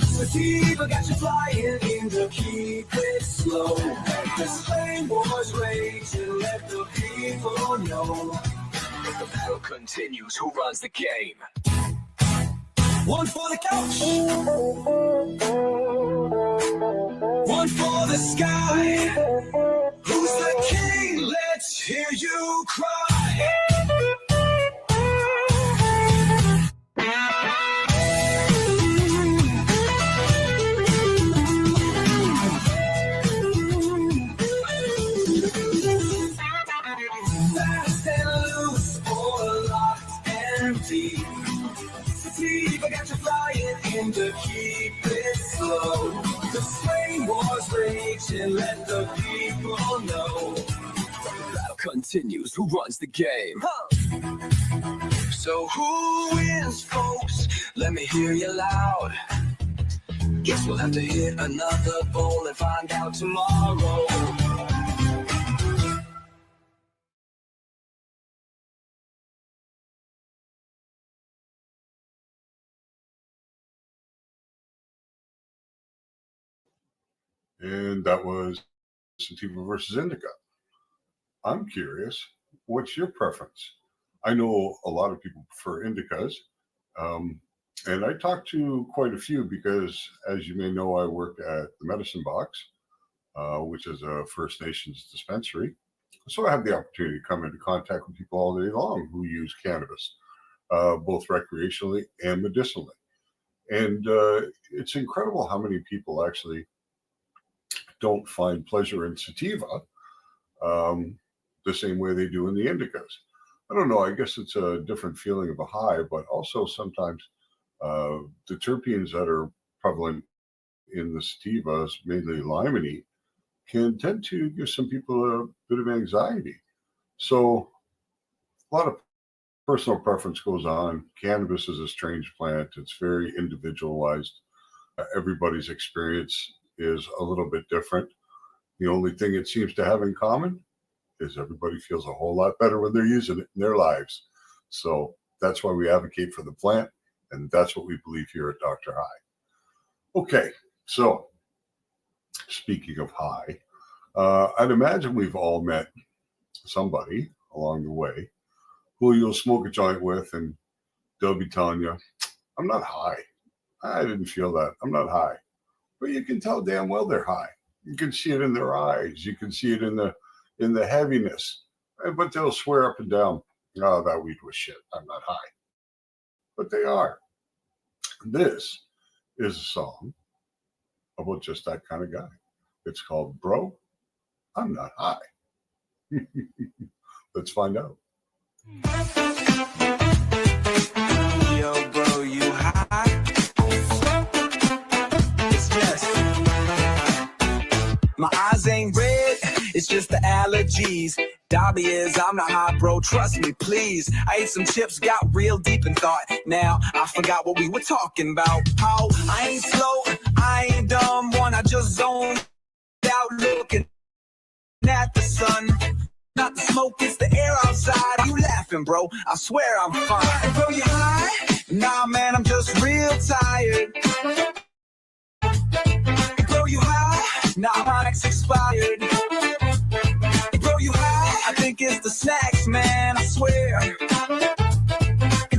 Sativa got you flying in to keep it slow. Let the flame wars rage and let the people know. The battle continues. Who runs the game? One for the couch. One for the sky. Who's the king? Let's hear you cry. Fast and loose or locked and deep. Sativa got you flying in to keep it slow. The flame wars rage and let the people know. The battle continues. Who runs the game? So who wins, folks? Let me hear you loud. Guess we'll have to hit another bowl and find out tomorrow. And that was Sativa versus Indica. I'm curious, what's your preference? I know a lot of people prefer Indicas, and I talked to quite a few because, as you may know, I work at the Medicine Box, which is a First Nations dispensary. So I have the opportunity to come into contact with people all day long who use cannabis, both recreationally and medicinally. And it's incredible how many people actually don't find pleasure in sativa the same way they do in the indicas. I don't know. I guess it's a different feeling of a high, but also sometimes the terpenes that are prevalent in the sativas, mainly limonene, can tend to give some people a bit of anxiety. So a lot of personal preference goes on. Cannabis is a strange plant. It's very individualized. Everybody's experience is a little bit different. The only thing it seems to have in common is everybody feels a whole lot better when they're using it in their lives. So that's why we advocate for the plant, and that's what we believe here at Dr. High. Okay, so speaking of high, I'd imagine we've all met somebody along the way who you'll smoke a joint with, and they'll be telling you, I'm not high. I didn't feel that. I'm not high. But you can tell damn well they're high. You can see it in their eyes. You can see it in the heaviness. But they'll swear up and down, "Oh, that weed was shit. I'm not high." But they are. This is a song about just that kind of guy. It's called "Bro, I'm Not High." Let's find out. Yo, bro, you high? It's just my eyes ain't red, it's just the allergies. Dobby is, I'm not high, bro, trust me, please. I ate some chips, got real deep in thought. Now I forgot what we were talking about. How I ain't slow, I ain't dumb one, I just zoned out looking at the sun. Not the smoke, it's the air outside. You laughing, bro? I swear I'm fine. Bro, you high? Nah, man, I'm just real tired. Bro, you high? Nah, mine's expired. Bro, you high? I think it's the snacks, man, I swear.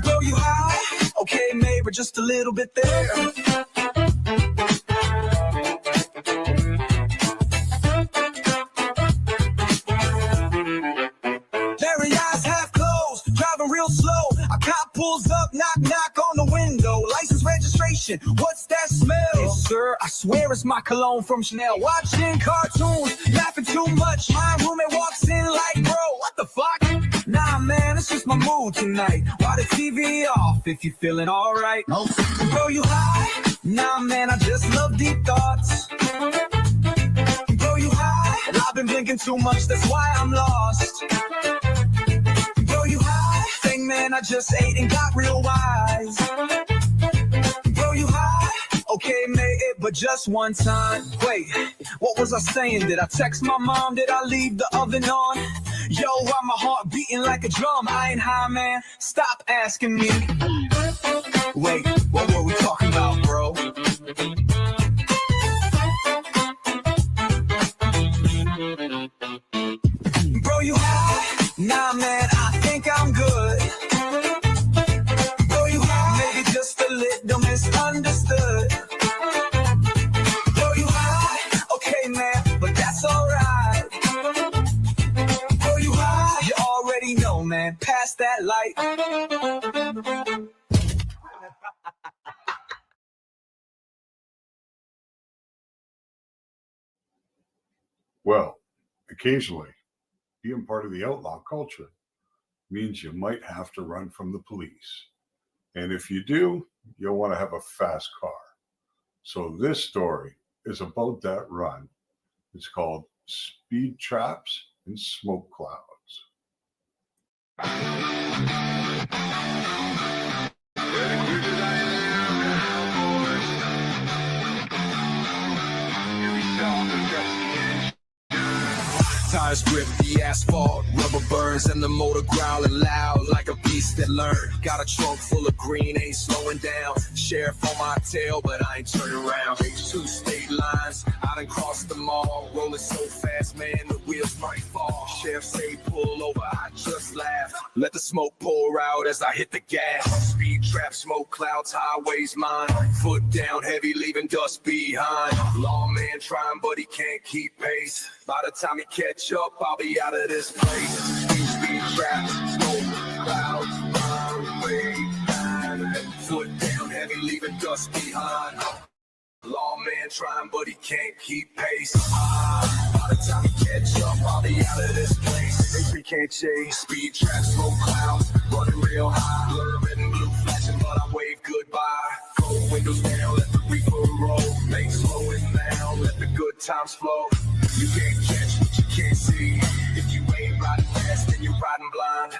Bro, you high? Okay, maybe just a little bit there. Larry eyes half closed, driving real slow. A cop pulls up, knock, knock on the window. License registration, what's that smell? Yes, sir, I swear it's my cologne from Chanel. Watching cartoons, laughing too much. My roommate walks in like, bro, what the fuck? Nah, man, it's just my mood tonight. Why the TV off if you feeling alright? No. Bro, you high? Nah, man, I just love deep thoughts. Bro, you high? Well, I've been blinking too much, that's why I'm lost. Bro, you high? Thing, man, I just ate and got real wise. Bro, you high? Okay, made it, but just one time. Wait, what was I saying? Did I text my mom? Did I leave the oven on? Yo, why my heart beating like a drum? I ain't high, man. Stop asking me. Wait, what were we talking about, bro? Bro, you high? Nah, man, I think I'm good. Bro, you high? Maybe just a little misunderstood. Bro, you high? Okay, man, but that's alright. Bro, you high? You already know, man. Pass that light. Well, occasionally, being part of the outlaw culture means you might have to run from the police. And if you do, you'll want to have a fast car. So this story is about that run. It's called Speed Traps and Smoke Clouds. Tires grip the asphalt, rubber burns and the motor growling loud like a beast that learned. Got a trunk full of green, ain't slowing down. Sheriff on my tail, but I ain't turning around. Two state lines, I done crossed them all. Rolling so fast, man, the wheels might fall. Sheriff say pull over, I just laugh. Let the smoke pour out as I hit the gas. Speed trap, smoke clouds, highways mine. Foot down heavy, leaving dust behind. Lawman trying, but he can't keep pace. By the time he catch up, I'll be out of this place. Speed trap, smoke clouds, highway mine. Foot down heavy, leaving dust behind. Lawman trying, but he can't keep pace. By the time he catch up, I'll be out of this place. They can't chase. Speed trap, smoke clouds, running real high. Blur red and blue flashing, but I wave goodbye. Roll windows down, let the reefer roll. Make slow it down, let the good times flow. You can't catch what you can't see. If you ain't riding fast, then you're riding blind.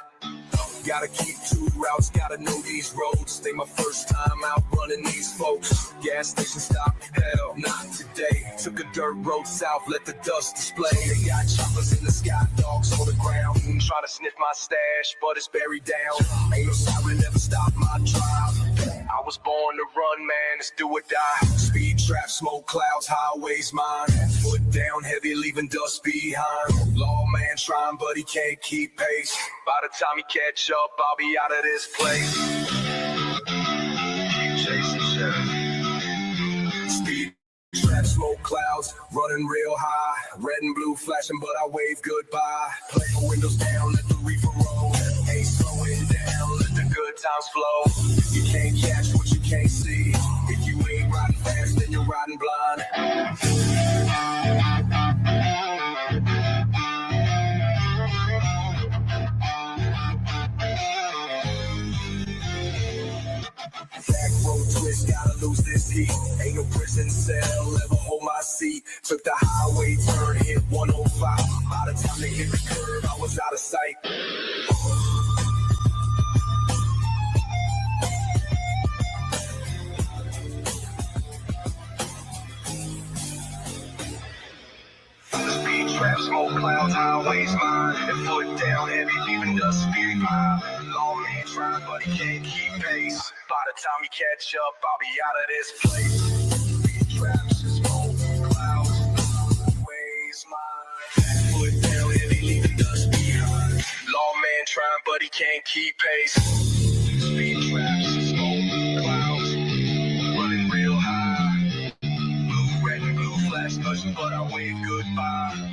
Gotta keep two routes, gotta know these roads. Stay my first time out running these folks. Gas station stop, hell, not today. Took a dirt road south, let the dust display. They got choppers in the sky, dogs on the ground. Trying to sniff my stash, but it's buried down. Ain't no siren, never stop my drive. I was born to run, man, it's do or die. Speed trap, smoke clouds, highways mine. Foot down heavy, leaving dust behind. Lawman trying, but he can't keep pace. By the time he catch up, I'll be out of this place. Keep chasing sheriff. Speed trap. trap, smoke clouds, running real high. Red and blue flashing, but I wave goodbye. Play my windows down, let the reefer roll. Ain't slowing down, let the good times flow. You can't catch what you can't see. If you ain't riding fast, then you're riding blind. Back road twist, gotta lose this heat. Ain't no prison cell, ever hold my seat. Took the highway turn, hit 105. By the time they hit the curve, I was out of sight. Speed trap, smoke clouds, highways mine. And foot down heavy, leaving dust speeding mine. Lawman trying, but he can't keep pace. By the time he catch up, I'll be out of this place. Speed traps, smoke clouds, highways mine. Foot down heavy, leaving dust behind. Lawman trying, but he can't keep pace. Speed traps, smoke clouds, running real high. Blue, red, and blue flash gushing, but I wave goodbye.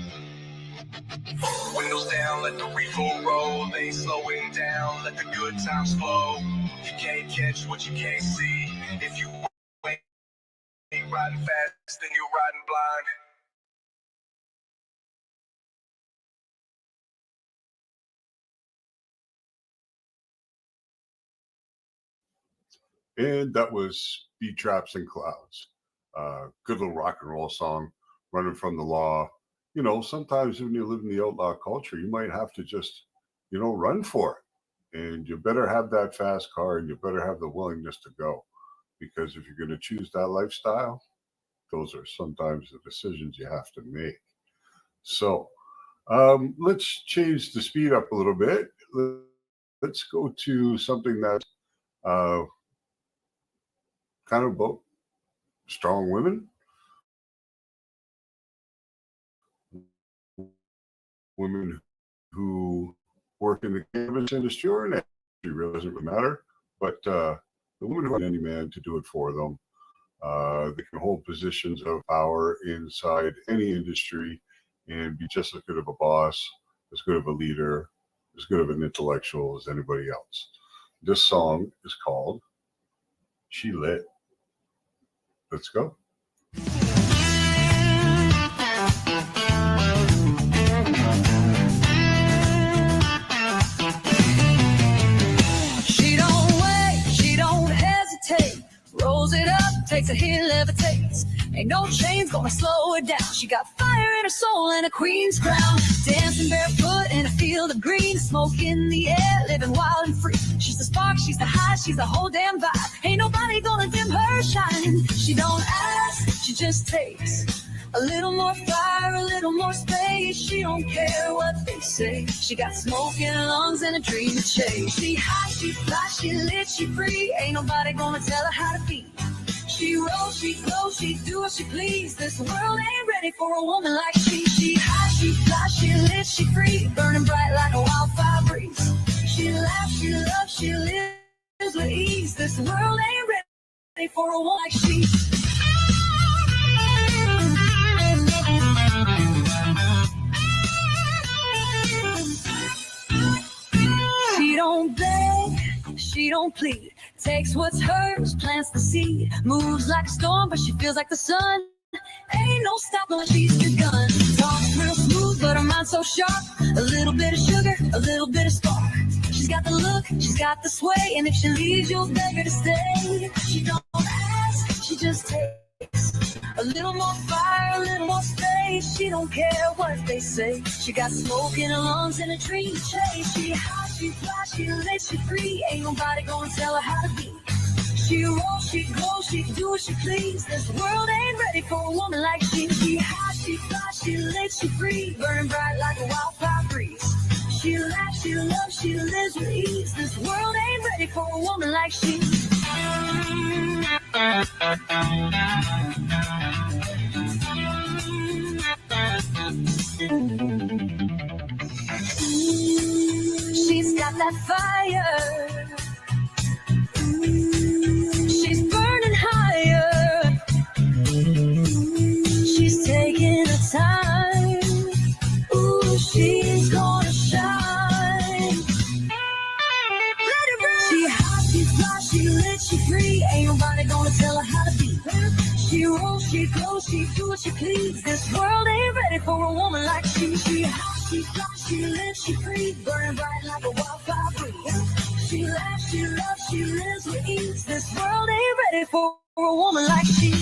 Windows down, let the reefer roll. They ain't slowing down, let the good times flow. You can't catch what you can't see. If you ain't riding fast, then you're riding blind. And that was Speed Traps and Clouds. Good little rock and roll song, running from the law. You know, sometimes when you live in the outlaw culture, you might have to just, you know, run for it. And you better have that fast car and you better have the willingness to go. Because if you're going to choose that lifestyle, those are sometimes the decisions you have to make. So let's change the speed up a little bit. Let's go to something that's kind of about strong women. Women who work in the cannabis industry or in industry, really doesn't really matter. But the women who want any man to do it for them. They can hold positions of power inside any industry and be just as good of a boss, as good of a leader, as good of an intellectual as anybody else. This song is called She Lit. Let's go. She don't wait, she don't hesitate. Rolls it up, takes a hit, levitates. Ain't no chains gonna slow her down. She got fire in her soul and a queen's crown. Dancing barefoot in a field of green. Smoke in the air, living wild and free. She's the spark, she's the high, she's the whole damn vibe. Ain't nobody gonna dim her shine. She don't ask, she just takes. A little more fire, a little more space. She don't care what they say. She got smoke in her lungs and a dream to chase. She high, she fly, she lit, she free. Ain't nobody gonna tell her how to be. She rolls, she glows, she do what she please. This world ain't ready for a woman like she. She high, she fly, she lit, she free. Burning bright like a wildfire breeze. She laughs, she loves, she lives with ease. This world ain't ready for a woman like she. She don't beg, she don't plead. Takes what's hers, plants the seed. Moves like a storm, but she feels like the sun. Ain't no stopping when she's begun. Talks real smooth, but her mind's so sharp. A little bit of sugar, a little bit of spark. She's got the look, she's got the sway. And if she leaves, you'll beg her to stay. She don't ask, she just takes. A little more fire, a little more space. She don't care what they say. She got smoke in her lungs and a dream to chase. She high, she fly, she lit, she free. Ain't nobody gonna tell her how to be. She rolls, she glows, she do what she please. This world ain't ready for a woman like she. She high, she fly, she lit, she free. Burning bright like a wildfire breeze. She laughs, she loves, she lives with ease. This world ain't ready for a woman like she. She's got that fire. She's burning higher. She rolls, she glows, she do what she please. This world ain't ready for a woman like she. She hot, she fly, she lives, she free, burning bright like a wildfire breeze. She laughs, she loves, she lives with ease. This world ain't ready for a woman like she.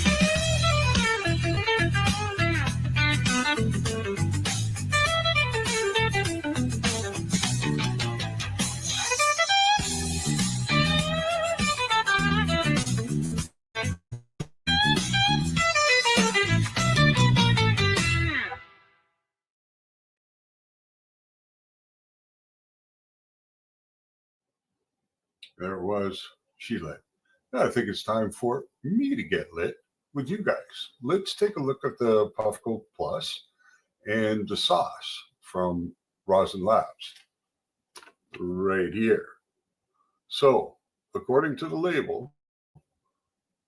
There it was. She lit. Now I think it's time for me to get lit with you guys. Let's take a look at the Puffco Plus and the sauce from Rosin Labs right here. So, according to the label,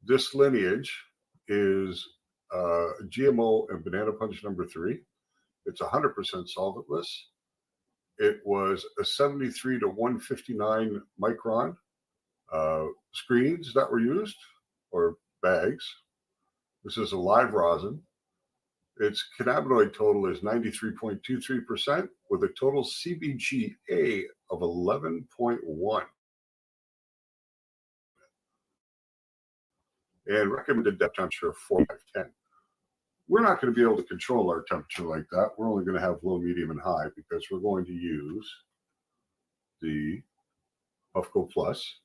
this lineage is GMO and banana punch number 3. It's 100% solventless. It was a 73 to 159 micron screens that were used, or bags. This is a live rosin. Its cannabinoid total is 93.23% with a total CBGA of 11.1. And recommended depth temperature of 4 by 10. We're not going to be able to control our temperature like that. We're only going to have low, medium, and high because we're going to use the Puffco Plus,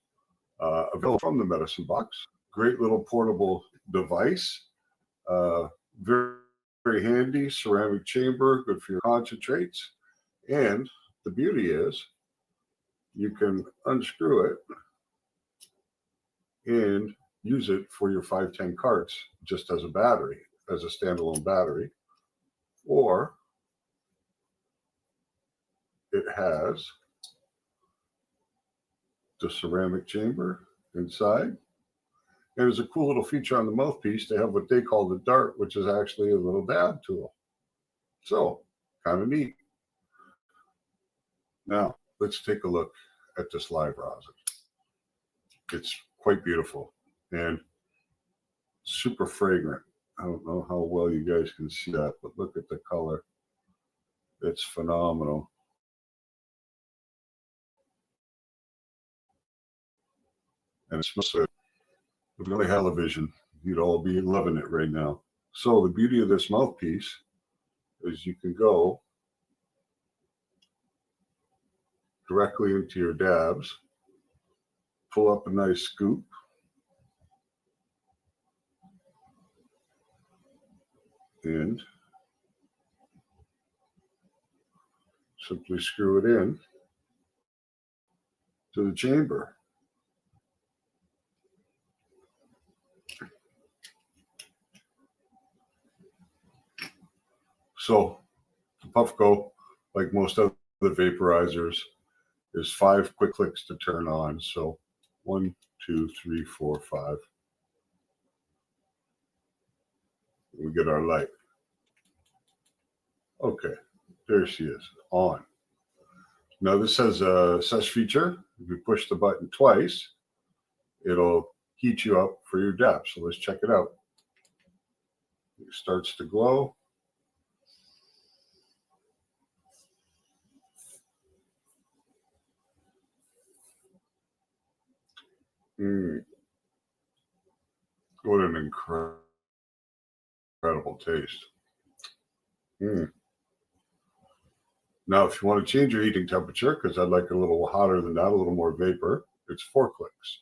available from the medicine box. Great little portable device. Very, very handy. Ceramic chamber, good for your concentrates. And the beauty is you can unscrew it and use it for your 510 carts just as a battery, as a standalone battery. Or it has the ceramic chamber inside. And there's a cool little feature on the mouthpiece. They have what they call the dart, which is actually a little dab tool. So, kind of neat. Now, let's take a look at this live rosin. It's quite beautiful and super fragrant. I don't know how well you guys can see that, but look at the color. It's phenomenal. And it smells good. If you only had television, you'd all be loving it right now. So the beauty of this mouthpiece is you can go directly into your dabs, pull up a nice scoop, and simply screw it in to the chamber. So the Puffco, like most other vaporizers, is 5 quick clicks to turn on. So 1, 2, 3, 4, 5. We get our light. Okay, there she is, on. Now this has a sesh feature. If you push the button twice, it'll heat you up for your dab. So let's check it out. It starts to glow. What an incredible taste. Now, if you want to change your heating temperature, because I'd like a little hotter than that, a little more vapor, it's 4 clicks.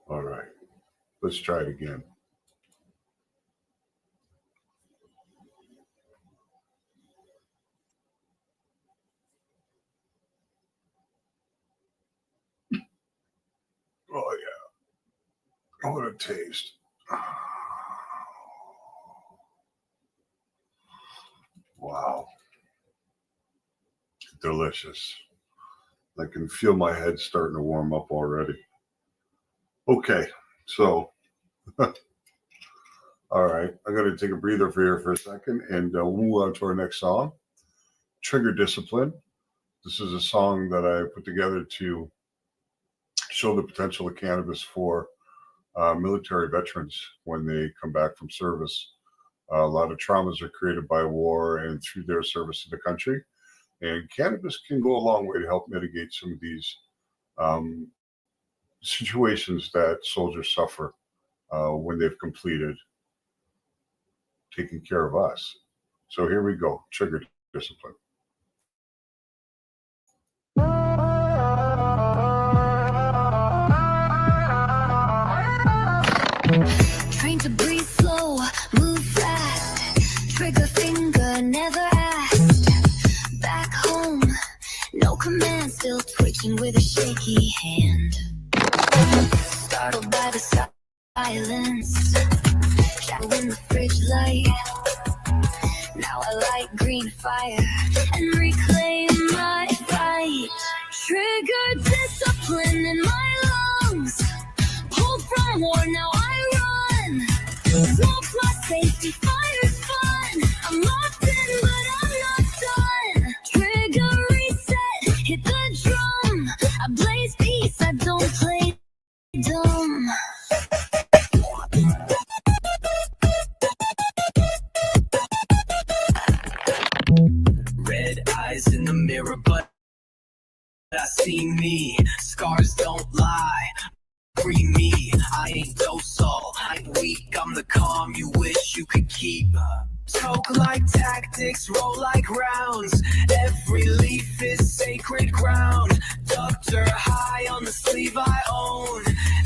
All right, let's try it again. Oh, yeah. What a taste. Wow. Delicious. I can feel my head starting to warm up already. Okay, so, all right, I'm going to take a breather for here for a second and we'll move on to our next song, Trigger Discipline. This is a song that I put together to show the potential of cannabis for military veterans when they come back from service. A lot of traumas are created by war and through their service to the country. And cannabis can go a long way to help mitigate some of these situations that soldiers suffer when they've completed taking care of us. So here we go, trigger discipline. Train to breathe slow, move fast. Trigger finger, never asked. Back home, no command, still twitching with a shaky hand. Startled by the silence, shadow in the fridge light. Now I light green fire and reclaim my fight. Trigger discipline in my lungs. Pulled from war, now I run. Smoke's my safety, fire's fun. I'm locked in, but I'm not done. Trigger reset, hit the drum. I blaze peace, I don't play dumb. Red eyes in the mirror, but I see me. Scars don't lie. Free me, I ain't docile, I ain't weak, I'm the calm you wish you could keep. Toke like tactics, roll like rounds. Every leaf is sacred ground. Ducked her high on the sleeve I own.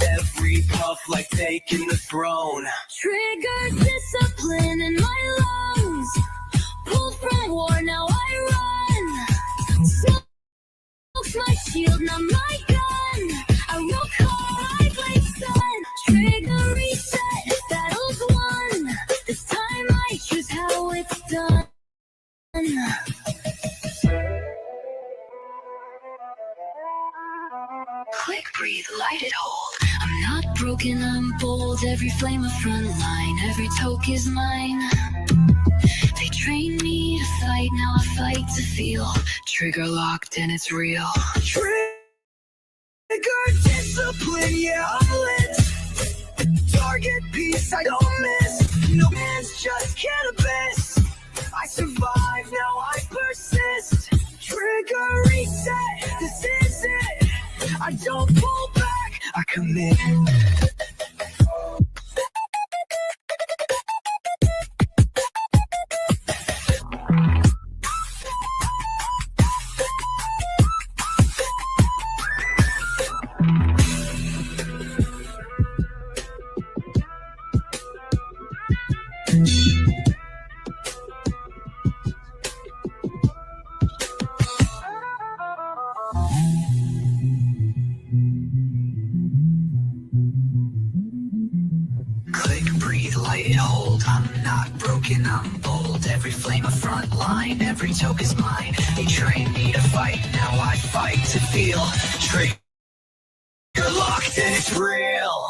Every puff like taking the throne. Trigger discipline in my lungs. Pulled from war, now I run. Smoke's my shield, not my gun. I will call, I blaze sun. Trigger reset, battle's won. This time I choose how it's done. Click, breathe, light it, hold. I'm not broken, I'm bold. Every flame a front line, every toke is mine. They train me to fight, now I fight to feel. Trigger locked and it's real. Trigger discipline, yeah, I'm lit. Target piece, I don't miss. No man's just cannabis. I survive, now I persist. Trigger reset, this is it. I don't pull back, I commit. Click, breathe, light it, hold. I'm not broken, I'm bold. Every flame a front line, every toke is mine. They train me to fight, now I fight to feel. Trigger locked and it's real.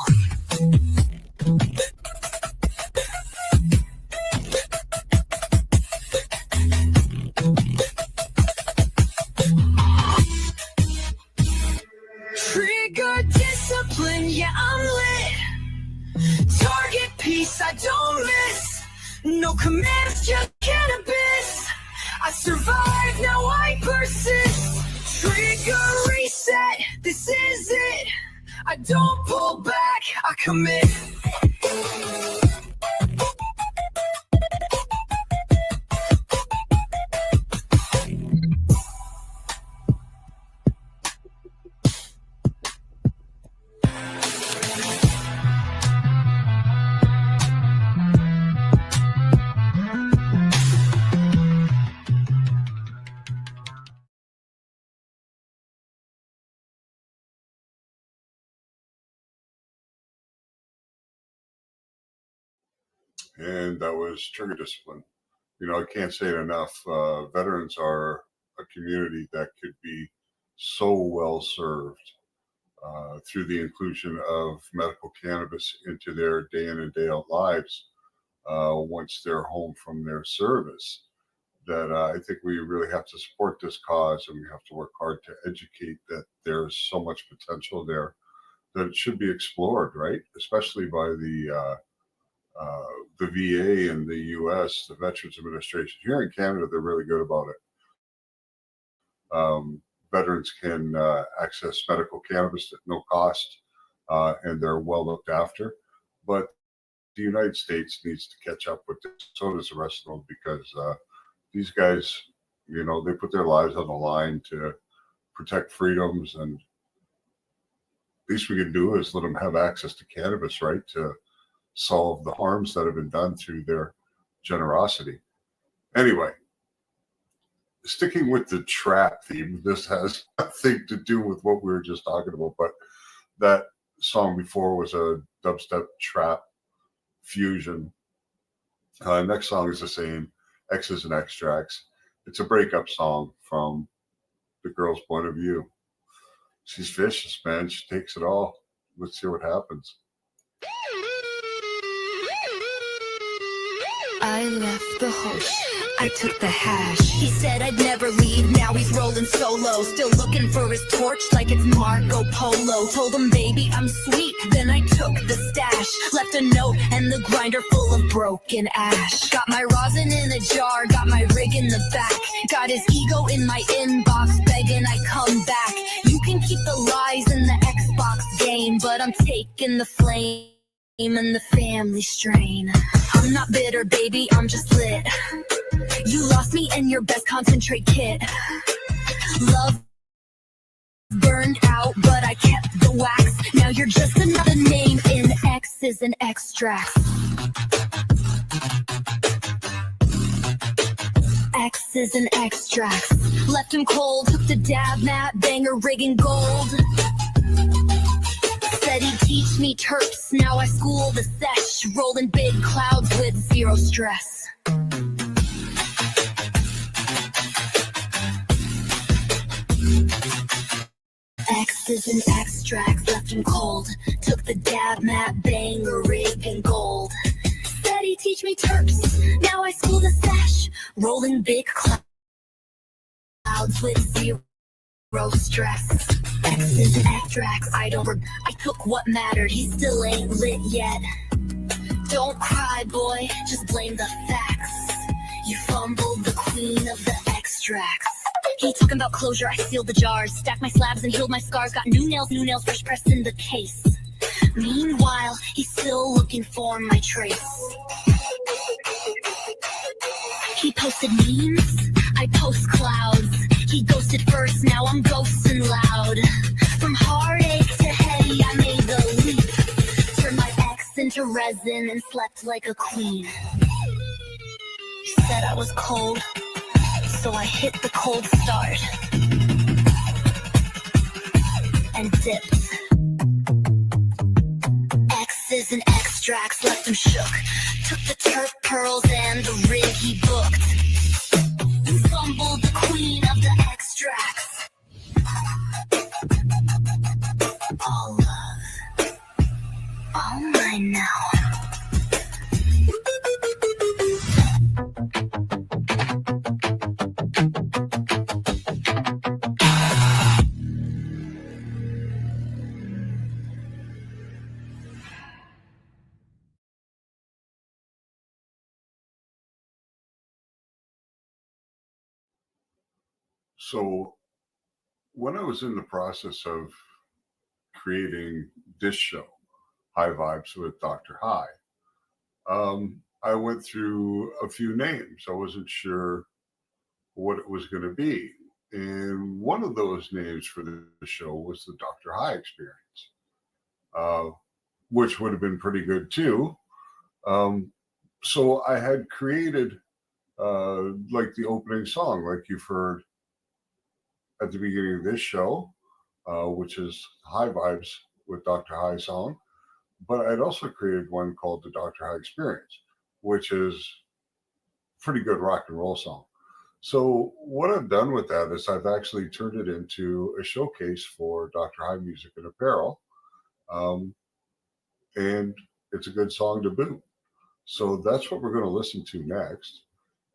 Trigger discipline, yeah, I'm lit. Target piece, I don't miss. No commands, just cannabis. I survive, now I persist. Trigger reset, this is it. I don't pull back, I commit. And that was trigger discipline. You know, I can't say it enough. Veterans are a community that could be so well served through the inclusion of medical cannabis into their day in and day out lives once they're home from their service. That I think we really have to support this cause, and we have to work hard to educate that there's so much potential there that it should be explored, right? Especially by the VA in the U.S., the Veterans Administration. Here in Canada, they're really good about it. Veterans can access medical cannabis at no cost, and they're well looked after. But the United States needs to catch up with this. So does the rest of them, because these guys, they put their lives on the line to protect freedoms, and least we can do is let them have access to cannabis, right, to solve the harms that have been done through their generosity. Anyway, sticking with the trap theme, this has nothing to do with what we were just talking about, but that song before was a dubstep trap fusion. Next song is the same, X's and Extracts. It's a breakup song from the girl's point of view. She's vicious, man. She takes it all. Let's see what happens. I left the host. I took the hash. He said I'd never leave. Now he's rolling solo. Still looking for his torch like it's Marco Polo. Told him, baby, I'm sweet. Then I took the stash. Left a note and the grinder full of broken ash. Got my rosin in a jar. Got my rig in the back. Got his ego in my inbox. Begging I come back. You can keep the lies in the Xbox game, but I'm taking the flame and the family strain. I'm not bitter, baby, I'm just lit. You lost me in your best concentrate kit. Love burned out, but I kept the wax. Now you're just another name in X's and Extracts. X's and Extracts. Left him cold, took the dab mat, banger rigging gold. Said he'd teach me terps, now I school the sesh. Rolling big clouds with zero stress. X's and Extracts, left him cold. Took the dab mat, banger rig and gold. Said he'd teach me terps, now I school the sesh. Rolling big clouds with zero stress. X's and Extracts, I took what mattered, he still ain't lit yet. Don't cry, boy, just blame the facts. You fumbled the queen of the extracts. He talking about closure, I sealed the jars. Stacked my slabs and healed my scars. Got new nails, fresh pressed in the case. Meanwhile, he's still looking for my trace. He posted memes, I post clouds. He ghosted first, now I'm ghosting loud. From heartache to heady, I made the leap. Turned my ex into resin and slept like a queen. Said I was cold, so I hit the cold start and dipped. X's and Extracts left him shook. Took the turf pearls and the rig he booked. You fumbled the queen of the extracts. All love, all mine now. So when I was in the process of creating this show, High Vibes with Dr. High, I went through a few names. I wasn't sure what it was going to be. And one of those names for the show was the Dr. High Experience, which would have been pretty good too. So I had created like the opening song, like you've heard at the beginning of this show, which is High Vibes with Dr. High song. But I'd also created one called the Dr. High Experience, which is pretty good rock and roll song. So what I've done with that is I've actually turned it into a showcase for Dr. High music and apparel. And it's a good song to boot. So that's what we're going to listen to next.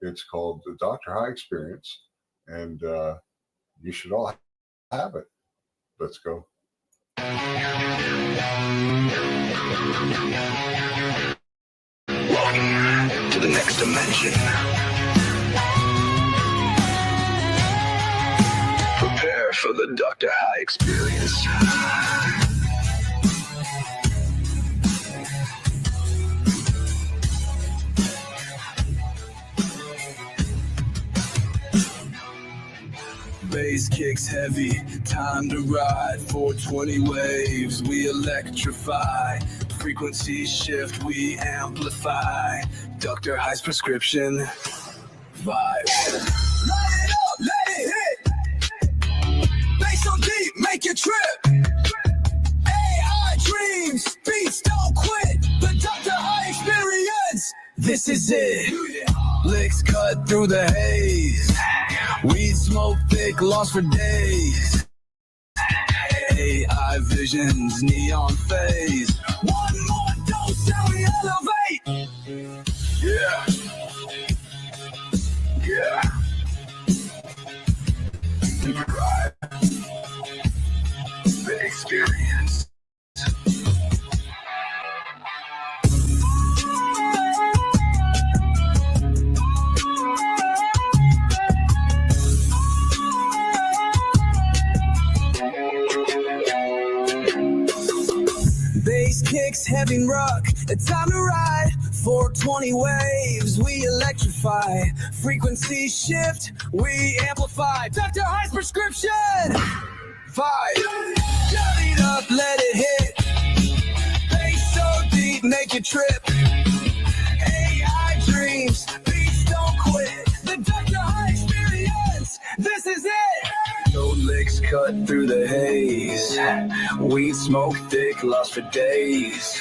It's called the Dr. High Experience, and you should all have it. Let's go. Welcome to the next dimension. Prepare for the Dr. High experience. Bass kicks heavy, time to ride. 420 waves, we electrify. Frequency shift, we amplify. Dr. High's prescription vibe. Light it up, let it hit. Bass so deep, make you trip. AI dreams, beats don't quit. The Dr. High experience. This is it. Licks cut through the haze. Weed smoke thick, lost for days. AI visions, neon phase. One more dose and we elevate. Yeah. Yeah. Right. The experience. Bass kicks, heavy and rock, it's time to ride. 420 waves, we electrify. Frequency shift, we amplify. Dr. High's prescription vibe. Turn it up, let it hit. Bass so deep, make you trip. AI dreams, beats don't quit. The Dr. High experience, this is it. No licks cut through the haze. Weed smoke thick, lost for days.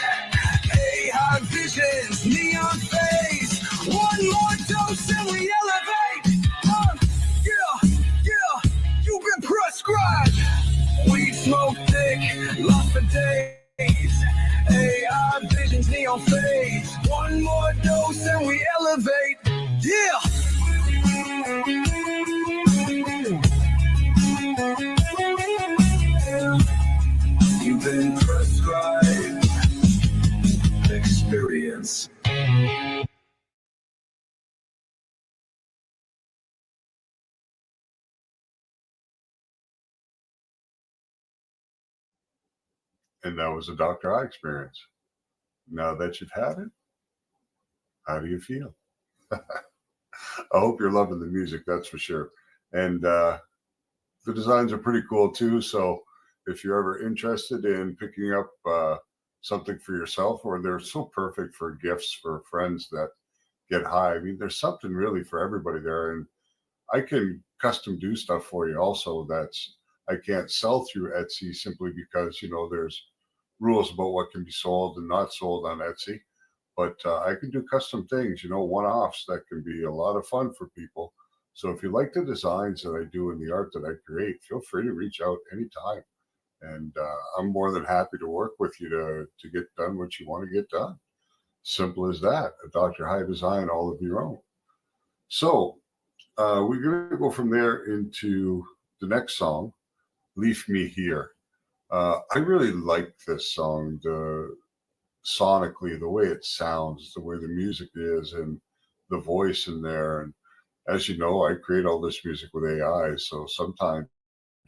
AI visions, neon phase. One more dose and we elevate. Yeah, you've been prescribed. Weed smoke thick, lost for days. AI visions, neon phase. One more dose and we elevate. Yeah. You've been prescribed experience. And that was a Dr. High experience. Now that you've had it, how do you feel? I hope you're loving the music, that's for sure. And the designs are pretty cool too. So if you're ever interested in picking up something for yourself, or they're so perfect for gifts for friends that get high. I mean, there's something really for everybody there. And I can custom do stuff for you also that's I can't sell through Etsy simply because, you know, there's rules about what can be sold and not sold on Etsy. But I can do custom things, you know, one-offs that can be a lot of fun for people. So if you like the designs that I do and the art that I create, feel free to reach out anytime. And I'm more than happy to work with you to get done what you want to get done. Simple as that. A Dr. High design, all of your own. So we're going to go from there into the next song, Leave Me Here. I really like this song, sonically, the way it sounds, the way the music is, and the voice in there. And as you know, I create all this music with AI, so sometimes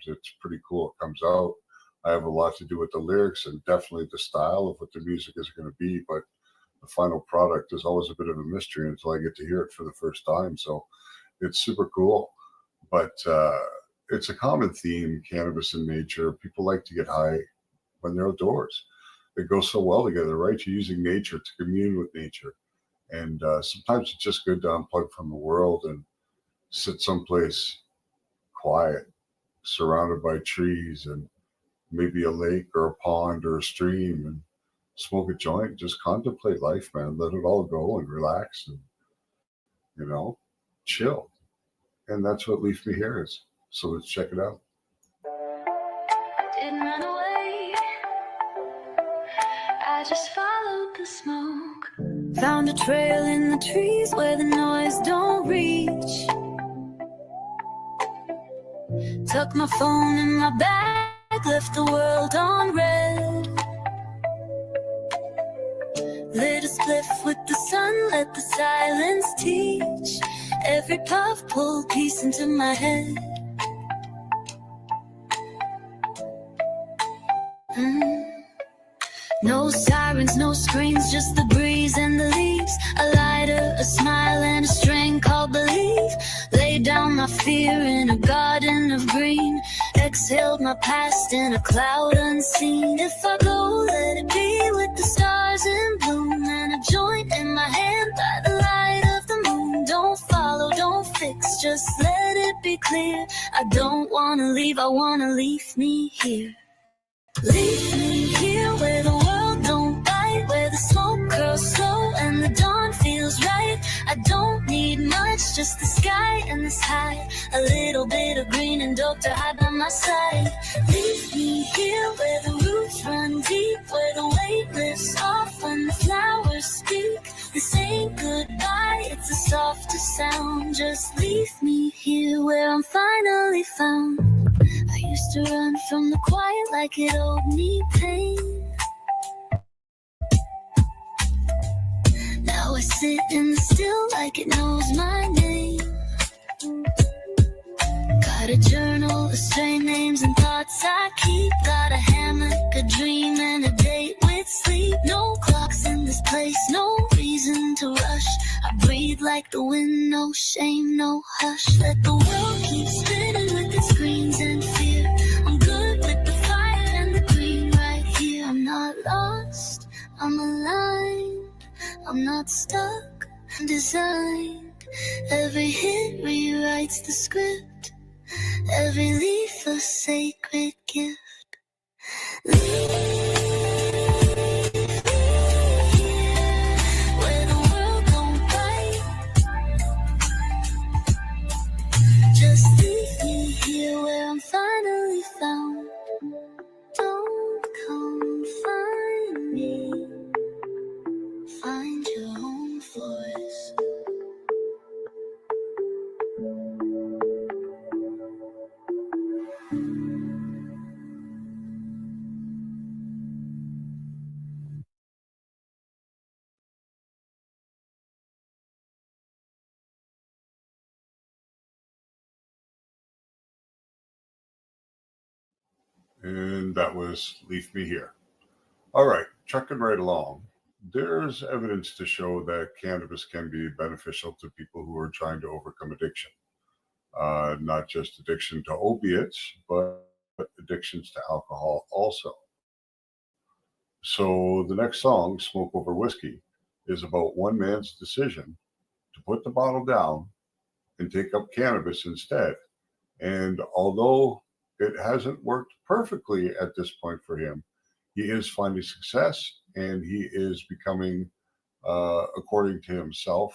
it's pretty cool. It comes out. I have a lot to do with the lyrics and definitely the style of what the music is going to be, but the final product is always a bit of a mystery until I get to hear it for the first time. So it's super cool. But it's a common theme, cannabis and nature. People like to get high when they're outdoors. It goes so well together, right? You're using nature to commune with nature. And sometimes it's just good to unplug from the world and sit someplace quiet, surrounded by trees and maybe a lake or a pond or a stream, and smoke a joint. Just contemplate life, man. Let it all go and relax and, you know, chill. And that's what Leave Me Here is. So let's check it out. Didn't run away. I just followed the smoke. Found a trail in the trees where the noise don't reach. Tucked my phone in my bag, left the world on red. spliff with the sun, let the silence teach. Every puff pull peace into my head. No sirens, no screams, just the breeze and the leaves. A lighter, a smile, and a string called belief. Lay down my fear in a garden of green. Exhaled my past in a cloud unseen. If I go, let it be with the stars in bloom. And a joint in my hand by the light of the moon. Don't follow, don't fix, just let it be clear. I don't wanna leave, I wanna leave me here. Leave me here where the world don't bite, where the smoke curls slow and the dawn feels right. I don't need much, just the sky and the sky. A little bit of green and dope to hide by my side. Leave me here where the roots run deep, where the weight lifts off when the flowers speak. This ain't goodbye, it's a softer sound. Just leave me here where I'm finally found. I used to run from the quiet like it owed me pain. Now I sit in the still like it knows my name. Got a journal of strange names and thoughts I keep. Got a hammock, a dream, and a date with sleep. No clocks in this place, no reason to rush. I breathe like the wind, no shame, no hush. Let the world keep spinning with its screens and fear. I'm good with the fire and the green right here. I'm not lost, I'm aligned. I'm not stuck, I'm designed. Every hit rewrites the script. Every leaf a sacred gift. Where the world don't bite. Just leave me here where I'm finally found. Don't come find me. Find your own voice. And that was Leave Me Here. All right, trucking right along. There's evidence to show that cannabis can be beneficial to people who are trying to overcome addiction. Not just addiction to opiates, but addictions to alcohol also. So the next song, Smoke Over Whiskey, is about one man's decision to put the bottle down and take up cannabis instead. And although it hasn't worked perfectly at this point for him, he is finding success and he is becoming, according to himself,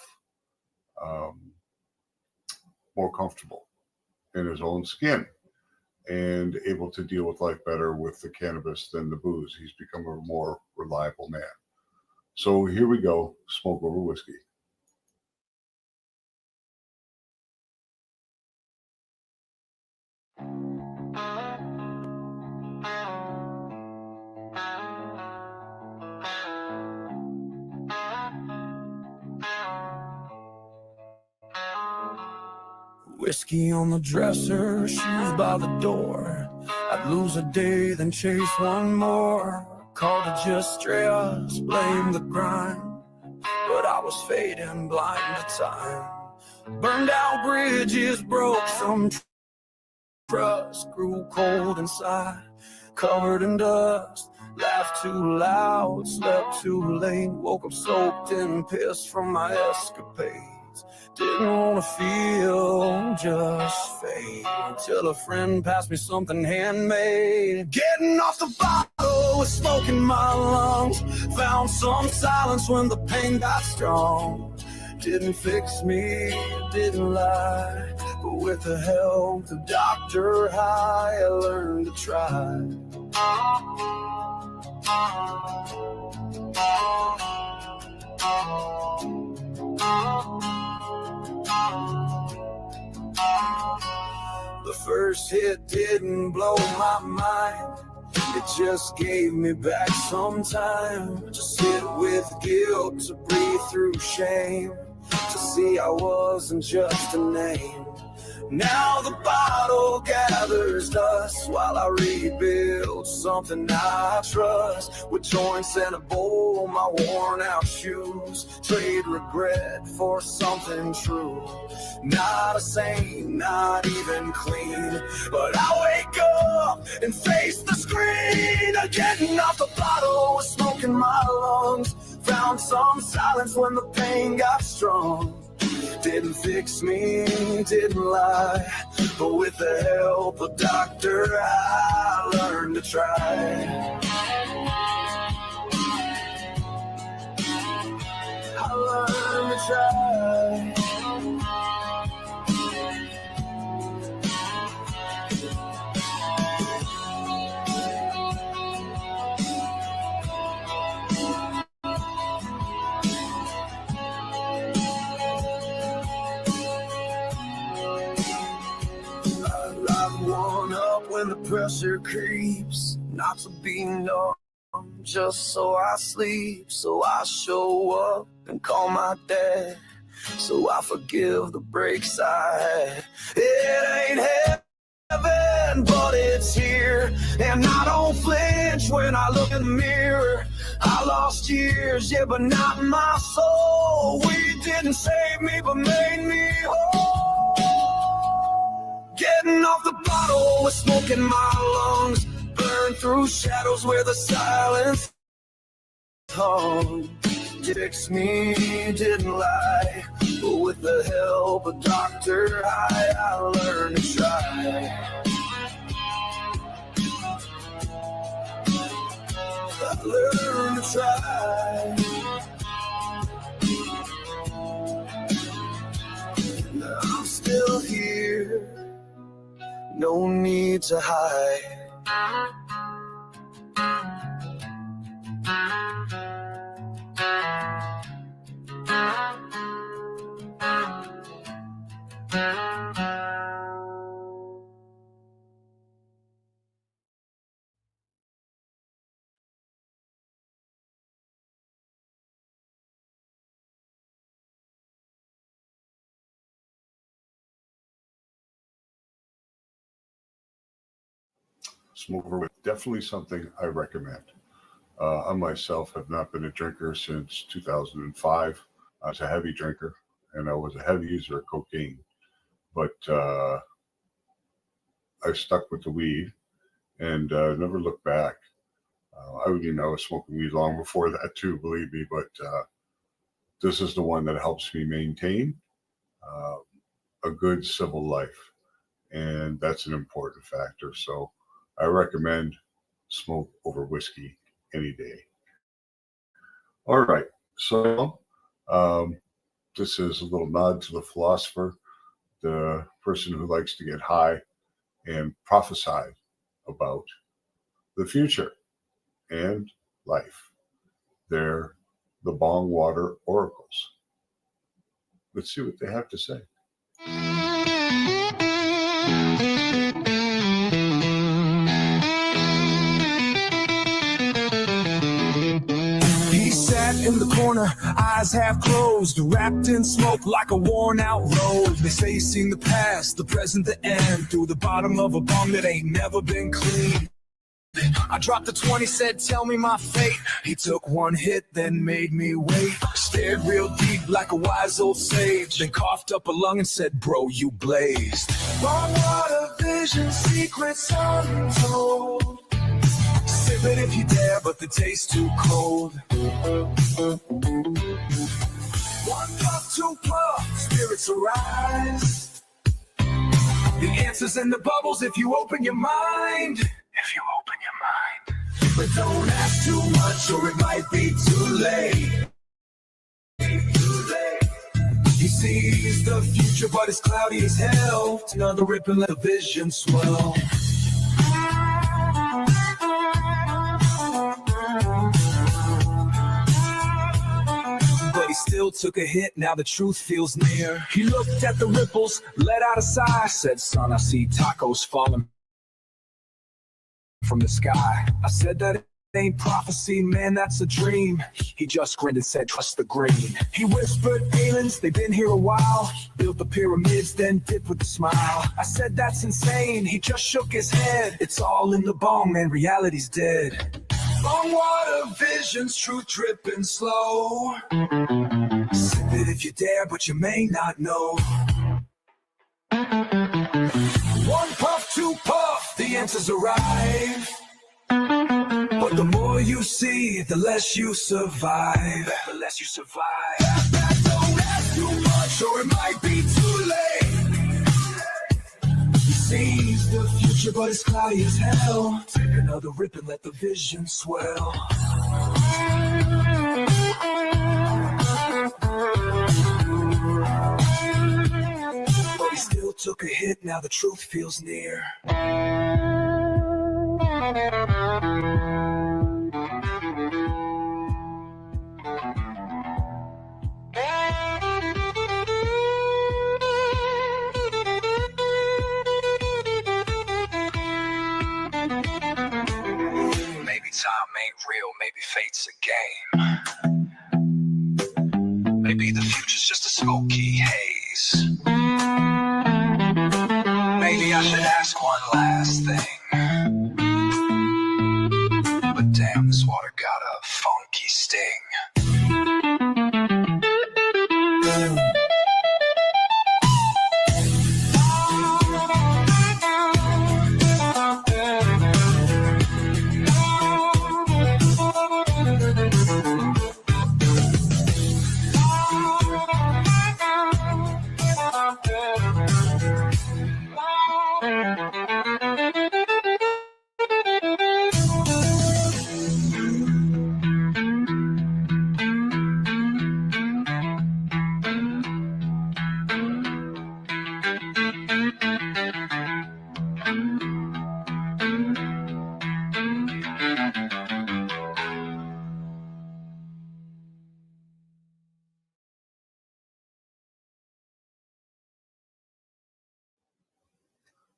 more comfortable in his own skin and able to deal with life better with the cannabis than the booze. He's become a more reliable man. So here we go, Smoke Over Whiskey. Whiskey on the dresser, shoes by the door. I'd lose a day, then chase one more. Called it just stress, blame the grind. But I was fading blind to time. Burned out bridges, broke some trust. Grew cold inside, covered in dust. Laughed too loud, slept too late. Woke up soaked in piss from my escapades. Didn't want to feel, just fade. Till a friend passed me something handmade. Getting off the bottle with smoke in my lungs. Found some silence when the pain got strong. Didn't fix me, didn't lie. But with the help of Dr. High, I learned to try. The first hit didn't blow my mind. It just gave me back some time to sit with guilt, to breathe through shame, to see I wasn't just a name. Now the bottle gathers dust while I rebuild something I trust. With joints and a bowl, my worn out shoes, trade regret for something true. Not a saint, not even clean, but I wake up and face the screen. Getting off the bottle with smoke in my lungs. Found some silence when the pain got strong. Didn't fix me, didn't lie, but with the help of doctor, I learned to try. I learned to try. When the pressure creeps, not to be numb, just so I sleep, so I show up and call my dad, so I forgive the breaks I had. It ain't heaven, but it's here, and I don't flinch when I look in the mirror. I lost years, yeah, but not my soul. We didn't save me, but made me whole. Getting off the bottle with smoke in my lungs. Burn through shadows where the silence hung. Fix me, didn't lie, but with the help of doctor, I learned to try. I learned to try. I'm still here. No need to hide. Smoker with definitely something I recommend. I myself have not been a drinker since 2005. I was a heavy drinker and I was a heavy user of cocaine, but I stuck with the weed and never looked back. I was smoking weed long before that too, believe me, but this is the one that helps me maintain a good civil life, and that's an important factor. So I recommend smoke over whiskey any day. All right, so this is a little nod to the philosopher, the person who likes to get high and prophesy about the future and life. They're the bong water oracles. Let's see what they have to say. He sat in the corner, eyes half closed, wrapped in smoke like a worn out road. They say he's seen the past, the present, the end, through the bottom of a bong that ain't never been cleaned. I dropped the 20, said, tell me my fate. He took one hit, then made me wait. Stared real deep like a wise old sage, then coughed up a lung and said, bro, you blazed. Bong water vision, secrets untold. Sip it if you dare, but the taste too cold. One puff, two puff, spirits arise. The answers in the bubbles if you open your mind. If you open your mind. But don't ask too much or it might be too late. Too late. He sees the future but it's cloudy as hell. Another rip and let the vision swell. But he still took a hit, now the truth feels near. He looked at the ripples, let out a sigh, said, son, I see tacos falling from the sky. I said that ain't prophecy, man, that's a dream. He just grinned and said, trust the green. He whispered, aliens, they've been here a while. Built the pyramids, then dipped with a smile. I said, that's insane. He just shook his head. It's all in the bong, man, reality's dead. Long water visions, truth dripping slow. Sip it if you dare, but you may not know. One puff, two puff, the answers arrive. But the more you see, the less you survive. The less you survive. Don't ask too much, or it might be too late. He sees the future, but it's cloudy as hell. Take another rip and let the vision swell. But he still took a hit, now the truth feels near. Maybe time ain't real, maybe fate's a game. Maybe the future's just a smoky haze. Maybe I should ask one last thing. But damn, this water got a funky sting.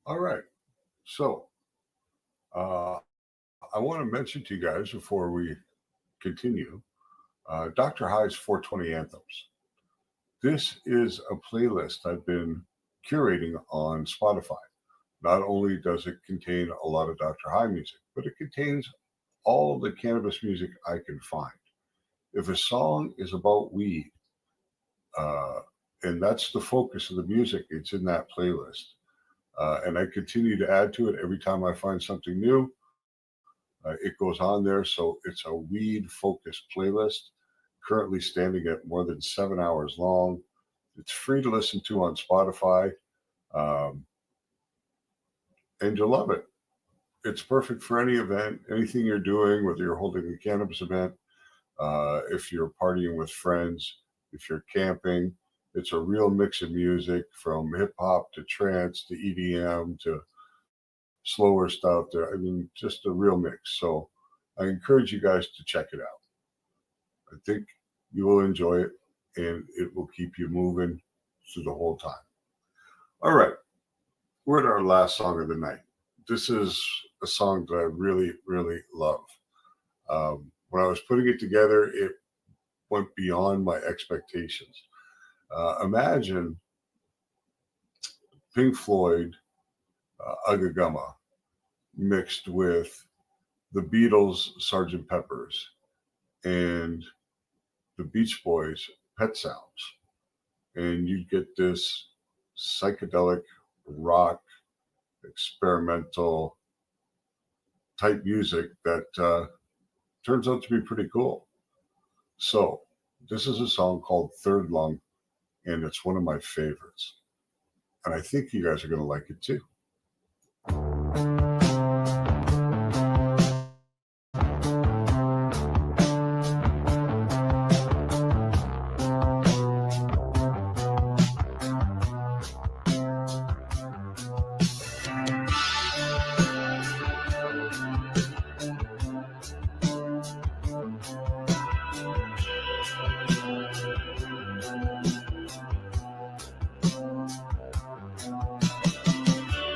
All right. So I want to mention to you guys before we continue Dr. High's 420 Anthems. This is a playlist I've been curating on Spotify. Not only does it contain a lot of Dr. High music, but it contains all of the cannabis music I can find. If a song is about weed, and that's the focus of the music, it's in that playlist. And I continue to add to it every time I find something new. It goes on there, so it's a weed-focused playlist, currently standing at more than 7 hours long. It's free to listen to on Spotify, and you'll love it. It's perfect for any event, anything you're doing, whether you're holding a cannabis event, if you're partying with friends, if you're camping. It's a real mix of music from hip-hop to trance to EDM to slower stuff. I mean, just a real mix. So I encourage you guys to check it out. I think you will enjoy it, and it will keep you moving through the whole time. All right. We're at our last song of the night. This is a song that I really, really love. When I was putting it together, it went beyond my expectations. Imagine Pink Floyd, Agagama, mixed with the Beatles' Sgt. Pepper's and the Beach Boys' Pet Sounds. And you get this psychedelic rock, experimental type music that turns out to be pretty cool. So this is a song called Third Lung, and it's one of my favorites. And I think you guys are going to like it too.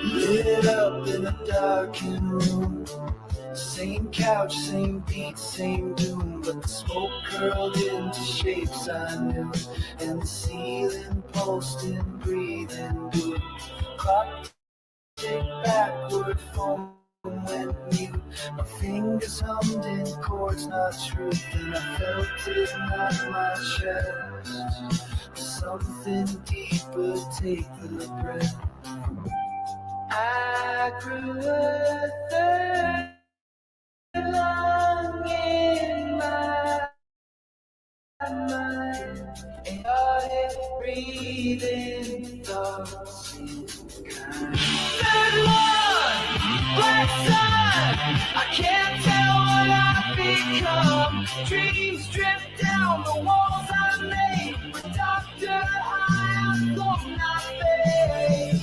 Lit up in a darkened room, Same couch, same beat, same doom, but the smoke curled into shapes I knew, and the ceiling pulsing, breathing good. Clock tick backward from when mute. My fingers hummed in chords not truth, and I felt it knock my chest. Something deeper, take the breath. I grew a third lung in my mind, and started breathing thoughts in kind. Third lung, black sun, I can't tell what I've become. Dreams drift down the walls I made, with Dr. High, I'm gonna not fade.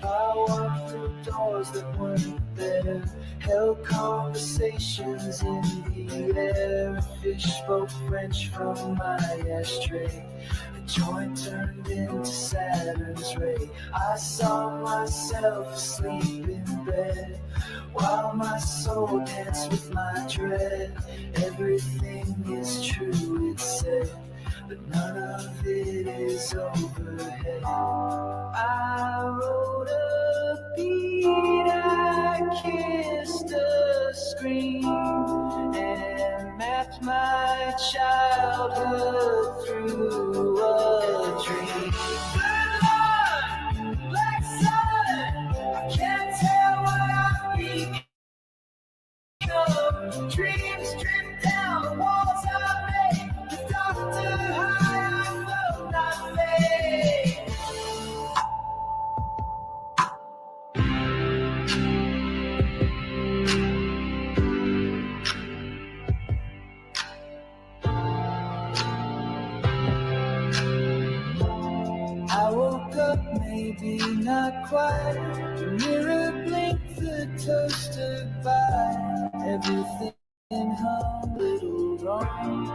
I walked through doors that weren't there, held conversations in the air. A fish spoke French from my ashtray. A joint turned into Saturn's ray. I saw myself asleep in bed, while my soul danced with my dread. Everything is true, it said, but none of it is overhead. I wrote a beat, I kissed a scream, and mapped my childhood through a dream. Third line, black sun, I can't tell what I've become. Dreams drip down the walls I made, the doctor high, I will not fade. I woke up, maybe not quite. The mirror blinked, the toaster by. Everything hung a little wrong,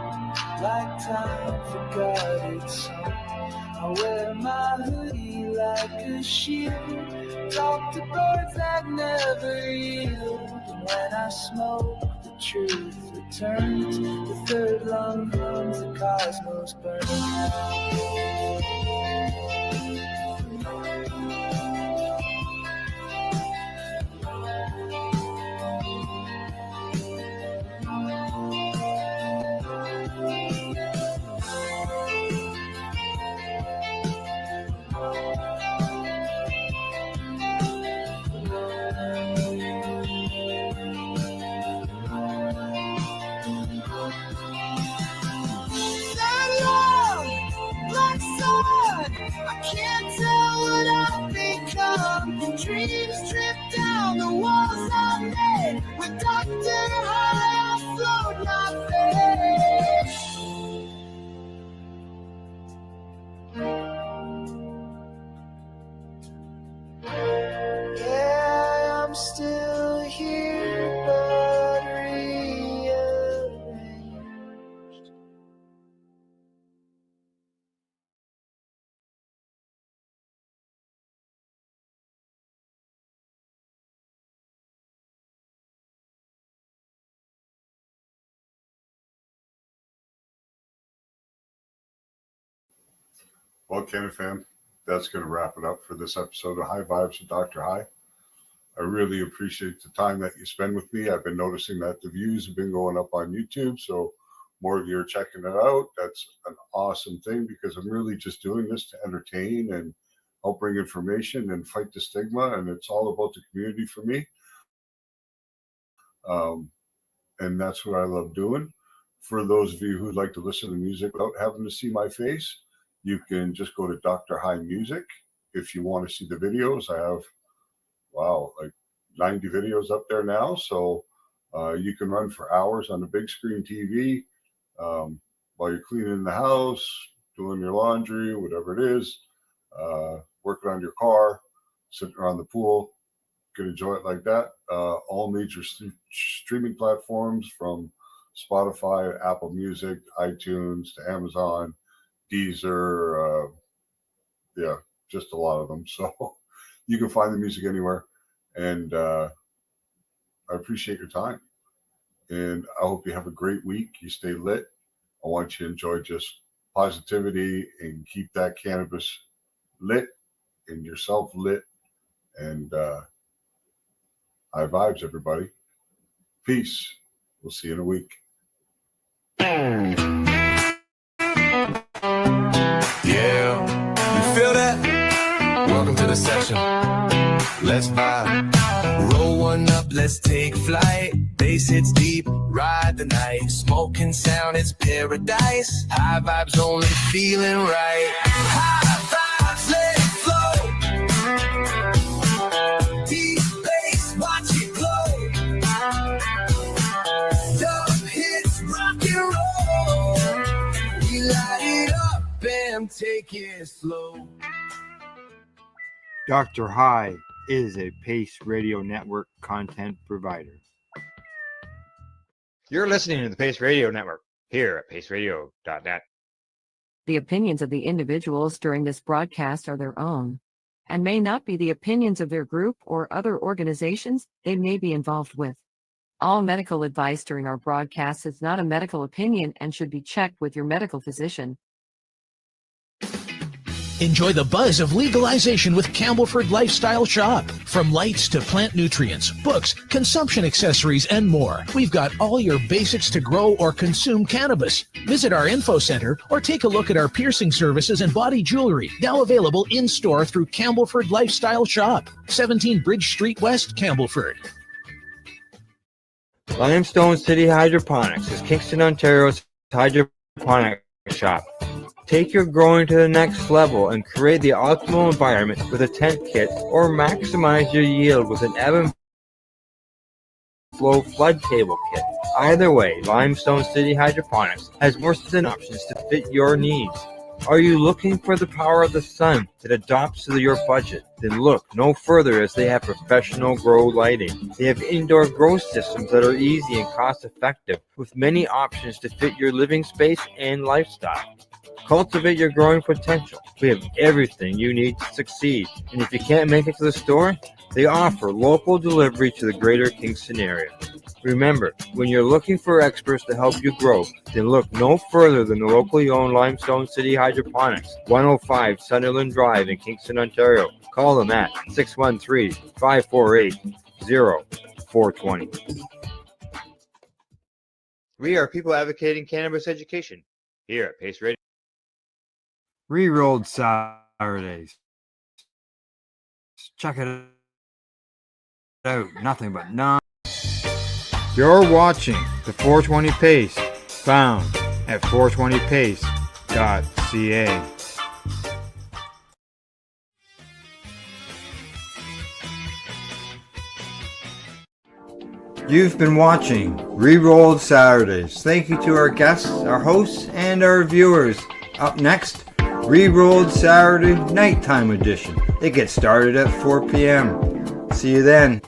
like time forgot its song. I wear my hoodie like a shield, talk to birds that never yield. And when I smoke, the truth returns. The third lung hums, the cosmos burns. I can't tell what I've become. Dreams drip down the walls I made. With Dr. High, I float my face. Yeah, I'm still here, but rearranged. Well, Canada fam, that's going to wrap it up for this episode of High Vibes with Dr. High. I really appreciate the time that you spend with me. I've been noticing that the views have been going up on YouTube, so more of you are checking it out. That's an awesome thing because I'm really just doing this to entertain and help bring information and fight the stigma, and it's all about the community for me. And that's what I love doing. For those of you who'd like to listen to music without having to see my face, you can just go to Dr. High Music. If you want to see the videos, I have, like 90 videos up there now. So you can run for hours on the big screen TV while you're cleaning the house, doing your laundry, whatever it is, working on your car, sitting around the pool. Can enjoy it like that. All major streaming platforms from Spotify, Apple Music, iTunes to Amazon, Deezer, just a lot of them. So you can find the music anywhere. And I appreciate your time. And I hope you have a great week. You stay lit. I want you to enjoy just positivity and keep that cannabis lit and yourself lit. And high vibes, everybody. Peace. We'll see you in a week. Yeah, you feel that? Welcome to the session. Let's vibe. Roll one up, let's take flight. Bass hits deep, ride the night. Smoking sound, it's paradise. High vibes only feeling right. High vibes, let it flow. Deep bass, watch it glow. Dub hits, rock and roll. We light it up and take it slow. Dr. High is a Pace Radio Network content provider. You're listening to the Pace Radio Network here at paceradio.net. The opinions of the individuals during this broadcast are their own and may not be the opinions of their group or other organizations they may be involved with. All medical advice during our broadcast is not a medical opinion and should be checked with your medical physician. Enjoy the buzz of legalization with Campbellford Lifestyle Shop. From lights to plant nutrients, books, consumption accessories, and more, we've got all your basics to grow or consume cannabis. Visit our info center or take a look at our piercing services and body jewelry, now available in-store through Campbellford Lifestyle Shop, 17 Bridge Street West, Campbellford. Limestone City Hydroponics is Kingston, Ontario's hydroponic shop. Take your growing to the next level and create the optimal environment with a tent kit, or maximize your yield with an ebb and flow flood table kit. Either way, Limestone City Hydroponics has more than options to fit your needs. Are you looking for the power of the sun that adapts to your budget? Then look no further, as they have professional grow lighting. They have indoor grow systems that are easy and cost effective, with many options to fit your living space and lifestyle. Cultivate your growing potential. We have everything you need to succeed. And if you can't make it to the store, they offer local delivery to the greater Kingston area. Remember, when you're looking for experts to help you grow, then look no further than the locally owned Limestone City Hydroponics, 105 Sunderland Drive in Kingston, Ontario. Call them at 613-548-0420. We are people advocating cannabis education here at Pace Radio. Re-rolled Saturdays. Check it out. Nothing but none. You're watching the 420 Pace, found at 420pace.ca. You've been watching Re-rolled Saturdays. Thank you to our guests, our hosts, and our viewers. Up next, Re-rolled Saturday Nighttime Edition. It gets started at 4 p.m. See you then.